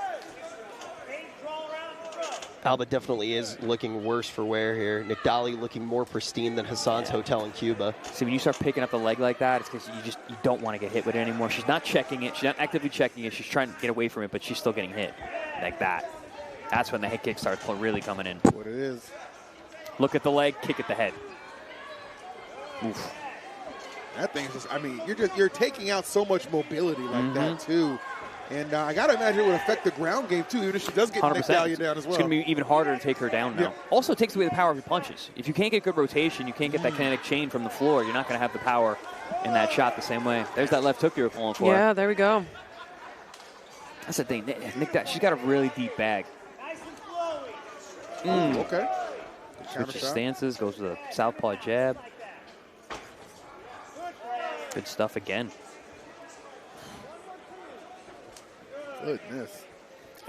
Alba definitely is looking worse for wear here. Nick Dahlia looking more pristine than Hassan's hotel in Cuba. See, when you start picking up the leg like that, it's because you don't want to get hit with it anymore. She's not checking it. She's not actively checking it. She's trying to get away from it, but she's still getting hit like that. That's when the head kick starts really coming in. What it is. Look at the leg, kick at the head. Oof. That thing's just, I mean, you're taking out so much mobility like that, too. And I got to imagine it would affect the ground game, too, even if she does get Nick Dahlia down as well. It's going to be even harder to take her down now. Yeah. Also, it takes away the power of your punches. If you can't get good rotation, you can't get that kinetic chain from the floor, you're not going to have the power in that shot the same way. There's that left hook you were pulling for. Yeah, there we go. That's the thing. Nick, she's got a really deep bag. Okay. Switches stances, goes with a southpaw jab. Good stuff again. Goodness.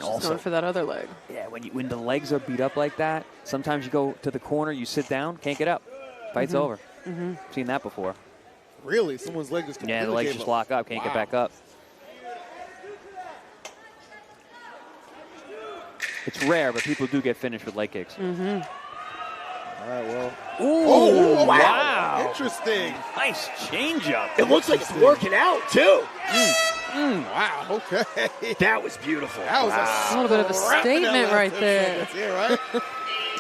Also going for that other leg. Yeah, when the legs are beat up like that, sometimes you go to the corner, you sit down, can't get up. Fight's over. Seen that before. Really? Someone's leg just completely the legs gave just up. lock up, can't get back up. It's rare, but people do get finished with leg kicks. All right, well. Ooh, wow. Interesting. Nice changeup. It looks like it's working out, too. Wow, okay. That was beautiful. That was a little bit of a statement right there. Right?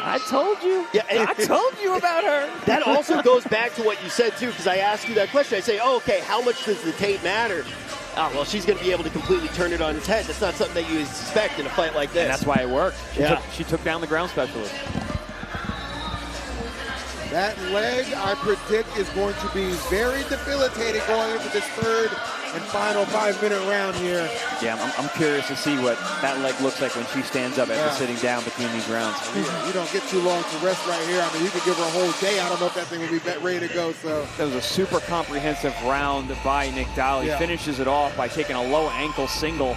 I told you. Yeah, I told you about her. That also goes back to what you said, too, because I asked you that question. I say, okay, how much does the tape matter? Oh, well, she's going to be able to completely turn it on its head. That's not something that you expect in a fight like this. And that's why it worked. She took down the ground specialist. That leg, I predict, is going to be very debilitating going into this third and final 5-minute round here. Yeah, I'm curious to see what that leg looks like when she stands up after sitting down between these rounds. You don't get too long to rest right here. I mean, you could give her a whole day. I don't know if that thing will be ready to go. So that was a super comprehensive round by Nick Dowley. Yeah. Finishes it off by taking a low ankle single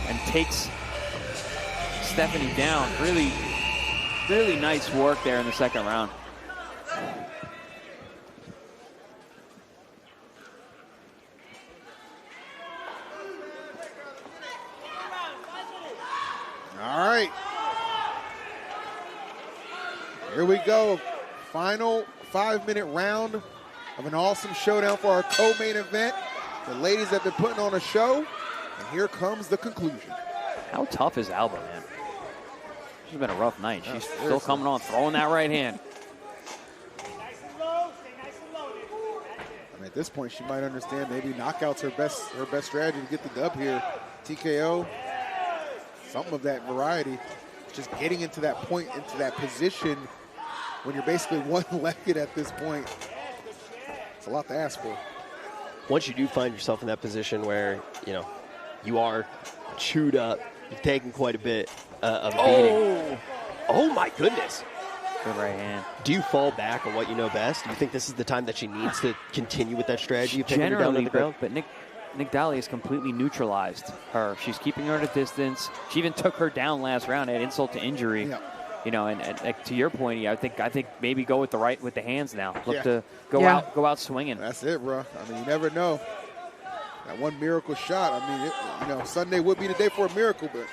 and takes Stephanie down. Really, really nice work there in the second round. All right. Here we go. Final 5-minute round of an awesome showdown for our co-main event. The ladies have been putting on a show, and here comes the conclusion. How tough is Alba, man? She's been a rough night. She's still coming on, throwing that right hand. I mean, at this point, she might understand maybe knockout's her best strategy to get the dub here. TKO, something of that variety. Just getting into that point, into that position when you're basically one-legged at this point. It's a lot to ask for. Once you do find yourself in that position where, you are chewed up, you've taken quite a bit of beating. Oh my goodness. Good right hand. Do you fall back on what you know best? Do you think this is the time that she needs to continue with that strategy of taking her down to the ground? But Nick Dowley has completely neutralized her. She's keeping her at a distance. She even took her down last round at insult to injury. Yeah. And to your point, I think maybe go with the hands now. Look to go out swinging. That's it, bro. I mean, you never know. That one miracle shot. I mean, Sunday would be the day for a miracle, but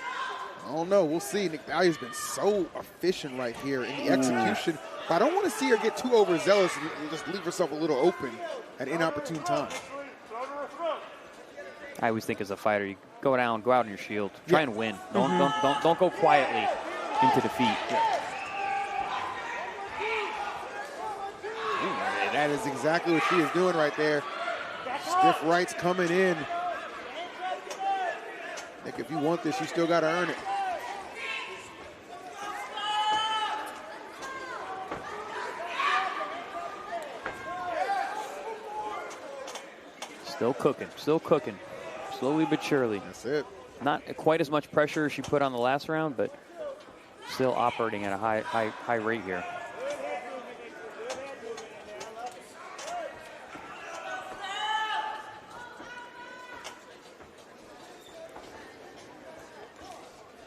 I don't know. We'll see. Nick Dowley's been so efficient right here in the execution. But I don't want to see her get too overzealous and just leave herself a little open at inopportune times. I always think as a fighter, you go down, go out on your shield, try and win. Don't go quietly into defeat. That is exactly what she is doing right there. Stiff rights coming in. Nick, if you want this, you still got to earn it. Still cooking. Slowly but surely. That's it. Not quite as much pressure as she put on the last round, but still operating at a high rate here.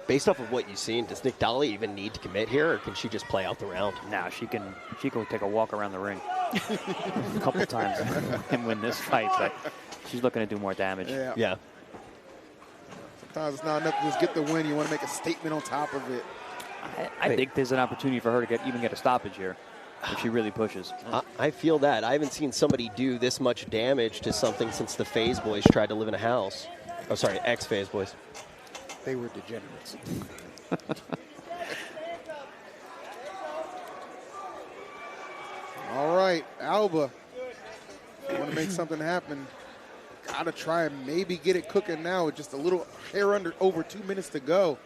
Based off of what you've seen, does Nick Dowley even need to commit here, or can she just play out the round? Nah, she can take a walk around the ring a couple times and win this fight, but she's looking to do more damage. Yeah. Sometimes it's not enough to just get the win. You want to make a statement on top of it. I think there's an opportunity for her to even get a stoppage here if she really pushes. I feel that. I haven't seen somebody do this much damage to something since the Phase Boys tried to live in a house. Oh, sorry, ex-Phase Boys. They were degenerates. All right, Alba. You want to make something happen. Got to try and maybe get it cooking now with just a little hair under over 2 minutes to go.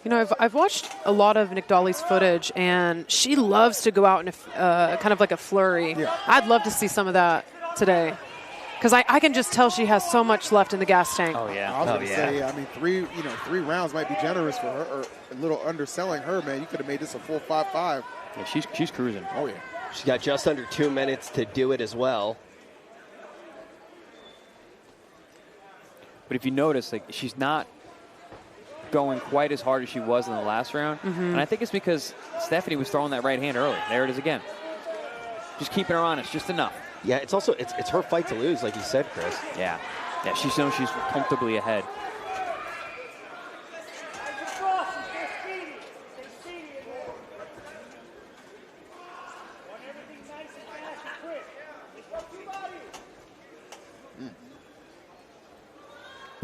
I've watched a lot of Nick Dowley's footage, and she loves to go out in a kind of like a flurry. Yeah. I'd love to see some of that today. Because I can just tell she has so much left in the gas tank. Oh, yeah. I was going to say, I mean, three rounds might be generous for her, or a little underselling her, man. You could have made this a full 5-5. Yeah, she's cruising. Oh, yeah. She's got just under 2 minutes to do it as well. But if you notice, she's not going quite as hard as she was in the last round. And I think it's because Stephanie was throwing that right hand early. There it is again. Just keeping her honest, just enough. Yeah, it's also it's her fight to lose, like you said, Chris. Yeah, she knows she's comfortably ahead.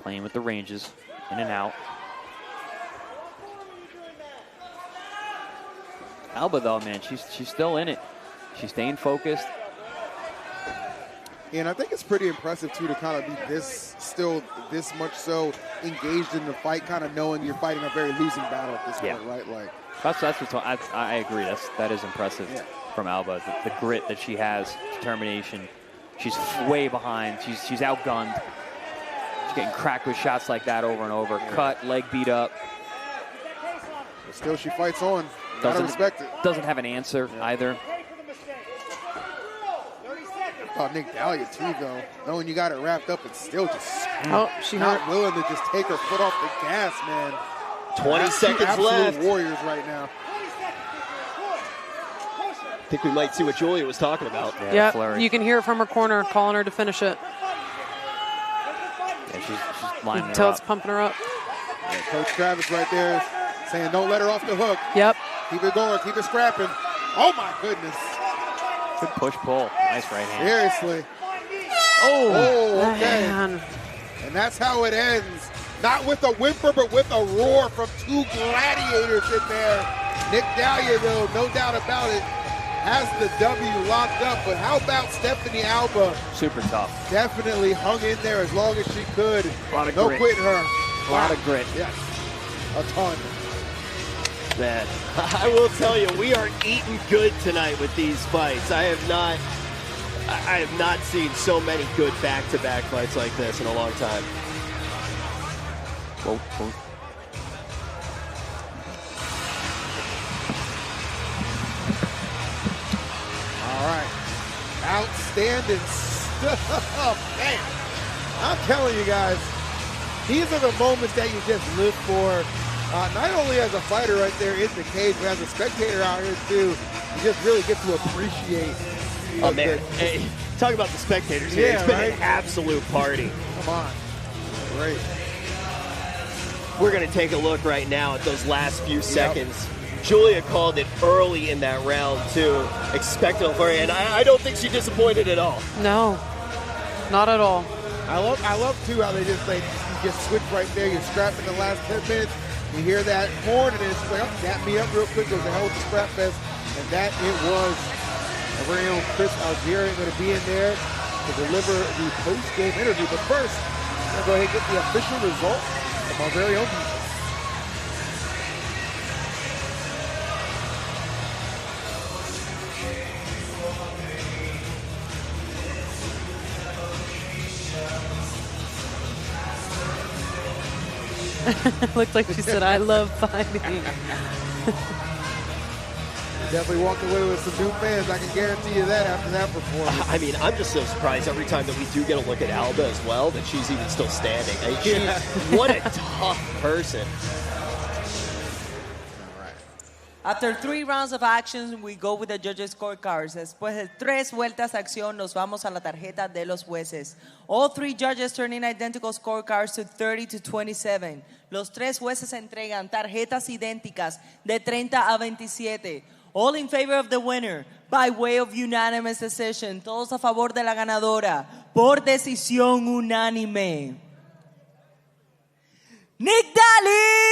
Playing with the ranges, in and out. Alba, though, man, she's still in it. She's staying focused. And I think it's pretty impressive, too, to kind of be this much so engaged in the fight, kind of knowing you're fighting a very losing battle at this point, right? Like that's what I agree. That is impressive from Alba. The grit that she has, determination, She's way behind. She's outgunned. She's getting cracked with shots like that over and over. Cut, leg beat up. But still, she fights on. Gotta respect it. Doesn't have an answer either. Oh, Nick Dahlia too, though. Knowing you got it wrapped up, it's still just she not willing to just take her foot off the gas, man. 20 seconds left. Warriors right now. I think we might see what Julia was talking about. Yeah, you can hear it from her corner, calling her to finish it. Yeah, she's lining her Until up. it's pumping her up. Yeah, Coach Travis right there saying, don't let her off the hook. Yep. Keep it going. Keep it scrapping. Oh, my goodness. Good push-pull. Nice right hand. Seriously. Oh, okay. Man. And that's how it ends. Not with a whimper, but with a roar from two gladiators in there. Nick Dahlia, though, no doubt about it, has the W locked up. But how about Stephanie Alba? Super tough. Definitely hung in there as long as she could. A lot of no grit. quitting her. A lot of grit. Yes. A ton. Man, I will tell you, we are eating good tonight with these fights. I have not seen so many good back-to-back fights like this in a long time. Whoa, whoa. All right. Outstanding stuff. Man, I'm telling you guys, these are the moments that you just live for. Not only as a fighter right there in the cage, but as a spectator out here too, you just really get to appreciate. Oh man, hey, talk about the spectators here. Yeah, It's been right? an absolute party. Come on. Great. We're going to take a look right now at those last few seconds. Julia called it early in that round too. Expected a flurry, and I don't think she disappointed at all. No, not at all. I love too how they just you just switch right there. You scrap in the last 10 minutes. You hear that horn, and it's like, oh, tap me up real quick. It was a hell of a scrap fest, and that it was. Our very own Chris Algieri going to be in there to deliver the post-game interview. But first, we're going to go ahead and get the official result from our very own people. Looked like she said, I love fighting. Definitely walked away with some new fans. I can guarantee you that after that performance. I mean, I'm just so surprised every time that we do get a look at Alba as well that she's even still standing. What a tough person. After 3 rounds of action, we go with the judges' scorecards. Después de 3 vueltas de acción, nos vamos a la tarjeta de los jueces. All 3 judges turn in identical scorecards to 30-27. Los 3 jueces entregan tarjetas idénticas de 30 a 27. All in favor of the winner, by way of unanimous decision. Todos a favor de la ganadora, por decisión unánime. Nick Dahlia!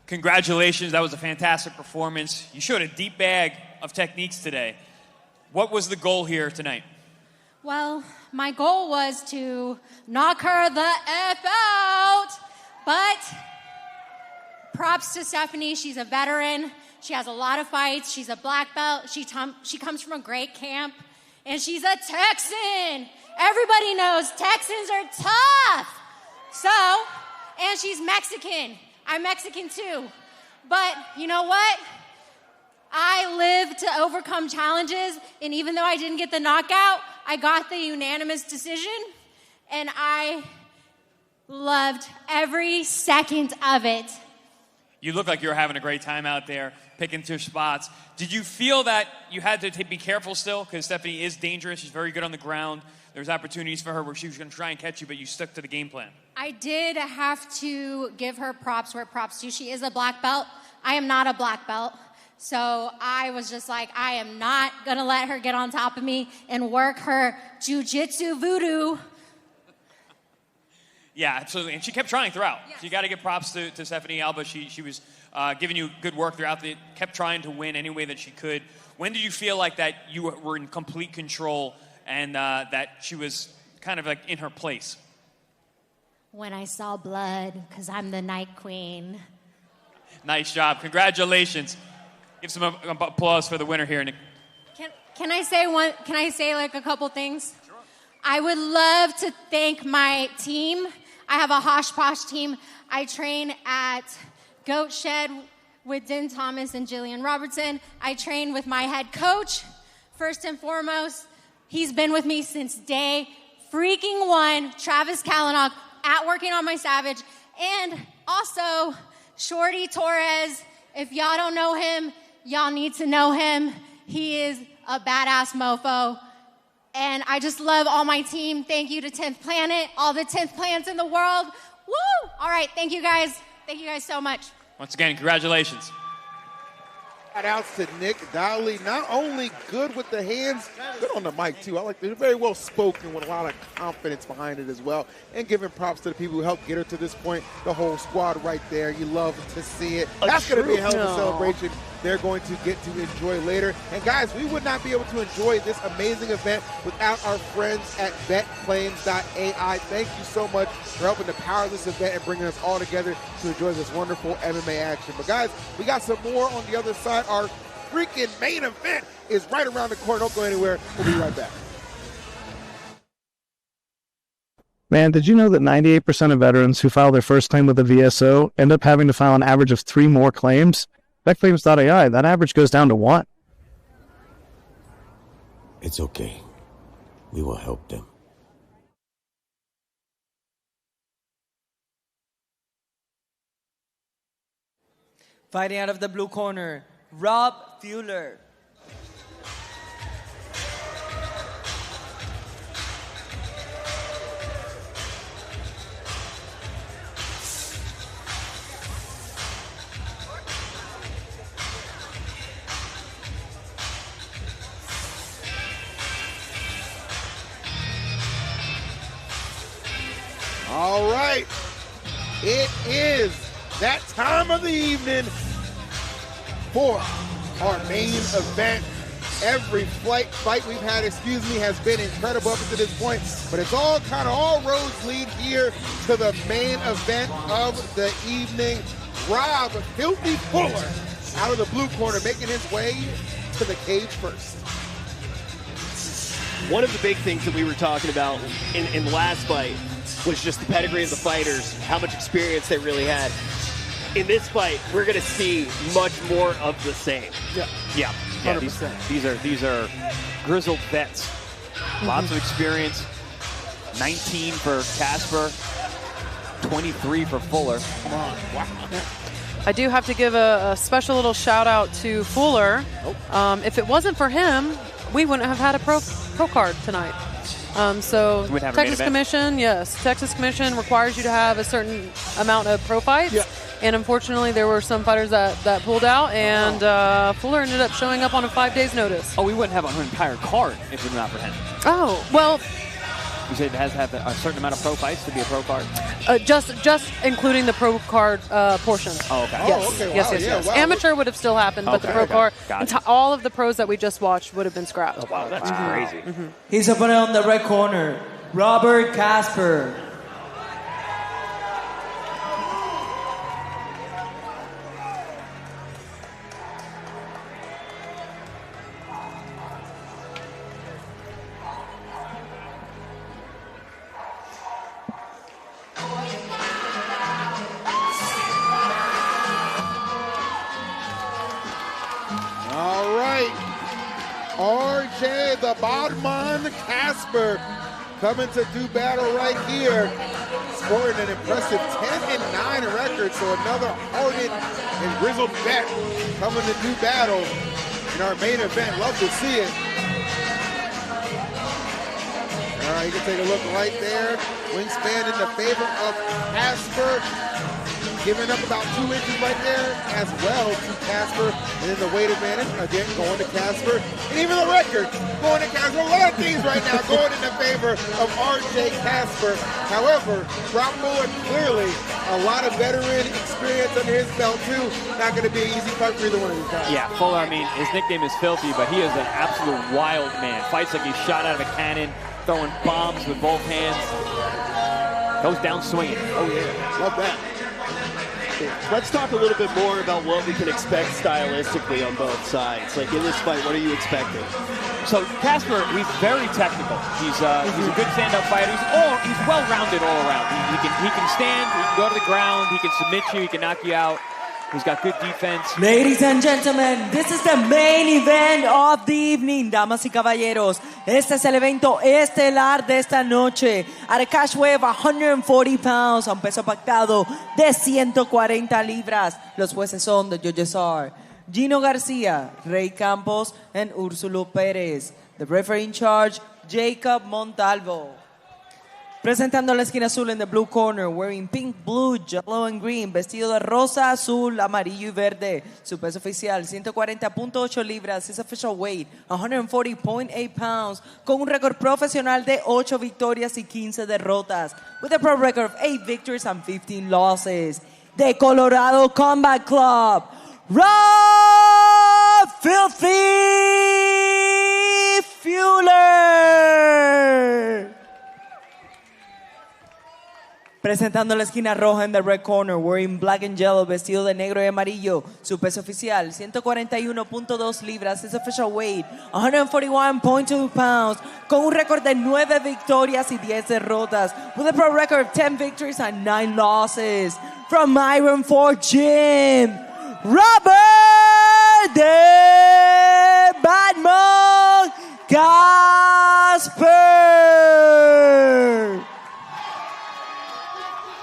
Congratulations, that was a fantastic performance. You showed a deep bag of techniques today. What was the goal here tonight? Well, my goal was to knock her the F out, but props to Stephanie. She's a veteran. She has a lot of fights. She's a black belt. She comes from a great camp, and she's a Texan. Everybody knows Texans are tough. So, and she's Mexican. I'm Mexican too. But you know what? I live to overcome challenges, and even though I didn't get the knockout, I got the unanimous decision, and I loved every second of it. You look like you were having a great time out there, picking your spots. Did you feel that you had to be careful still? Because Stephanie is dangerous. She's very good on the ground. There's opportunities for her where she was going to try and catch you, but you stuck to the game plan. I did have to give her props where props due. She is a black belt. I am not a black belt. So I was just like, I am not going to let her get on top of me and work her jiu-jitsu voodoo. Yeah, absolutely. And she kept trying throughout. Yes. So you got to give props to Stephanie Alba. She was giving you good work throughout. Kept trying to win any way that she could. When did you feel like that you were in complete control and that she was kind of like in her place? When I saw blood, because I'm the Night Queen. Nice job. Congratulations. Give some applause for the winner here, Nick. Can I say like a couple things? Sure. I would love to thank my team. I have a Hosh Posh team. I train at Goat Shed with Den Thomas and Jillian Robertson. I train with my head coach. First and foremost, he's been with me since day freaking one, Travis Kalanock, at Working on My Savage. And also, Shorty Torres. If y'all don't know him, y'all need to know him. He is a badass mofo. And I just love all my team. Thank you to 10th Planet, all the 10th planets in the world. Woo! All right, thank you guys. Thank you guys so much. Once again, congratulations. Shout outs to Nick Dowley. Not only good with the hands, good on the mic too. I like they're very well spoken with a lot of confidence behind it as well. And giving props to the people who helped get her to this point. The whole squad right there. You love to see it. That's going to be a hell of a celebration they're going to get to enjoy later. And guys, we would not be able to enjoy this amazing event without our friends at VetClaims.ai. Thank you so much for helping to power this event and bringing us all together to enjoy this wonderful MMA action. But guys, we got some more on the other side. Our freaking main event is right around the corner. Don't go anywhere. We'll be right back. Man, did you know that 98% of veterans who file their first claim with a VSO end up having to file an average of 3 more claims? VetClaims.ai, that average goes down to 1. It's okay. We will help them. Fighting out of the blue corner, Rob Fuller. All right, it is that time of the evening for our main event. Every fight we've had, has been incredible up to this point, but it's all roads lead here to the main event of the evening. Rob Filthy Fuller out of the blue corner, making his way to the cage first. One of the big things that we were talking about in the last fight was just the pedigree of the fighters, how much experience they really had. In this fight, we're going to see much more of the same. Yeah. 100%. These are grizzled vets. Lots of experience. 19 for Casper, 23 for Fuller. Come on, wow. I do have to give a special little shout out to Fuller. If it wasn't for him, we wouldn't have had a pro card tonight. So Texas Commission requires you to have a certain amount of pro fights. Yeah. And unfortunately, there were some fighters that pulled out, and Fuller ended up showing up on a 5 days notice. Oh, we wouldn't have an entire card if it were not for him. Oh, well. You said it has to have a certain amount of pro fights to be a pro card? Just including the pro card portion. Oh, okay. Yes. Yes. Wow. Amateur would have still happened, but the pro card, all of the pros that we just watched would have been scrapped. Oh, wow, that's crazy. His opponent on the red corner, Robert Casper. RJ the Bodman Casper coming to do battle right here, scoring an impressive 10-9 record. So another hardened and grizzled vet coming to do battle in our main event. Love to see it. All right, you can take a look right there. Wingspan in the favor of Casper. Giving up about 2 inches right there as well to Casper. And then the weight advantage, again, going to Casper. And even the record going to Casper. A lot of things right now going in the favor of RJ Casper. However, Rob Fuller, clearly a lot of veteran experience under his belt too. Not going to be an easy fight for either one of these guys. Yeah, Fuller, I mean, his nickname is Filthy, but he is an absolute wild man. Fights like he's shot out of a cannon, throwing bombs with both hands. Goes down swinging. Oh, yeah. Love that. Let's talk a little bit more about what we can expect stylistically on both sides. Like in this fight, what are you expecting? So Casper, he's very technical. He's a good stand-up fighter. He's well-rounded all around. He can stand. He can go to the ground. He can submit you. He can knock you out. He's got good defense. Ladies and gentlemen, this is the main event of the evening, damas y caballeros. Este es el evento estelar de esta noche. At a cash weight of 140 pounds, a un peso pactado de 140 libras. Los jueces son the judges are Gino Garcia, Rey Campos, and Úrsulo Pérez. The referee in charge, Jacob Montalvo. Presentando la esquina azul in the blue corner, wearing pink, blue, yellow and green, vestido de rosa, azul, amarillo y verde. Su peso oficial, 140.8 libras. His official weight, 140.8 pounds. Con un récord profesional de 8 victorias y 15 derrotas. With a pro record of 8 victories and 15 losses. De Colorado Combat Club, Rob Filthy Fuller. Presentando la esquina roja en the red corner, wearing black and yellow, vestido de negro y amarillo. Su peso oficial, 141.2 libras. His official weight, 141.2 pounds. Con un récord de 9 victorias y 10 derrotas. With a pro record of 10 victories and 9 losses. From Iron Fort Gym, Robert de Batman Casper.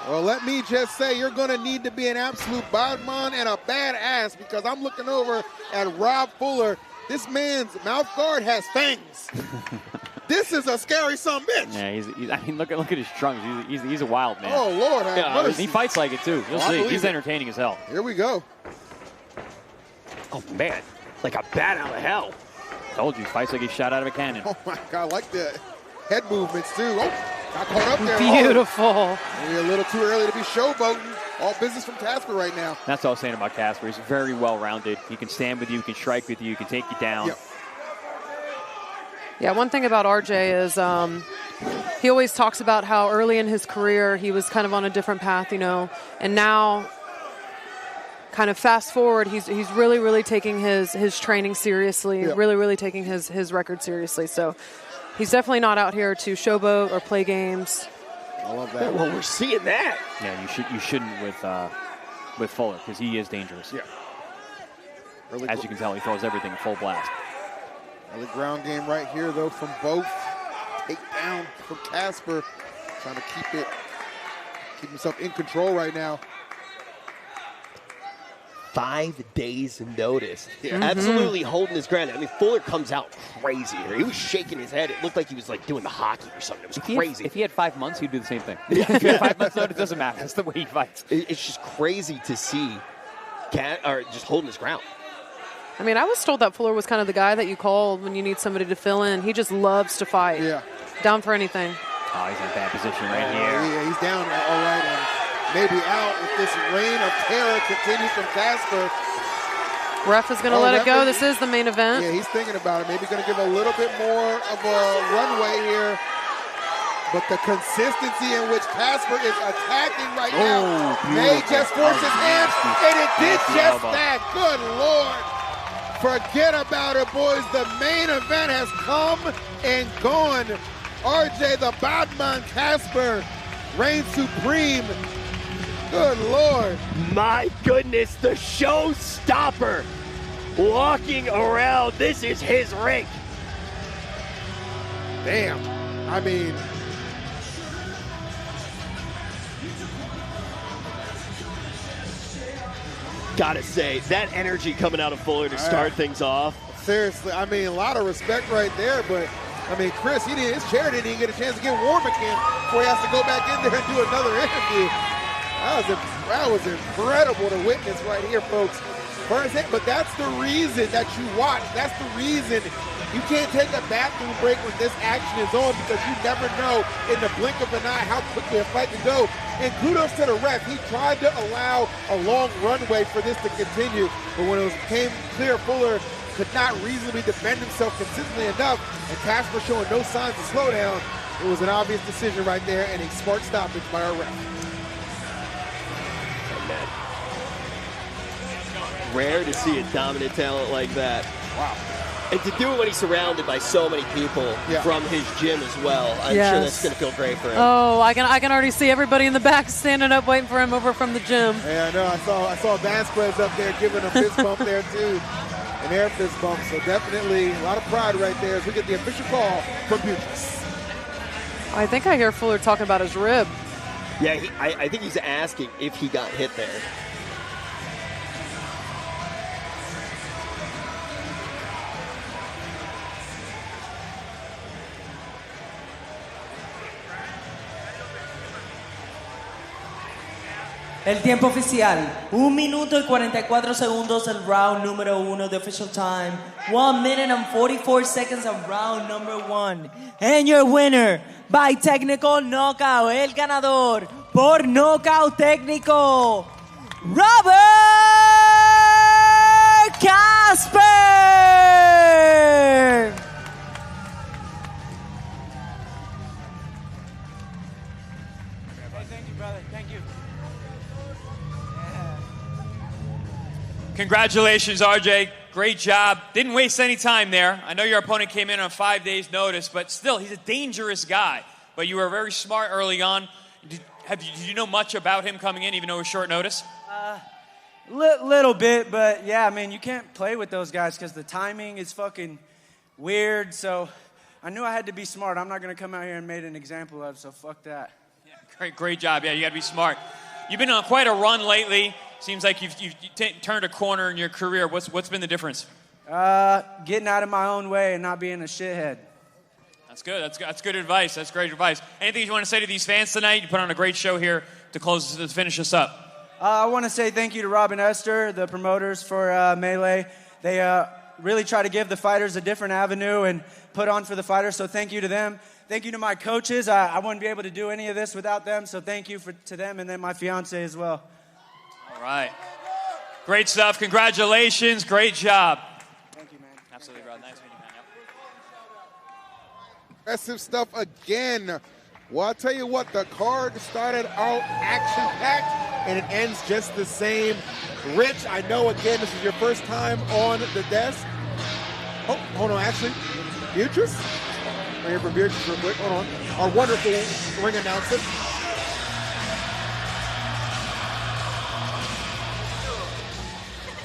Well, let me just say, you're going to need to be an absolute badman and a badass, because I'm looking over at Rob Fuller. This man's mouth guard has fangs. This is a scary son of a bitch. Yeah, I mean, look at his trunks. He's a wild man. Oh, Lord. Yeah, he fights like it, too. You'll see. He's entertaining as hell. Here we go. Oh, man. Like a bat out of hell. Told you, fights like he's shot out of a cannon. Oh, my God. I like the head movements, too. Oh, got caught up there. Beautiful. Maybe a little too early to be showboating. All business from Casper right now. That's all I was saying about Casper. He's very well-rounded. He can stand with you. He can strike with you. He can take you down. Yep. Yeah, one thing about RJ is he always talks about how early in his career he was kind of on a different path, and now kind of fast forward, he's really, really taking his training seriously, really, really taking his record seriously. So he's definitely not out here to showboat or play games. I love that. Well, we're seeing that. Yeah, you shouldn't with Fuller, because he is dangerous. Yeah. Really As you can tell, he throws everything full blast. The ground game right here, though, from both. Takedown from Casper. Trying to keep himself in control right now. 5 days notice. Yeah. Absolutely holding his ground. I mean, Fuller comes out crazy here. He was shaking his head. It looked like he was like doing the hockey or something. It was crazy. If he had 5 months, he'd do the same thing. If he had 5 months notice, it doesn't matter. That's the way he fights. It's just crazy to see just holding his ground. I mean, I was told that Fuller was kind of the guy that you called when you need somebody to fill in. He just loves to fight. Yeah. Down for anything. Oh, he's in a bad position right here. Yeah, he's down all right, and maybe out if this reign of terror continues from Casper. Ref is going to let it go. This is the main event. Yeah, he's thinking about it. Maybe going to give a little bit more of a runway here. But the consistency in which Casper is attacking right now may just force his hands, and it did just that. Good Lord. Forget about it, boys. The main event has come and gone. RJ, the Badman Casper, reigns supreme. Good Lord. My goodness, the showstopper walking around. This is his ring. Damn. I mean, gotta say, that energy coming out of Fuller to start things off. Seriously, I mean, a lot of respect right there, but I mean, Chris, his chair didn't even get a chance to get warm again before he has to go back in there and do another interview. That was incredible to witness right here, folks. But that's the reason that you watch. That's the reason you can't take a bathroom break when this action is on, because you never know in the blink of an eye how quickly a fight can go. And kudos to the ref. He tried to allow a long runway for this to continue, but when it became clear Fuller could not reasonably defend himself consistently enough, and Casper showing no signs of slowdown, It was an obvious decision right there and a smart stoppage by our ref. Rare to see a dominant talent like that. Wow. And to do it when he's surrounded by so many people from his gym as well, I'm sure that's going to feel great for him. Oh, I can already see everybody in the back standing up waiting for him over from the gym. Yeah, I know. I saw Vasquez up there giving a fist bump there too. An air fist bump. So definitely a lot of pride right there as we get the official call from Beatriz. I think I hear Fuller talking about his rib. Yeah, I think he's asking if he got hit there. El tiempo oficial, 1 minuto y 44 segundos el round número 1 de official time. 1 minute and 44 seconds of round number 1. And your winner by technical knockout, el ganador por knockout técnico, Robert Casper. Thank you, brother. Thank you. Congratulations, RJ. Great job. Didn't waste any time there. I know your opponent came in on 5 days' notice, but still, he's a dangerous guy. But you were very smart early on. Did you know much about him coming in, even though it was short notice? Little bit, but yeah, I mean, you can't play with those guys because the timing is fucking weird. So I knew I had to be smart. I'm not going to come out here and make an example of, so fuck that. Yeah, great job. Yeah, you got to be smart. You've been on quite a run lately. Seems like you've turned a corner in your career. What's been the difference? Getting out of my own way and not being a shithead. That's good. That's good advice. That's great advice. Anything you want to say to these fans tonight? You put on a great show here to finish us up. I want to say thank you to Rob and Esther, the promoters for Melee. They really try to give the fighters a different avenue and put on for the fighters, so thank you to them. Thank you to my coaches. I wouldn't be able to do any of this without them, so thank you to them, and then my fiance as well. All right. Great stuff. Congratulations. Great job. Thank you, man. Absolutely, Rod. Nice meeting you, man. Impressive stuff again. Well, I'll tell you what, the card started out action-packed, and it ends just the same. Rich, I know, again, this is your first time on the desk. Oh, hold on, actually, Beatriz? Right here from Beatriz real quick, hold on. Our wonderful ring announcer.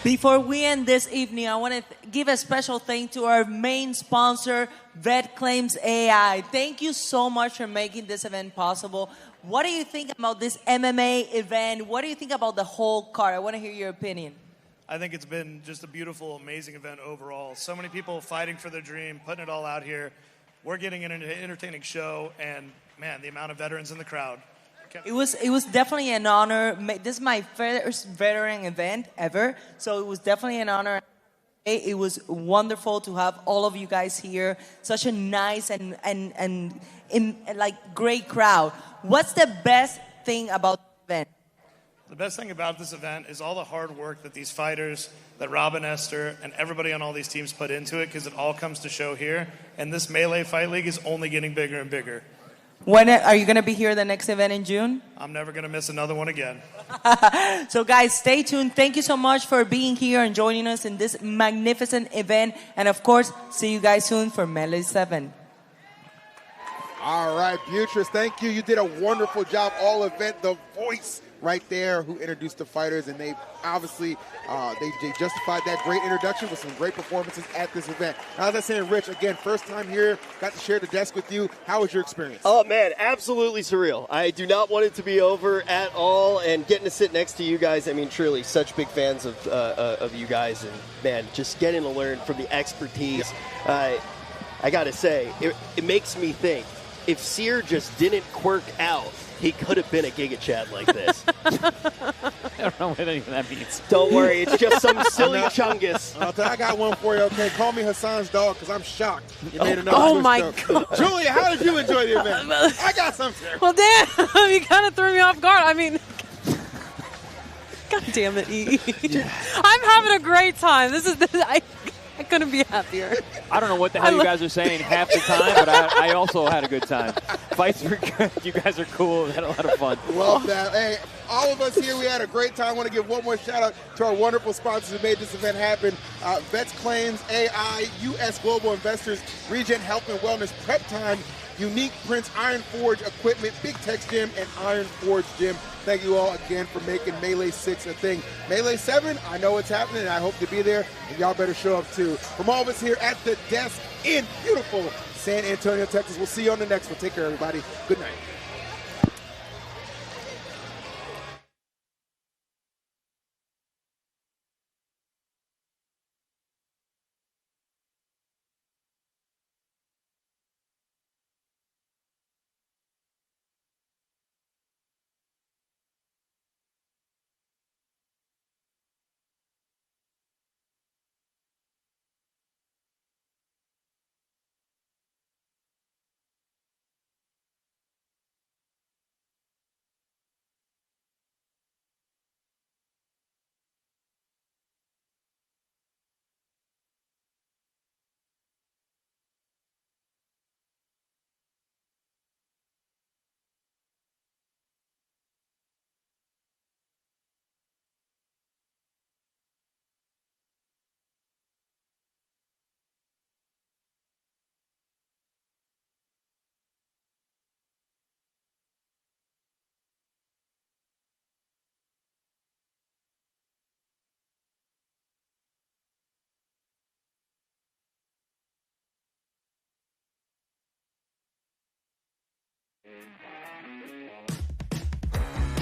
Before we end this evening, I want to give a special thank to our main sponsor, VetClaims.ai. Thank you so much for making this event possible. What do you think about this MMA event? What do you think about the whole card? I want to hear your opinion. I think it's been just a beautiful, amazing event overall. So many people fighting for their dream, putting it all out here. We're getting an entertaining show, and man, the amount of veterans in the crowd. It was definitely an honor. This is my first veteran event ever, so it was definitely an honor. It was wonderful to have all of you guys here. Such a nice and like great crowd. What's the best thing about the event? The best thing about this event is all the hard work that these fighters, that Rob and Esther, and everybody on all these teams put into it, because it all comes to show here. And this Melee Fight League is only getting bigger and bigger. When are you going to be here the next event in June? I'm never going to miss another one again. So guys, stay tuned. Thank you so much for being here and joining us in this magnificent event. And of course, see you guys soon for Melee 7. All right, Beatriz, thank you. You did a wonderful job all event. The voice right there who introduced the fighters, and they obviously they justified that great introduction with some great performances at this event. Now, as I said, Rich, again, first time here, got to share the desk with you. How was your experience? Oh, man, absolutely surreal. I do not want it to be over at all, and getting to sit next to you guys, I mean, truly, such big fans of you guys, and, man, just getting to learn from the expertise. I got to say, it makes me think, if Sear just didn't quirk out, he could have been a Giga Chad like this. I don't know what any of that means. Don't worry, it's just some silly chungus. I got one for you, okay? Call me Hassan's dog, because I'm shocked. You made another oh twist my up. God. Julia, how did you enjoy the event? I got something. Well, damn, you kind of threw me off guard. I mean, God damn it, E. I'm having a great time. I couldn't be happier. I don't know what the hell you guys are saying half the time, but I also had a good time. Fights were good. You guys are cool. We had a lot of fun. Love that. Hey, all of us here, we had a great time. I want to give one more shout out to our wonderful sponsors who made this event happen. VetClaims.ai, U.S. Global Investors, Regen Health and Wellness, Prep Time, Unique Prints, Iron Forge Equipment, Big Tex Gym, and Iron Forge Gym. Thank you all again for making Melee 6 a thing. Melee 7, I know it's happening, and I hope to be there, and y'all better show up too. From all of us here at the desk in beautiful San Antonio, Texas, we'll see you on the next one. Take care, everybody. Good night. Mm.